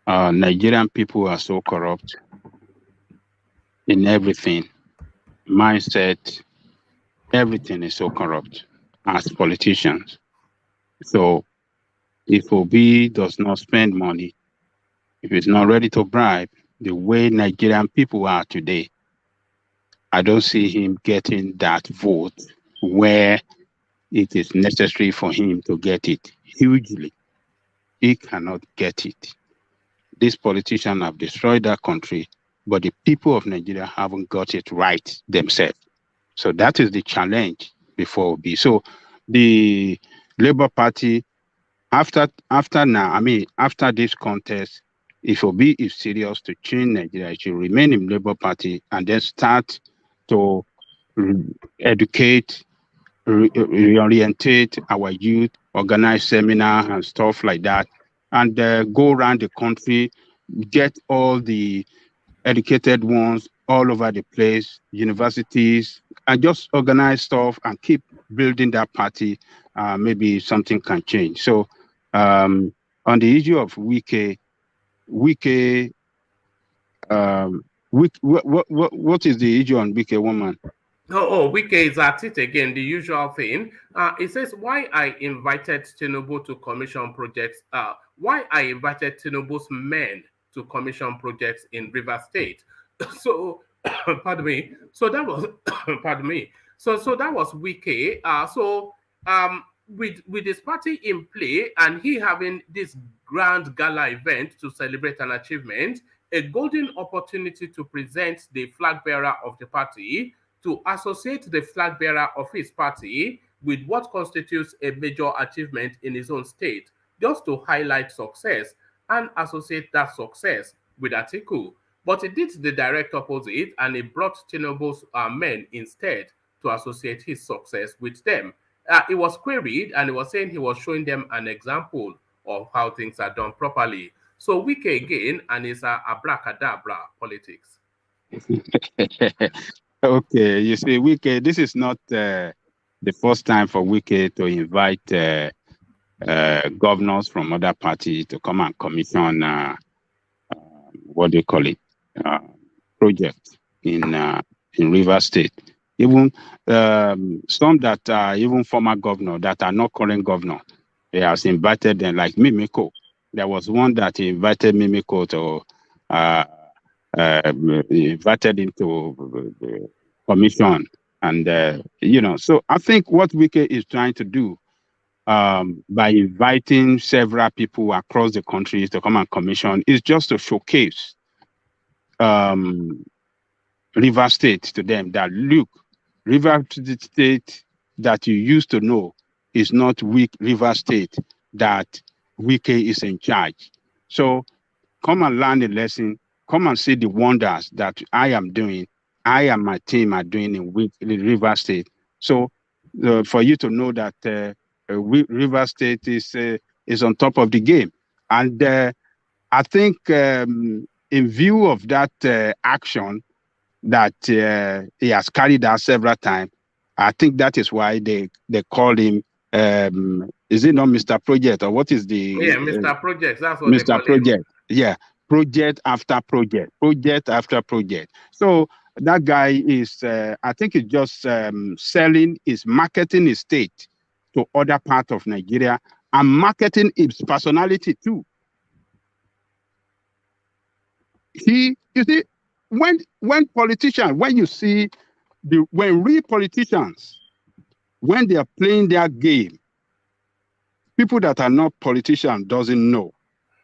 Speaker 8: Nigerian people are so corrupt in everything. Mindset, everything is so corrupt as politicians. So if Obi does not spend money, if he's not ready to bribe, the way Nigerian people are today, I don't see him getting that vote where it is necessary for him to get it hugely. He cannot get it. These politicians have destroyed that country, but the people of Nigeria haven't got it right themselves. So that is the challenge before Obi. So the Labour Party, after this contest, if Obi is serious to change Nigeria, it should remain in Labour Party and then start to educate, reorientate our youth, organize seminars and stuff like that, and go around the country, get all the educated ones all over the place, universities, and just organize stuff and keep building that party. Maybe something can change. So on the issue of Wike, what is the issue on Wike, woman?
Speaker 1: Wike is at it again, the usual thing. It says, why I invited Tinubu to commission projects, why I invited Tinubu's men to commission projects in River State. So, pardon me. So that was, pardon me. So that was Wike. With his party in play and he having this grand gala event to celebrate an achievement, a golden opportunity to present the flag bearer of the party, to associate the flag bearer of his party with what constitutes a major achievement in his own state, just to highlight success and associate that success with Atiku. But he did the direct opposite, and he brought Tinubu's men instead to associate his success with them. It was queried, and he was saying he was showing them an example of how things are done properly. So Wike again, and it's abracadabra politics.
Speaker 8: Okay, you see, Wike, this is not the first time for Wike to invite governors from other parties to come and commission what do you call it, project in River State. Even some that are even former governor that are not current governor, he has invited them, like Mimiko. There was one that he invited Mimiko to invited him to the commission, and so I think what Wike is trying to do by inviting several people across the country to come and commission is just to showcase River State to them that look, River State that you used to know is not weak River State that Wike is in charge. So come and learn the lesson. Come and see the wonders that I am doing. I and my team are doing in River State. So for you to know that River State is on top of the game. And I think in view of that action that he has carried out several times, I think that is why they call him, is it not Mr. Project, or what is the...
Speaker 1: Yeah, Mr. Project, that's what they call
Speaker 8: Mr. Project. Yeah, project after project, project after project. So that guy is, I think he's just marketing his state to other parts of Nigeria and marketing his personality too. You see, when politicians, when you see when real politicians, when they are playing their game, people that are not politicians doesn't know.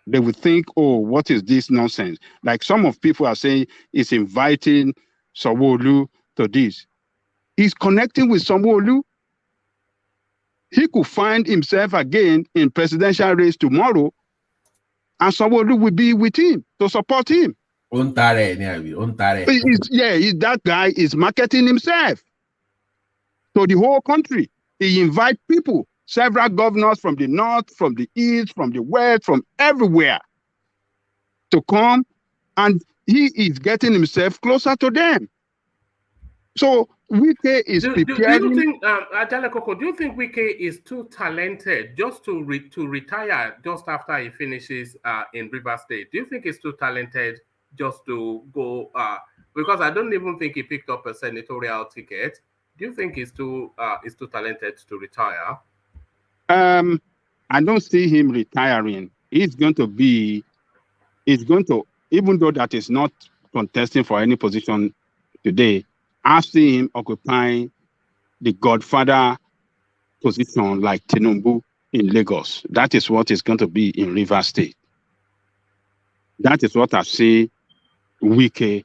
Speaker 8: They would think, oh, what is this nonsense? Like some of people are saying, it's inviting Sanwo-Olu to this. He's connecting with Sanwo-Olu. He could find himself again in presidential race tomorrow, and Sanwo-Olu will be with him to support him. That guy is marketing himself to the whole country. He invites people, several governors from the north, from the east, from the west, from everywhere to come, and he is getting himself closer to them. So Wike is preparing.
Speaker 1: Do you think, Ajale Koko, do you think Wike is too talented just to retire just after he finishes in River State? Do you think he's too talented just to go? Because I don't even think he picked up a senatorial ticket. Do you think he's too talented to retire?
Speaker 8: I don't see him retiring. He's going to, even though that is not contesting for any position today, I see him occupying the godfather position like Tinubu in Lagos. That is what is going to be in River State. That is what I see Wike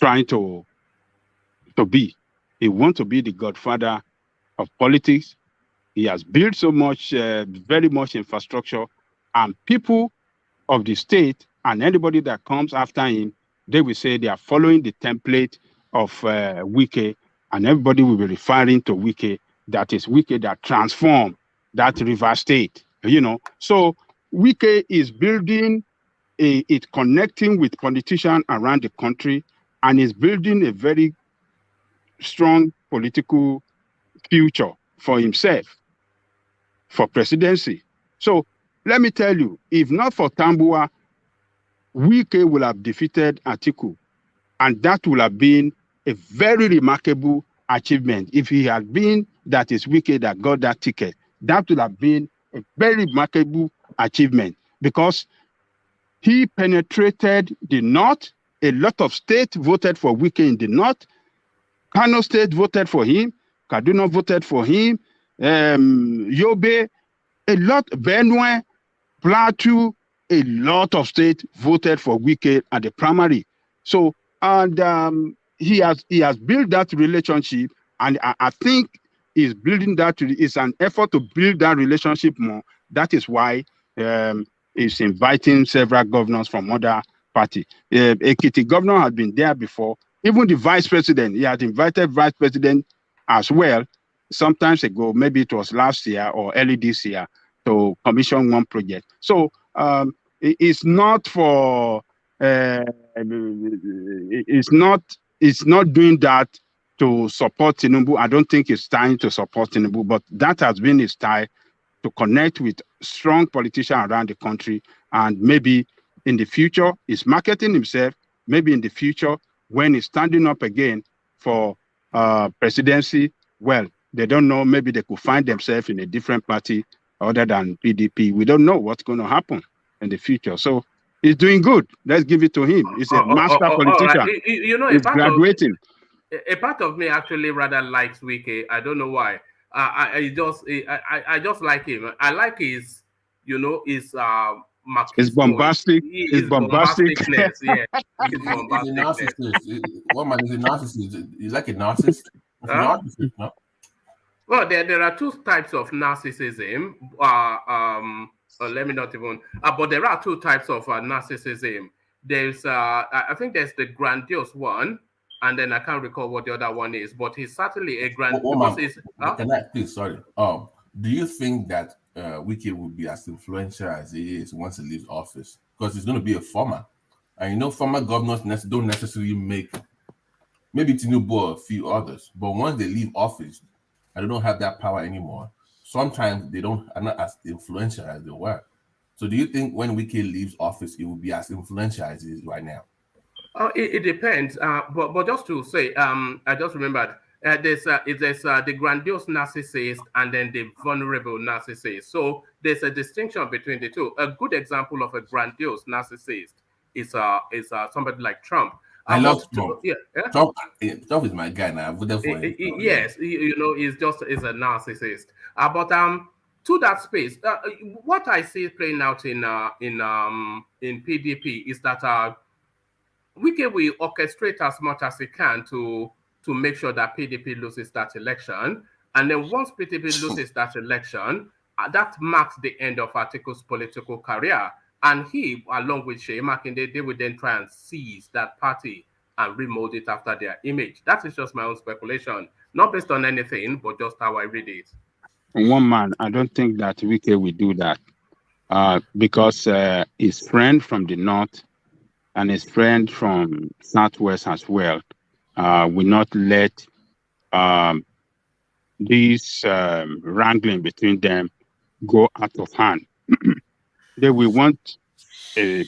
Speaker 8: trying to be. He wants to be the godfather of politics. He has built so much, very much infrastructure, and people of the state and anybody that comes after him, they will say they are following the template of Wike, and everybody will be referring to Wike. That is Wike that transformed that River State, So Wike is building, it's connecting with politicians around the country, and is building a very strong political future for himself, for presidency. So let me tell you, if not for Tambuwa, Wike will have defeated Atiku, and that would have been a very remarkable achievement. If he had been that is Wike that got that ticket, that would have been a very remarkable achievement because he penetrated the north. A lot of states voted for Wike in the north. Kano State voted for him. Kaduna voted for him. Yobe, a lot, Benue, Plateau, a lot of states voted for Wike at the primary. So, and he has built that relationship, and I think he's building that. It's an effort to build that relationship more. That is why he's inviting several governors from other parties. Ekiti governor had been there before. Even the vice president, he had invited vice president as well, sometimes ago, maybe it was last year or early this year, to commission one project. So it's not for, it's not doing that to support Tinubu. I don't think it's time to support Tinubu, but that has been his style to connect with strong politicians around the country. And maybe in the future, he's marketing himself. Maybe in the future, when he's standing up again for presidency, well, they don't know, maybe they could find themselves in a different party other than PDP. We don't know what's going to happen in the future. So he's doing good. Let's give it to him. He's a master politician.
Speaker 1: Right.
Speaker 8: He's graduating.
Speaker 1: A part of me actually rather likes Wike. I don't know why. I just like him. I like his
Speaker 8: It's bombastic. It's bombastic.
Speaker 1: Bombasticness, yeah.
Speaker 16: He's a narcissist. One man is a narcissist. He's like a narcissist. Narcissist, no?
Speaker 1: Well, there are two types of narcissism. Let me not even. But there are two types of narcissism. There's, I think there's the grandiose one, and then I can't recall what the other one is. But he's certainly a grandiose.
Speaker 16: Can I please? Sorry. Do you think that Wike will be as influential as he is once he leaves office? Because he's going to be a farmer, and you know, former governors don't necessarily make. Maybe Tinubu or a few others, but once they leave office, and they don't have that power anymore. Sometimes they are not as influential as they were. So do you think when Wike leaves office, it will be as influential as it is right now?
Speaker 1: It depends. But just to say, I just remembered, there's the grandiose narcissist and then the vulnerable narcissist. So there's a distinction between the two. A good example of a grandiose narcissist is somebody like Trump.
Speaker 16: I love Trump. Yeah. Trump is my guy now. I voted for him.
Speaker 1: Yes, he's a narcissist. But to that space, what I see playing out in PDP is that Wike will orchestrate as much as he can to make sure that PDP loses that election, and then once PDP loses that election, that marks the end of Atiku's political career. And he, along with Sheyi Makinde, they would then try and seize that party and remold it after their image. That is just my own speculation, not based on anything, but just how I read it.
Speaker 8: One man, I don't think that Wike will do that because his friend from the north and his friend from southwest as well will not let this wrangling between them go out of hand. They will want a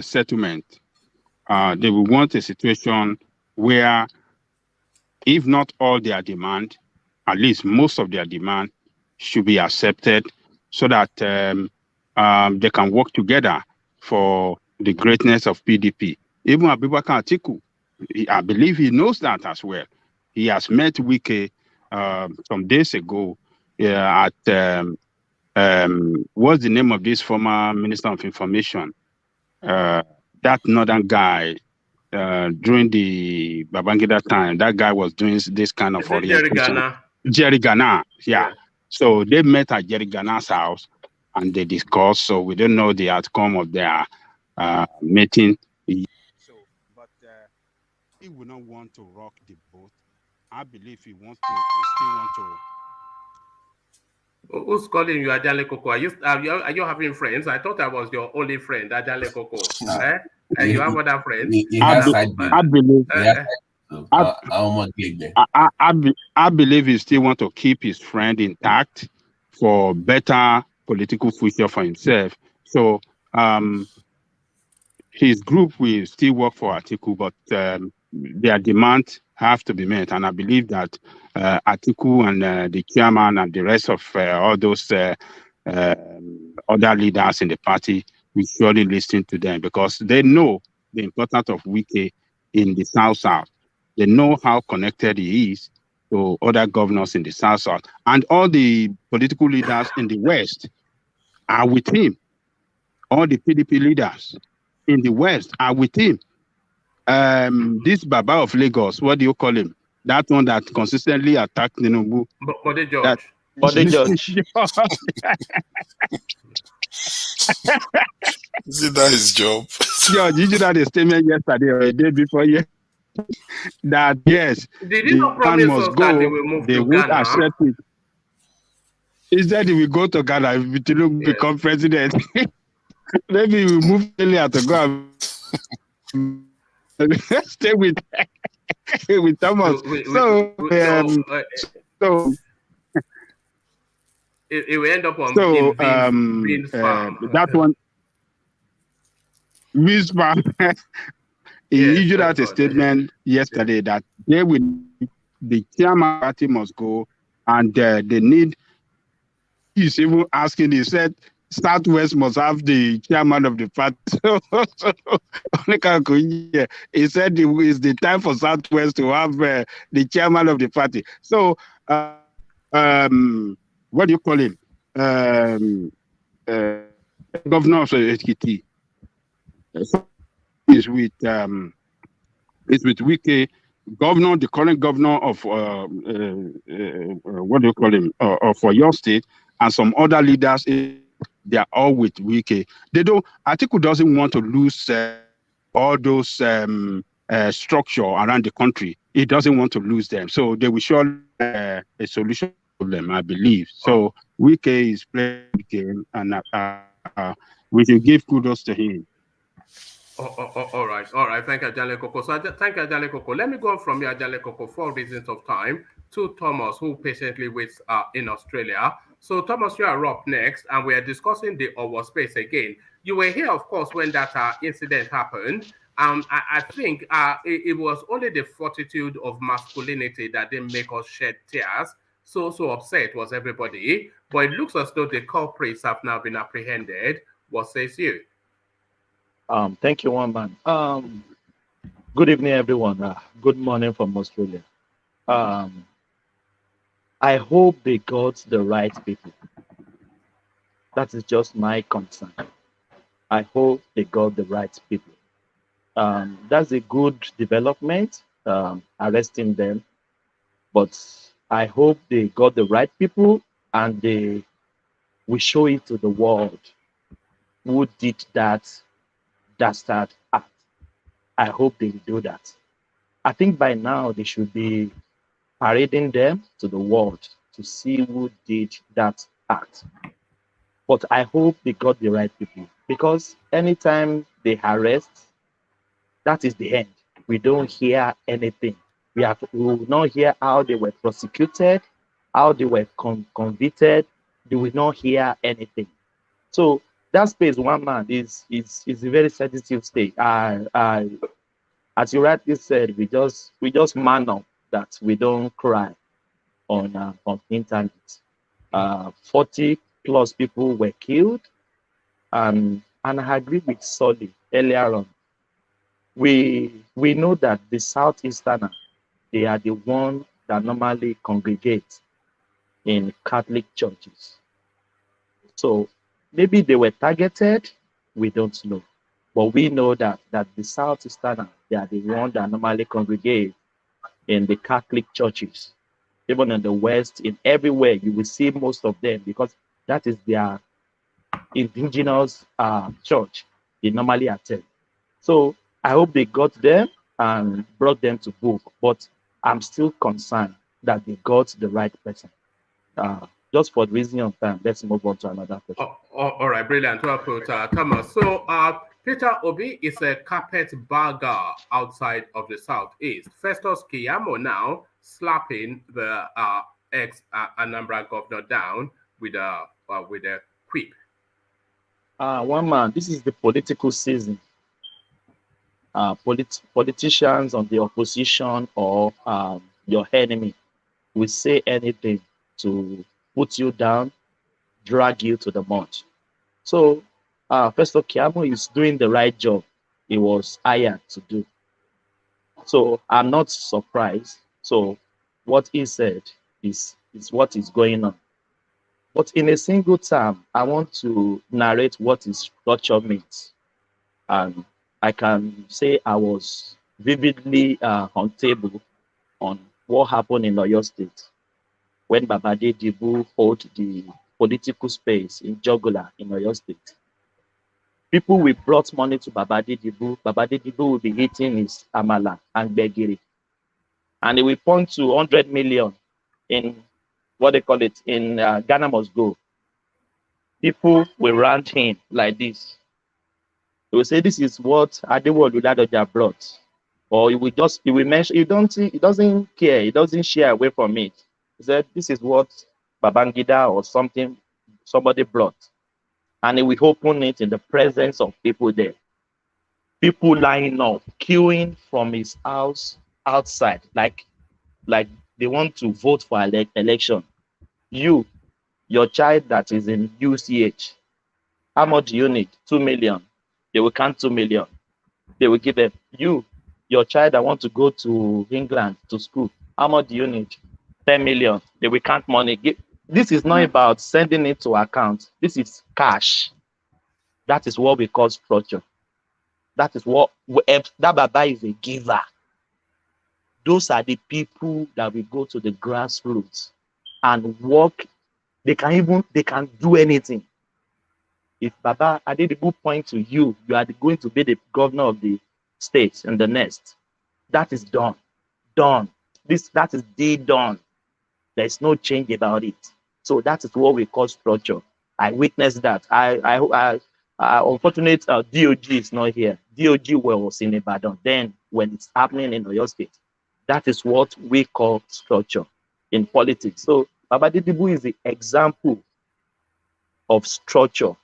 Speaker 8: settlement. They will want a situation where, if not all their demand, at least most of their demand should be accepted, so that they can work together for the greatness of PDP. Even Abubakar Atiku, I believe he knows that as well. He has met Wike some days ago at what's the name of this former Minister of Information? That northern guy during the Babangida time, that guy was doing this kind of orientation. Jerry Ghana, yeah. So they met at Jerry Ghana's house and they discussed. So we don't know the outcome of their meeting. So, but he would not want to rock the boat. I believe he wants to. He still want to.
Speaker 1: Who's calling you Ajale Koko? Are you having friends? I thought I was your only friend, Ajale Koko. You have other friends?
Speaker 8: I believe he still want to keep his friend intact for better political future for himself. So his group will still work for Atiku, but their demands have to be met. And I believe that Atiku and the chairman and the rest of all those other leaders in the party will surely listen to them, because they know the importance of Wike in the South-South. They know how connected he is to other governors in the South-South. And all the political leaders in the West are with him. All the PDP leaders in the West are with him. This Baba of Lagos, what do you call him? That one that consistently attacked Tinubu.
Speaker 1: Bode George.
Speaker 6: Bode George.
Speaker 13: Is it that his job?
Speaker 8: George, you did that a statement yesterday or a day before that yes,
Speaker 1: did he not promise us that they will move to Ghana?
Speaker 8: Accept it. Instead, he will go to Ghana if Tinubu become president. Maybe we move earlier to go and stay with Thomas.
Speaker 1: It will end up on Beans Farm.
Speaker 8: That one, Beans Farm. He issued out a statement yesterday that the chairman party must go, and they need. He's even asking. He said, Southwest must have the chairman of the party. He said it's the time for Southwest to have the chairman of the party. So, what do you call him? governor of Ekiti. Is with Wike, governor, the current governor of what do you call him, for your state, and some other leaders. They are all with Wike. They don't. Atiku doesn't want to lose all those structure around the country. He doesn't want to lose them, so they will surely a solution to them, I believe. So Wike is playing the game, and we should give kudos to him.
Speaker 1: All right. Thank you, Ajale Koko. So, thank you, Ajale Koko. Let me go from here, Ajale Koko, for reasons of time, to Thomas, who patiently waits in Australia. So, Thomas, you are up next, and we are discussing the Owo space again. You were here, of course, when that incident happened. I think it was only the fortitude of masculinity that didn't make us shed tears. So upset was everybody. But it looks as though the culprits have now been apprehended. What says you?
Speaker 17: Thank you, one man. Good evening, everyone. Good morning from Australia. I hope they got the right people. That is just my concern. I hope they got the right people. That's a good development, arresting them. But I hope they got the right people and they will show it to the world who did that dastard act. I hope they do that. I think by now they should be parading them to the world to see who did that act. But I hope they got the right people, because anytime they arrest, that is the end. We don't hear anything. We will not hear how they were prosecuted, how they were convicted. They will not hear anything. So that space, one man, is a very sensitive state. As you rightly said, we just man up that we don't cry on internet. 40 plus people were killed, and I agree with Solly earlier on. We know that the Southeasterners, they are the one that normally congregate in Catholic churches. So maybe they were targeted, we don't know. But we know that the Southeasterners, they are the one that normally congregate in the Catholic churches. Even in the West, in everywhere, you will see most of them, because that is their indigenous church they normally attend. So I hope they got them and brought them to book, but I'm still concerned that they got the right person. Just for the reason of time, let's move on to another person.
Speaker 1: All right, brilliant. Well put, Thomas. So Peter Obi is a carpet bagger outside of the Southeast. Festus Keyamo now slapping the ex-Anambra governor down with a quip.
Speaker 17: One man, this is the political season. Politicians on the opposition or your enemy will say anything to put you down, drag you to the mud. So Festus Keyamo is doing the right job he was hired to do. So I'm not surprised. So what he said is what is going on. But in a single term, I want to narrate what is structure means. And I can say I was vividly on table on what happened in Oyo State when Babade Dibu held the political space in Jogula in Oyo State. People will brought money to Babade Dibu. Babade Dibu will be eating his amala and begiri. And he will point to 100 million in what they call it in Ghana Must Go. People will rant him like this. They will say this is what Adewolu Ladoja brought. Or he will mention, he doesn't care, he doesn't share away from it. He said this is what Babangida or somebody brought. And he will open it in the presence of people there. People lining up, queuing from his house outside, like they want to vote for election. Your child that is in UCH, how much do you need? 2 million. They will count 2 million. They will give them. Your child that want to go to England to school, how much do you need? 10 million. They will count money. This is not about sending it to account. This is cash. That is what we call structure. That is what that Baba is a giver. Those are the people that will go to the grassroots and work. They can do anything. If Baba Adedibu point to you, you are going to be the governor of the state in the next. That is done. Done. That is done. There's no change about it. So that is what we call structure. I witnessed that. Unfortunate DOG is not here. DOG was in Ibadan then when it's happening in Oyo State. That is what we call structure in politics. So Baba Adedibu is the example of structure,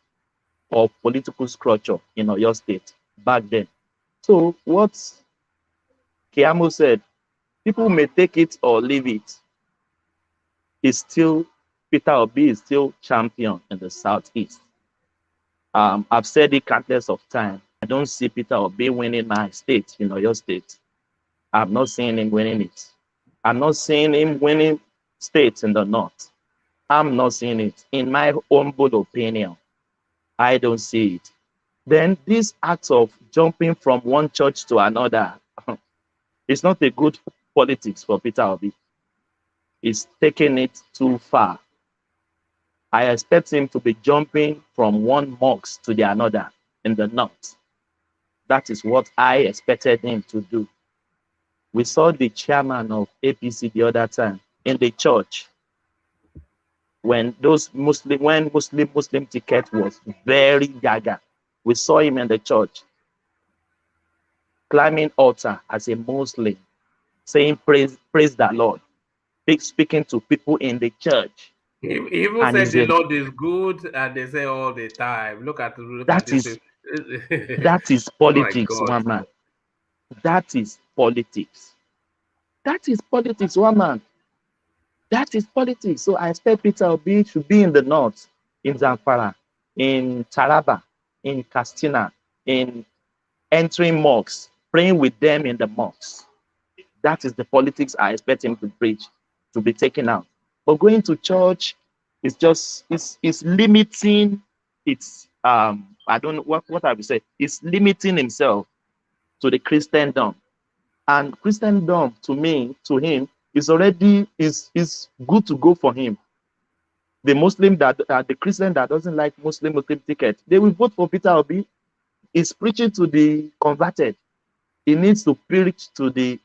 Speaker 17: of political structure in Oyo State back then. So what Kiamo said, people may take it or leave it. Peter Obi is still champion in the Southeast. I've said it countless of times. I don't see Peter Obi winning my state in Oyo State. I'm not seeing him winning it. I'm not seeing him winning states in the North. I'm not seeing it. In my humble opinion, I don't see it. Then this act of jumping from one church to another, it's not a good politics for Peter Obi. He's taking it too far. I expect him to be jumping from one mosque to the another in the North. That is what I expected him to do. We saw the chairman of APC the other time in the church when Muslim ticket was very gaga. We saw him in the church climbing altar as a Muslim, saying praise the Lord, speaking to people in the church.
Speaker 1: He even said the Lord is good, and they say all the time. Look at this.
Speaker 17: That is politics,
Speaker 1: Oh
Speaker 17: one man. That is politics. That is politics, one man. That is politics. So I expect Peter Obi to be in the North, in Zamfara, in Taraba, in Katsina, in entering mosques, praying with them in the mosques. That is the politics I expect him to preach, to be taken out. But going to church is just it's limiting its I don't know what I would say. It's limiting himself to the Christendom. And Christendom to him is already is good to go for him. The Muslim the Christian that doesn't like Muslim ticket, they will vote for Peter Obi. He's preaching to the converted. He needs to preach to the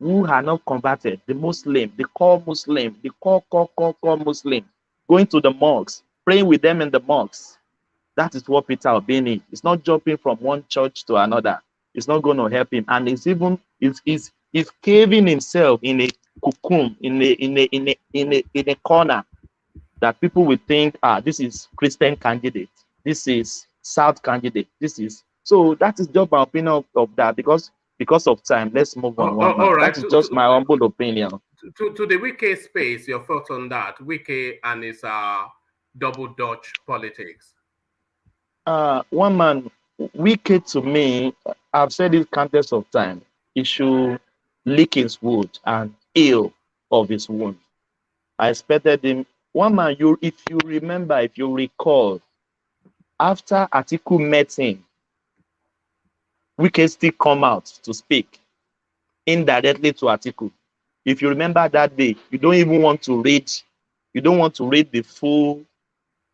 Speaker 17: who are not converted, the Muslim, the core Muslim, the core Muslim, going to the mosques, praying with them in the mosques. That is what Peter Obi needs. It's not jumping from one church to another. It's not going to help him. And he's caving himself in a cocoon, in a corner that people will think, this is Christian candidate. This is South candidate. So that is just my opinion of that because of time. Let's move on.
Speaker 1: All right.
Speaker 17: That is just my humble opinion.
Speaker 1: To the Wike space, your thoughts on that? Wike and his double Dutch politics.
Speaker 17: One man, Wike to me, I've said it countless of times. He should lick his wound and heal of his wound. I expected him. One man, if you recall, after Atiku met him, Wike still come out to speak indirectly to Atiku. If you remember that day, you don't want to read the full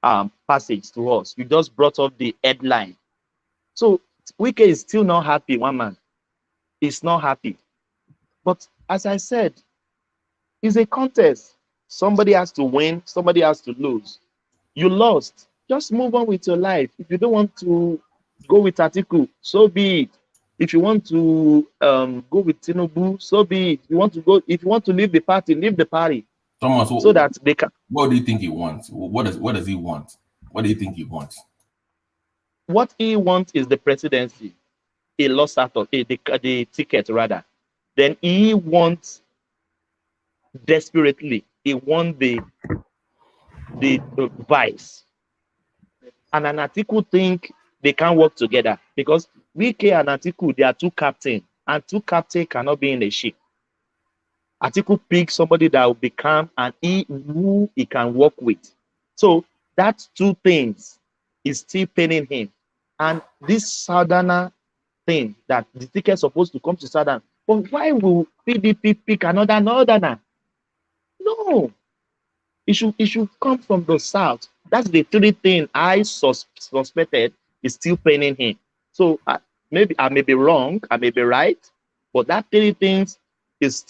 Speaker 17: passage to us. You just brought up the headline. So Wike is still not happy, one man. He's not happy. But as I said, it's a contest. Somebody has to win, somebody has to lose. You lost. Just move on with your life. If you don't want to go with Atiku, so be it. If you want to go with Tinubu, so be it. If you want to leave the party, leave the party.
Speaker 16: Thomas,
Speaker 17: so that they can.
Speaker 16: What do you think he wants? What does he want? What do you think he wants?
Speaker 17: What he wants is the presidency. He lost out of the ticket rather. Then he wants desperately. He wants the vice. And an Atiku think they can't work together because Wike and Atiku, they are two captains, and two captains cannot be in a ship. Atiku picks somebody that will be calm and who he can work with. So that's two things is still paining him. And this Southerner thing that the ticket is supposed to come to Southern, but why will PDP pick another Northerner? No, it should come from the South. That's the three thing I suspected is still paining him. So maybe I may be wrong, I may be right, but that three things is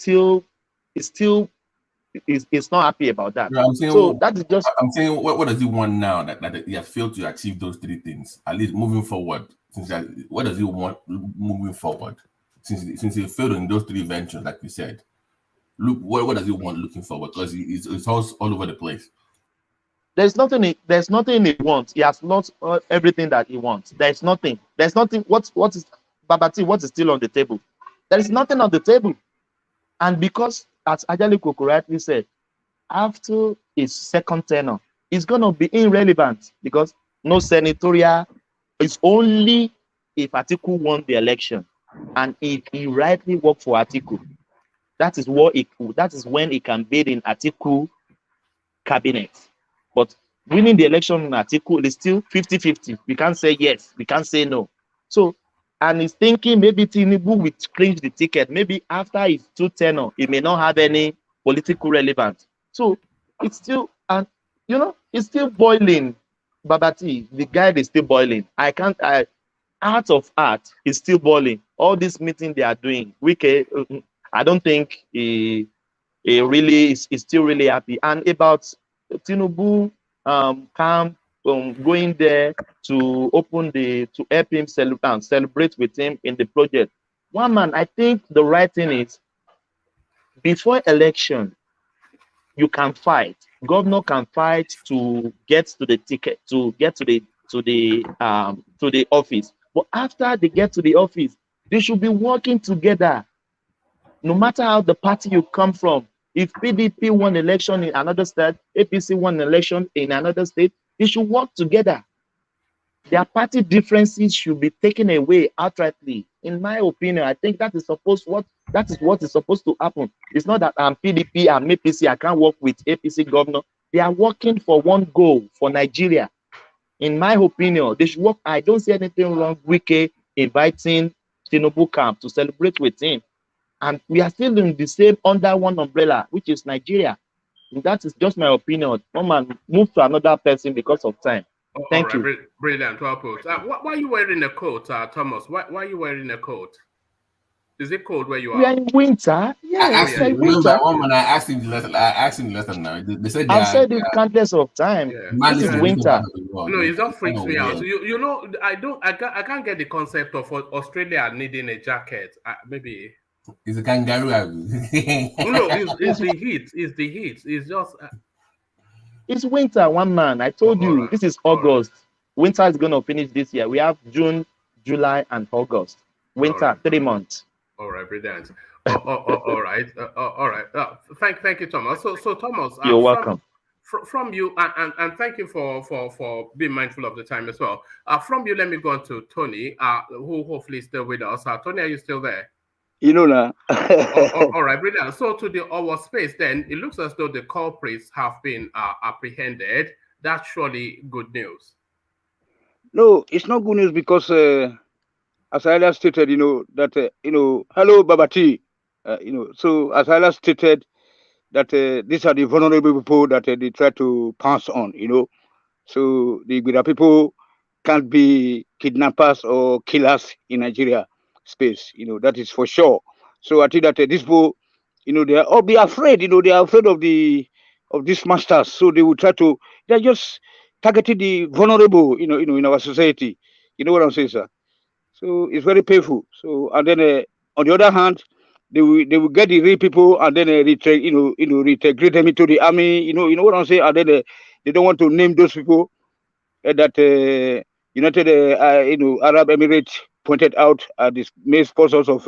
Speaker 17: not happy about that.
Speaker 16: No, I'm saying,
Speaker 17: so that is just.
Speaker 16: I'm saying, what does he want now that he has failed to achieve those three things? At least moving forward, what does he want moving forward? Since he failed in those three ventures, like you said, look, what does he want looking forward? Because it's all over the place.
Speaker 17: There's nothing he wants. He has lost everything that he wants. There's nothing. What is Babati? What is still on the table? There is nothing on the table. And because, as Ajali correctly said, after his second tenure, it's going to be irrelevant because no senatorial. It's only if Atiku won the election and if he rightly worked for Atiku. That is when he can bid in Atiku cabinet. But winning the election in Atiku is still 50-50. We can't say yes, we can't say no. So, and he's thinking maybe Tinubu will clinch the ticket. Maybe after his two tenure, it may not have any political relevance. So it's still, and it's still boiling. Babati, the guy is still boiling. Art of art is still boiling. All this meeting they are doing, I don't think he really is still really happy. And about Tinubu camp going there to help him celebrate with him in the project. One man, I think the right thing is before election, you can fight. Governor can fight to get to the ticket, to get to the office. But after they get to the office, they should be working together. No matter how the party you come from, if PDP won election in another state, APC won election in another state, they should work together. Their party differences should be taken away outrightly. In my opinion, I think that is what is supposed to happen. It's not that I'm PDP, I'm APC, I can't work with APC governor. They are working for one goal for Nigeria. In my opinion, they should work. I don't see anything wrong with inviting Tinubu camp to celebrate with him. And we are still in the same under one umbrella, which is Nigeria. And that is just my opinion. Come and move to another person because of time. Thank you.
Speaker 1: Brilliant. Well put. Why are you wearing a coat, Thomas? Why are you wearing a coat? Is it cold where you are?
Speaker 17: We are in winter. Yeah,
Speaker 16: remember one man I asked him the lesson now. They said
Speaker 17: I've said it countless of time. Yeah. This is winter.
Speaker 1: No, it just freaks me out. I can't get the concept of Australia needing a jacket. Maybe
Speaker 16: it's a kangaroo.
Speaker 1: No, it's the heat. It's the heat. It's just.
Speaker 17: It's winter, one man. I told you, this is August. Winter is going to finish this year. We have June, July, and August. Winter, 3 months.
Speaker 1: All right, brilliant. All right. Thank you, Thomas. So Thomas,
Speaker 17: you're welcome.
Speaker 1: From you, and thank you for being mindful of the time as well. From you, let me go on to Tony, who hopefully is still with us. Tony, are you still there?
Speaker 5: Now.
Speaker 1: All right, brilliant. So to our space, then it looks as though the culprits have been apprehended. That's surely good news.
Speaker 5: No, it's not good news because, as I earlier stated, that hello, Babati, so as I earlier stated that these are the vulnerable people that they try to pass on, so the Gura people can't be kidnappers or killers in Nigeria space, that is for sure. So I think that these people, they are all be afraid, they are afraid of these masters. So they will they're just targeting the vulnerable, in our society. You know what I'm saying, sir? So it's very painful. So, and then on the other hand, they will get the real people and then reintegrate them into the army. You know what I'm saying? And then they don't want to name those people that United Arab Emirates pointed out are the main sponsors of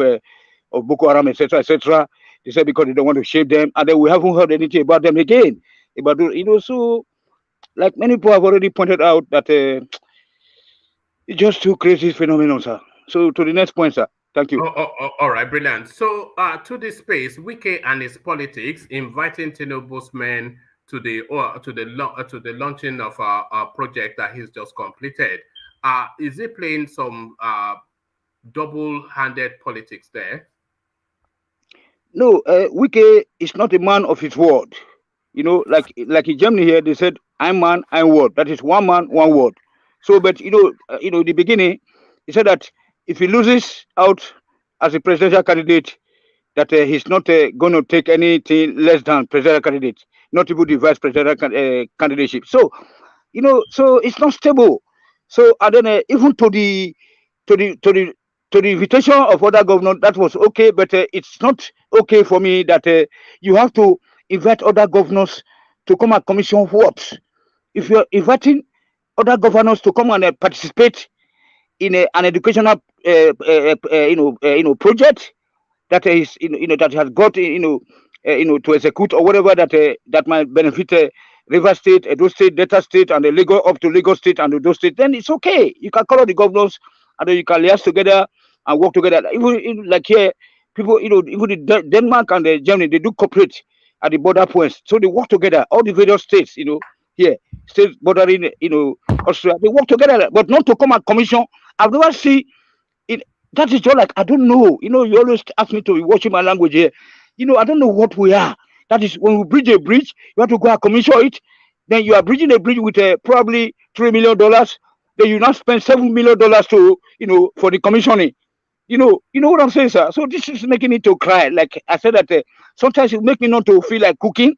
Speaker 5: Boko Haram, etc., etc. They said because they don't want to shame them, and then we haven't heard anything about them again. About so like many people have already pointed out that it's just too crazy phenomenon, sir. So to the next point, sir. Thank you.
Speaker 1: All right, brilliant. So to this space, Wike and his politics inviting Tinubu's men to the launching of a project that he's just completed. Is he playing some double-handed politics there?
Speaker 5: No, Wike is not a man of his word. You know, like in Germany here, they said, "I'm man, I'm word." That is one man, one word. So, but the beginning, he said that if he loses out as a presidential candidate, that he's not going to take anything less than presidential candidate, not even the vice presidential candidateship. So, so it's not stable. So, and then even to the to the to the to the invitation of other governors, that was okay, but it's not okay for me that you have to invite other governors to come and commission what? If you're inviting other governors to come and participate in an educational project that is that has got to execute or whatever that might benefit River State, Edo State, Delta State, and the Lagos up to Lagos State and Edo State, then it's okay. You can call all the governors and then you can liaise together and work together. Even like here, people, even the Denmark and the Germany, they do cooperate at the border points, so they work together. All the various states, here, states bordering, Austria, they work together, but not to come and commission. I've never seen it. That is just like, I don't know. You always ask me to watch my language here. I don't know what we are. That is, when we bridge a bridge, you have to go and commission it. Then you are bridging a bridge with probably $3 million. Then you now spend $7 million to, for the commissioning. You know what I'm saying, sir? So this is making me to cry. Like I said that sometimes it make me not to feel like cooking.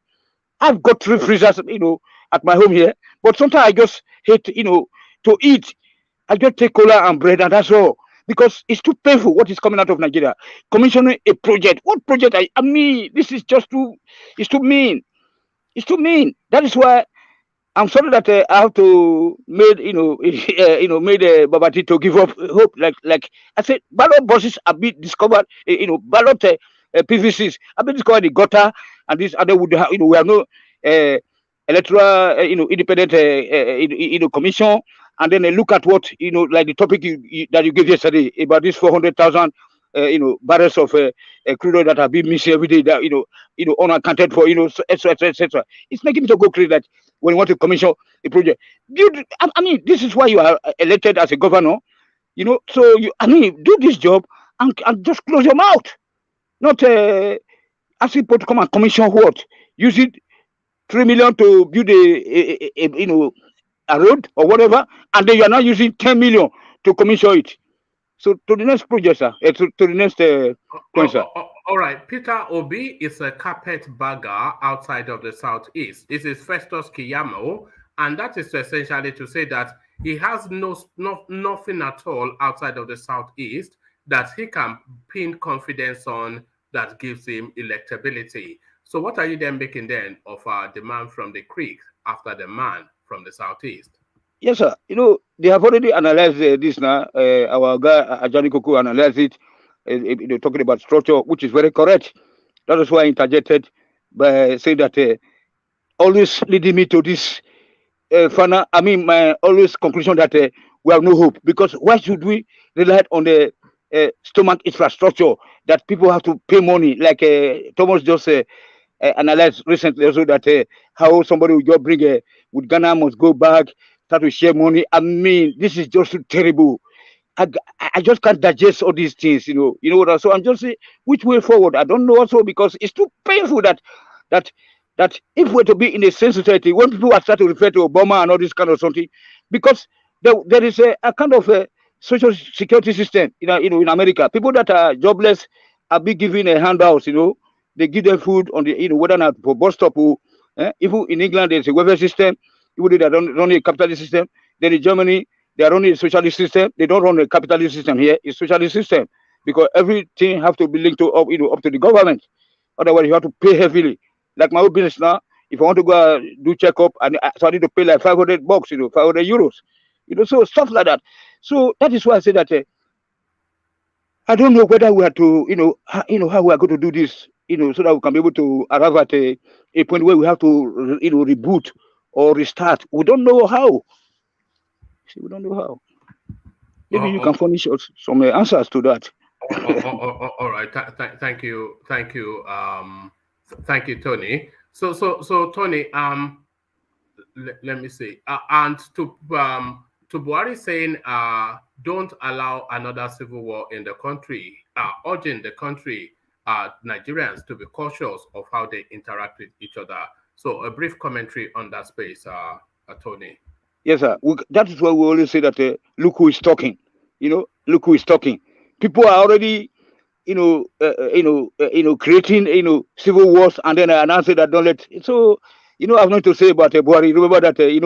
Speaker 5: I've got 3 freezers, at my home here. But sometimes I just hate, to eat. I just take cola and bread and that's all. Because it's too painful what is coming out of Nigeria. Commissioning a project. What project? I mean, this is just it's too mean. It's too mean. That is why I'm sorry that I have to made made Babati to give up hope. Like I said, ballot buses have been discovered. Ballot PVCs have been discovered in the gutter, and this other would have, we have no electoral independent commission. And then look at what like the topic that you gave yesterday about this 400,000 barrels of crude oil that have been missing every day, that unaccounted for, etc. etc. It's making me to go crazy that when you want to commission a project, I mean, this is why you are elected as a governor, so do this job and just close your mouth, not ask people to come and commission what, use it 3 million to build a road or whatever, and then you are now using 10 million to commission it. So to the next project, sir. To the next point, sir.
Speaker 1: All right. Peter Obi is a carpetbagger outside of the Southeast. This is Festus Kiyamo, and that is essentially to say that he has nothing at all outside of the Southeast that he can pin confidence on that gives him electability. So what are you then making then of the man from the creek after the man from the Southeast?
Speaker 5: Yes, sir. They have already analyzed this now. Our guy, Ajani Kuku, analyzed it, talking about structure, which is very correct. That is why I interjected by saying that always leading me to this final, my always conclusion that we have no hope. Because why should we rely on the stomach infrastructure that people have to pay money? Like Thomas just analyzed recently also that how somebody will just bring with Ghana must go back, start to share money. I mean, this is just terrible. I just can't digest all these things, what I'm, so I'm just saying which way forward. I don't know also, because it's too painful that if we're to be in a same society, when people are starting to refer to Obama and all this kind of something, because there is a kind of a social security system in America. People that are jobless are being given a handouts, they give them food on the whether or not for bus stop or even in England there's a welfare system. Even they don't run a capitalist system. Then in Germany they are running a socialist system. They don't run a capitalist system here. It's socialist system, because everything have to be linked to up to the government. Otherwise you have to pay heavily. Like my own business now, if I want to go do checkup, and so I need to pay like $500, 500 euros, so stuff like that. So that is why I say that I don't know whether we have to, how we are going to do this, so that we can be able to arrive at a point where we have to, reboot or restart. We don't know how. See, we don't know how. Maybe you can furnish us some answers to that.
Speaker 1: All right. Thank you. Thank you, Tony. So Tony, let me see. And to to Buhari saying, don't allow another civil war in the country, urging the country, Nigerians to be cautious of how they interact with each other. So a brief commentary on that space, Tony.
Speaker 5: Yes, sir. That is why we always say that look who is talking. Look who is talking. People are already, creating, civil wars, and then announcing that don't let. So, I've nothing to say about Buhari. Remember that, I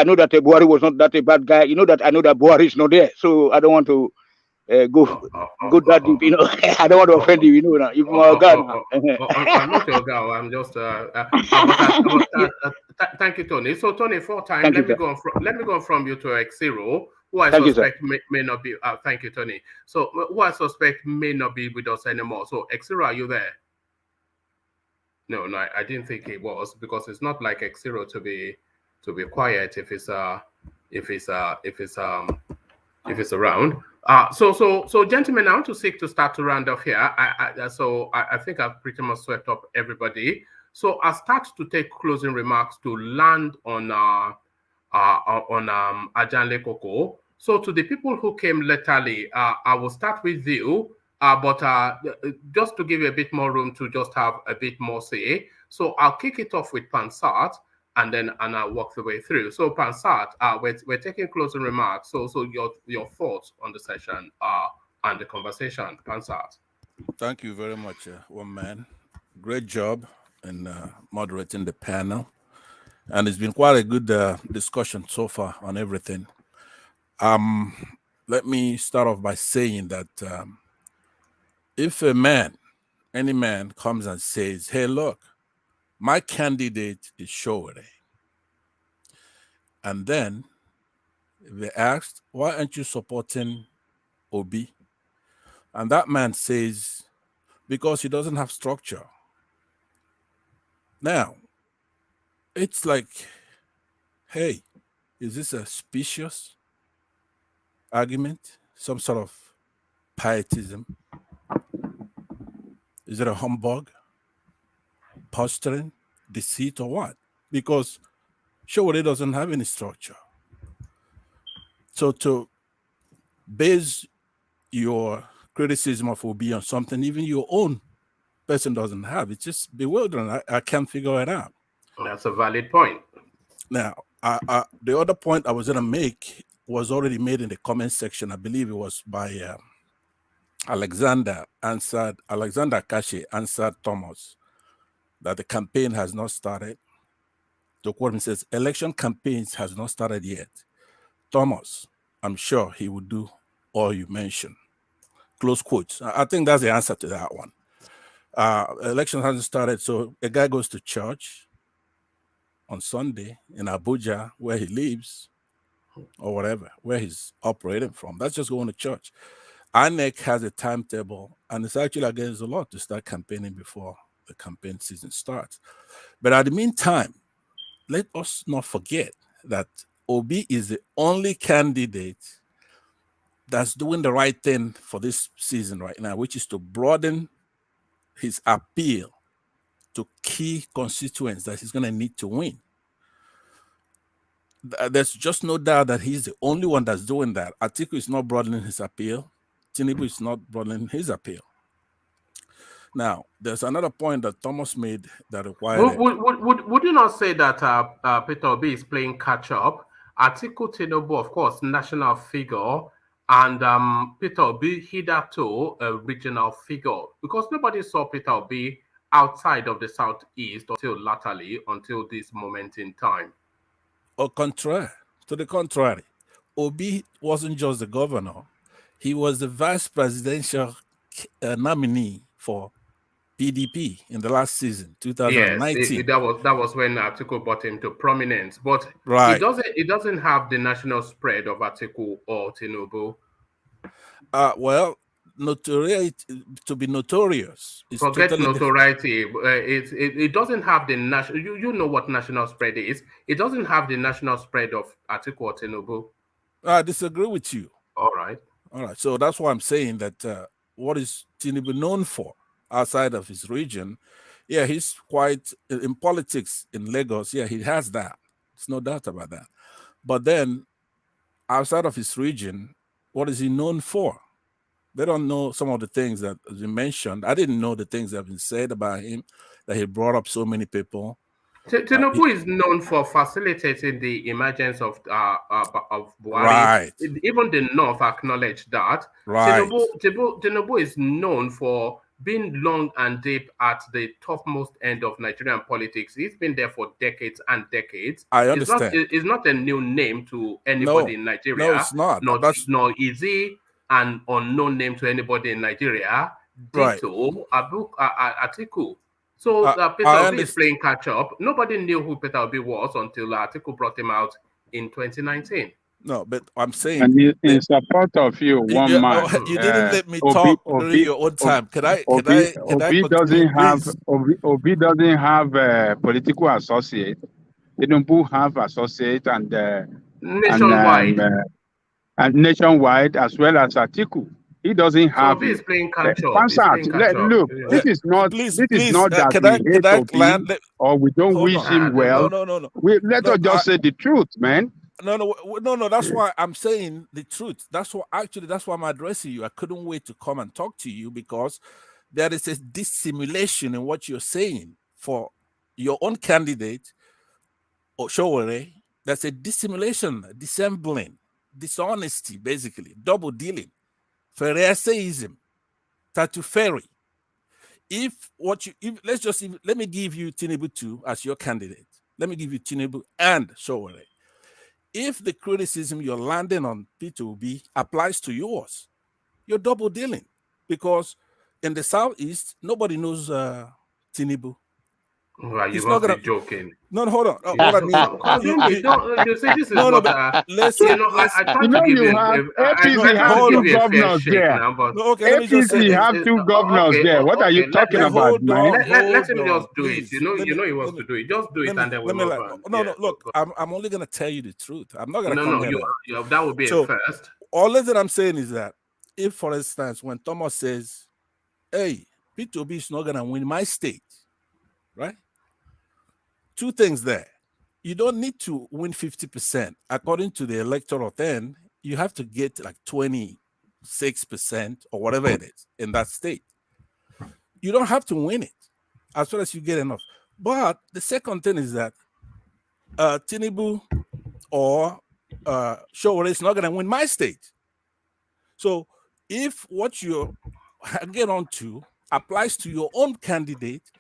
Speaker 5: know that Buhari was not that a bad guy. That I know that Buhari is not there. So I don't want to go that deep. I don't want to offend you. Now, if my God.
Speaker 1: I'm not your girl. I'm just. Thank you, Tony. So, Tony, 4 times. Let me go on from you to X0, who I suspect may not be. Thank you, Tony. So, who I suspect may not be with us anymore. So, X0, are you there? No, I didn't think he was, because it's not like X0 to be quiet if it's around. So gentlemen, I want to seek to start to round off here. I think I've pretty much swept up everybody. So I'll start to take closing remarks to land on Ajanle Koko. So to the people who came laterally, I will start with you, but just to give you a bit more room to just have a bit more say. So I'll kick it off with Pansat, and I'll walk the way through. So Pansat, we're taking closing remarks. So your thoughts on the session and the conversation, Pansat.
Speaker 15: Thank you very much, one man. Great job in moderating the panel, and it's been quite a good discussion so far on everything. Let me start off by saying that if any man comes and says, "Hey, look, my candidate is Showore," and then they asked, "Why aren't you supporting Obi?" And that man says, "Because he doesn't have structure." Now, it's like, hey, is this a specious argument? Some sort of pietism? Is it a humbug? Posturing? Deceit or what? Because Showore doesn't have any structure. So to base your criticism of Obi on something even your own person doesn't have, it's just bewildering. I can't figure it out.
Speaker 1: That's a valid point. Now,
Speaker 15: the other point I was going to make was already made in the comment section. I believe it was by Alexander Kashi answered Thomas that the campaign has not started. The quote says, "Election campaigns has not started yet. Thomas, I'm sure he would do all you mentioned." Close quotes. I think that's the answer to that one. Election hasn't started, so a guy goes to church on Sunday in Abuja, where he lives, or whatever, where he's operating from. That's just going to church. Inec has a timetable, and it's actually against the law to start campaigning before the campaign season starts. But at the meantime, let us not forget that Obi is the only candidate that's doing the right thing for this season right now, which is to broaden his appeal to key constituents that he's going to need to win. There's just no doubt that he's the only one that's doing that. Atiku is not broadening his appeal. Tinubu is not broadening his appeal. Now, there's another point that Thomas made that required...
Speaker 1: Would you not say that Peter Obi is playing catch-up? Atiku, Tinubu, of course, national figure, and Peter Obi, hitherto a regional figure, because nobody saw Peter Obi outside of the Southeast until latterly, until this moment in time.
Speaker 15: To the contrary, Obi wasn't just the governor, he was the vice presidential nominee for PDP in the last season, 2019.
Speaker 1: Yes, that was when Atiku brought him to prominence, but
Speaker 15: right.
Speaker 1: It doesn't have the national spread of Atiku or Tinubu.
Speaker 15: Well, notoriety, to be notorious.
Speaker 1: Forget totally notoriety. It doesn't have the national. You know what national spread is. It doesn't have the national spread of Atiku or Tinubu.
Speaker 15: I disagree with you.
Speaker 1: All right.
Speaker 15: So that's why I'm saying that what is Tinubu known for outside of his region? Yeah, he's quite in politics in Lagos. Yeah, he has that. There's no doubt about that. But then outside of his region, what is he known for? They don't know some of the things that you mentioned. I didn't know the things that have been said about him, that he brought up so many people.
Speaker 1: Tinubu is known for facilitating the emergence of Buhari.
Speaker 15: Right.
Speaker 1: Even the North acknowledged that.
Speaker 15: Right.
Speaker 1: Tinubu is known for being long and deep at the topmost end of Nigerian politics. He's been there for decades and decades.
Speaker 15: I understand.
Speaker 1: It's not a new name to anybody in Nigeria.
Speaker 15: No, it's not.
Speaker 1: Nor is he an unknown name to anybody in Nigeria. Ditto Atiku. So Peter Obi is playing catch up. Nobody knew who Peter Obi was until Atiku brought him out in 2019.
Speaker 15: No, but I'm saying,
Speaker 8: and in support of you, one man.
Speaker 15: You didn't let me talk during your own time.
Speaker 8: Obi doesn't have a political associate. Tinubu have associate and
Speaker 1: nationwide,
Speaker 8: and nationwide as well as Atiku. He doesn't have.
Speaker 1: So he's playing catch up.
Speaker 8: Look, this is not. This is not that we hate Obi or we don't wish him well.
Speaker 15: No.
Speaker 8: Let us just say the truth, man.
Speaker 15: No. That's why I'm saying the truth. That's why I'm addressing you. I couldn't wait to come and talk to you because there is a dissimulation in what you're saying for your own candidate, Oshowore. There's a dissimulation, dissembling, dishonesty, basically, double dealing. Pharisaism, Tatuferi. Let me give you Tinubu 2 as your candidate. Let me give you Tinubu and Showore. If the criticism you're landing on P2B applies to yours, you're double dealing because in the Southeast, nobody knows Tinubu.
Speaker 1: Well, you must be joking.
Speaker 15: No, hold on. What I mean,
Speaker 1: you say this is not. I tried to give you
Speaker 8: APC have two governors there. APC have two governors there. What are you talking about, man?
Speaker 1: Let him just do it. You know he wants to do it. Just do it, and then we'll move on.
Speaker 15: No. Look, I'm only gonna tell you the truth. I'm not gonna.
Speaker 1: No. That would be a first.
Speaker 15: All that I'm saying is that if, for instance, when Thomas says, "Hey, P2B is not gonna win my state," right? Two things there. You don't need to win 50%. According to the electoral then, you have to get like 26% or whatever it is in that state. You don't have to win it as well as you get enough. But the second thing is that Tinubu or Showore is not going to win my state. So if what you get onto applies to your own candidate,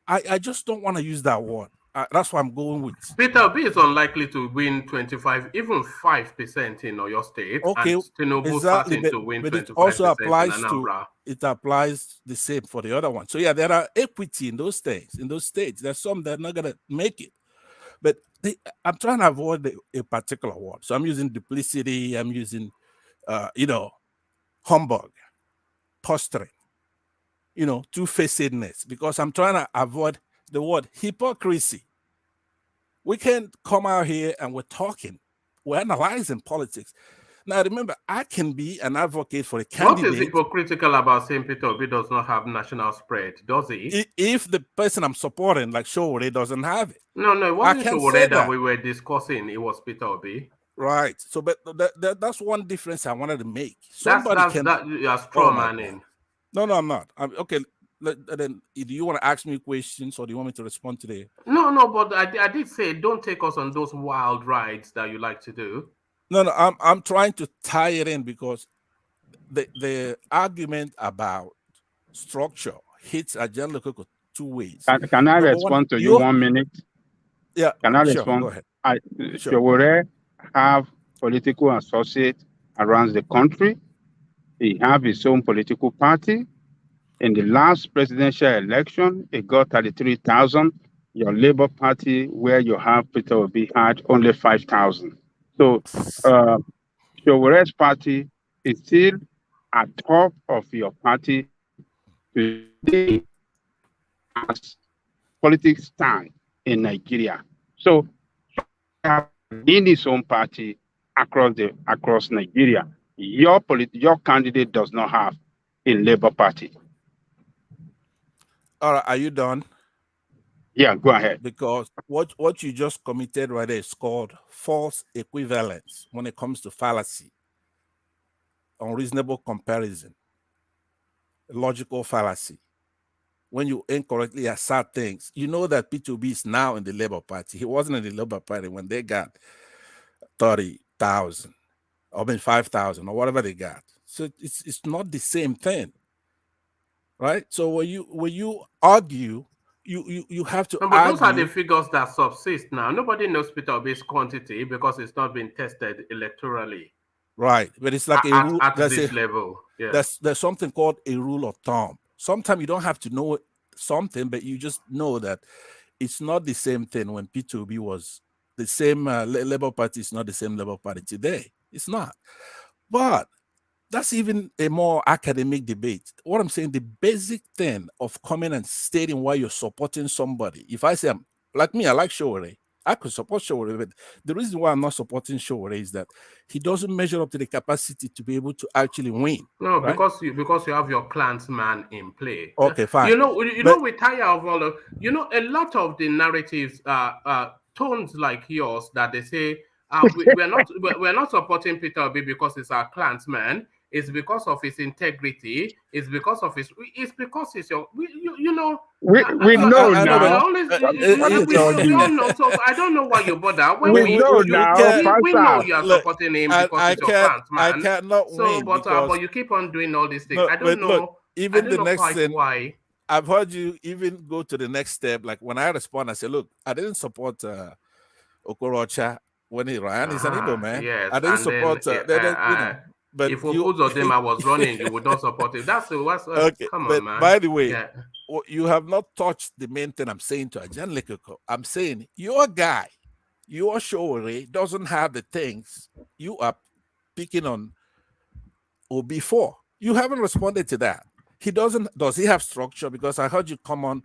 Speaker 15: I just don't want to use that word. That's what I'm going with.
Speaker 1: Peter Obi is unlikely to win 25, even 5% in your state.
Speaker 15: Okay,
Speaker 1: and Tinubu
Speaker 15: exactly,
Speaker 1: starting to win
Speaker 15: but
Speaker 1: 25%
Speaker 15: it also applies
Speaker 1: in Anambra.
Speaker 15: it applies the same for the other one. So yeah, there are equity in those things. In those states, there's some that are not gonna make it. But I'm trying to avoid a particular word. So I'm using duplicity. I'm using, humbug, posturing, two-facedness, because I'm trying to avoid the word hypocrisy. We can't come out here and we're analyzing politics. Now, remember, I can be an advocate for a candidate.
Speaker 1: What is hypocritical about saying Peter Obi does not have national spread, does he?
Speaker 15: If the person I'm supporting, like Showore, doesn't have it.
Speaker 1: No, it wasn't Showore that we were discussing. It was Peter Obi.
Speaker 15: Right. So, but that's one difference I wanted to make.
Speaker 1: You're straw manning.
Speaker 15: No, I'm not. Okay. Then, do you want to ask me questions or do you want me to respond today?
Speaker 1: No, but I did say don't take us on those wild rides that you like to do.
Speaker 15: No, I'm trying to tie it in because the argument about structure hits Agenda Coco two ways.
Speaker 8: Can I respond to you 1 minute?
Speaker 15: Yeah.
Speaker 8: Can I respond?
Speaker 15: Go ahead.
Speaker 8: Showore have political associates around the country. He have his own political party. In the last presidential election, it got 33,000. Your Labour Party, where you have Peter Obi, had only 5,000. So, Showore's party is still at top of your party today as politics stand in Nigeria. So, in his own party across Nigeria, your candidate does not have in Labour Party.
Speaker 15: All right, are you done?
Speaker 8: Yeah, go ahead.
Speaker 15: Because what you just committed right there is called false equivalence when it comes to fallacy, unreasonable comparison, logical fallacy. When you incorrectly assert things, you know that P2B is now in the Labour Party. He wasn't in the Labour Party when they got 30,000, or 5,000, or whatever they got. So it's not the same thing, right? So when you argue, you have to
Speaker 1: No, but those are the
Speaker 15: argue.
Speaker 1: figures that subsist now. Nobody knows Peter Obi's quantity because it's not been tested electorally.
Speaker 15: Right, but it's like a rule.
Speaker 1: At this level. Yeah.
Speaker 15: There's something called a rule of thumb. Sometimes you don't have to know something, but you just know that it's not the same thing when P2B was the same. Labour Party is not the same Labour Party today. It's not. But that's even a more academic debate. What I'm saying, the basic thing of coming and stating why you're supporting somebody. If I say, like me, I like Showore, I could support Showore, but the reason why I'm not supporting Showore is that he doesn't measure up to the capacity to be able to actually win.
Speaker 1: No,
Speaker 15: right?
Speaker 1: because you have your clansman in play.
Speaker 15: Okay, fine.
Speaker 1: You know, we tire of all of, a lot of the narratives, tones like yours that they say, we're not supporting Peter Obi because he's our clansman. It's because of his integrity. It's because of his. It's because it's your. We know.
Speaker 8: We know now.
Speaker 1: We all know. So I don't know why you bother. When
Speaker 8: we know now.
Speaker 1: We know you are supporting him because he's your clansman.
Speaker 15: I cannot win.
Speaker 1: But you keep on doing all these things.
Speaker 15: No,
Speaker 1: I don't know.
Speaker 15: Look, even the next thing.
Speaker 1: Why.
Speaker 15: I've heard you even go to the next step. Like when I respond, I say, "Look, I didn't support Okorocha when he ran. He's an Igbo man.
Speaker 1: Yes,
Speaker 15: I didn't support. But
Speaker 1: if Uzodinma was running, you would not support him. That's
Speaker 15: okay.
Speaker 1: Come
Speaker 15: but
Speaker 1: on, man.
Speaker 15: By the way, you have not touched the main thing I'm saying to Ajan Lekoko. I'm saying your guy, your Showore doesn't have the things you are picking on Obi for. You haven't responded to that. He doesn't. Does he have structure? Because I heard you come on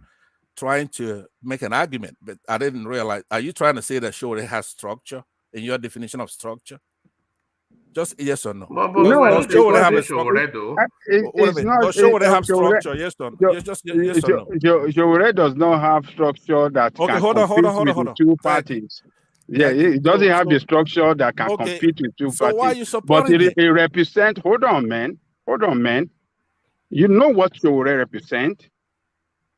Speaker 15: trying to make an argument, but I didn't realize. Are you trying to say that Showore has structure in your definition of structure? Just yes or no?
Speaker 8: No,
Speaker 15: Showore have a structure.
Speaker 8: It's not.
Speaker 15: Does Showore have structure? Yes or no? Yes or no?
Speaker 8: Showore does not have structure that can compete with the two parties. Yeah, it doesn't have the structure that can compete with two parties.
Speaker 15: So why are you supporting
Speaker 8: it represents. Hold on, man. You know what Showore represent.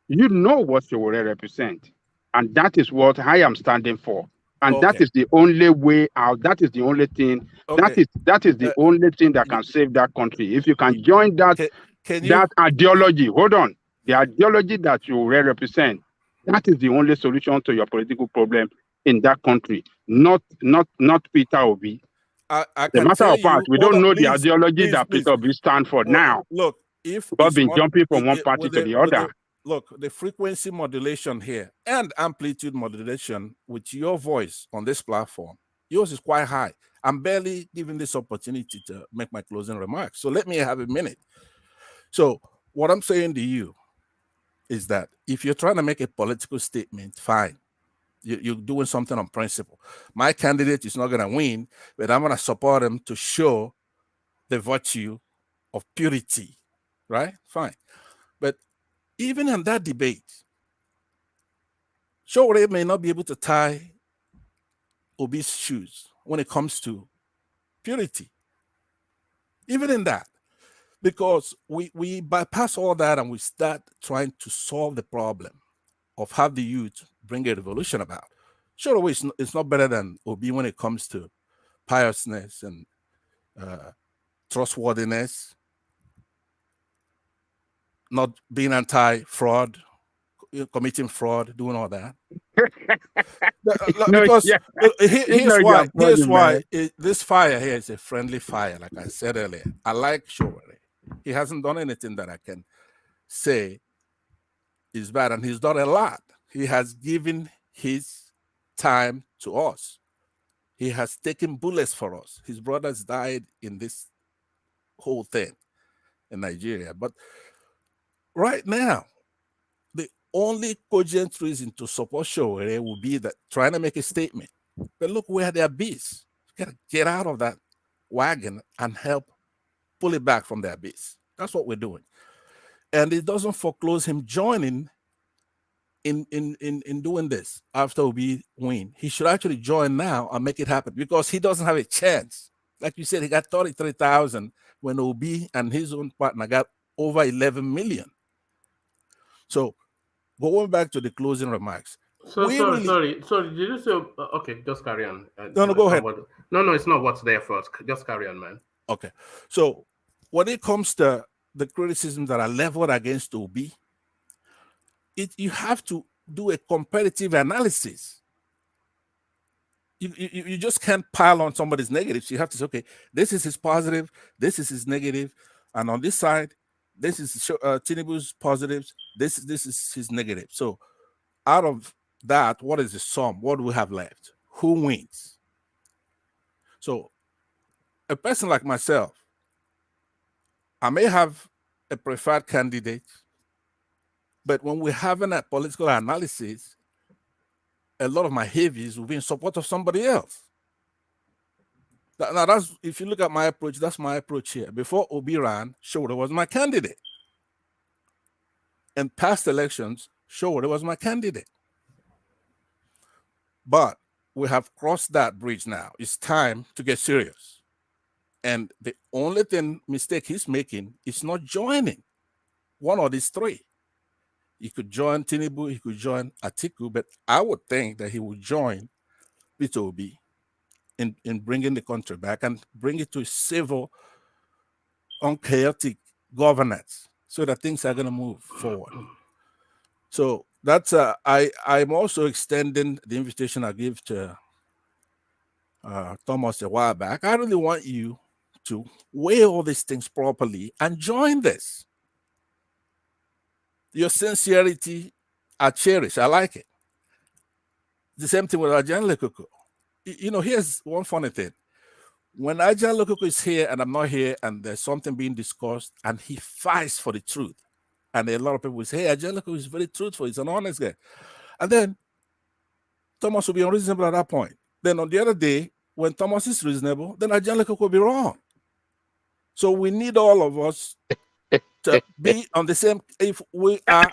Speaker 8: You know what Showore represent, and that is what I am standing for. And that is the only way out. That is the only thing. That is the only thing that can save that country. If you can join that that ideology, hold on, the ideology that you represent, that is the only solution to your political problem in that country. Not Peter Obi. The matter of fact, we don't know the ideology that Peter Obi stands for now.
Speaker 15: Look, if
Speaker 8: we've been jumping from one party to the other.
Speaker 15: Look, the frequency modulation here and amplitude modulation with your voice on this platform, yours is quite high. I'm barely given this opportunity to make my closing remarks. So let me have a minute. So what I'm saying to you is that if you're trying to make a political statement, fine. You're doing something on principle. My candidate is not going to win, but I'm going to support him to show the virtue of purity, right? Fine. But even in that debate, Showore may not be able to tie Obi's shoes when it comes to purity. Even in that, because we bypass all that and we start trying to solve the problem of how the youth bring a revolution about. Showore is not better than Obi when it comes to piousness and trustworthiness, not being anti-fraud, committing fraud, doing all that. Because here's why this fire here is a friendly fire, like I said earlier. I like Showore. He hasn't done anything that I can say is bad, and he's done a lot. He has given his time to us. He has taken bullets for us. His brothers died in this whole thing in Nigeria. But right now, the only cogent reason to support Showore will be that trying to make a statement. But look where they are beasts. You gotta get out of that wagon and help pull it back from their base. That's what we're doing. And it doesn't foreclose him joining
Speaker 18: in doing this after Obi win, he should actually join now and make it happen, because he doesn't have a chance. Like you said, he got 33,000 when Obi and his own partner got over 11 million. So going back to the closing remarks.
Speaker 1: So sorry. Did you say? Okay, just carry on.
Speaker 18: No, go ahead.
Speaker 1: No, it's not what's there first. Just carry on, man.
Speaker 18: Okay. So when it comes to the criticisms that are leveled against Obi, you have to do a comparative analysis. You just can't pile on somebody's negatives. You have to say, okay, this is his positive, this is his negative, and on this side, this is Tinubu's positives, this is his negative. So out of that, what is the sum? What do we have left? Who wins? So a person like myself, I may have a preferred candidate, but when we're having a political analysis, a lot of my heavies will be in support of somebody else. Now, that's, if you look at my approach, that's my approach here. Before Obi ran, Showore was my candidate. In past elections, Showore was my candidate. But we have crossed that bridge now. It's time to get serious. And the only mistake he's making is not joining one of these three. He could join Tinubu, he could join Atiku, but I would think that he would join Peter Obi in bringing the country back and bring it to a civil, unchaotic governance so that things are going to move forward. So that's I'm also extending the invitation I gave to Thomas a while back. I really want you to weigh all these things properly and join this. Your sincerity, I cherish. I like it. The same thing with Ajan Lekoko. You know, here's one funny thing. When Ajan Lekoko is here and I'm not here and there's something being discussed and he fights for the truth, and a lot of people will say, hey, Ajan Lekoko is very truthful. He's an honest guy. And then Thomas will be unreasonable at that point. Then on the other day, when Thomas is reasonable, then Ajan Lekoko will be wrong. So we need all of us to be on the same. If we are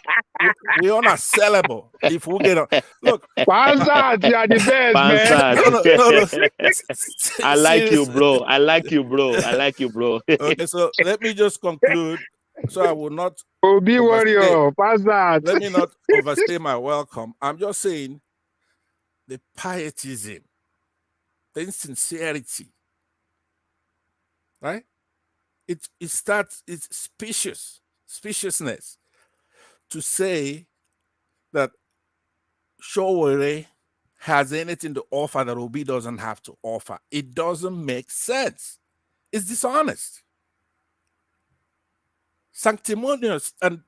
Speaker 18: unsellable, if we get on, look,
Speaker 8: Pansat, you are the best, man.
Speaker 17: No. I like you, bro. I like you, bro. I like you, bro.
Speaker 18: Okay, so let me just conclude, so I will not.
Speaker 8: Obi warrior, Pansat.
Speaker 18: Let me not overstay my welcome. I'm just saying, the pietism, the insincerity, right? It starts, it's speciousness to say that Showore has anything to offer that Obi doesn't have to offer. It doesn't make sense. It's dishonest, sanctimonious, and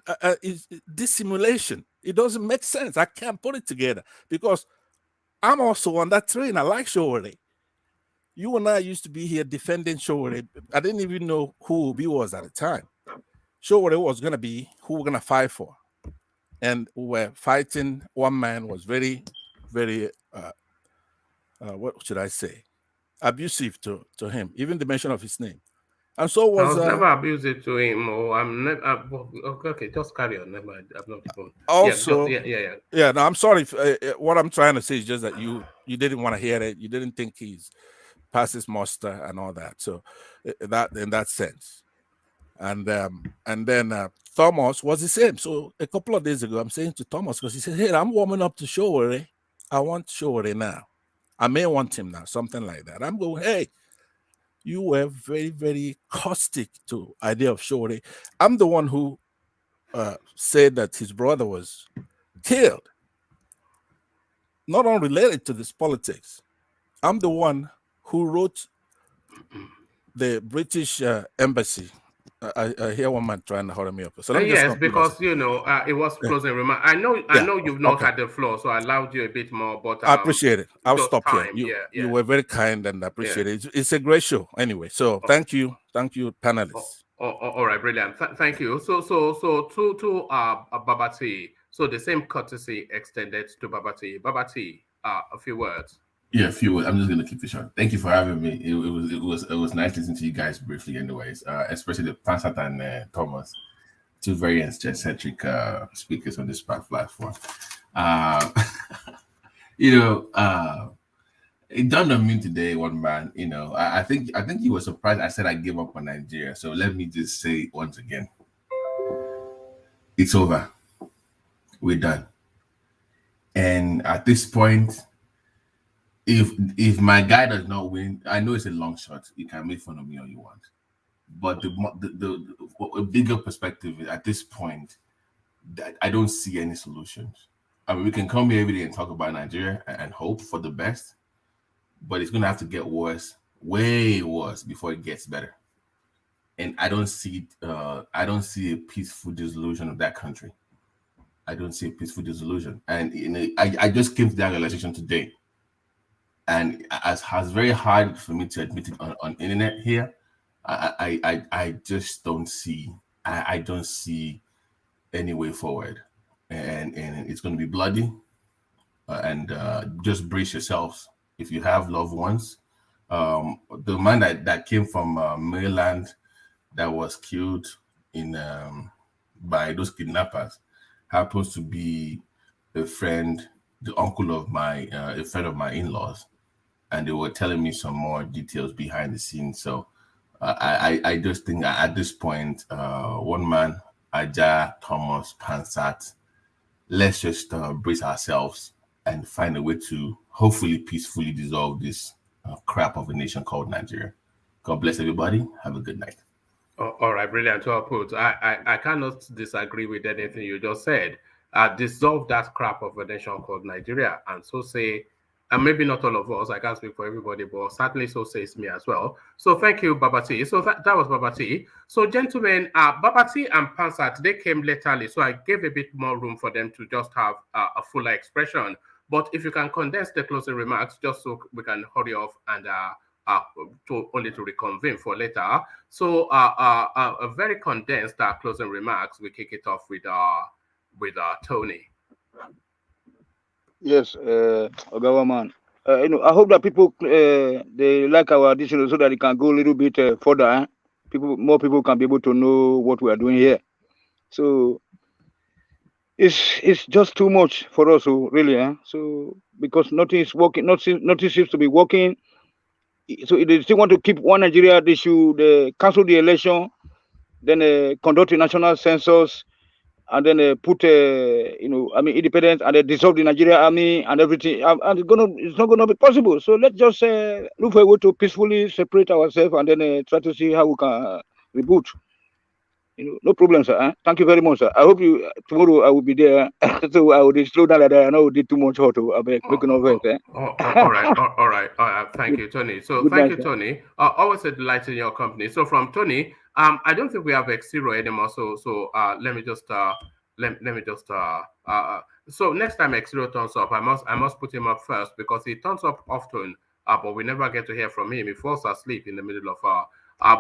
Speaker 18: dissimulation. It doesn't make sense. I can't put it together because I'm also on that train. I like Showore. You and I used to be here defending Showore. I didn't even know who Obi was at the time. Showore was going to be who we're going to fight for. And we were fighting. One man was very, very, what should I say, abusive to him, even the mention of his name. And so was...
Speaker 1: I was never abusive to him. Or I'm never... okay, just carry on. Never, I'm not even...
Speaker 18: Also...
Speaker 1: Yeah.
Speaker 18: No, I'm sorry. What I'm trying to say is just that you didn't want to hear it. You didn't think he's passes muster and all that. So that in that sense. And then Thomas was the same. So a couple of days ago, I'm saying to Thomas, because he said, hey, I'm warming up to Showore. I want Showore now. I may want him now, something like that. I'm going, hey, you were very, very caustic to idea of Showore. I'm the one who said that his brother was killed. Not unrelated to this politics. I'm the one who wrote the British embassy. I hear one man trying to hurry me up. So
Speaker 1: yes, because it was closing remark. I know you've not had the floor, so I allowed you a bit more. But
Speaker 18: I appreciate it. I'll stop here. You were very kind, and I appreciate it. It's a great show, anyway. So thank you, panelists.
Speaker 1: All right, brilliant. Thank you. So to Babati. So the same courtesy extended to Babati. Babati, a few words.
Speaker 16: Yeah, a few words. I'm just gonna keep it short. Thank you for having me. It was nice listening to you guys briefly, anyways. Especially the Pansat and Thomas, two very eccentric speakers on this platform. Uh, it dawned on me today, one man. I think you were surprised I said I gave up on Nigeria. So let me just say once again, it's over. We're done. And at this point, if my guy does not win, I know it's a long shot. You can make fun of me all you want, but the bigger perspective is at this point that I don't see any solutions. I mean, we can come here every day and talk about Nigeria and hope for the best, but it's going to have to get worse, way worse, before it gets better. And I don't see a peaceful dissolution of that country. I don't see a peaceful dissolution. And I just came to that realization today. And as very hard for me to admit it on internet here, I just don't see I don't see any way forward, and it's going to be bloody. And just brace yourselves if you have loved ones. The man that came from Maryland that was killed in by those kidnappers happens to be a friend, the uncle of a friend of my in-laws, and they were telling me some more details behind the scenes. So I just think at this point, one man, Aja Thomas Pansat, let's just brace ourselves and find a way to hopefully peacefully dissolve this crap of a nation called Nigeria. God bless everybody. Have a good night.
Speaker 1: All right, brilliant. Well put. I cannot disagree with anything you just said. Dissolve that crap of a nation called Nigeria, and so say, and maybe not all of us, I can't speak for everybody, but certainly so says me as well. So thank you, Babati. So that was Babati. So gentlemen, Babati and Pansat, they came laterally, so I gave a bit more room for them to just have a fuller expression. But if you can condense the closing remarks, just so we can hurry off and only to reconvene for later. So a very condensed closing remarks. We kick it off with Tony.
Speaker 5: Yes, Ogawa, I hope that people they like our addition so that it can go a little bit further. More people can be able to know what we are doing here. So it's just too much for us, really. So because nothing is working, nothing seems to be working. So if they still want to keep one Nigeria, they should cancel the election, then conduct a national census, and then put independence, and dissolve the Nigeria army and everything. And it's not gonna be possible. So let's just look for a way to peacefully separate ourselves and then try to see how we can reboot. No problem, sir. Thank you very much, sir. I hope tomorrow I will be there. So I will slow down like that. I know we did too much auto. I beg, make no offense.
Speaker 1: All right. Thank you, Tony. So thank you, Tony. Always a delight in your company. So from Tony, I don't think we have X0 anymore. So let me just so next time X0 turns up, I must put him up first because he turns up often, but we never get to hear from him. He falls asleep in the middle of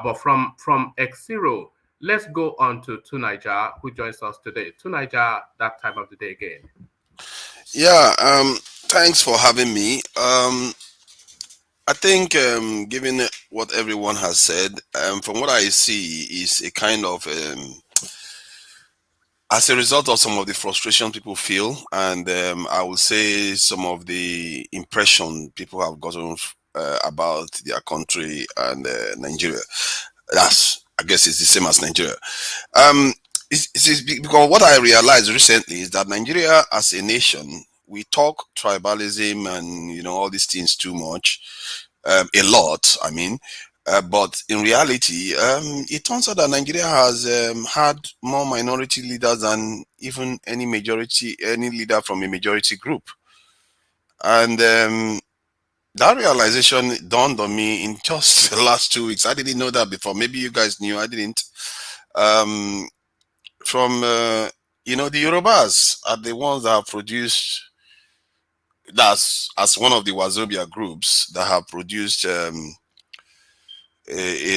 Speaker 1: but from X0. Let's go on to Tunaija, who joins us today. Tunaija, that time of the day again.
Speaker 13: Yeah, thanks for having me. I think, given what everyone has said, from what I see is a kind of, as a result of some of the frustration people feel, and I would say some of the impression people have gotten about their country and Nigeria. I guess it's the same as Nigeria. It's because what I realized recently is that Nigeria as a nation, we talk tribalism and all these things too much, a lot. I mean, but in reality, it turns out that Nigeria has had more minority leaders than even any leader from a majority group, and that realization dawned on me in just the last 2 weeks. I didn't know that before. Maybe you guys knew. I didn't. From the Yorubas are the ones that have produced. That's as one of the Wazobia groups that have produced a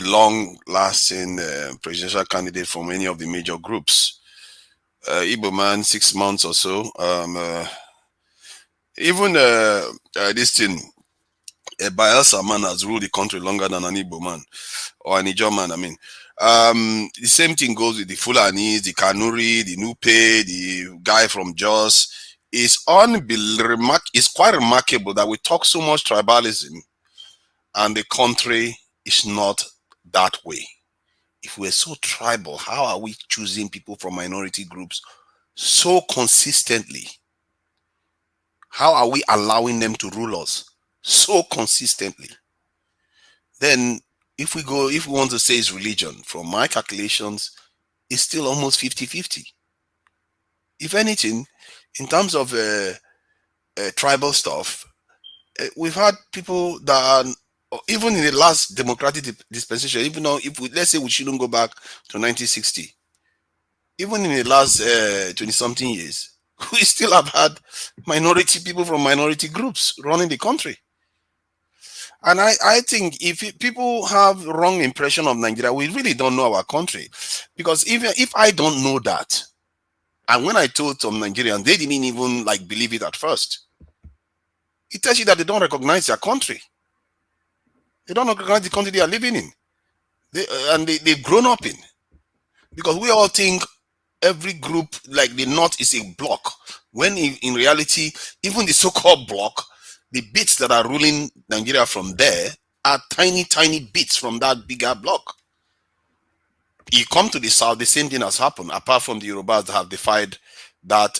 Speaker 13: long-lasting presidential candidate from any of the major groups. Igbo man, 6 months or so. Even this thing. A Bayelsa man has ruled the country longer than an Igbo man or an Ijaw man. I mean, the same thing goes with the Fulanis, the Kanuri, the Nupe, the guy from Jos. It's quite remarkable that we talk so much tribalism and the country is not that way. If we're so tribal, how are we choosing people from minority groups so consistently? How are we allowing them to rule us so consistently? Then if we want to say it's religion, from my calculations, it's still almost 50-50. If anything, in terms of tribal stuff, we've had people that are, even in the last democratic dispensation, even though let's say we shouldn't go back to 1960, even in the last 20-something years, we still have had minority people from minority groups running the country. And I think if people have wrong impression of Nigeria, we really don't know our country. Because if I don't know that, and when I told some Nigerians, they didn't even believe it at first. It tells you that they don't recognize their country. They don't recognize the country they are living in. They've grown up in. Because we all think every group, like the North, is a block. When in reality, even the so-called block, the bits that are ruling Nigeria from there are tiny, tiny bits from that bigger block. You come to the South, the same thing has happened, apart from the Yorubas that have defied that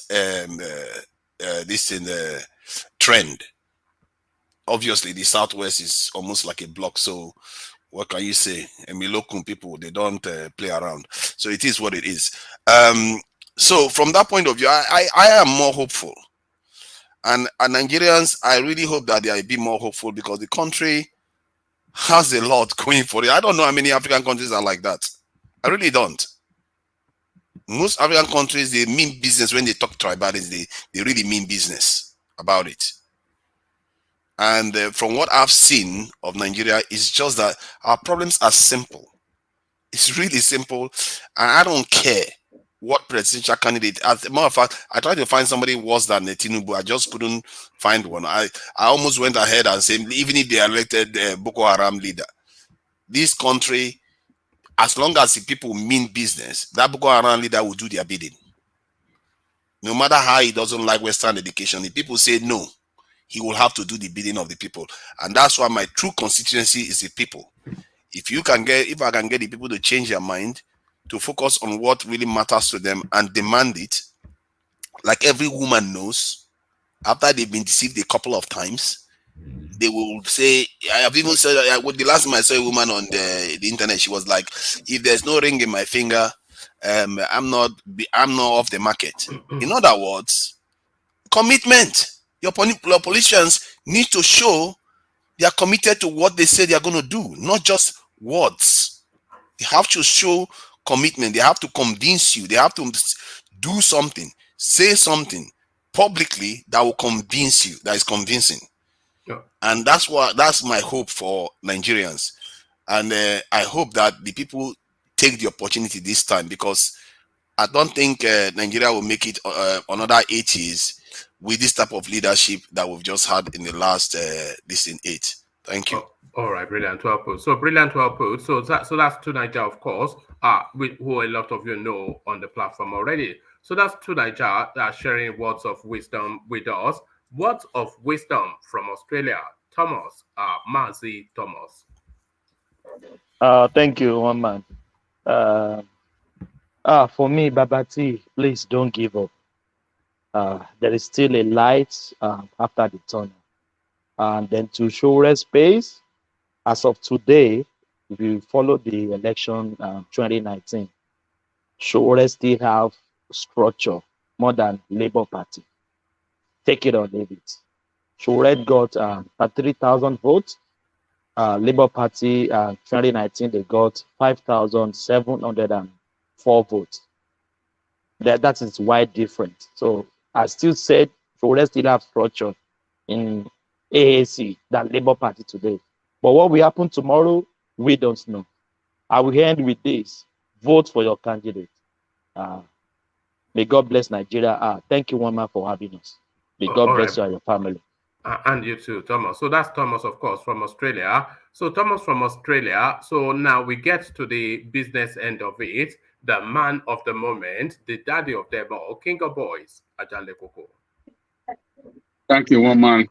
Speaker 13: trend. Obviously, the Southwest is almost like a block, so what can you say? Emilokun people, they don't play around. So it is what it is. So from that point of view, I am more hopeful. And Nigerians, I really hope that they will be more hopeful because the country has a lot going for it. I don't know how many African countries are like that. I really don't. Most African countries, they mean business when they talk tribalism. They really mean business about it. And from what I've seen of Nigeria, it's just that our problems are simple. It's really simple. And I don't care what presidential candidate. As a matter of fact, I tried to find somebody worse than Tinubu. I just couldn't find one. I almost went ahead and said, even if they elected Boko Haram leader, this country, as long as the people mean business, that Boko Haram leader will do their bidding. No matter how he doesn't like Western education, the people say no, he will have to do the bidding of the people. And that's why my true constituency is the people. If I can get the people to change their mind, to focus on what really matters to them and demand it, like every woman knows, after they've been deceived a couple of times, they will say, I have even said, the last time I saw a woman on the internet, she was like, if there's no ring in my finger, I'm not off the market. In other words, commitment. Your politicians need to show they are committed to what they say they are going to do, not just words. They have to show commitment. They have to convince you. They have to do something, say something publicly that will convince you, that is convincing.
Speaker 1: Yeah.
Speaker 13: And that's my hope for Nigerians. And I hope that the people take the opportunity this time, because I don't think Nigeria will make it another 8 years with this type of leadership that we've just had in the last 8. Thank you.
Speaker 1: All right, brilliant, well put. So brilliant, well put. So that's Tunaija, of course, who a lot of you know on the platform already. So that's Tunaija sharing words of wisdom with us. Words of wisdom from Australia. Thomas, Mazi Thomas.
Speaker 17: Thank you, one man. For me, Babati, please don't give up. There is still a light after the tunnel. And then to show respect, as of today, if you follow the election 2019, Shore still have structure more than Labour Party. Take it or leave it. Shore got 3,000 votes. Labour Party 2019, they got 5,704 votes. That is wide difference. So I still said Shore still have structure in AAC than Labour Party today. But what will happen tomorrow, we don't know. I will end with this. Vote for your candidate. May God bless Nigeria. Thank you, Wama, for having us. May God bless you and your family.
Speaker 1: And you too, Thomas. So that's Thomas, of course, from Australia. So Thomas from Australia. So now we get to the business end of it. The man of the moment, the daddy of them all, King of Boys, Ajale Koko.
Speaker 8: Thank you, woman.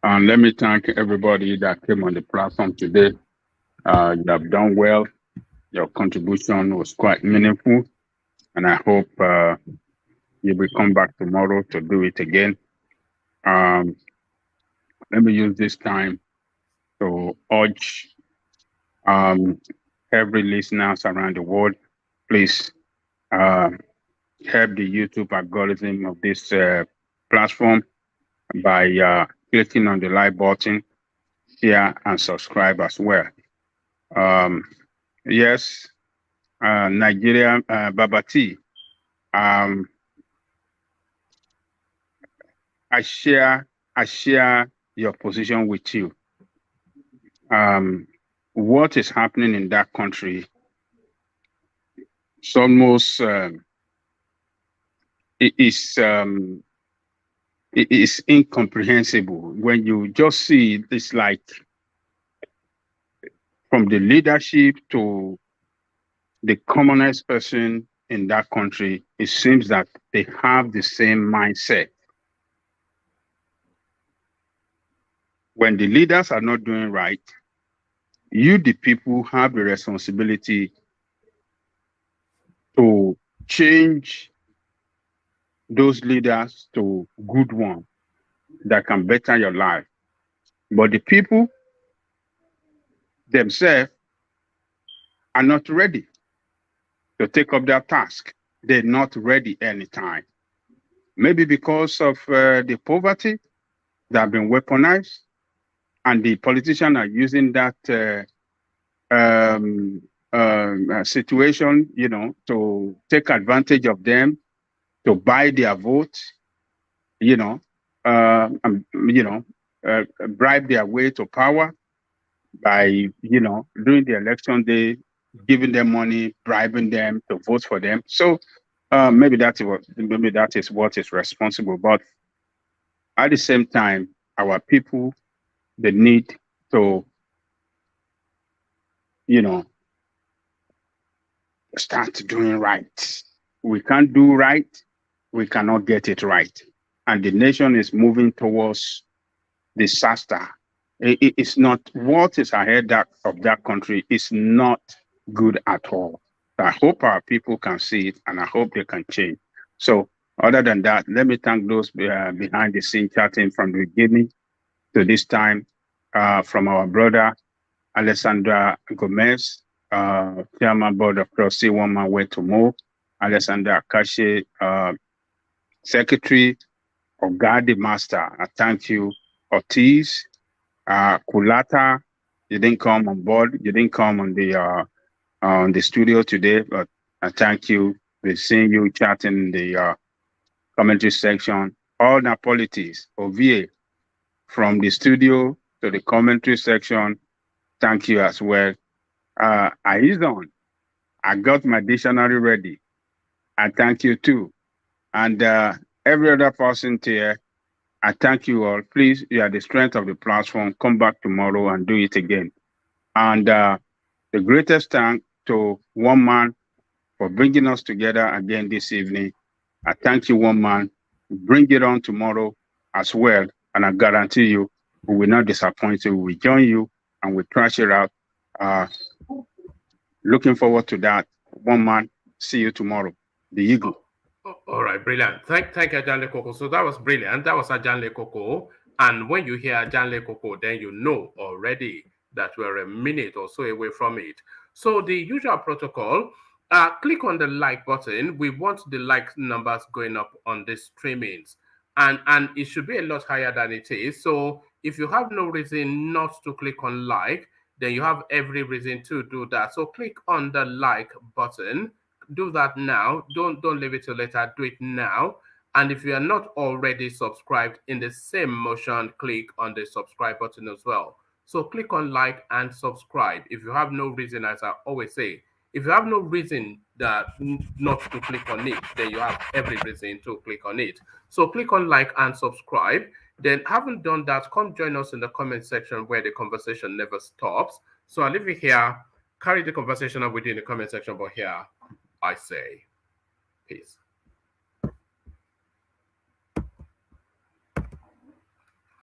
Speaker 8: And let me thank everybody that came on the platform today. You have done well. Your contribution was quite meaningful. And I hope you will come back tomorrow to do it again. Let me use this time to urge every listeners around the world, please help the YouTube algorithm of this platform by clicking on the like button, share, and subscribe as well. Yes, Nigeria, Babati, I share your position with you. What is happening in that country? It's almost it is incomprehensible when you just see this, like from the leadership to the commonest person in that country. It seems that they have the same mindset. When the leaders are not doing right, you, the people, have the responsibility to change those leaders to good ones that can better your life. But the people themselves are not ready to take up their task. They're not ready anytime. Maybe because of the poverty that have been weaponized, and the politicians are using that situation, to take advantage of them, to buy their vote, bribe their way to power by, during the election day, giving them money, bribing them to vote for them. So maybe that is what is responsible. But at the same time, our people, they need to, start doing right. We can't do right, we cannot get it right. And the nation is moving towards disaster. It's not what is ahead of that country is not good at all. I hope our people can see it, and I hope they can change. So other than that, let me thank those behind the scene chatting from the beginning to this time, from our brother Alessandra Gomez, Chairman Board of Trustee, One Man Way to Move, Alessandra Akashi, Secretary, Ogadi Master. I thank you. Ortiz, Kulata, you didn't come on board. You didn't come on the studio today, but I thank you. We've seen you chatting in the commentary section. All Napolites, OVA, from the studio to the commentary section, thank you as well. Aizon, I got my dictionary ready. I thank you too. And every other person here, I thank you all. Please, you are the strength of the platform. Come back tomorrow and do it again. And the greatest thank to One Man for bringing us together again this evening. I thank you, One Man. Bring it on tomorrow as well. And I guarantee you, we will not disappoint you. We will join you and we trash it out. Looking forward to that. One Man, see you tomorrow. The Eagle.
Speaker 1: All right, brilliant. Thank Ajanle Koko. So that was brilliant. That was Ajanle Koko. And when you hear Ajanle Koko, then you know already that we're a minute or so away from it. So the usual protocol, click on the like button. We want the like numbers going up on the streamings. And it should be a lot higher than it is. So if you have no reason not to click on like, then you have every reason to do that. So click on the like button. Do that now. Don't leave it till later. Do it now. And if you are not already subscribed, in the same motion, click on the subscribe button as well. So click on like and subscribe. If you have no reason, as I always say, if you have no reason that not to click on it, then you have every reason to click on it. So click on like and subscribe. Then, having done that, come join us in the comment section where the conversation never stops. So I'll leave you here. Carry the conversation up within the comment section, but here I say peace.